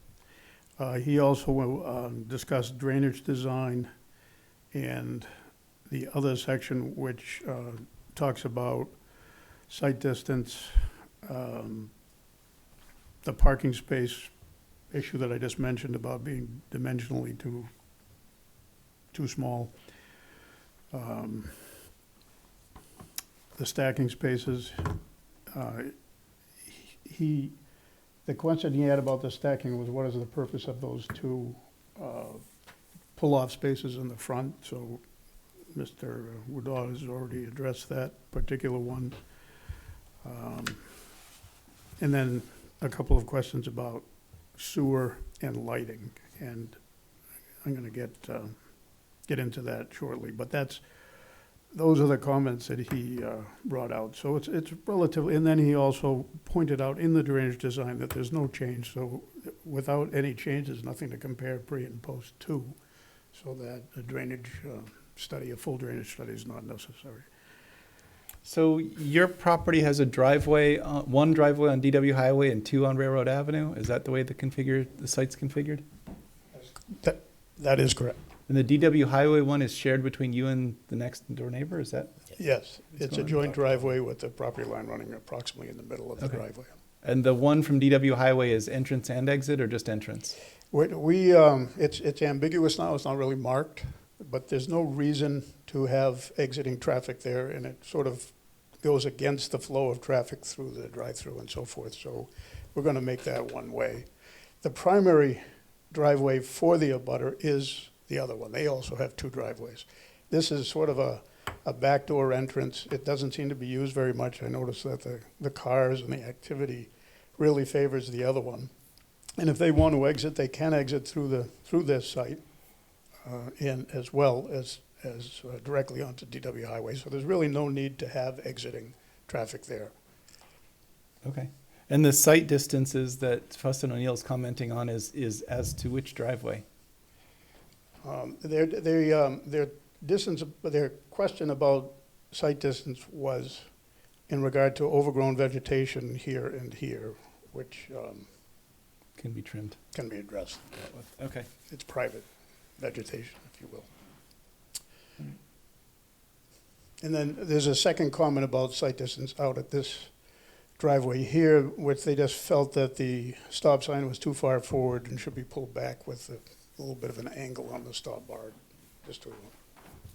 he also discussed drainage design and the other section which talks about site distance, the parking space issue that I just mentioned about being dimensionally too small. The stacking spaces, the question he had about the stacking was, what is the purpose of those 2 pull-off spaces in the front? So Mr. Woodall has already addressed that particular one. And then a couple of questions about sewer and lighting, and I'm going to get into that shortly, but those are the comments that he brought out. So it's relatively, and then he also pointed out in the drainage design that there's no change. So without any change, there's nothing to compare pre and post to, so that a drainage study, a full drainage study is not necessary. So your property has a driveway, one driveway on DW Highway and 2 on Railroad Avenue? Is that the way the site's configured? That is correct. And the DW Highway one is shared between you and the next door neighbor, is that? Yes, it's a going joint driveway with the property line running approximately in the middle of the Okay. driveway. And the one from DW Highway is entrance and exit, or just entrance? It's ambiguous now, it's not really marked, but there's no reason to have exiting traffic there, and it sort of goes against the flow of traffic through the drive-through and so forth, so we're gonna make that one way. The primary driveway for the abutter is the other one. They also have 2 driveways. This is sort of a backdoor entrance. It doesn't seem to be used very much. I noticed that the cars and the activity really favors the other one. And if they want to exit, they can exit through this site and as well as directly onto DW Highway. So there's really no need to have exiting traffic there. Okay. And the site distances that Fuss and O'Neill is commenting on is as to which driveway? Their distance, their question about site distance was in regard to overgrown vegetation here and here, which Can be trimmed. can be addressed. Okay. It's private vegetation, if you will. And then there's a second comment about site distance out at this driveway here, which they just felt that the stop sign was too far forward and should be pulled back with a little bit of an angle on the stop bar, just to,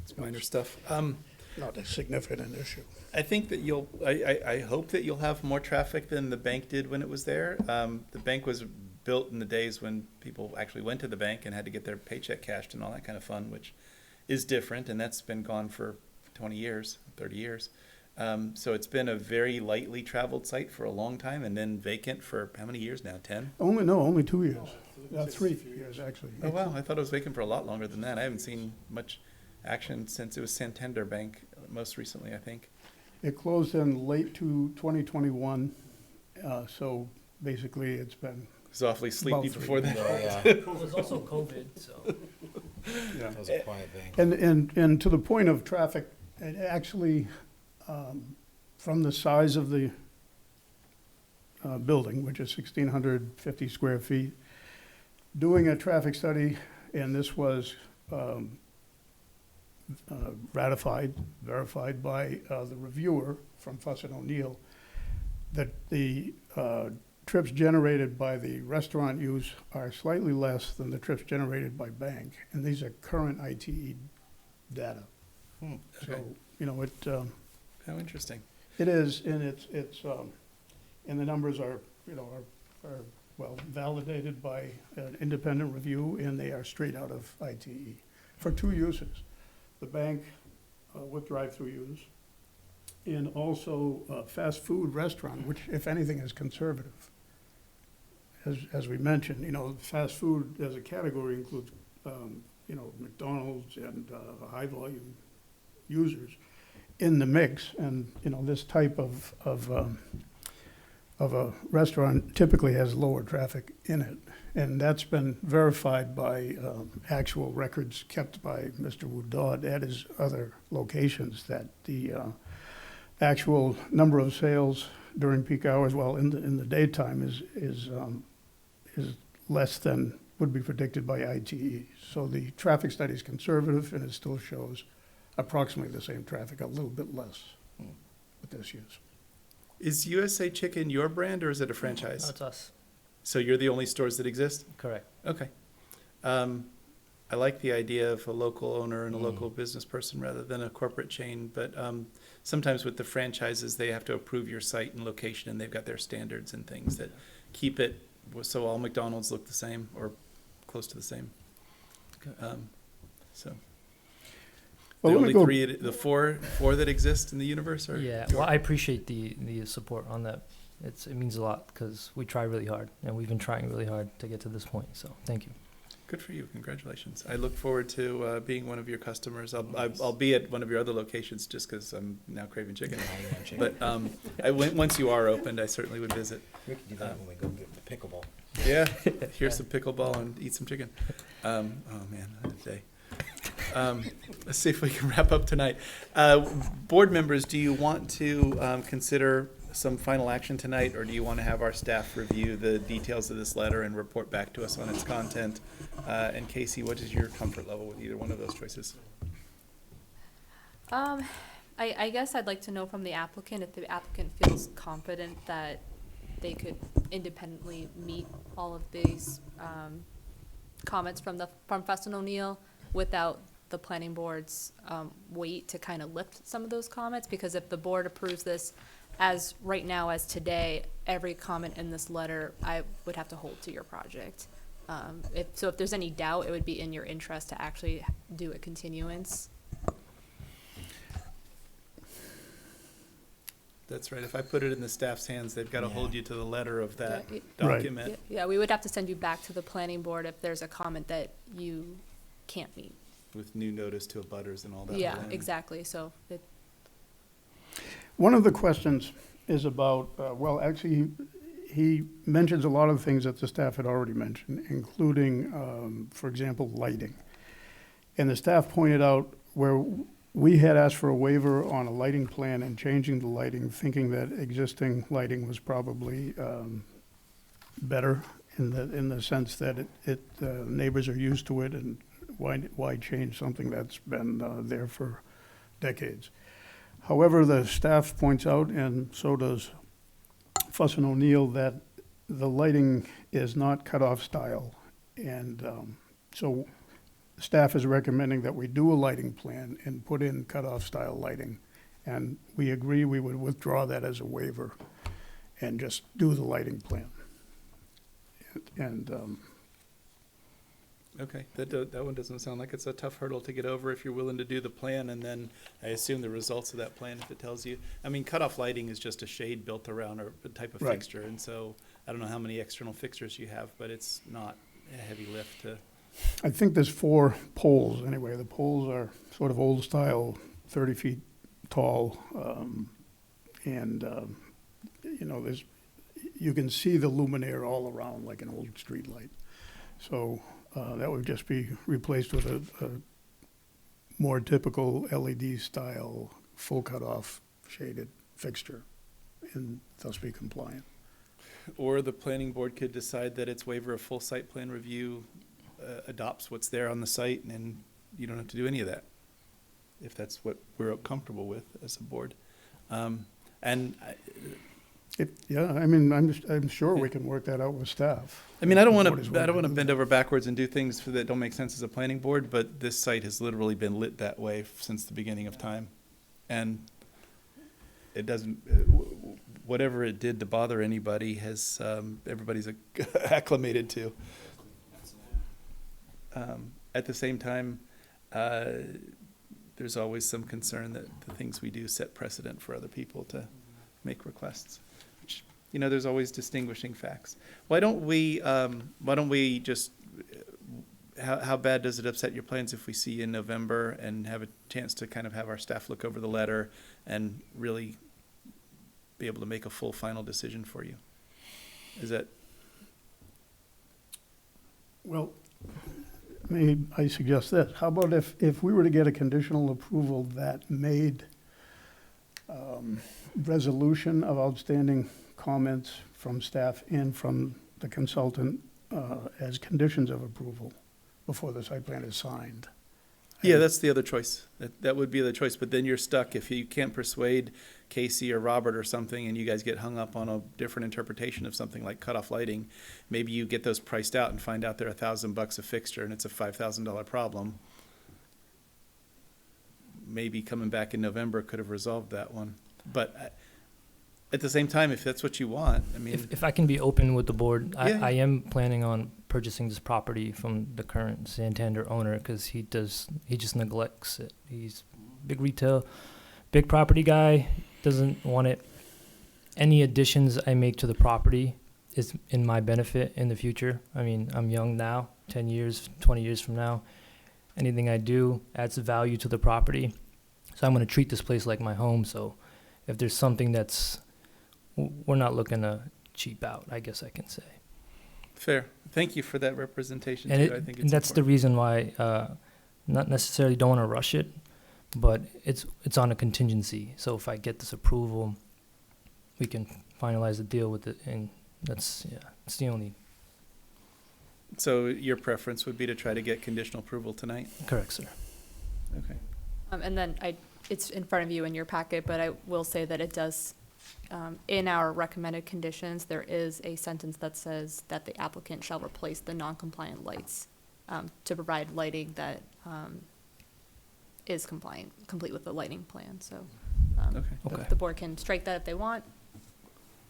It's minor stuff. not a significant issue. I think that I hope that you'll have more traffic than the bank did when it was there. The bank was built in the days when people actually went to the bank and had to get their paycheck cashed and all that kind of fun, which is different, and that's been gone for 20 years, 30 years. So it's been a very lightly traveled site for a long time, and then vacant for how many years now, 10? Only 2 years. 3 years, actually. Oh, wow, I thought it was vacant for a lot longer than that. I haven't seen much action since it was Santander Bank, most recently, I think. It closed in late to 2021, so basically it's been. It was awfully sleepy about 3 before years. that. It was also COVID, so. Yeah. That was a quiet bank. And to the point of traffic, it actually, from the size of the building, which is 1,650 square feet, doing a traffic study, and this was verified by the reviewer from Fuss and O'Neill, that the trips generated by the restaurant use are slightly less than the trips generated by bank, and these are current ITE data. Okay. So, you know, How interesting. it is, and it's, and the numbers are, you know, are well validated by an independent review, and they are straight out of ITE for 2 uses. The bank with drive-through use, and also a fast food restaurant, which if anything is conservative. As we mentioned, you know, fast food as a category includes, you know, McDonald's and high-volume users in the mix, and, you know, this type of a restaurant typically has lower traffic in it. And that's been verified by actual records kept by Mr. Woodard at his other locations, that the actual number of sales during peak hours, well, in the daytime is less than would be predicted by ITE. So the traffic study is conservative, and it still shows approximately the same traffic, a little bit less with this use. Is USA Chicken your brand, or is it a franchise? That's us. So you're the only stores that exist? Correct. Okay. I like the idea of a local owner and a local business person rather than a corporate chain, but sometimes with the franchises, they have to approve your site and location, and they've got their standards and things that keep it so all McDonald's look the same or close to the same. So. Well, The let me only go- the four that exist in the universe are? Yeah, well, I appreciate the support on that. It means a lot, because we try really hard, and we've been trying really hard to get to this point, so thank you. Good for you. Congratulations. I look forward to being one of your customers. I'll be at one of your other locations just because I'm now craving chicken. But once you are opened, I certainly would visit. We can do that when we go get the pickleball. Yeah, here's some pickleball and eat some chicken. Oh man, that day. Let's see if we can wrap up tonight. Board members, do you want to consider some final action tonight, or do you want to have our staff review the details of this letter and report back to us on its content? And Casey, what is your comfort level with either one of those choices? I guess I'd like to know from the applicant if the applicant feels confident that they could independently meet all of these comments from Fuss and O'Neill without the planning board's weight to kind of lift some of those comments, because if the board approves this as right now, as today, every comment in this letter I would have to hold to your project. If there's any doubt, it would be in your interest to actually do a continuance. That's right. If I put it in the staff's hands, they've got to hold you to the letter of that Yeah, document. Yeah, we would have to send you back to the planning board if there's a comment that you can't meet. With new notice to abutters and all that. Yeah, exactly, so it. One of the questions is about, well, actually, he mentions a lot of things that the staff had already mentioned, including, for example, lighting. And the staff pointed out where we had asked for a waiver on a lighting plan and changing the lighting, thinking that existing lighting was probably better in the sense that neighbors are used to it, and why change something that's been there for decades? However, the staff points out, and so does Fuss and O'Neill, that the lighting is not cut-off style. And so staff is recommending that we do a lighting plan and put in cut-off style lighting. And we agree we would withdraw that as a waiver and just do the lighting plan. And Okay, that one doesn't sound like it's a tough hurdle to get over if you're willing to do the plan, and then I assume the results of that plan, if it tells you. I mean, cutoff lighting is just a shade built around a type of Right. fixture, and so I don't know how many external fixtures you have, but it's not a heavy lift to. I think there's 4 poles anyway. The poles are sort of old style, 30 feet tall. You can see the luminaire all around like an old street light. So that would just be replaced with a more typical LED style, full cutoff shaded fixture, and thus be compliant. Or the planning board could decide that its waiver of full site plan review adopts what's there on the site, and you don't have to do any of that, if that's what we're comfortable with as a board. I'm sure we can work that out with staff. I mean, I don't The want board is to willing do bend over backwards and do things that don't make sense as a planning board, but this site has literally been lit that way since the beginning of time. And it doesn't, whatever it did to bother anybody has, everybody's acclimated to. At the same time, there's always some concern that the things we do set precedent for other people to make requests. There's always distinguishing facts. Why don't we just, how bad does it upset your plans if we see you in November and have a chance to kind of have our staff look over the letter and really be able to make a full final decision for you? Is that? Well, may I suggest this? How about if we were to get a conditional approval that made resolution of outstanding comments from staff and from the consultant as conditions of approval before the site plan is signed? Yeah, that's the other choice. That would be the choice, but then you're stuck. If you can't persuade Casey or Robert or something, and you guys get hung up on a different interpretation of something like cutoff lighting, maybe you get those priced out and find out they're $1,000 a fixture and it's a $5,000 problem. Maybe coming back in November could have resolved that one. But at the same time, if that's what you want, I mean. If I can be open with the board, Yeah. I am planning on purchasing this property from the current Santander owner because he just neglects it. He's big retail, big property guy, doesn't want it. Any additions I make to the property is in my benefit in the future. I mean, I'm young now, 10 years, 20 years from now. Anything I do adds value to the property. So I'm going to treat this place like my home. So if there's something we're not looking to cheap out, I guess I can say. Fair. Thank you for that representation, And, too. I think and it's that's the important. reason why, not necessarily don't want to rush it, but it's on a contingency. So if I get this approval, we can finalize the deal with it, and it's the only. So your preference would be to try to get conditional approval tonight? Correct, sir. Okay. And then it's in front of you in your packet, but I will say that it does, in our recommended conditions, there is a sentence that says that the applicant shall replace the non-compliant lights to provide lighting that is complete with the lighting plan. So Okay. the board can strike that if they want,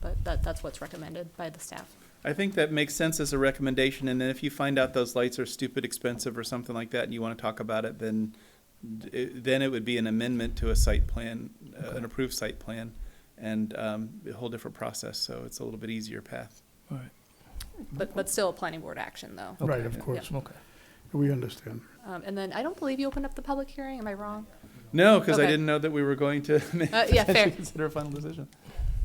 but that's what's recommended by the staff. I think that makes sense as a recommendation, and then if you find out those lights are stupid expensive or something like that, and you want to talk about it, then it would be an amendment to a site plan, an approved site plan, and a whole different process, so it's a little bit easier path. All right. But still a planning board action, though. Right, of course. Okay. We understand. And then I don't believe you opened up the public hearing, am I wrong? No, because I Okay. didn't know that we were going to yeah, fair. consider a final decision.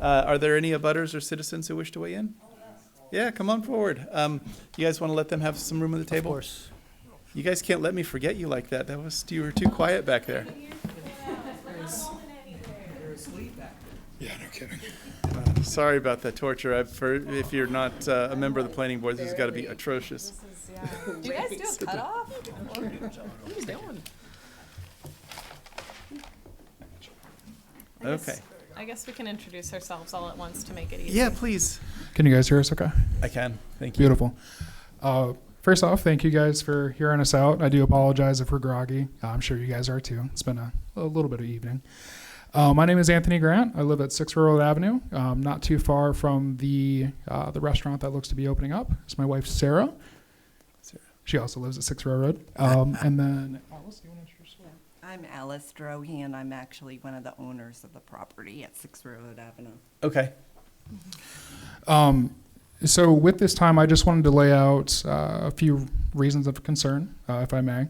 Are there any abutters or citizens who wish to weigh in? Yeah, come on forward. You guys want to let them have some room at the table? Of course. You guys can't let me forget you like that. You were too quiet back there. Yeah, no kidding. Sorry about that torture. If you're not a member of the planning board, this has got to be atrocious. Do you guys do a cutoff? What are you doing? Okay. I guess we can introduce ourselves all at once to make it easy. Yeah, please. Can you guys hear us okay? I can. Thank you. Beautiful. First off, thank you guys for hearing us out. I do apologize if we're groggy. I'm sure you guys are too. It's been a little bit of evening. My name is Anthony Grant. I live at 6 Railroad Avenue, not too far from the restaurant that looks to be opening up. It's my wife, Sarah. She also lives at 6 Railroad. And then, Alice, you want to introduce yourself? I'm Alice Drohe, and I'm actually one of the owners of the property at 6 Railroad Avenue. Okay. So with this time, I just wanted to lay out a few reasons of concern, if I may.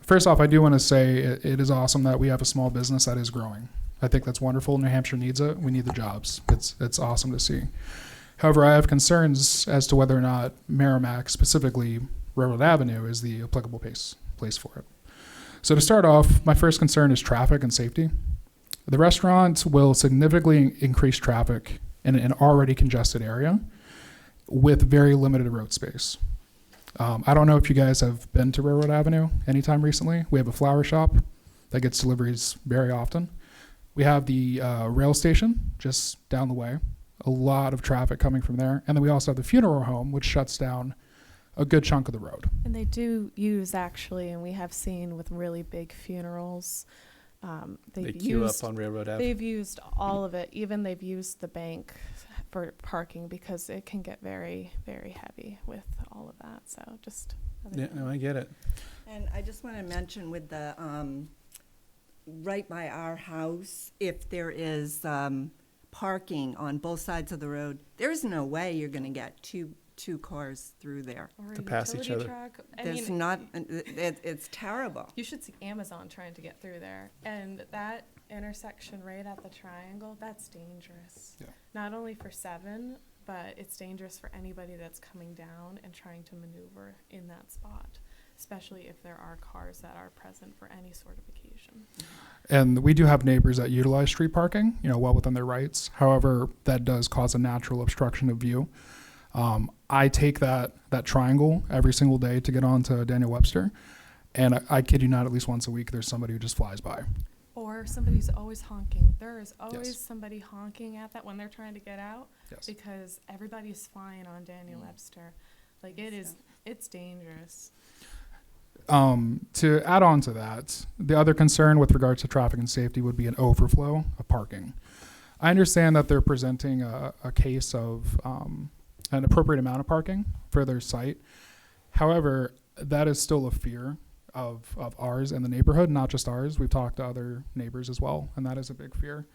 First off, I do want to say it is awesome that we have a small business that is growing. I think that's wonderful. New Hampshire needs it. We need the jobs. It's awesome to see. However, I have concerns as to whether or not Merrimack, specifically Railroad Avenue, is the applicable place for it. So to start off, my first concern is traffic and safety. The restaurant will significantly increase traffic in an already congested area with very limited road space. I don't know if you guys have been to Railroad Avenue anytime recently. We have a flower shop that gets deliveries very often. We have the rail station just down the way. A lot of traffic coming from there. And then we also have the funeral home, which shuts down a good chunk of the road. And they do use, actually, and we have seen with really big funerals, They queue up on Railroad Ave. They've used all of it. Even they've used the bank for parking because it can get very, very heavy with all of that. So just. Yeah, no, I get it. And I just want to mention with the, right by our house, if there is parking on both sides of the road, there's no way you're going to get two cars through there. Or To a pass each utility other. truck. I There's mean, not, it's terrible. You should see Amazon trying to get through there. And that intersection right at the triangle, that's dangerous. Yeah. Not only for 7, but it's dangerous for anybody that's coming down and trying to maneuver in that spot, especially if there are cars that are present for any sort of occasion. And we do have neighbors that utilize street parking, well within their rights. However, that does cause a natural obstruction of view. I take that triangle every single day to get onto Daniel Webster, and I kid you not, at least once a week, there's somebody who just flies by. Or somebody's always honking. There is always Yes. somebody honking at that when they're trying to get out, Yes. because everybody's flying on Daniel Webster. Like it's dangerous. To add on to that, the other concern with regards to traffic and safety would be an overflow of parking. I understand that they're presenting a case of an appropriate amount of parking for their site. However, that is still a fear of ours in the neighborhood, not just ours. We've talked to other neighbors as well, and that is a big fear.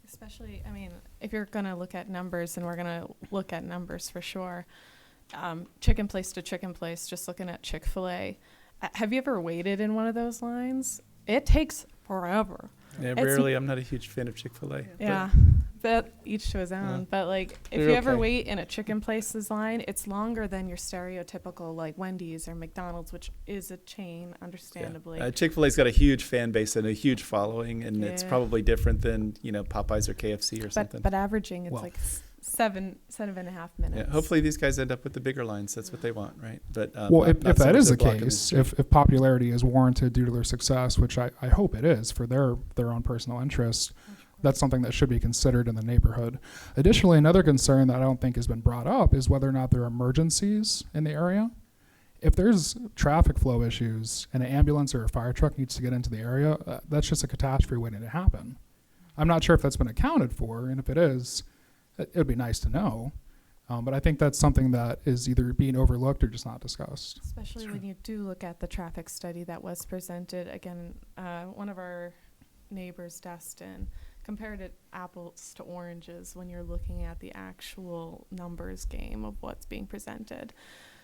Especially, I mean, if you're going to look at numbers, and we're going to look at numbers for sure, chicken place to chicken place, just looking at Chick-fil-A. Have you ever waited in one of those lines? It takes forever. Yeah, It's- rarely. I'm not a huge fan of Chick-fil-A. Yeah, but each to his own. Yeah. But like, if They're you ever okay. wait in a chicken place's line, it's longer than your stereotypical like Wendy's or McDonald's, which is a chain, understandably. Chick-fil-A's got a huge fan base and a huge following, and it's Yeah. probably different than Popeyes or KFC or something. But averaging, it's Well. like 7.5 minutes. Yeah, hopefully these guys end up with the bigger lines. That's what they want, right? But Well, not- if not so that much is the they're blocking case, street. if popularity is warranted due to their success, which I hope it is for their own personal interest, that's something that should be considered in the neighborhood. Additionally, another concern that I don't think has been brought up is whether or not there are emergencies in the area. If there's traffic flow issues and an ambulance or a fire truck needs to get into the area, that's just a catastrophe waiting to happen. I'm not sure if that's been accounted for, and if it is, it would be nice to know. But I think that's something that is either being overlooked or just not discussed. Especially when you do look at the traffic study that was presented. Again, one of our neighbors, Dustin, compared it apples to oranges when you're looking at the actual numbers game of what's being presented.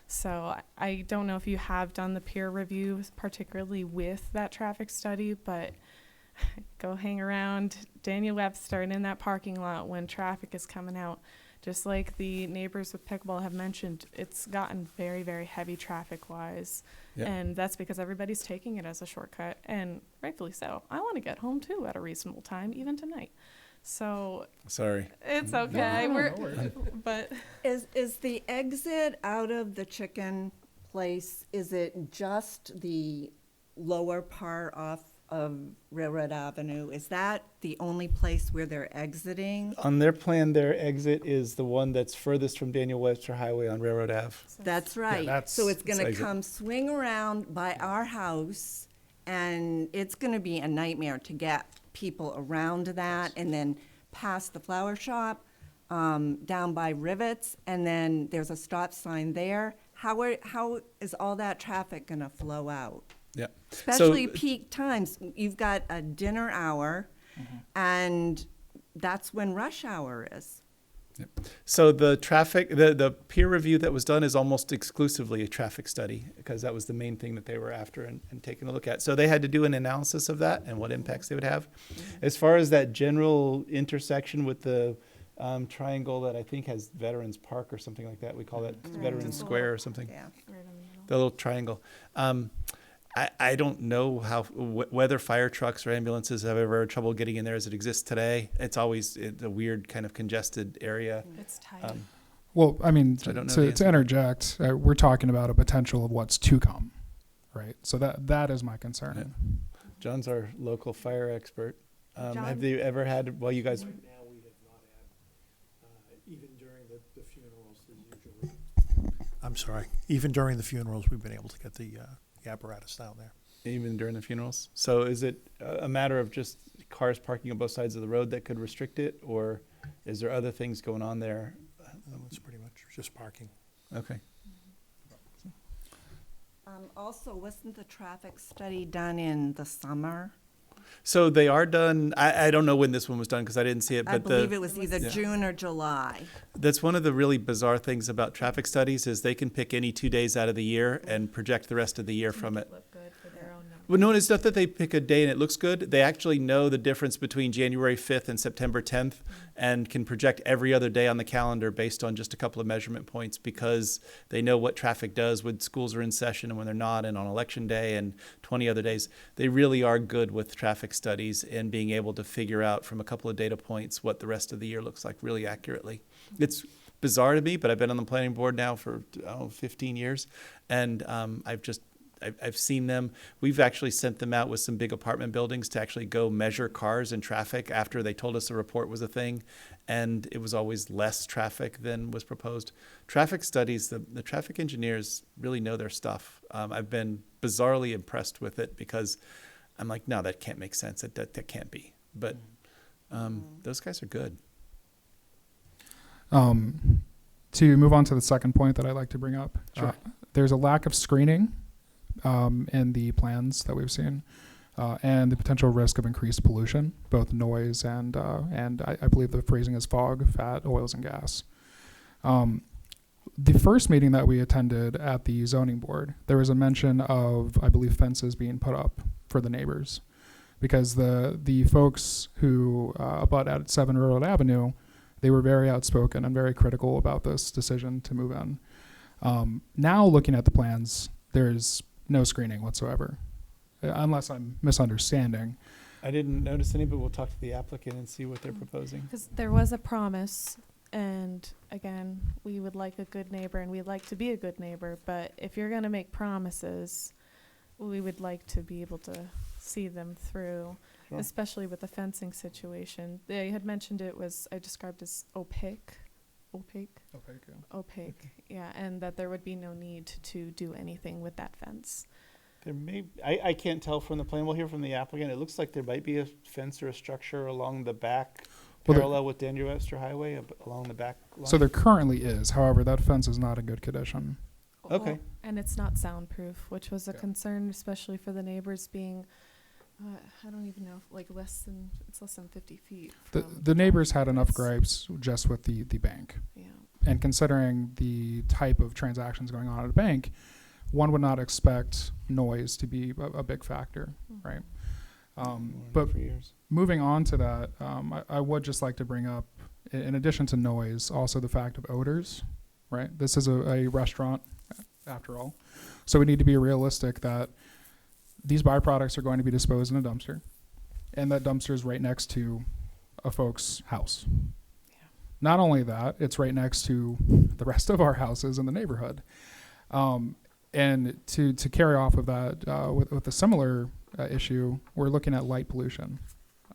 So I don't know if you have done the peer review, particularly with that traffic study, but go hang around Daniel Webster and in that parking lot when traffic is coming out. Just like the neighbors with pickleball have mentioned, it's gotten very, very heavy traffic-wise. Yep. And that's because everybody's taking it as a shortcut, and rightfully so. I want to get home too at a reasonable time, even tonight. So Sorry. it's okay. But Is the exit out of the chicken place, is it just the lower part off of Railroad Avenue? Is that the only place where they're exiting? On their plan, their exit is the one that's furthest from Daniel Webster Highway on Railroad Ave. That's right. that's- So it's gonna that's exit. come swing around by our house, and it's gonna be a nightmare to get people around that, and then past the flower shop, down by Rivets, and then there's a stop sign there. How is all that traffic gonna flow out? Yeah. Especially peak times. You've got a dinner hour, and that's when rush hour is. So the traffic, the peer review that was done is almost exclusively a traffic study, because that was the main thing that they were after and taking a look at. So they had to do an analysis of that and what impacts they would have. As far as that general intersection with the triangle that I think has Veterans Park or something like that, we call that Veterans Square or something. Yeah. The little triangle. I don't know how whether fire trucks or ambulances have ever had trouble getting in there as it exists today. It's always a weird kind of congested area. it's tight. Well, I mean, So I don't know to, the to answer. interject, we're talking about a potential of what's to come, right? So that is my concern. John's our local fire expert. John? Have you ever had, well, you guys, Right now, we have not had, even during the funerals, there's usually. I'm sorry, even during the funerals, we've been able to get the apparatus down there. even during the funerals? So is it a matter of just cars parking on both sides of the road that could restrict it? Or is there other things going on there? It's pretty much just parking. Okay. Also, wasn't the traffic study done in the summer? So they are done. I don't know when this one was done because I didn't see it. I But believe it was either Yeah. June or July. That's one of the really bizarre things about traffic studies is they can pick any 2 days out of the year and project the rest of the year from it. Look good for their own numbers. Well, no, it's not that they pick a day and it looks good. They actually know the difference between January 5th and September 10th and can project every other day on the calendar based on just a couple of measurement points because they know what traffic does when schools are in session and when they're not, and on election day and 20 other days. They really are good with traffic studies and being able to figure out from a couple of data points what the rest of the year looks like really accurately. It's bizarre to me, but I've been on the planning board now for 15 years, and I've seen them. We've actually sent them out with some big apartment buildings to actually go measure cars and traffic after they told us a report was a thing, and it was always less traffic than was proposed. Traffic studies, the traffic engineers really know their stuff. I've been bizarrely impressed with it because I'm like, no, that can't make sense. That can't be. But those guys are good. To move on to the second point that I'd like to bring up, Sure. there's a lack of screening in the plans that we've seen, and the potential risk of increased pollution, both noise and I believe the phrasing is fog, fat, oils, and gas. The first meeting that we attended at the zoning board, there was a mention of, I believe, fences being put up for the neighbors, because the folks who abut at 7 Railroad Avenue, they were very outspoken and very critical about this decision to move in. Now looking at the plans, there's no screening whatsoever, unless I'm misunderstanding. I didn't notice any, but we'll talk to the applicant and see what they're proposing. Because there was a promise, and again, we would like a good neighbor, and we'd like to be a good neighbor, but if you're gonna make promises, we would like to be able to see them through, Sure. especially with the fencing situation. They had mentioned it was, I described as opaque, yeah, and that there would be no need to do anything with that fence. There may, I can't tell from the plan. We'll hear from the applicant. It looks like there might be a fence or a structure along the back, Well, there- parallel with Daniel Webster Highway, along the back line. So there currently is, however, that fence is not in good condition. Okay. Well, and it's not soundproof, which was a concern, especially for the neighbors being, I don't even know, like less than 50 feet. The neighbors had enough gripes just with the bank. Yeah. And considering the type of transactions going on at a bank, one would not expect noise to be a big factor, right? But for years. moving on to that, I would just like to bring up in addition to noise, also the fact of odors, right? This is a restaurant, after all. So we need to be realistic that these byproducts are going to be disposed in a dumpster, and that dumpster is right next to a folks' house. Not only that, it's right next to the rest of our houses in the neighborhood. And to carry off of that, with a similar issue, we're looking at light pollution.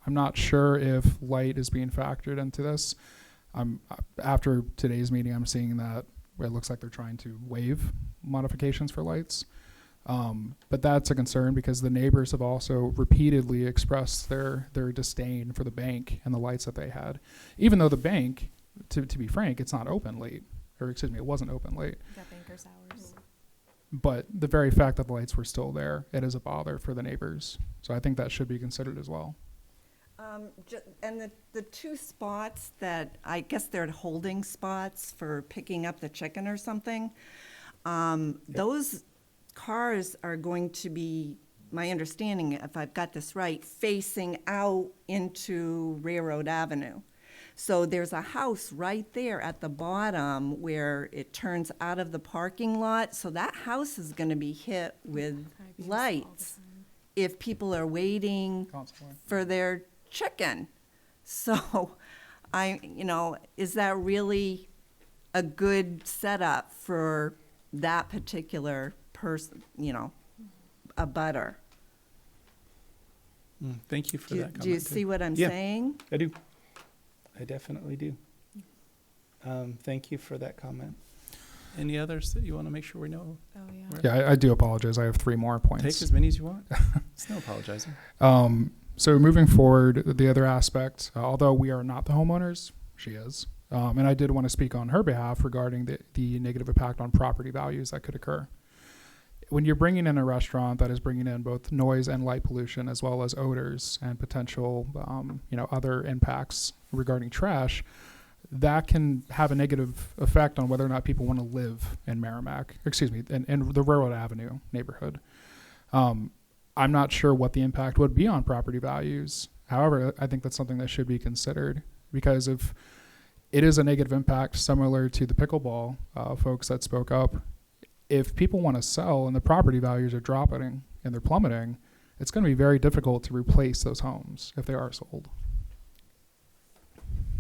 I'm not sure if light is being factored into this. After today's meeting, I'm seeing that it looks like they're trying to waive modifications for lights. But that's a concern because the neighbors have also repeatedly expressed their disdain for the bank and the lights that they had. Even though the bank, to be frank, it's not open late. Or excuse me, it wasn't open late. Got banker's hours. But the very fact that the lights were still there, it is a bother for the neighbors. So I think that should be considered as well. And the two spots that, I guess they're holding spots for picking up the chicken or something, those cars are going to be, my understanding, if I've got this right, facing out into Railroad Avenue. So there's a house right there at the bottom where it turns out of the parking lot. So that house is going to be hit with lights if people are waiting for their chicken. So is that really a good setup for that particular person, a butter? Thank you for that comment. Do you too. see what I'm Yeah, saying? I do. I definitely do. Thank you for that comment. Any others that you want to make sure we know? Oh, yeah. Yeah, I do apologize. I have 3 more points. Take as many as you want. It's no apologizing. So moving forward, the other aspect, although we are not the homeowners, she is. And I did want to speak on her behalf regarding the negative impact on property values that could occur. When you're bringing in a restaurant that is bringing in both noise and light pollution, as well as odors and potential, other impacts regarding trash, that can have a negative effect on whether or not people want to live in Merrimack, in the Railroad Avenue neighborhood. I'm not sure what the impact would be on property values. However, I think that's something that should be considered, because if it is a negative impact similar to the pickleball folks that spoke up, if people want to sell and the property values are dropping and they're plummeting, it's going to be very difficult to replace those homes if they are sold.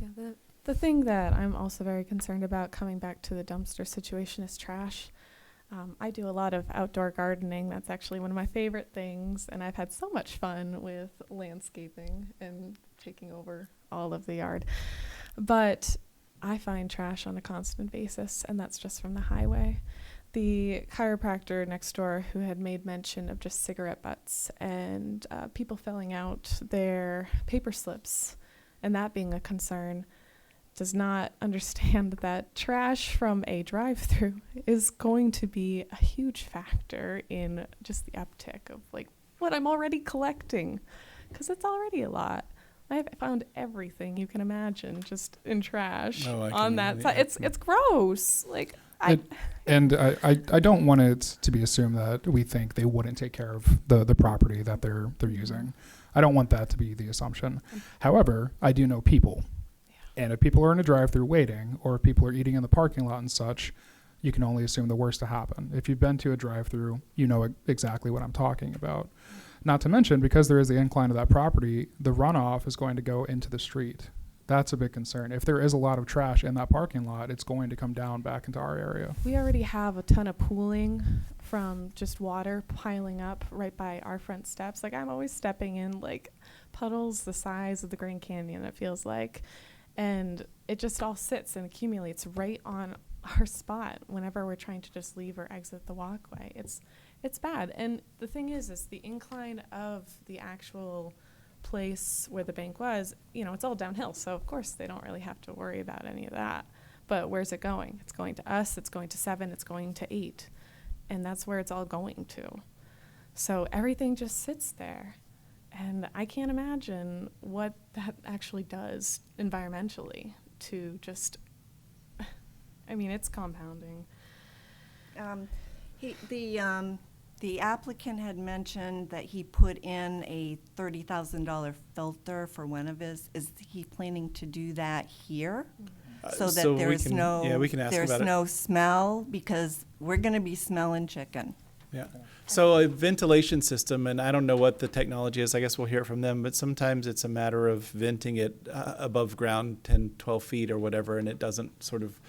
Yeah, the thing that I'm also very concerned about, coming back to the dumpster situation, is trash. I do a lot of outdoor gardening. That's actually one of my favorite things, and I've had so much fun with landscaping and taking over all of the yard. But I find trash on a constant basis, and that's just from the highway. The chiropractor next door, who had made mention of just cigarette butts and people filling out their paper slips, and that being a concern, does not understand that trash from a drive-through is going to be a huge factor in just the uptick of what I'm already collecting, because it's already a lot. I've found everything you can imagine just in trash on that side. It's gross. I don't want it to be assumed that we think they wouldn't take care of the property that they're using. I don't want that to be the assumption. However, I do know people. And if people are in a drive-through waiting, or if people are eating in the parking lot and such, you can only assume the worst to happen. If you've been to a drive-through, you know exactly what I'm talking about. Not to mention, because there is the incline of that property, the runoff is going to go into the street. That's a big concern. If there is a lot of trash in that parking lot, it's going to come down back into our area. We already have a ton of pooling from just water piling up right by our front steps. I'm always stepping in puddles the size of the Grand Canyon, it feels like. And it just all sits and accumulates right on our spot whenever we're trying to just leave or exit the walkway. It's bad. And the thing is the incline of the actual place where the bank was, it's all downhill. So of course they don't really have to worry about any of that. But where's it going? It's going to us, it's going to 7, it's going to 8. And that's where it's all going to. So everything just sits there. And I can't imagine what that actually does environmentally to just, it's compounding. The The applicant had mentioned that he put in a $30,000 filter for one of his. Is he planning to do that here? So that so we there's can- no, yeah, we can ask there's about it. no smell? Because we're gonna be smelling chicken. Yeah. So a ventilation system, and I don't know what the technology is, I guess we'll hear from them, but sometimes it's a matter of venting it above ground 10, 12 feet or whatever, and it doesn't sort of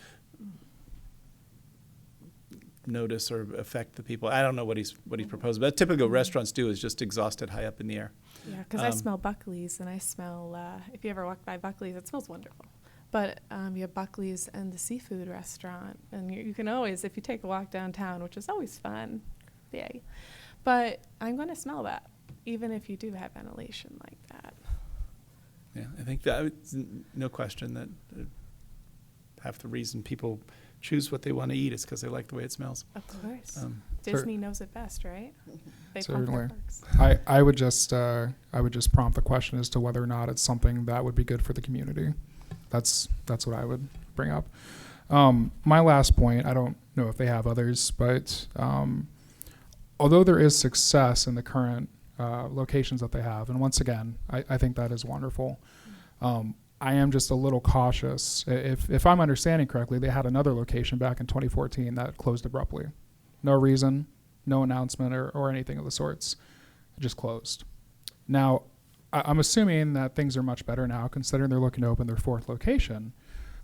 notice or affect the people. I don't know what he's proposed, but typically what restaurants do is just exhaust it high up in the air. Yeah, because I smell Buckley's, and I smell, if you ever walk by Buckley's, it smells wonderful. But you have Buckley's and the seafood restaurant, and you can always, if you take a walk downtown, which is always fun, yay. But I'm going to smell that, even if you do have ventilation like that. Yeah, I think that no question that half the reason people choose what they want to eat is because they like the way it smells. Of course. Cer- Disney knows it best, right? They pump Certainly. their parks. I would just prompt the question as to whether or not it's something that would be good for the community. That's what I would bring up. My last point, I don't know if they have others, but although there is success in the current locations that they have, and once again, I think that is wonderful. I am just a little cautious. If I'm understanding correctly, they had another location back in 2014 that closed abruptly. No reason, no announcement or anything of the sorts. It just closed. Now, I'm assuming that things are much better now, considering they're looking to open their fourth location,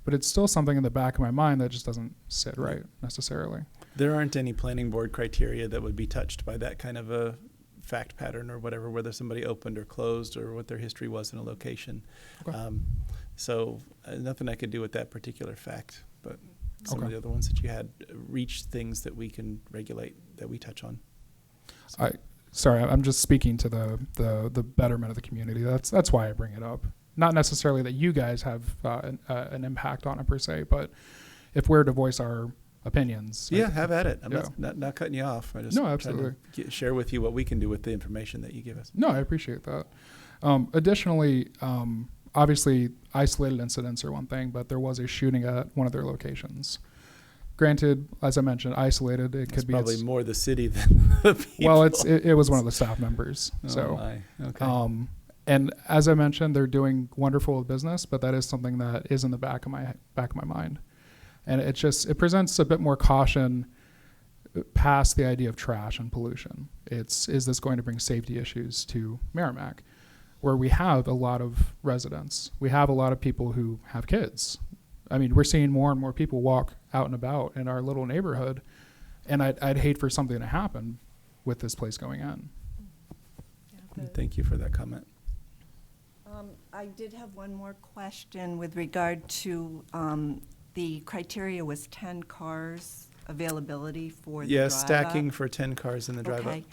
but it's still something in the back of my mind that just doesn't sit right necessarily. There aren't any planning board criteria that would be touched by that kind of a fact pattern or whatever, whether somebody opened or closed or what their history was in a location. Okay. So nothing I could do with that particular fact, but some of Okay. the other ones that you had reach things that we can regulate, that we touch on. Sorry, I'm just speaking to the betterment of the community. That's why I bring it up. Not necessarily that you guys have an impact on it per se, but if we're to voice our opinions. Yeah, have at it. I'm yeah. not cutting you off. I just No, trying absolutely. to share with you what we can do with the information that you give us. No, I appreciate that. Additionally, obviously, isolated incidents are one thing, but there was a shooting at one of their locations. Granted, as I mentioned, isolated. It It's could be probably more the city than the people. Well, it was one of the staff members. Oh, so, my. Okay. And as I mentioned, they're doing wonderful with business, but that is something that is in the back of my mind, and it presents a bit more caution past the idea of trash and pollution. Is this going to bring safety issues to Merrimack, where we have a lot of residents, we have a lot of people who have kids. I mean, we're seeing more and more people walk out and about in our little neighborhood, and I'd hate for something to happen with this place going in. Thank you for that comment. I did have one more question with regard to, the criteria was 10 cars availability for the Yeah, drive stacking up. for 10 cars in the drive up. Okay.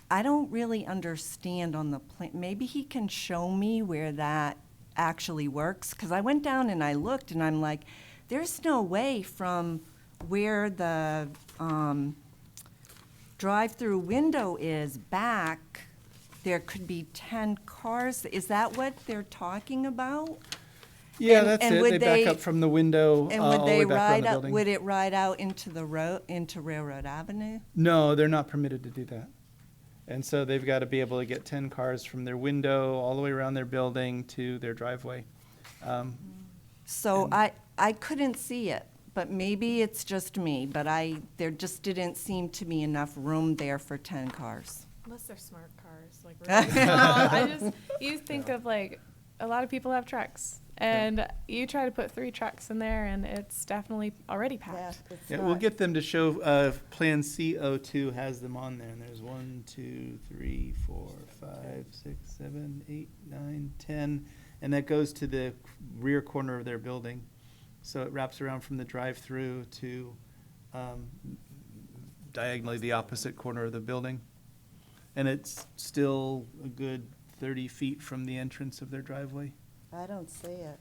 I don't really understand on the plan. Maybe he can show me where that actually works, because I went down and I looked and I'm like, there's no way from where the drive-through window is back, there could be 10 cars. Is that what they're talking about? Yeah, And- that's and it. would They back up from the window And all would the they way back around ride the out, building. would it ride out into the road, into Railroad Avenue? No, they're not permitted to do that. And so they've got to be able to get 10 cars from their window all the way around their building to their driveway. So I couldn't see it, but maybe it's just me, but there just didn't seem to be enough room there for 10 cars. Unless they're smart cars, like really small. You think of like, a lot of people have trucks, and you try to put 3 trucks in there, and it's definitely already packed. Yeah, we'll get them to show, Plan CO2 has them on there, and there's 1, 2, 3, 4, 5, 6, 7, 8, 9, 10, and that goes to the rear corner of their building. So it wraps around from the drive-through to diagonally the opposite corner of the building. And it's still a good 30 feet from the entrance of their driveway. I don't see it.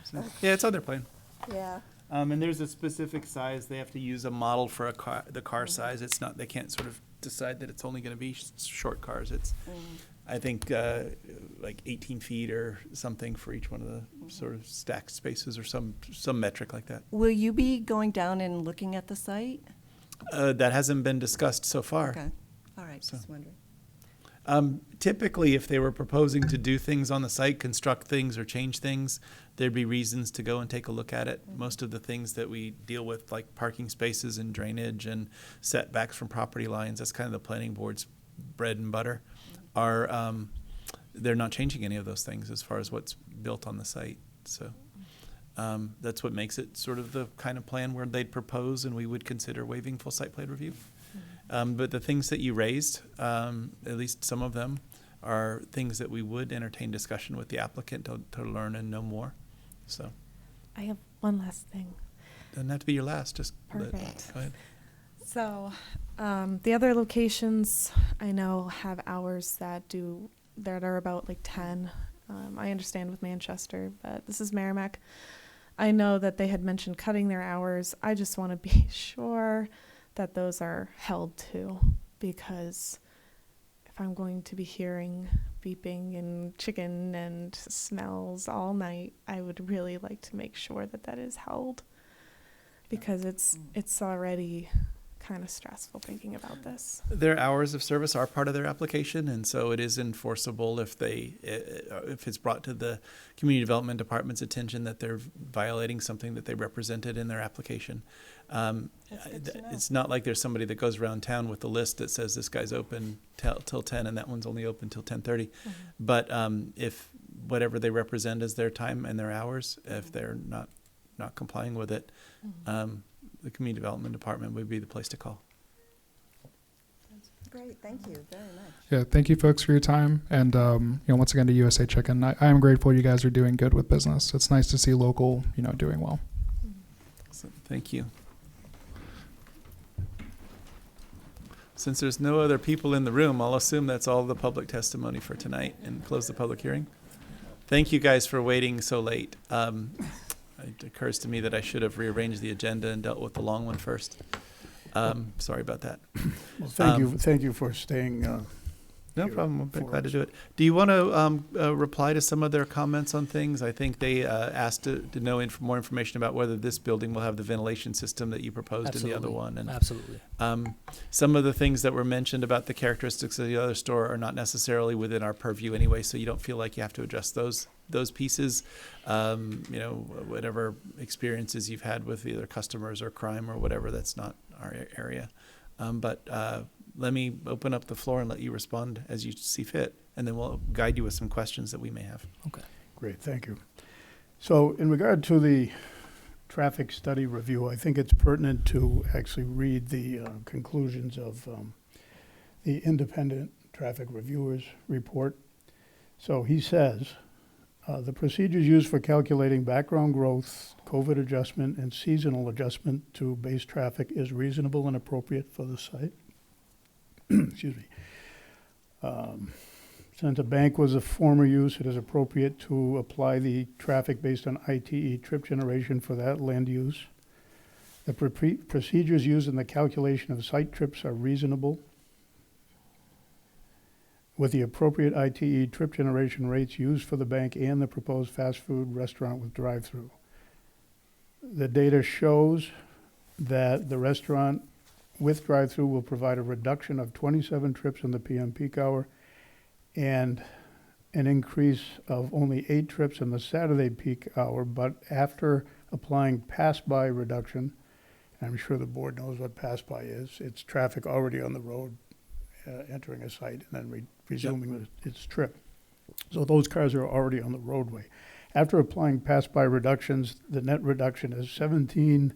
So, yeah, it's on their plan. Yeah. And there's a specific size. They have to use a model for a car, the car size. It's not, they can't sort of decide that it's only going to be short cars. It's, I think, like 18 feet or something for each one of the sort of stacked spaces or some metric like that. Will you be going down and looking at the site? That hasn't been discussed so far. Okay, all right. was just wondering. Typically, if they were proposing to do things on the site, construct things or change things, there'd be reasons to go and take a look at it. Most of the things that we deal with, like parking spaces and drainage and setbacks from property lines, that's kind of the planning board's bread and butter, are, they're not changing any of those things as far as what's built on the site. So that's what makes it sort of the kind of plan where they'd propose and we would consider waiving full site plan review. But the things that you raised, at least some of them, are things that we would entertain discussion with the applicant to learn and know more. So I have one last thing. doesn't have to be your last. Just Perfect. Go ahead. So, the other locations I know have hours that are about like 10. I understand with Manchester, but this is Merrimack. I know that they had mentioned cutting their hours. I just want to be sure that those are held to, because if I'm going to be hearing beeping and chicken and smells all night, I would really like to make sure that that is held, because it's already kind of stressful thinking about this. Their hours of service are part of their application, and so it is enforceable if it's brought to the community development department's attention that they're violating something that they represented in their application. It's not like there's somebody that goes around town with a list that says this guy's open till 10 and that one's only open till 10:30. But if whatever they represent is their time and their hours, if they're not complying with it, the community development department would be the place to call. Great, thank you very much. Yeah, thank you folks for your time. And, once again to USA Chicken, I am grateful you guys are doing good with business. It's nice to see local, doing well. So, thank you. Since there's no other people in the room, I'll assume that's all the public testimony for tonight and close the public hearing. Thank you guys for waiting so late. It occurs to me that I should have rearranged the agenda and dealt with the long one first. Sorry about that. Well, thank you for staying. No problem. I'm glad to do it. Do you want to reply to some of their comments on things? I think they asked to know more information about whether this building will have the ventilation system that you proposed in the other one. And Absolutely. Some of the things that were mentioned about the characteristics of the other store are not necessarily within our purview anyway, so you don't feel like you have to address those pieces. Whatever experiences you've had with either customers or crime or whatever, that's not our area. But let me open up the floor and let you respond as you see fit, and then we'll guide you with some questions that we may have. Okay. Great, thank you. So in regard to the traffic study review, I think it's pertinent to actually read the conclusions of the independent traffic reviewers report. So he says, the procedures used for calculating background growth, COVID adjustment, and seasonal adjustment to base traffic is reasonable and appropriate for the site. Excuse me. Since a bank was a former use, it is appropriate to apply the traffic based on ITE trip generation for that land use. The procedures used in the calculation of site trips are reasonable, with the appropriate ITE trip generation rates used for the bank and the proposed fast food restaurant with drive-through. The data shows that the restaurant with drive-through will provide a reduction of 27 trips in the PM peak hour and an increase of only 8 trips in the Saturday peak hour, but after applying pass-by reduction, and I'm sure the board knows what pass-by is, it's traffic already on the road entering a site and then resuming its trip. So those cars are already on the roadway. After applying pass-by reductions, the net reduction is 17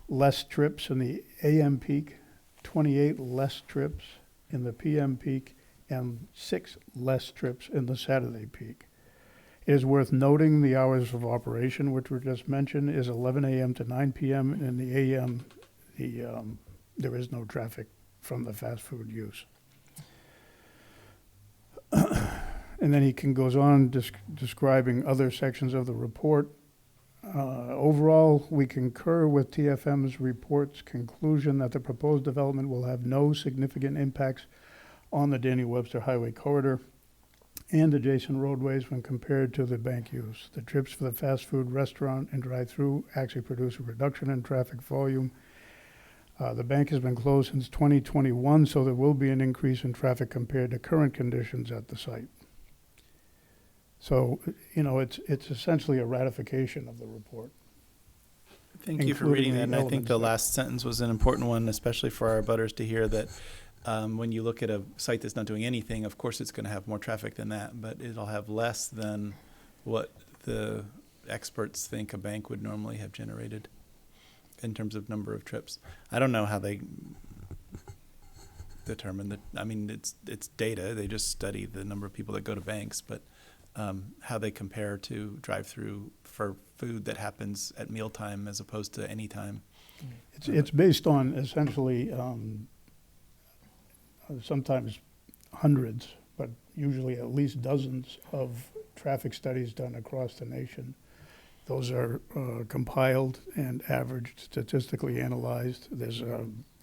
less trips in the AM peak, 28 less trips in the PM peak, and 6 less trips in the Saturday peak. It is worth noting the hours of operation, which were just mentioned, is 11 a.m. to 9 p.m. In the AM, there is no traffic from the fast food use. And then he goes on describing other sections of the report. Overall, we concur with TFM's report's conclusion that the proposed development will have no significant impacts on the Daniel Webster Highway corridor and adjacent roadways when compared to the bank use. The trips for the fast food restaurant and drive-through actually produce a reduction in traffic volume. The bank has been closed since 2021, so there will be an increase in traffic compared to current conditions at the site. So, you know, it's essentially a ratification of the report. Thank you for including reading that, the and I think elements the that- last sentence was an important one, especially for our butters to hear that when you look at a site that's not doing anything, of course it's going to have more traffic than that, but it'll have less than what the experts think a bank would normally have generated in terms of number of trips. I don't know how they determine that. I mean, it's data. They just study the number of people that go to banks, but how they compare to drive-through for food that happens at mealtime as opposed to any time. It's based on essentially sometimes hundreds, but usually at least dozens of traffic studies done across the nation. Those are compiled and averaged, statistically analyzed. There's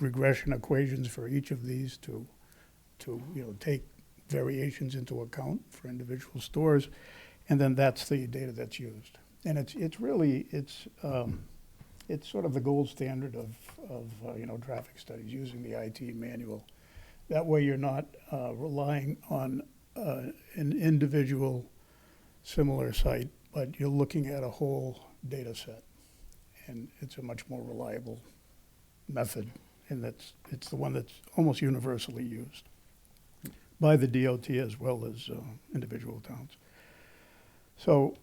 regression equations for each of these to take variations into account for individual stores, and then that's the data that's used. And it's really sort of the gold standard of traffic studies, using the IT manual. That way you're not relying on an individual similar site, but you're looking at a whole data set, and it's a much more reliable method, and it's the one that's almost universally used by the DOT as well as individual towns. So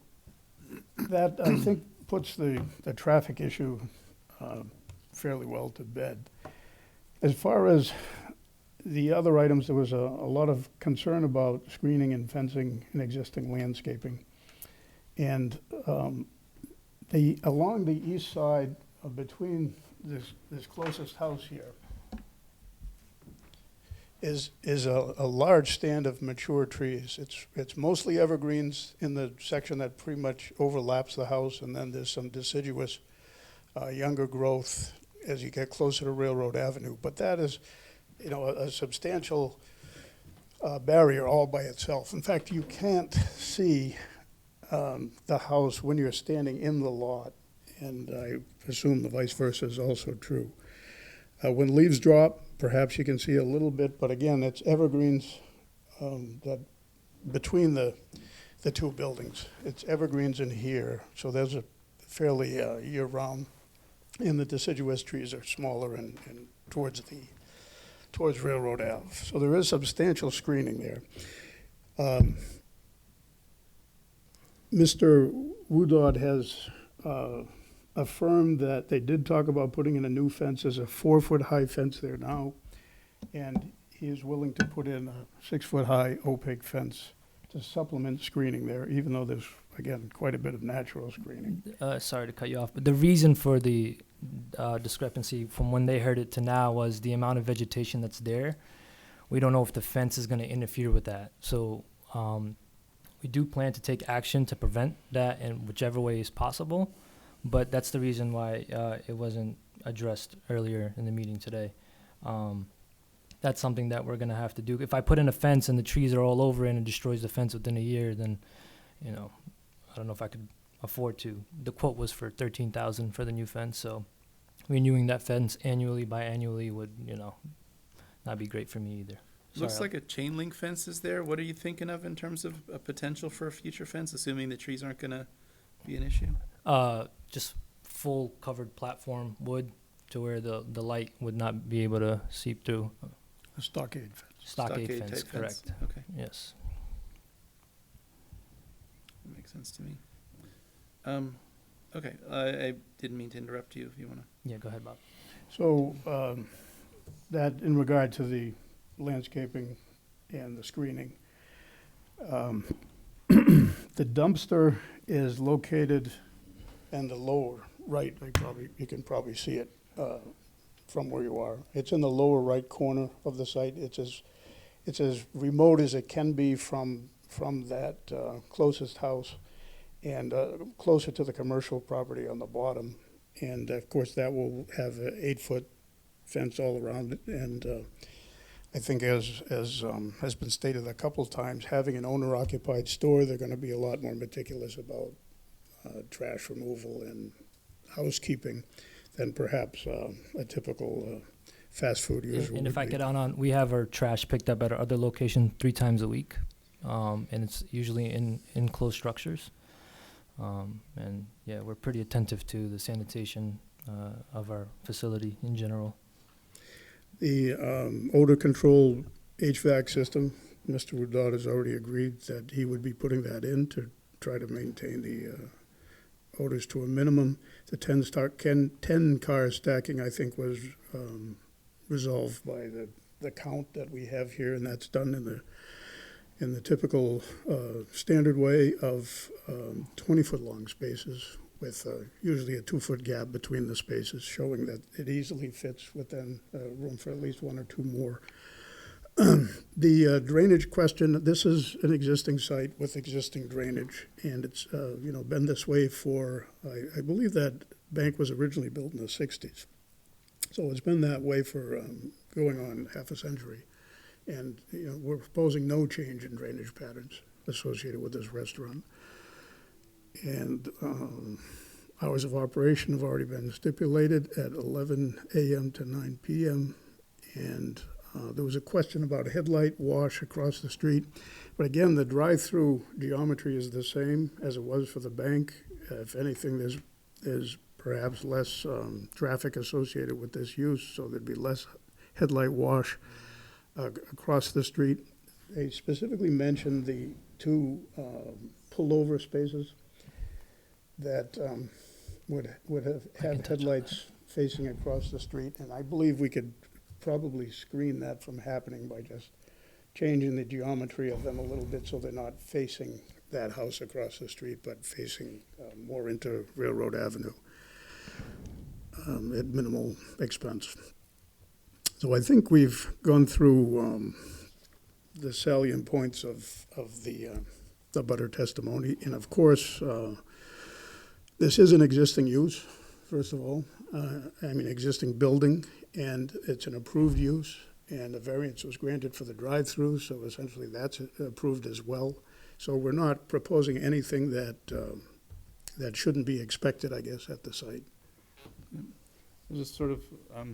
that, I think, puts the traffic issue fairly well to bed. As far as the other items, there was a lot of concern about screening and fencing and existing landscaping. And along the east side between this closest house here is a large stand of mature trees. It's mostly evergreens in the section that pretty much overlaps the house, and then there's some deciduous younger growth as you get closer to Railroad Avenue. But that is, a substantial barrier all by itself. In fact, you can't see the house when you're standing in the lot, and I assume the vice versa is also true. When leaves drop, perhaps you can see a little bit, but again, it's evergreens that between the two buildings. It's evergreens in here, so there's a fairly year-round, and the deciduous trees are smaller and towards Railroad Ave. So there is substantial screening there. Mr. Woodard has affirmed that they did talk about putting in a new fence. There's a 4-foot-high fence there now, and he is willing to put in a 6-foot-high opaque fence to supplement screening there, even though there's, again, quite a bit of natural screening. Sorry to cut you off, but the reason for the discrepancy from when they heard it to now was the amount of vegetation that's there. We don't know if the fence is going to interfere with that. So we do plan to take action to prevent that in whichever way is possible, but that's the reason why it wasn't addressed earlier in the meeting today. That's something that we're going to have to do. If I put in a fence and the trees are all over it and it destroys the fence within a year, then, I don't know if I could afford to. The quote was for $13,000 for the new fence, so renewing that fence biannually would, not be great for me either. Looks like a chain link fence is there. What are you thinking of in terms of a potential for a future fence, assuming the trees aren't going to be an issue? Just full covered platform wood to where the light would not be able to seep through. A stockade fence. Stockade Stockade fence, type correct. fence. Okay. Yes. That makes sense to me. Okay, I didn't mean to interrupt you if you want to. Yeah, go ahead, Bob. So that in regard to the landscaping and the screening, the dumpster is located in the lower right. You can probably see it from where you are. It's in the lower right corner of the site. It's as remote as it can be from that closest house, and closer to the commercial property on the bottom. And of course, that will have an 8-foot fence all around it. And I think, as has been stated a couple times, having an owner-occupied store, they're going to be a lot more meticulous about trash removal and housekeeping than perhaps a typical fast food user And if would I be. get on, we have our trash picked up at our other location 3 times a week, and it's usually in enclosed structures. And yeah, we're pretty attentive to the sanitation of our facility in general. The odor control HVAC system, Mr. Woodard has already agreed that he would be putting that in to try to maintain the odors to a minimum. The 10 car stacking, I think, was resolved by the count that we have here, and that's done in the typical standard way of 20-foot long spaces with usually a 2-foot gap between the spaces, showing that it easily fits within room for at least 1 or 2 more. The drainage question, this is an existing site with existing drainage, and it's been this way for, I believe that bank was originally built in the 60s. So it's been that way for going on half a century. And we're proposing no change in drainage patterns associated with this restaurant. And hours of operation have already been stipulated at 11 a.m. to 9 p.m. And there was a question about a headlight wash across the street. But again, the drive-through geometry is the same as it was for the bank. If anything, there's perhaps less traffic associated with this use, so there'd be less headlight wash across the street. They specifically mentioned the 2 pullover spaces that would have had headlights facing across the street, and I believe we could probably screen that from happening by just changing the geometry of them a little bit so they're not facing that house across the street, but facing more into Railroad Avenue at minimal expense. So I think we've gone through the salient points of the butter testimony, and of course, this is an existing use, first of all. Existing building, and it's an approved use, and a variance was granted for the drive-through, so essentially that's approved as well. So we're not proposing anything that shouldn't be expected, I guess, at the site. I was just sort of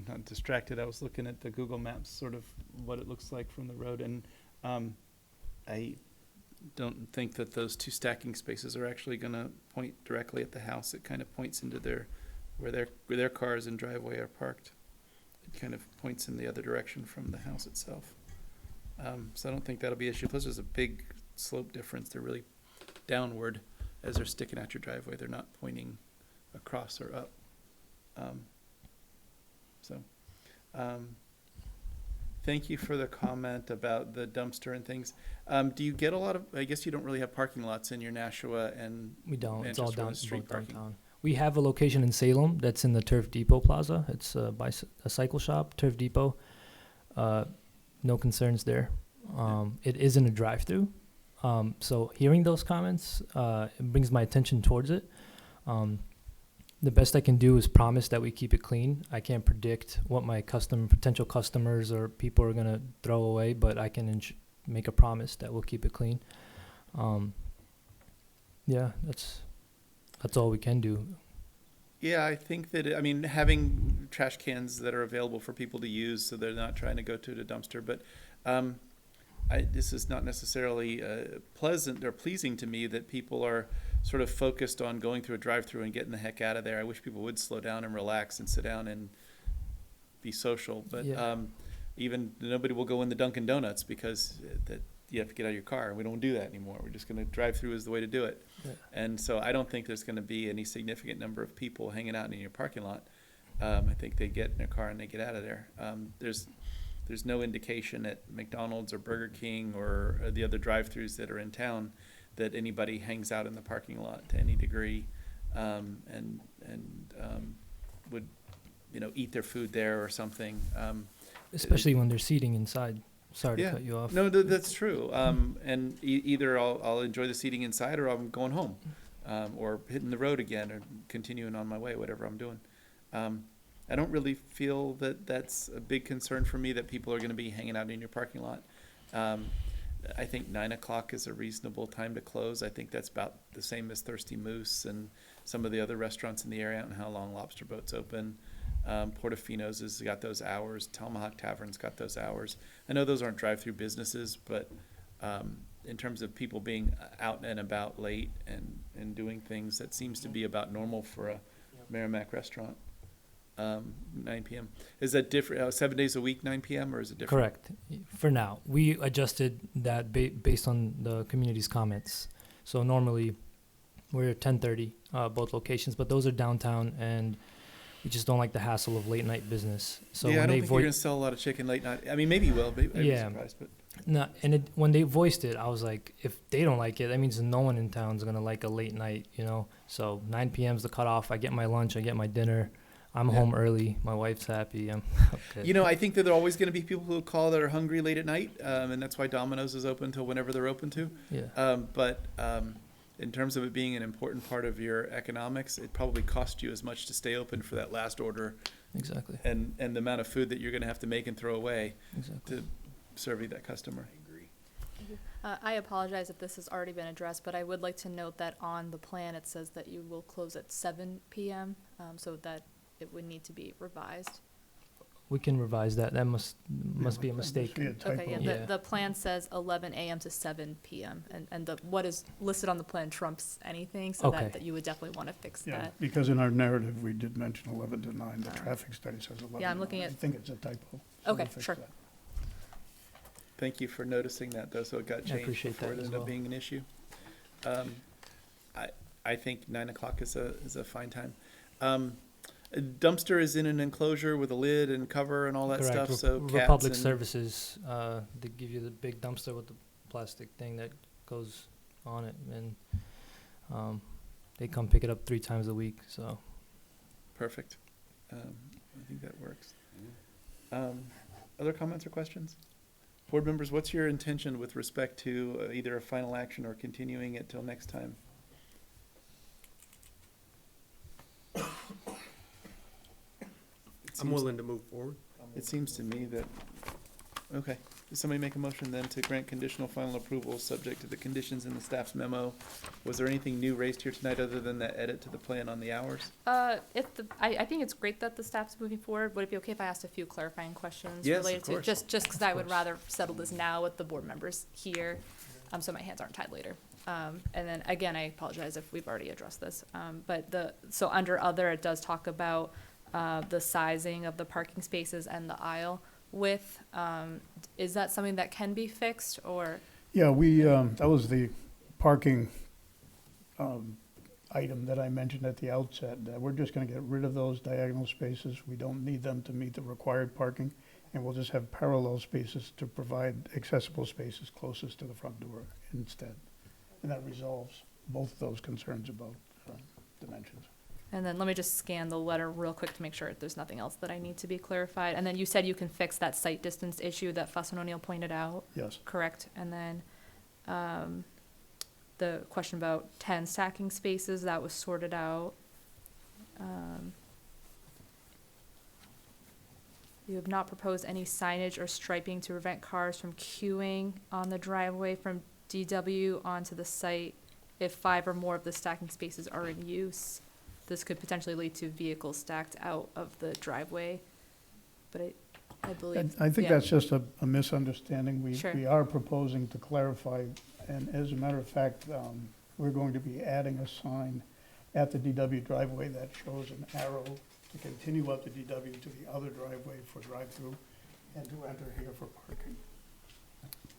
not distracted. I was looking at the Google Maps, sort of what it looks like from the road, and I don't think that those 2 stacking spaces are actually going to point directly at the house. It kind of points into where their cars and driveway are parked. It kind of points in the other direction from the house itself. So I don't think that'll be an issue. Plus, there's a big slope difference. They're really downward as they're sticking out your driveway. They're not pointing across or up. Thank you for the comment about the dumpster and things. Do you get a lot of, I guess you don't really have parking lots in your Nashua and We don't. It's all Manchester down street both parking? downtown. We have a location in Salem that's in the Turf Depot Plaza. It's a cycle shop, Turf Depot. No concerns there. It isn't a drive-through. So hearing those comments, it brings my attention towards it. The best I can do is promise that we keep it clean. I can't predict what my potential customers or people are gonna throw away, but I can make a promise that we'll keep it clean. Yeah, that's all we can do. Yeah, I think that, having trash cans that are available for people to use so they're not trying to go to the dumpster, but this is not necessarily pleasant or pleasing to me that people are sort of focused on going through a drive-through and getting the heck out of there. I wish people would slow down and relax and sit down and be social, but Yeah. Even nobody will go in the Dunkin' Donuts because that you have to get out of your car. We don't do that anymore. We're just going to drive through is the way to do it. Yeah. And so I don't think there's going to be any significant number of people hanging out in your parking lot. I think they get in their car and they get out of there. There's no indication at McDonald's or Burger King or the other drive-throughs that are in town that anybody hangs out in the parking lot to any degree, and would eat their food there or something. Especially when they're seating inside. Sorry to Yeah. cut you off. No, that's true. And either I'll enjoy the seating inside, or I'm going home, or hitting the road again, or continuing on my way, whatever I'm doing. I don't really feel that that's a big concern for me that people are going to be hanging out in your parking lot. I think 9 o'clock is a reasonable time to close. I think that's about the same as Thirsty Moose and some of the other restaurants in the area and how long Lobster Boat's open. Portofino's has got those hours. Tomahawk Tavern's got those hours. I know those aren't drive-through businesses, but in terms of people being out and about late and doing things, that seems to be about normal for a Merrimack restaurant. 9 p.m. Is that different? 7 days a week, 9 p.m. or is it different? Correct. For now, we adjusted that based on the community's comments. So normally, we're at 10:30, both locations, but those are downtown, and we just don't like the hassle of late night business. So yeah, I when don't they think you're gonna sell a lot of chicken late night. I mean, maybe you will. But I'd be surprised, but no, and when they voiced it, I was like, if they don't like it, that means no one in town's gonna like a late night, you know. So 9 p.m. is the cutoff. I get my lunch, I get my dinner. I'm home early. My wife's happy. I'm okay. You know, I think that there are always going to be people who call that are hungry late at night, and that's why Domino's is open till whenever they're open to. Yeah. But in terms of it being an important part of your economics, it probably cost you as much to stay open for that last order. Exactly. And the amount of food that you're going to have to make and throw away Exactly. to serve you that customer. I apologize if this has already been addressed, but I would like to note that on the plan, it says that you will close at 7 p.m., so that it would need to be revised. We can revise that. That must be a mistake. Okay, yeah, the plan says 11 a.m. to 7 p.m., and what is listed on the plan trumps anything, so that you would definitely want to fix Yeah, that. because in our narrative, we did mention 11 to 9. The traffic study says 11 Yeah, I'm to looking 9. at- I think it's a typo. so Okay, we'll fix sure. that. Thank you for noticing that, though, so it got I changed appreciate before that it as ended up well. being an issue. I think 9 o'clock is a fine time. A dumpster is in an enclosure with a lid and cover and all that Correct. stuff, so cats Republic and- Services, they give you the big dumpster with the plastic thing that goes on it, and they come pick it up 3 times a week. So Perfect. I think that works. Other comments or questions? Board members, what's your intention with respect to either a final action or continuing it till next time? I'm willing to move forward. It seems to me that, okay. Does somebody make a motion then to grant conditional final approval subject to the conditions in the staff's memo? Was there anything new raised here tonight other than that edit to the plan on the hours? I think it's great that the staff's moving forward. Would it be okay if I asked a few clarifying questions Yes, of related to it? course. Just because I would rather settle this now with the board members here, so my hands aren't tied later. And then again, I apologize if we've already addressed this. But so under other, it does talk about the sizing of the parking spaces and the aisle width. Is that something that can be fixed, or? Yeah, we, that was the parking item that I mentioned at the outset. We're just gonna get rid of those diagonal spaces. We don't need them to meet the required parking, and we'll just have parallel spaces to provide accessible spaces closest to the front door instead. And that resolves both of those concerns about dimensions. And then let me just scan the letter real quick to make sure there's nothing else that I need to be clarified. And then you said you can fix that site distance issue that Fuss and O'Neill pointed out? Yes. Correct. And then the question about 10 stacking spaces, that was sorted out. You have not proposed any signage or striping to prevent cars from queuing on the driveway from DW onto the site if 5 or more of the stacking spaces are in use. This could potentially lead to vehicles stacked out of the driveway, but I believe. I think yeah. that's just a misunderstanding. Sure. We are proposing to clarify, and as a matter of fact, we're going to be adding a sign at the DW driveway that shows an arrow to continue up the DW to the other driveway for drive-through and to enter here for parking.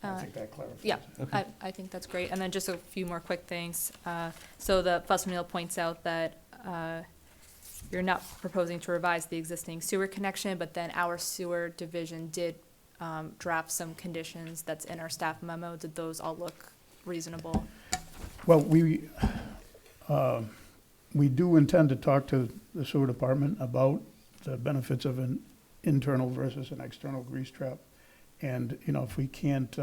I think that clarifies. Yeah, it. I think that's great. And then just a few more quick things. So the Fuss and O'Neill points out that you're not proposing to revise the existing sewer connection, but then our sewer division did draft some conditions that's in our staff memo. Did those all look reasonable? Well, we do intend to talk to the sewer department about the benefits of an internal versus an external grease trap. And, you know, if we can't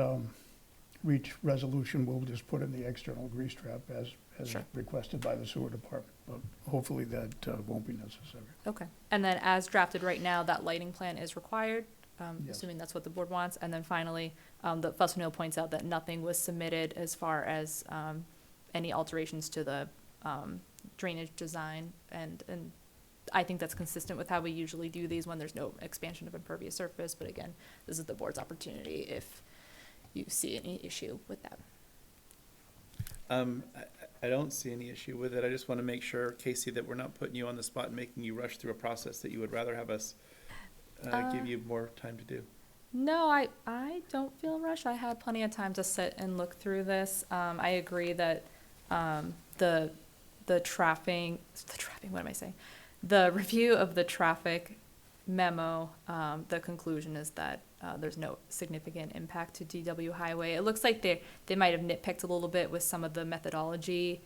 reach resolution, we'll just put in the external grease trap as Sure. requested by the sewer department. But hopefully that won't be necessary. Okay. And then as drafted right now, that lighting plan is required? Yes. assuming that's what the board wants. And then finally, the Fuss O'Neill points out that nothing was submitted as far as any alterations to the drainage design. And I think that's consistent with how we usually do these when there's no expansion of impervious surface. But again, this is the board's opportunity if you see any issue with that. I don't see any issue with it. I just want to make sure, Casey, that we're not putting you on the spot and making you rush through a process that you would rather have us give you more time to do. No, I don't feel rushed. I had plenty of time to sit and look through this. I agree that the traffic, what am I saying? The review of the traffic memo, the conclusion is that there's no significant impact to DW Highway. It looks like they might have nitpicked a little bit with some of the methodology,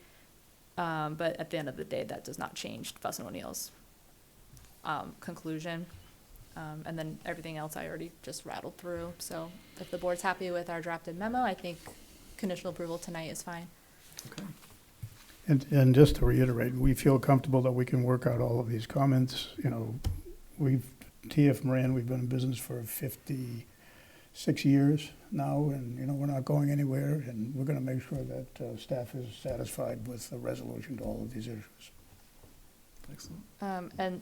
but at the end of the day, that does not change Fuss and O'Neill's conclusion. And then everything else I already just rattled through. So if the board's happy with our drafted memo, I think conditional approval tonight is fine. Okay. And just to reiterate, we feel comfortable that we can work out all of these comments. You know, TF Moran, we've been in business for 56 years now, and, you know, we're not going anywhere, and we're gonna make sure that staff is satisfied with the resolution to all of these issues. Excellent.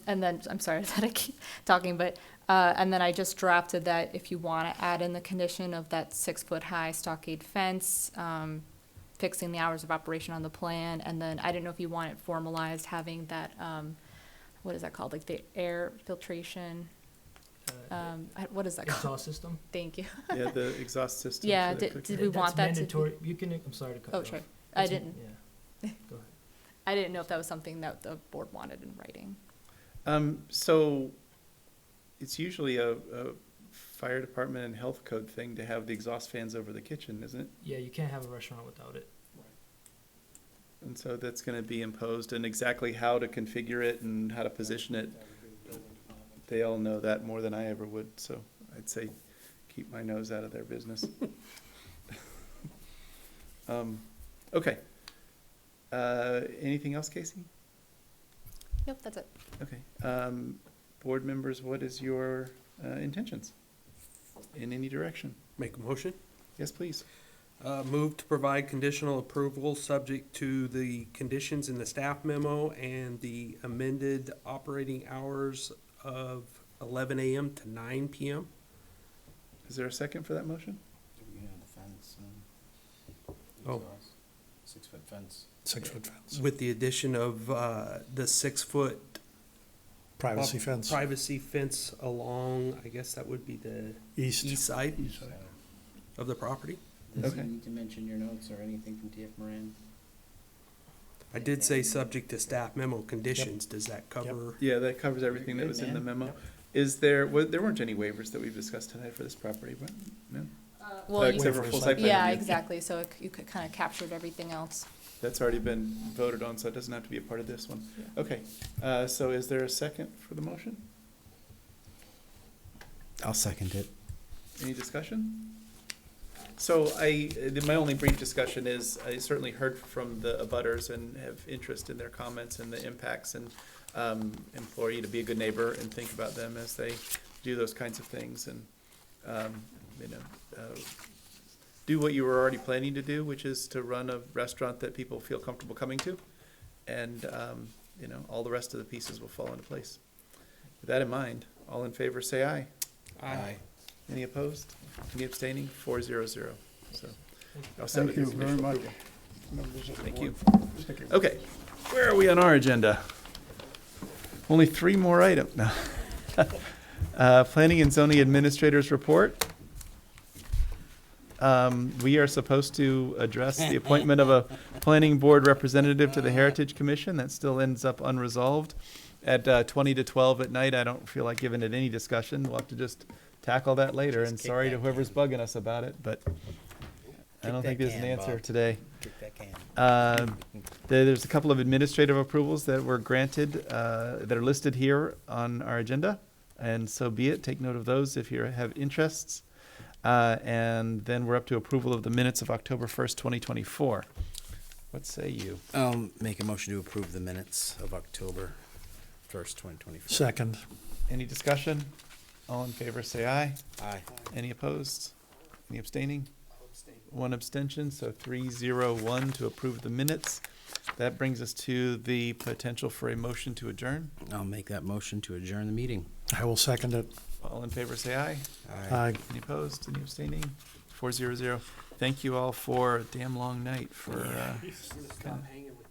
And then, I'm sorry that I keep talking, but, and then I just drafted that if you want to add in the condition of that 6-foot-high stockade fence, fixing the hours of operation on the plan, and then I didn't know if you want it formalized, having that, what is that called, like the air filtration? What is that called? Exhaust system? Thank you. Yeah, the exhaust system. Yeah, for the did cooking. we want that to be? mandatory. You can, I'm sorry to cut you Oh, off. sure. I That's- didn't. Yeah. Go ahead. I didn't know if that was something that the board wanted in writing. So it's usually a fire department and health code thing to have the exhaust fans over the kitchen, isn't it? Yeah, you can't have a restaurant without it. And so that's going to be imposed, and exactly how to configure it and how to position it. They all know that more than I ever would, so I'd say keep my nose out of their business. Okay. Anything else, Casey? Nope, that's it. Okay. Board members, what is your intentions in any direction? Make a motion? Yes, please. Move to provide conditional approval subject to the conditions in the staff memo and the amended operating hours of 11 a.m. to 9 p.m. Is there a second for that motion? Oh. 6-foot fence. 6-foot fence. With the addition of the 6-foot Privacy fence. privacy fence along, I guess that would be the East. east side of the property. Does Okay. he need to mention your notes or anything from TF Moran? I did say subject to staff memo conditions. Does that cover? Yeah, that covers everything that was in the memo. Is there, there weren't any waivers that we've discussed tonight for this property, but, no? Well, you Except for full site plan yeah, review. exactly. So you could kind of captured everything else. That's already been voted on, so it doesn't have to be a part of this one. Okay, so is there a second for the motion? I'll second it. Any discussion? So my only brief discussion is, I certainly heard from the abutters and have interest in their comments and the impacts, and implore you to be a good neighbor and think about them as they do those kinds of things, and, do what you were already planning to do, which is to run a restaurant that people feel comfortable coming to, and, all the rest of the pieces will fall into place. With that in mind, all in favor, say aye. Aye. Any opposed? Any abstaining? 400. So, I'll set Thank with you this very initial much. approval. Members of the Thank board. you. Thank you. Okay, where are we on our agenda? Only 3 more items now. Planning and zoning administrators report. We are supposed to address the appointment of a planning board representative to the Heritage Commission. That still ends up unresolved at 20 to 12 at night. I don't feel like giving it any discussion. We'll have to just tackle that later, and sorry to whoever's bugging us about it, but I don't think there's an answer today. There's a couple of administrative approvals that were granted, that are listed here on our agenda, and so be it. Take note of those if you have interests. And then we're up to approval of the minutes of October 1st, 2024. What say you? I'll make a motion to approve the minutes of October 1st, 2024. Second. Any discussion? All in favor, say aye. Aye. Any opposed? Any abstaining? One abstention, so 3-0-1 to approve the minutes. That brings us to the potential for a motion to adjourn. I'll make that motion to adjourn the meeting. I will second it. All in favor, say aye. Aye. Any opposed? Any abstaining? 4-0-0. Thank you all for a damn long night for, Stop hanging with